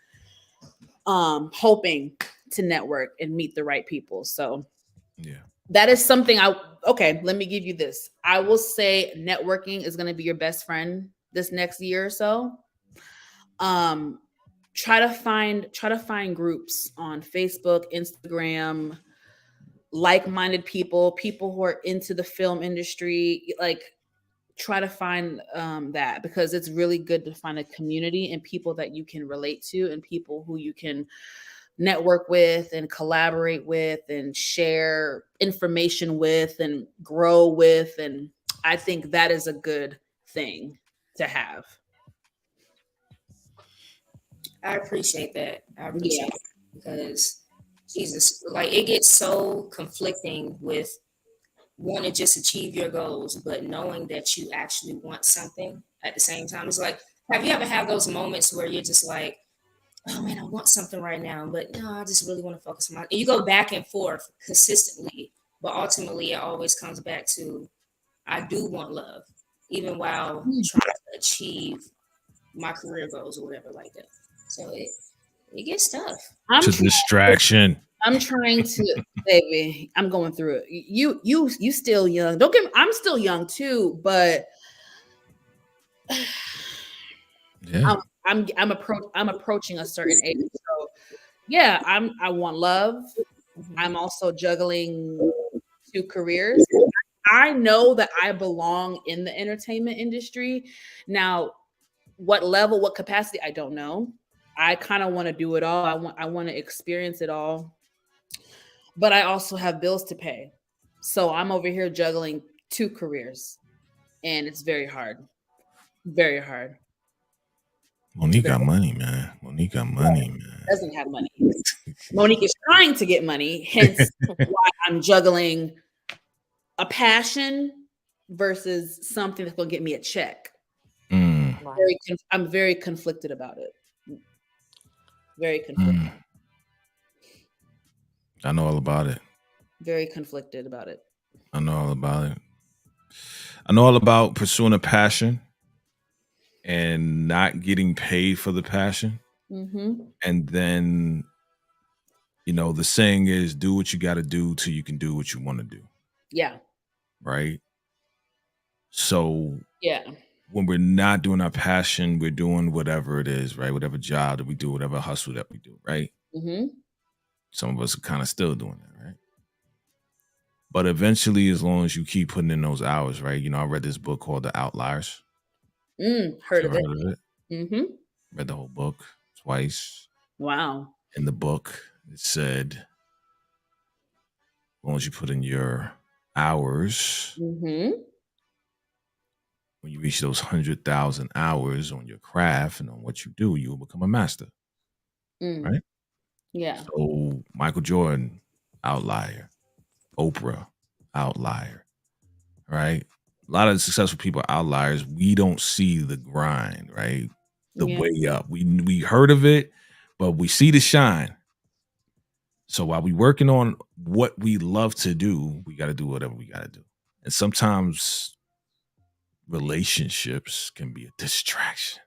Speaker 2: hoping to network and meet the right people. So
Speaker 1: yeah,
Speaker 2: that is something okay, let me give you this. I will say networking is going to be your best friend this next year or so. Try to find groups on Facebook, Instagram, like-minded people who are into the film industry. Like, try to find that, because it's really good to find a community and people that you can relate to and people who you can network with and collaborate with and share information with and grow with. And I think that is a good thing to have.
Speaker 5: I appreciate that. I appreciate it because Jesus, like it gets so conflicting with want to just achieve your goals, but knowing that you actually want something at the same time. It's like, have you ever had those moments where you're just like, oh man, I want something right now, but no, I just really want to focus on my. And you go back and forth consistently, but ultimately it always comes back to, I do want love, even while trying to achieve my career goals or whatever like that. So it gets tough.
Speaker 1: it's a distraction.
Speaker 2: I'm trying to, baby. I'm going through it. You still young. Don't get me, I'm still young too, but
Speaker 1: Yeah,
Speaker 2: I'm approaching a certain age. So yeah, I want love. I'm also juggling 2 careers. I know that I belong in the entertainment industry. Now, what level, what capacity, I don't know. I kind of want to do it all. I want to experience it all. But I also have bills to pay. So I'm over here juggling 2 careers, and it's very hard. Very hard.
Speaker 1: Monique got money, man. Monique got money, man.
Speaker 2: Doesn't have money. Monique is trying to get money, hence why I'm juggling a passion versus something that's going to get me a check. I'm very conflicted about it. Very conflicted.
Speaker 1: I know all about it.
Speaker 2: Very conflicted about it.
Speaker 1: I know all about it. I know all about pursuing a passion and not getting paid for the passion.
Speaker 2: Mm-hmm.
Speaker 1: And then, the saying is, do what you got to do till you can do what you want to do.
Speaker 2: Yeah.
Speaker 1: Right? So
Speaker 2: yeah,
Speaker 1: when we're not doing our passion, we're doing whatever it is, right? Whatever job that we do, whatever hustle that we do, right?
Speaker 2: Mm-hmm.
Speaker 1: Some of us are kind of still doing that, right? But eventually, as long as you keep putting in those hours, right? I read this book called The Outliers.
Speaker 2: Heard of it. Mm-hmm.
Speaker 1: Read the whole book twice.
Speaker 2: Wow.
Speaker 1: In the book, it said, as long as you put in your hours, when you reach those 100,000 hours on your craft and on what you do, you will become a master. Right?
Speaker 2: Yeah.
Speaker 1: So Michael Jordan, outlier. Oprah, outlier. Right? A lot of successful people are outliers. We don't see the grind, right? The way up. We heard of it, but we see the shine. So while we working on what we love to do, we got to do whatever we got to do. And sometimes relationships can be a distraction,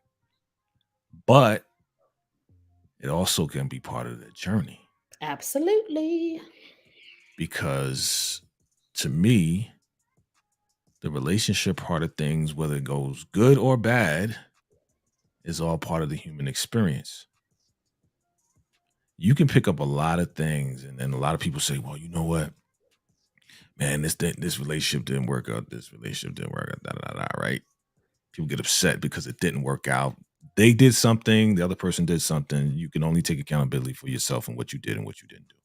Speaker 1: but it also can be part of the journey.
Speaker 2: Absolutely.
Speaker 1: Because to me, the relationship part of things, whether it goes good or bad, is all part of the human experience. You can pick up a lot of things, and then a lot of people say, well, you know what? Man, this relationship didn't work out. This relationship didn't work out, right? People get upset because it didn't work out. They did something, the other person did something. You can only take accountability for yourself and what you did and what you didn't do.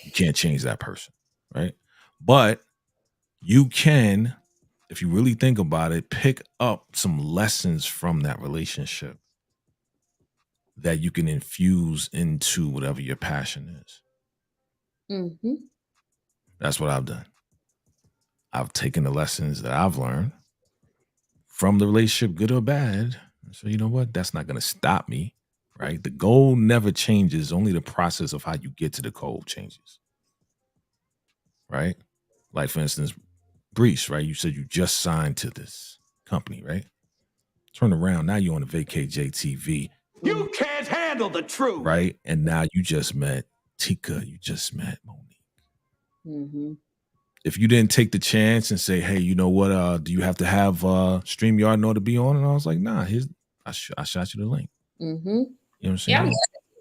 Speaker 1: You can't change that person, right? But you can, if you really think about it, pick up some lessons from that relationship that you can infuse into whatever your passion is.
Speaker 2: Mm-hmm.
Speaker 1: That's what I've done. I've taken the lessons that I've learned from the relationship, good or bad. So you know what? That's not going to stop me, right? The goal never changes. Only the process of how you get to the goal changes, right? Like for instance, Brece, right? You said you just signed to this company, right? Turn around. Now you're on the Vacay-JayTV.
Speaker 3: You can't handle the truth.
Speaker 1: Right? And now you just met Tika. You just met Monique.
Speaker 2: Mm-hmm.
Speaker 1: If you didn't take the chance and say, hey, you know what? Do you have to have StreamYard in order to be on? And I was like, nah, I shot you the link.
Speaker 2: Mm-hmm.
Speaker 1: You know what I'm saying?
Speaker 5: Yeah,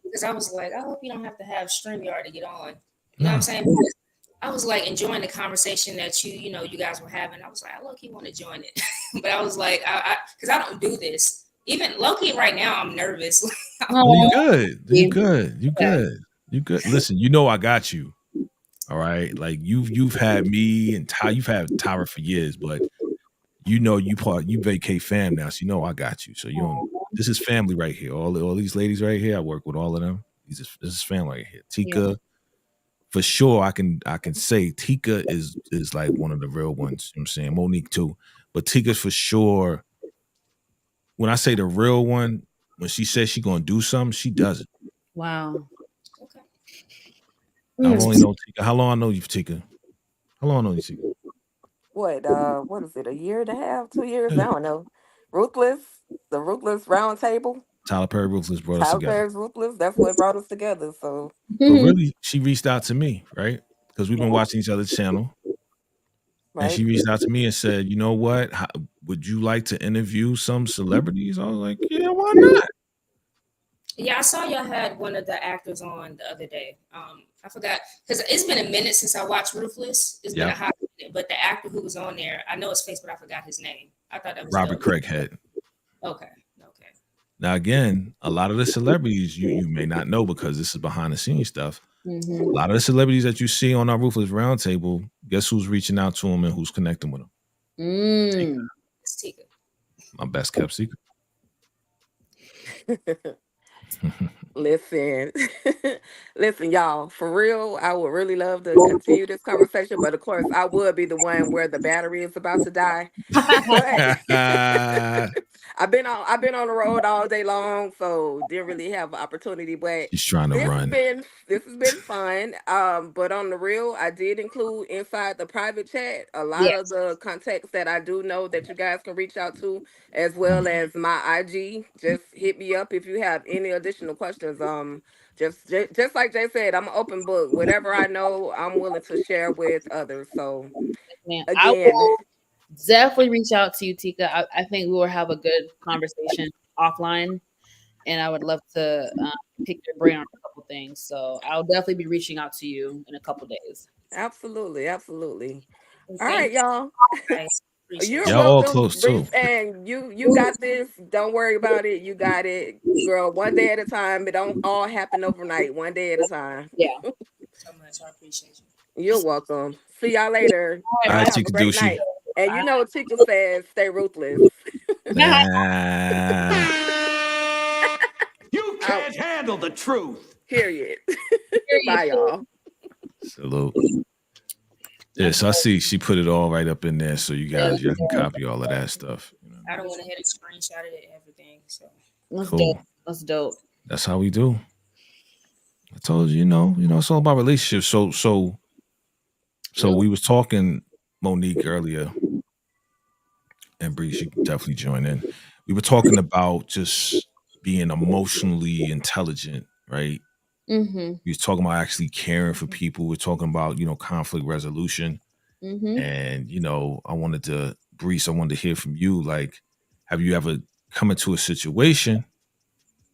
Speaker 5: because I was like, I hope you don't have to have StreamYard to get on. You know what I'm saying? Because I was like enjoying the conversation that you guys were having. I was like, I low-key want to join it. But I was like, because I don't do this. Even low-key right now, I'm nervous.
Speaker 1: You good. You good. You good. You good. Listen, you know I got you. All right. Like you've had me and you've had Tyra for years, but you know you Vacay fam now, so you know I got you. So this is family right here. All these ladies right here, I work with all of them. This is family right here. Tika, for sure, I can say Tika is like one of the real ones. You know what I'm saying? Monique too. But Tika's for sure. When I say the real one, when she says she's gonna do something, she does it.
Speaker 2: Wow.
Speaker 5: Okay.
Speaker 1: I've only known Tika. How long I know you, Tika? How long I know you, Tika?
Speaker 4: What is it? A year and a half, 2 years? I don't know. Ruthless, the Ruthless Round Table.
Speaker 1: Tyler Perry Ruthless brought us
Speaker 4: Tyler
Speaker 1: together.
Speaker 4: Perry's Ruthless. That's what brought us together. So,
Speaker 1: but really, she reached out to me, right? Because we've been watching each other's channel,
Speaker 4: right?
Speaker 1: And she reached out to me and said, "You know what? Would you like to interview some celebrities?" I was like, "Yeah, why not?"
Speaker 5: Yeah, I saw y'all had one of the actors on the other day. I forgot because it's been a minute since I watched Ruthless. It's been a hot minute, but the actor who was on there, I know his face, but I forgot his name. I thought that was
Speaker 1: Robert Craighead.
Speaker 5: Okay.
Speaker 1: Now again, a lot of the celebrities you may not know because this is behind the scenes stuff.
Speaker 2: Mm-hmm.
Speaker 1: A lot of the celebrities that you see on our Ruthless Roundtable, guess who's reaching out to them and who's connecting with them?
Speaker 5: It's Tika.
Speaker 1: My best kept secret.
Speaker 4: Listen, y'all, for real, I would really love to continue this conversation, but of course, I would be the one where the battery is about to die. But I've been on the road all day long, so didn't really have an opportunity. But
Speaker 1: she's trying to run.
Speaker 4: This has been fun. But on the real, I did include inside the private chat a lot of the contacts that I do know that you guys can reach out to, as well as my IG. Just hit me up if you have any additional questions. Just like Jay said, I'm an open book. Whatever I know, I'm willing to share with others. So
Speaker 2: Man,
Speaker 4: again,
Speaker 2: I will definitely reach out to you, Tika. I think we will have a good conversation offline, and I would love to pick your brain on a couple things. So I'll definitely be reaching out to you in a couple days.
Speaker 4: Absolutely. All right, y'all. You're
Speaker 1: Y'all all
Speaker 4: welcome,
Speaker 1: close too.
Speaker 4: Brece, and you got this. Don't worry about it. You got it, girl. One day at a time. It don't all happen overnight. One day at a time.
Speaker 2: Yeah.
Speaker 5: So much. I appreciate you.
Speaker 4: You're welcome. See y'all later.
Speaker 1: All right,
Speaker 4: have a great night. And you know what Tika says, stay ruthless.
Speaker 3: You can't handle the truth.
Speaker 4: Period. Bye, y'all.
Speaker 1: Salute. Yes, I see. She put it all right up in there, so you guys can copy all of that stuff.
Speaker 5: I don't want to hit a screenshot of it, everything. So
Speaker 2: that's
Speaker 1: cool.
Speaker 2: dope. That's dope.
Speaker 1: That's how we do. I told you, you know, it's all about relationships. So we was talking, Monique, earlier, and Brece, you can definitely join in. We were talking about just being emotionally intelligent, right?
Speaker 2: Mm-hmm.
Speaker 1: We was talking about actually caring for people. We're talking about, conflict resolution.
Speaker 2: Mm-hmm.
Speaker 1: And, I wanted to hear from you. Like, have you ever come into a situation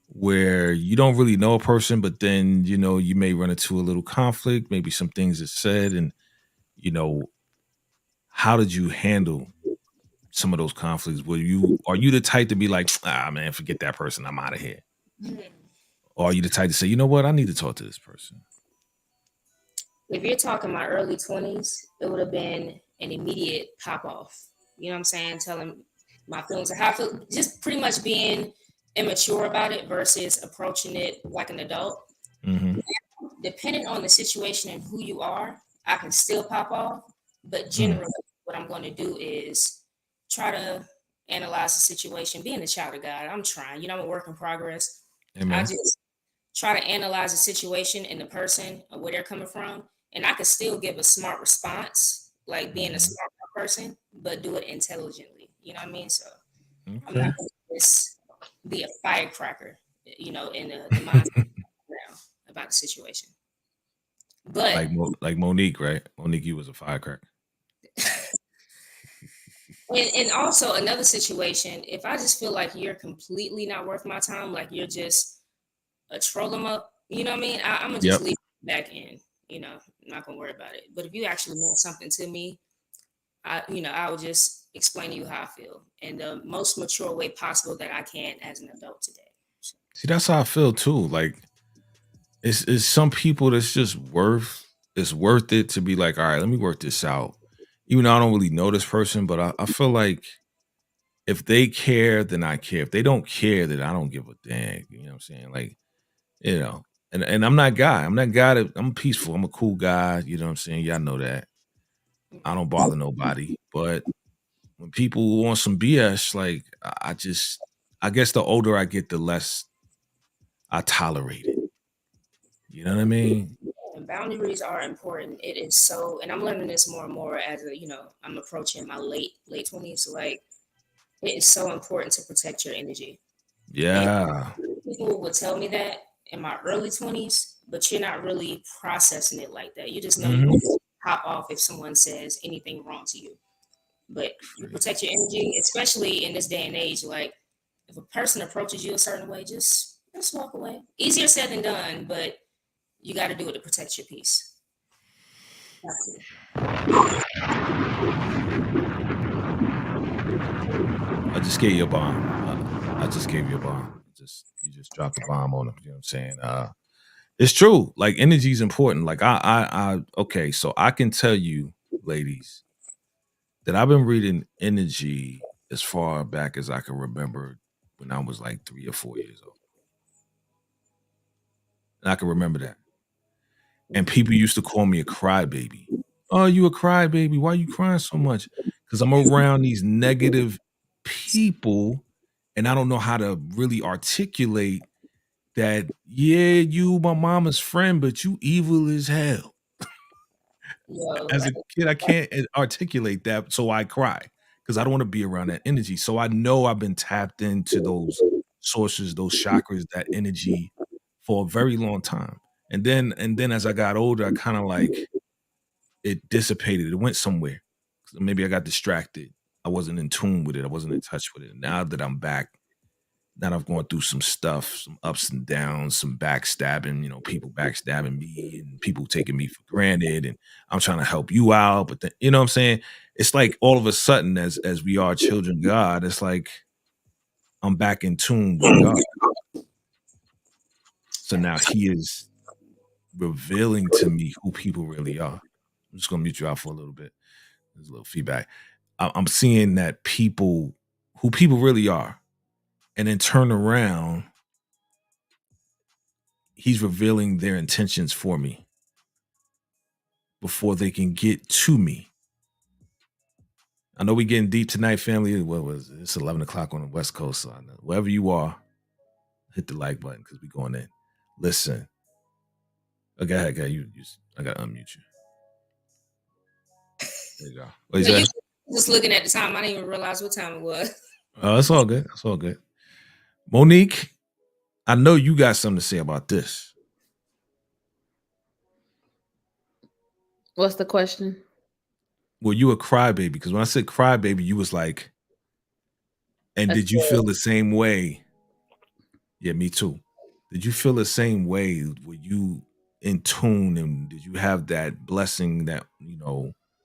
Speaker 1: where you don't really know a person, but then, you may run into a little conflict, maybe some things are said, and, how did you handle some of those conflicts? Are you the type to be like, man, forget that person, I'm out of here? Or are you the type to say, you know what, I need to talk to this person?
Speaker 5: If you're talking my early 20s, it would have been an immediate pop off. You know what I'm saying? Telling my feelings or how I feel, just pretty much being immature about it versus approaching it like an adult.
Speaker 1: Mm-hmm.
Speaker 5: Depending on the situation and who you are, I can still pop off. But generally, what I'm going to do is try to analyze the situation. Being a child of God, I'm trying. I'm a work in progress.
Speaker 1: Amen.
Speaker 5: I just try to analyze the situation and the person or where they're coming from, and I can still give a smart response, like being a smart person, but do it intelligently. You know what I mean? So I'm not going to just be a firecracker, in the mindset now about the situation. But
Speaker 1: like Monique, right? Monique, you was a firecracker.
Speaker 5: and also another situation, if I just feel like you're completely not worth my time, like you're just a troll them up, you know what I mean? I'm gonna just leave it back in, I'm not gonna worry about it. But if you actually meant something to me, I will just explain to you how I feel in the most mature way possible that I can as an adult today.
Speaker 1: See, that's how I feel too. Like it's some people that's just worth it to be like, all right, let me work this out. Even though I don't really know this person, but I feel like if they care, then I care. If they don't care, then I don't give a dang. You know what I'm saying? Like, and I'm not guy. I'm that guy that I'm peaceful. I'm a cool guy. You know what I'm saying? Y'all know that. I don't bother nobody. But when people want some BS, like I guess the older I get, the less I tolerate it. You know what I mean?
Speaker 5: And boundaries are important. It is so, and I'm learning this more and more as I'm approaching my late 20s. Like, it is so important to protect your energy.
Speaker 1: Yeah.
Speaker 5: And people would tell me that in my early 20s, but you're not really processing it like that. You just know you just pop off if someone says anything wrong to you. But you protect your energy, especially in this day and age. Like, if a person approaches you a certain way, just walk away. Easier said than done, but you got to do it to protect your peace.
Speaker 1: I just gave you a bomb. I just gave you a bomb. You just dropped a bomb on them. You know what I'm saying? It's true. Like energy is important. Like okay, so I can tell you, ladies, that I've been reading energy as far back as I can remember when I was like 3 or 4 years old. And I can remember that. And people used to call me a crybaby. Oh, you a crybaby? Why are you crying so much? Because I'm around these negative people and I don't know how to really articulate that, yeah, you my mama's friend, but you evil as hell. As a kid, I can't articulate that, so I cry because I don't want to be around that energy. So I know I've been tapped into those sources, those chakras, that energy for a very long time. And then as I got older, I kind of like it dissipated. It went somewhere. Maybe I got distracted. I wasn't in tune with it. I wasn't in touch with it. Now that I'm back, now I've gone through some stuff, some ups and downs, some backstabbing, people backstabbing me and people taking me for granted. And I'm trying to help you out. But then, you know what I'm saying? It's like all of a sudden, as we are children of God, it's like I'm back in tune with God. So now he is revealing to me who people really are. I'm just going to mute you out for a little bit. There's a little feedback. I'm seeing that who people really are, and then turn around, he's revealing their intentions for me before they can get to me. I know we're getting deep tonight, family. What was it? It's 11 o'clock on the West Coast. So I know, wherever you are, hit the like button because we're going in. Listen. Okay, I got to unmute you. There you go. What you say?
Speaker 5: Just looking at the time, I didn't even realize what time it was.
Speaker 1: Oh, it's all good. It's all good. Monique, I know you got something to say about this.
Speaker 2: What's the question?
Speaker 1: Well, you a crybaby, because when I said crybaby, you was like, and did you feel the same way? Yeah, me too. Did you feel the same way? Were you in tune, and did you have that blessing, that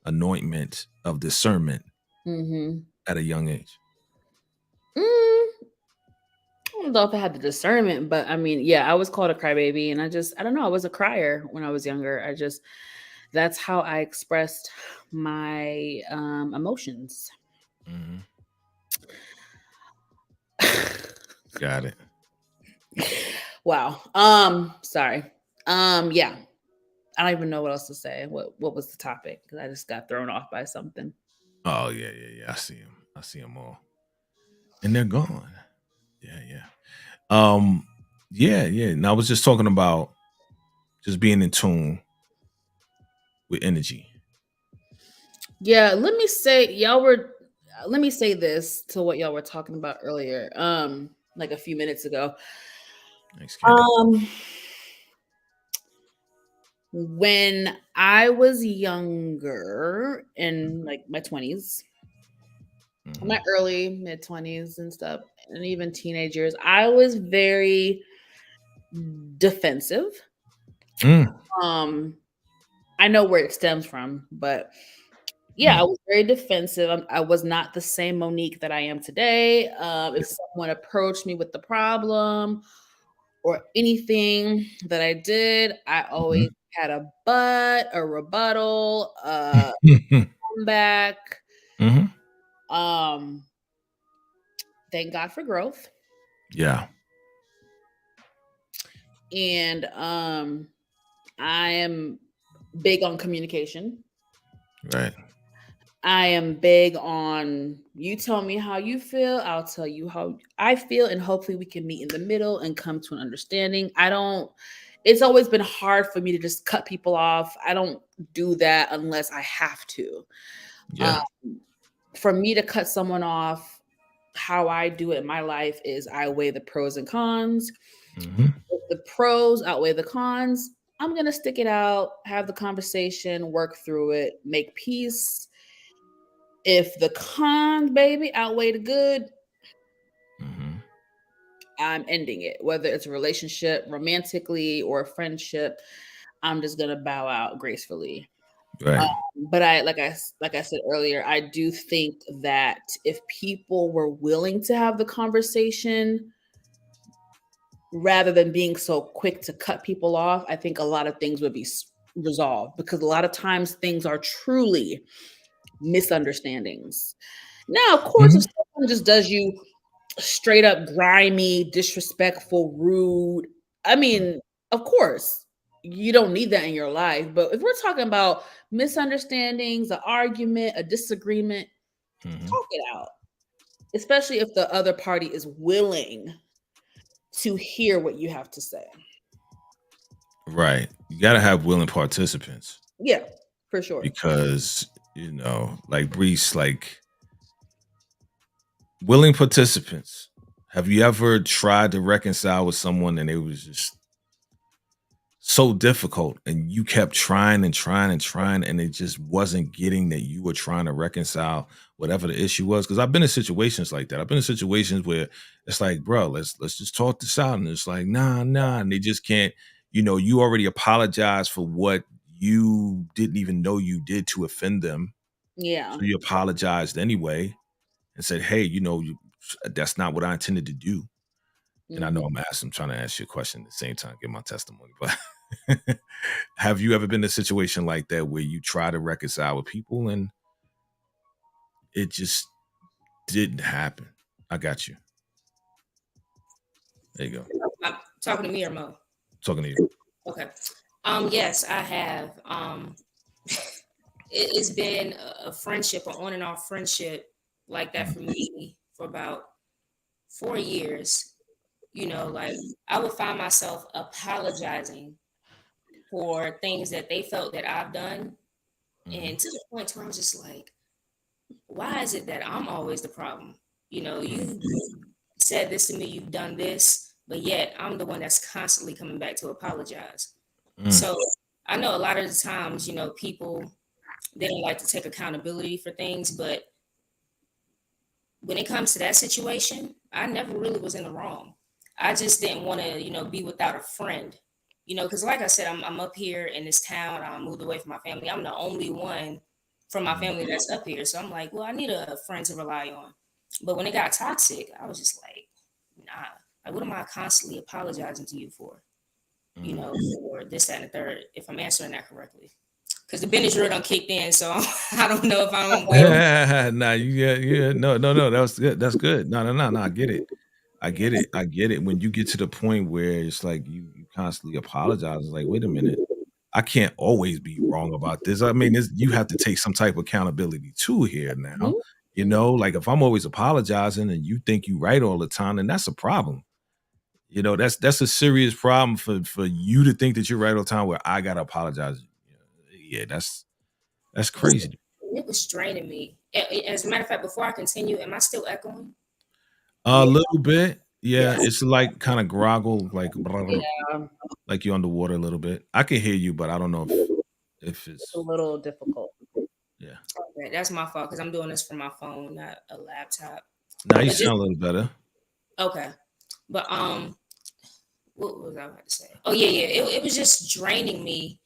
Speaker 1: anointment of discernment at a young age?
Speaker 2: I don't know if I had the discernment, but I mean, yeah, I was called a crybaby, and I don't know. I was a crier when I was younger. That's how I expressed my emotions.
Speaker 1: Got it.
Speaker 2: Wow. Sorry. Yeah. I don't even know what else to say. What was the topic? Because I just got thrown off by something.
Speaker 1: Oh yeah. I see them. I see them all, and they're gone. Yeah. Yeah. And I was just talking about just being in tune with energy.
Speaker 2: Yeah. Let me say this to what y'all were talking about earlier. Like a few minutes ago.
Speaker 1: Thanks, Candy.
Speaker 2: When I was younger, in like my 20s, my early mid 20s and stuff, and even teenagers, I was very defensive. I know where it stems from, but yeah, I was very defensive. I was not the same Monique that I am today. If someone approached me with the problem or anything that I did, I always had a rebuttal, comeback. Thank God for growth.
Speaker 1: Yeah.
Speaker 2: And I am big on communication.
Speaker 1: Right.
Speaker 2: I am big on, you tell me how you feel, I'll tell you how I feel, and hopefully we can meet in the middle and come to an understanding. It's always been hard for me to just cut people off. I don't do that unless I have to.
Speaker 1: Yeah.
Speaker 2: For me to cut someone off, how I do it in my life is I weigh the pros and cons. If the pros outweigh the cons, I'm going to stick it out, have the conversation, work through it, make peace. If the cons, baby, outweigh the good, I'm ending it. Whether it's a relationship, romantically, or a friendship, I'm just going to bow out gracefully.
Speaker 1: Right.
Speaker 2: But like I said earlier, I do think that if people were willing to have the conversation rather than being so quick to cut people off, I think a lot of things would be resolved, because a lot of times things are truly misunderstandings. Now, of course, if someone just does you straight up grimy, disrespectful, rude, I mean, of course, you don't need that in your life. But if we're talking about misunderstandings, an argument, a disagreement, talk it out, especially if the other party is willing to hear what you have to say.
Speaker 1: Right. You got to have willing participants.
Speaker 2: Yeah, for sure.
Speaker 1: Because, like Brece, like willing participants. Have you ever tried to reconcile with someone and it was just so difficult and you kept trying and it just wasn't getting that you were trying to reconcile whatever the issue was? Because I've been in situations like that. I've been in situations where it's like, bro, let's just talk this out. And it's like, nah. And they just can't, you already apologized for what you didn't even know you did to offend them.
Speaker 2: Yeah.
Speaker 1: So you apologized anyway and said, hey, that's not what I intended to do. And I know I'm trying to ask you a question at the same time, give my testimony, but have you ever been in a situation like that where you try to reconcile with people and it just didn't happen? I got you. There you go.
Speaker 5: Talking to me or Mo?
Speaker 1: Talking to you.
Speaker 5: Okay. Yes, I have. It's been a friendship, an on and off friendship like that for me for about 4 years. Like I would find myself apologizing for things that they felt that I've done. And to the point where I'm just like, why is it that I'm always the problem? You said this to me, you've done this, but yet I'm the one that's constantly coming back to apologize. So I know a lot of the times, people, they don't like to take accountability for things, but when it comes to that situation, I never really was in the wrong. I just didn't want to, be without a friend, because like I said, I'm up here in this town. I moved away from my family. I'm the only one from my family that's up here. So I'm like, well, I need a friend to rely on. But when it got toxic, I was just like, nah, like, what am I constantly apologizing to you for? For this, that, and the third, if I'm answering that correctly. Because the Benadryl rule done kicked in, so I don't know if I'm
Speaker 1: No, that was good. That's good. No, I get it. I get it. I get it. When you get to the point where it's like you constantly apologize, it's like, wait a minute, I can't always be wrong about this. I mean, you have to take some type of accountability too here now. You know, like if I'm always apologizing and you think you right all the time, then that's a problem. You know, that's a serious problem for you to think that you're right all the time where I gotta apologize. Yeah, that's crazy.
Speaker 5: It was draining me. As a matter of fact, before I continue, am I still echoing?
Speaker 1: A little bit. Yeah, it's like kind of groggle, like
Speaker 2: Yeah,
Speaker 1: like you're underwater a little bit. I can hear you, but I don't know if
Speaker 2: it's
Speaker 1: it's
Speaker 2: a little difficult.
Speaker 1: yeah.
Speaker 5: Okay, that's my fault because I'm doing this from my phone, not a laptop.
Speaker 1: Now you
Speaker 5: But
Speaker 1: sound a little better.
Speaker 5: okay, but what was I about to say? Oh yeah. It was just draining me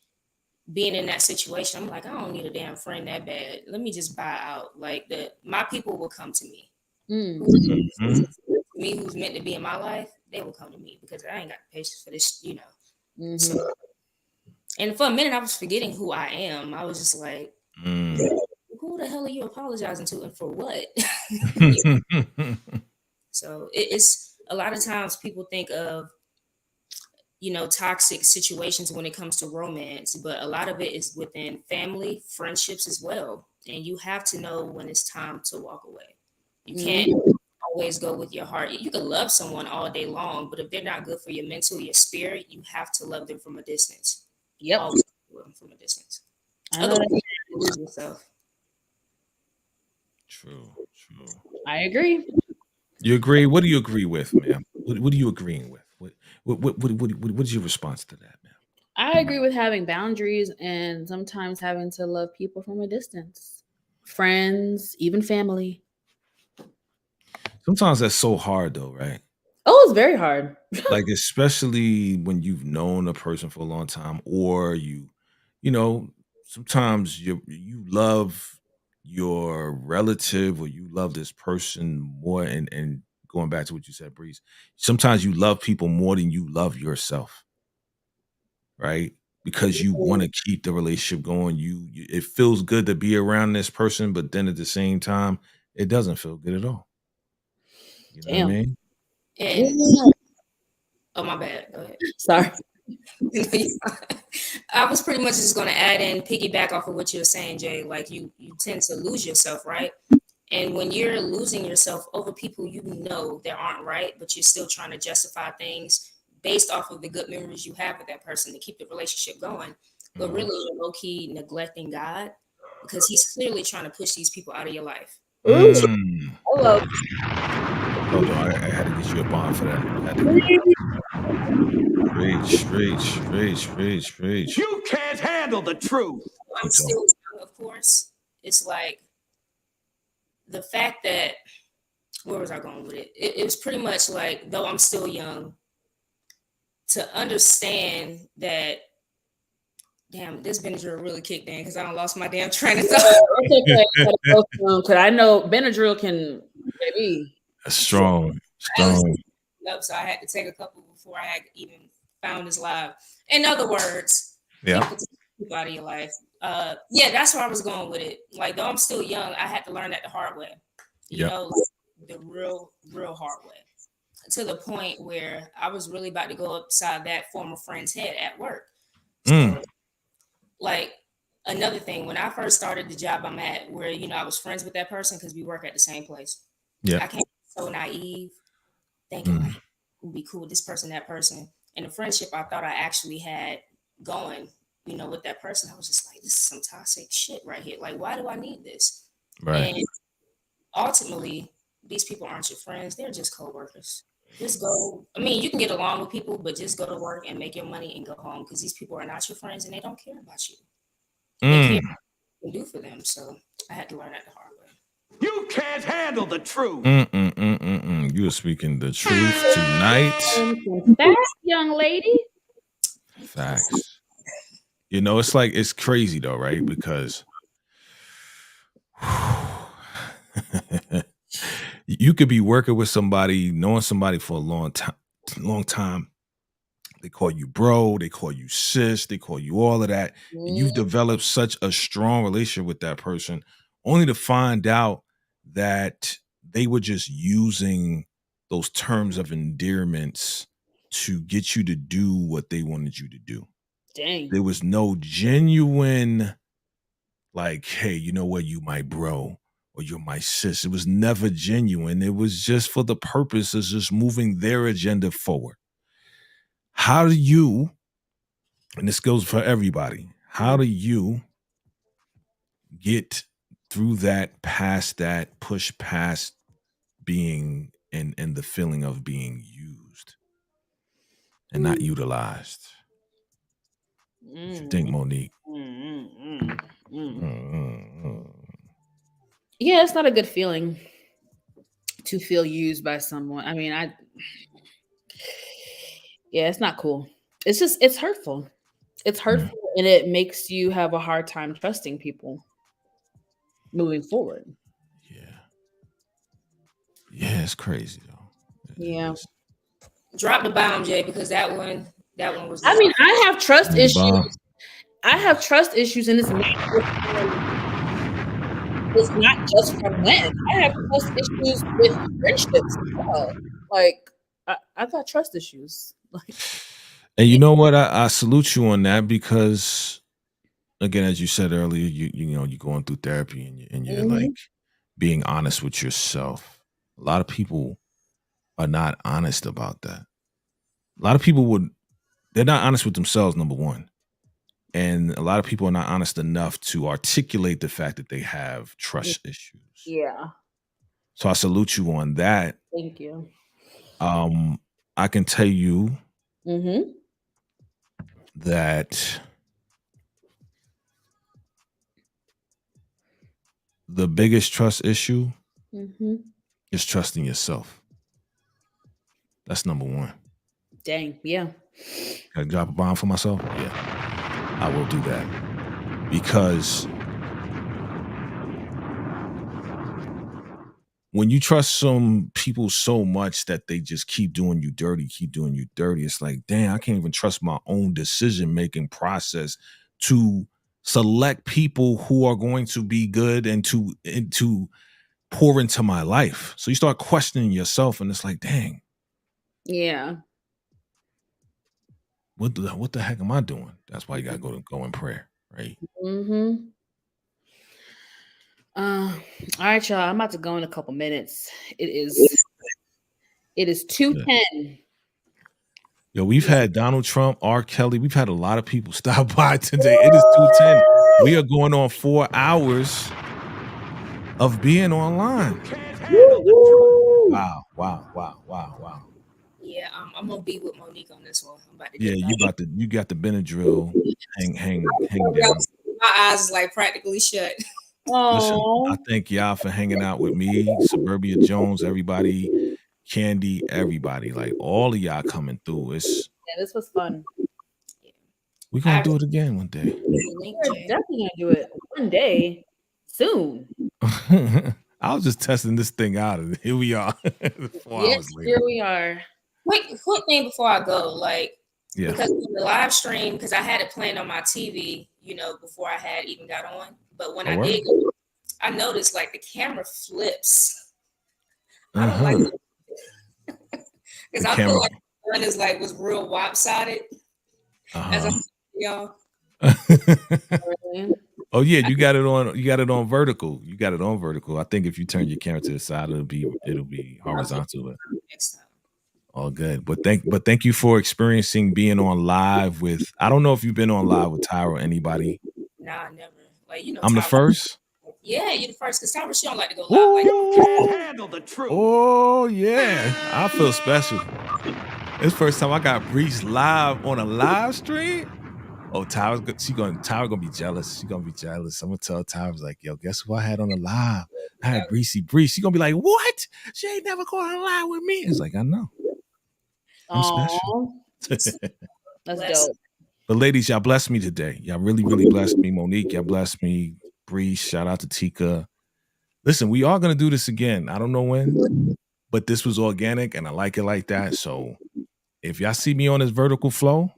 Speaker 5: being in that situation. I'm like, I don't need a damn friend that bad. Let me just buy out. Like my people will come to me.
Speaker 1: Mhm.
Speaker 5: Me who's meant to be in my life, they will come to me because I ain't got the patience for this, you know.
Speaker 2: Mhm.
Speaker 5: So, and for a minute, I was forgetting who I am. I was just like,
Speaker 1: Mm.
Speaker 5: who the hell are you apologizing to and for what? So it's a lot of times people think of, you know, toxic situations when it comes to romance, but a lot of it is within family, friendships as well. And you have to know when it's time to walk away. You can't always go with your heart. You can love someone all day long, but if they're not good for your mental, your spirit, you have to love them from a distance.
Speaker 2: Yep.
Speaker 5: Always love them from a distance.
Speaker 2: I know
Speaker 5: Otherwise,
Speaker 2: that.
Speaker 5: you lose yourself.
Speaker 1: True.
Speaker 2: I agree.
Speaker 1: You agree? What do you agree with, ma'am? What are you agreeing with? What's your response to that, ma'am?
Speaker 2: I agree with having boundaries and sometimes having to love people from a distance. Friends, even family.
Speaker 1: Sometimes that's so hard though, right?
Speaker 2: Oh, it's very hard.
Speaker 1: Like especially when you've known a person for a long time, or you know, sometimes you love your relative or you love this person more, and going back to what you said, Breeze, sometimes you love people more than you love yourself, right? Because you want to keep the relationship going. It feels good to be around this person, but then at the same time, it doesn't feel good at all. You know what I
Speaker 2: Damn.
Speaker 1: mean?
Speaker 5: And oh my bad. Go ahead.
Speaker 2: Sorry.
Speaker 5: I was pretty much just going to add in piggyback off of what you're saying, Jay. Like you tend to lose yourself, right? And when you're losing yourself over people you know that aren't right, but you're still trying to justify things based off of the good memories you have with that person to keep the relationship going, but really you're low key neglecting God because He's clearly trying to push these people out of your life.
Speaker 1: Mm.
Speaker 2: Hello.
Speaker 1: Hold on, I had to get you a bond for that. Preach.
Speaker 3: You can't handle the truth.
Speaker 5: I'm still young, of course. It's like the fact that where was I going with it? It was pretty much like, though I'm still young, to understand that, damn, this Benadryl really kicked in because I don't lost my damn train of thought.
Speaker 2: Because I know Benadryl can, baby.
Speaker 1: Strong.
Speaker 5: Up, so I had to take a couple before I had even found this live. In other words,
Speaker 1: Yeah.
Speaker 5: people out of your life. Yeah, that's where I was going with it. Like, though I'm still young, I had to learn that the hard way. You know, the real hard way. To the point where I was really about to go upside that former friend's head at work. So, like, another thing, when I first started the job I'm at, where, you know, I was friends with that person because we work at the same place.
Speaker 1: Yeah.
Speaker 5: I came so naive, thinking like, would be cool with this person, that person. And the friendship I thought I actually had going, you know, with that person, I was just like, this is some toxic shit right here. Like, why do I need this?
Speaker 1: Right.
Speaker 5: And ultimately, these people aren't your friends. They're just co-workers. Just go. I mean, you can get along with people, but just go to work and make your money and go home because these people are not your friends and they don't care about you. They care what you can do for them. So I had to learn that the hard way.
Speaker 3: You can't handle the truth.
Speaker 1: You are speaking the truth tonight.
Speaker 2: Facts, young lady.
Speaker 1: Facts. You know, it's crazy though, right? Because you could be working with somebody, knowing somebody for a long time. They call you bro, they call you sis, they call you all of that. And you've developed such a strong relationship with that person, only to find out that they were just using those terms of endearments to get you to do what they wanted you to do.
Speaker 2: Dang.
Speaker 1: There was no genuine, like, hey, you know what, you my bro or you're my sis. It was never genuine. It was just for the purpose of just moving their agenda forward. How do you, and this goes for everybody, how do you get through that, past that, push past being and the feeling of being used and not utilized? What you think, Monique?
Speaker 2: Yeah, it's not a good feeling to feel used by someone. I mean, yeah, it's not cool. It's just, it's hurtful. It's hurtful, and it makes you have a hard time trusting people moving forward.
Speaker 1: Yeah, it's crazy though.
Speaker 2: Yeah.
Speaker 5: Drop the bomb, Jay, because that one was.
Speaker 2: I mean, I have trust issues. I have trust issues, and it's not just from men. I have trust issues with friendships as well. Like, I've got trust issues. Like,
Speaker 1: and you know what? I salute you on that because, again, as you said earlier, you know, you're going through therapy and you're like being honest with yourself. A lot of people are not honest about that. A lot of people they're not honest with themselves, number one. And a lot of people are not honest enough to articulate the fact that they have trust issues.
Speaker 2: Yeah.
Speaker 1: So I salute you on that.
Speaker 2: Thank you.
Speaker 1: I can tell you that the biggest trust issue is trusting yourself. That's number one.
Speaker 2: Dang, yeah.
Speaker 1: Can I drop a bomb for myself? Yeah, I will do that. Because when you trust some people so much that they just keep doing you dirty, it's like, damn, I can't even trust my own decision-making process to select people who are going to be good and to pour into my life. So you start questioning yourself, and it's like, dang.
Speaker 2: Yeah.
Speaker 1: What the heck am I doing? That's why you gotta go in prayer, right?
Speaker 2: All right, y'all. I'm about to go in a couple minutes. It is 2:10.
Speaker 1: Yo, we've had Donald Trump, R. Kelly. We've had a lot of people stop by today. It is 2:10. We are going on 4 hours of being online. Wow.
Speaker 5: Yeah, I'm gonna be with Monique on this one. I'm about to
Speaker 1: you got the Benadryl. hang down.
Speaker 5: My eyes is like practically shut.
Speaker 1: Listen, I thank y'all for hanging out with me, Suburbia Jones, everybody, Candy, everybody, like all of y'all coming through.
Speaker 2: Yeah, this was fun.
Speaker 1: We're gonna do it again one day.
Speaker 2: We're definitely gonna do it one day soon.
Speaker 1: I was just testing this thing out, and here we are. 4 hours later.
Speaker 2: Here we are.
Speaker 5: Quick thing before I go, like,
Speaker 1: yeah,
Speaker 5: because the live stream, because I had it playing on my TV, you know, before I had even got on. But when I did, I noticed like the camera flips. I don't like it because I feel like the one is like was real lopsided. As I'm y'all.
Speaker 1: Oh yeah, you got it on. You got it on vertical. I think if you turn your camera to the side, it'll be horizontal.
Speaker 5: Next time.
Speaker 1: All good. But thank you for experiencing being on live with. I don't know if you've been on live with Tyra or anybody.
Speaker 5: Nah, never. Like, you know,
Speaker 1: I'm
Speaker 5: Tyra,
Speaker 1: the first.
Speaker 5: Yeah, you're the first. Because Tyra, she don't like to go live. Like,
Speaker 3: you can't handle the truth.
Speaker 1: Oh yeah, I feel special. It's the first time I got Brece live on a live stream. Oh, Tyra gonna be jealous. She's gonna be jealous. I'm gonna tell Tyra, like, yo, guess who I had on the live? I had Brece. She's gonna be like, what? She ain't never going on live with me. It's like, I know. I'm special.
Speaker 2: That's dope.
Speaker 1: But ladies, y'all blessed me today. Y'all really, really blessed me. Monique, y'all blessed me. Brece, shout out to Tika. Listen, we are gonna do this again. I don't know when, but this was organic and I like it like that. So if y'all see me on this vertical flow,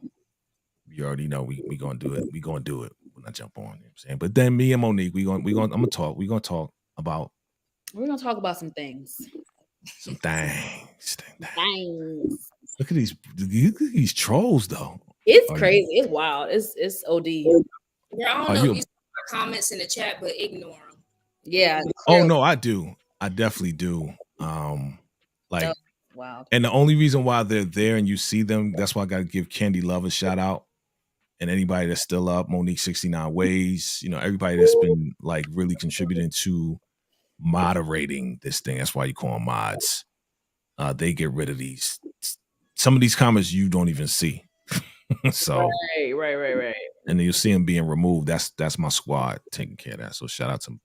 Speaker 1: you already know we gonna do it. We gonna do it when I jump on. You know what I'm saying? But then me and Monique, I'm gonna talk. We're gonna talk about
Speaker 2: some things.
Speaker 1: Some things.
Speaker 2: Thanks.
Speaker 1: Look at these trolls though.
Speaker 2: It's crazy. It's wild. It's OD.
Speaker 5: Girl, I don't know if you see my comments in the chat, but ignore them.
Speaker 2: Yeah.
Speaker 1: Oh no, I do. I definitely do. Like,
Speaker 2: wow.
Speaker 1: And the only reason why they're there and you see them, that's why I got to give Candy Love a shout out, and anybody that's still up, Monique 69 Ways, you know, everybody that's been like really contributing to moderating this thing. That's why you call them mods. They get rid of these. Some of these comments you don't even see. So
Speaker 2: right.
Speaker 1: And then you'll see them being removed. That's my squad taking care of that. So shout out to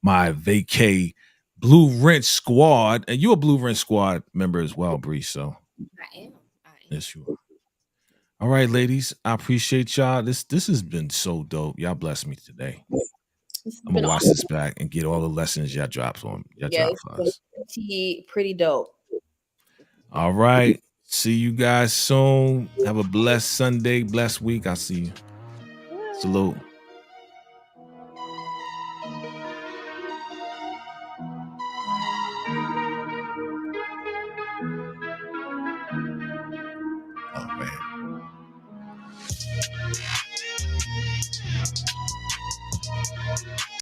Speaker 1: my Vacay Blue Rent Squad. And you're a Blue Rent Squad member as well, Bree. So
Speaker 5: I am.
Speaker 1: Yes, you are. All right, ladies. I appreciate y'all. This has been so dope. Y'all blessed me today. I'm gonna watch this back and get all the lessons y'all dropped on. Y'all dropped for us.
Speaker 2: Pretty dope.
Speaker 1: All right. See you guys soon. Have a blessed Sunday, blessed week. I'll see you. Salute.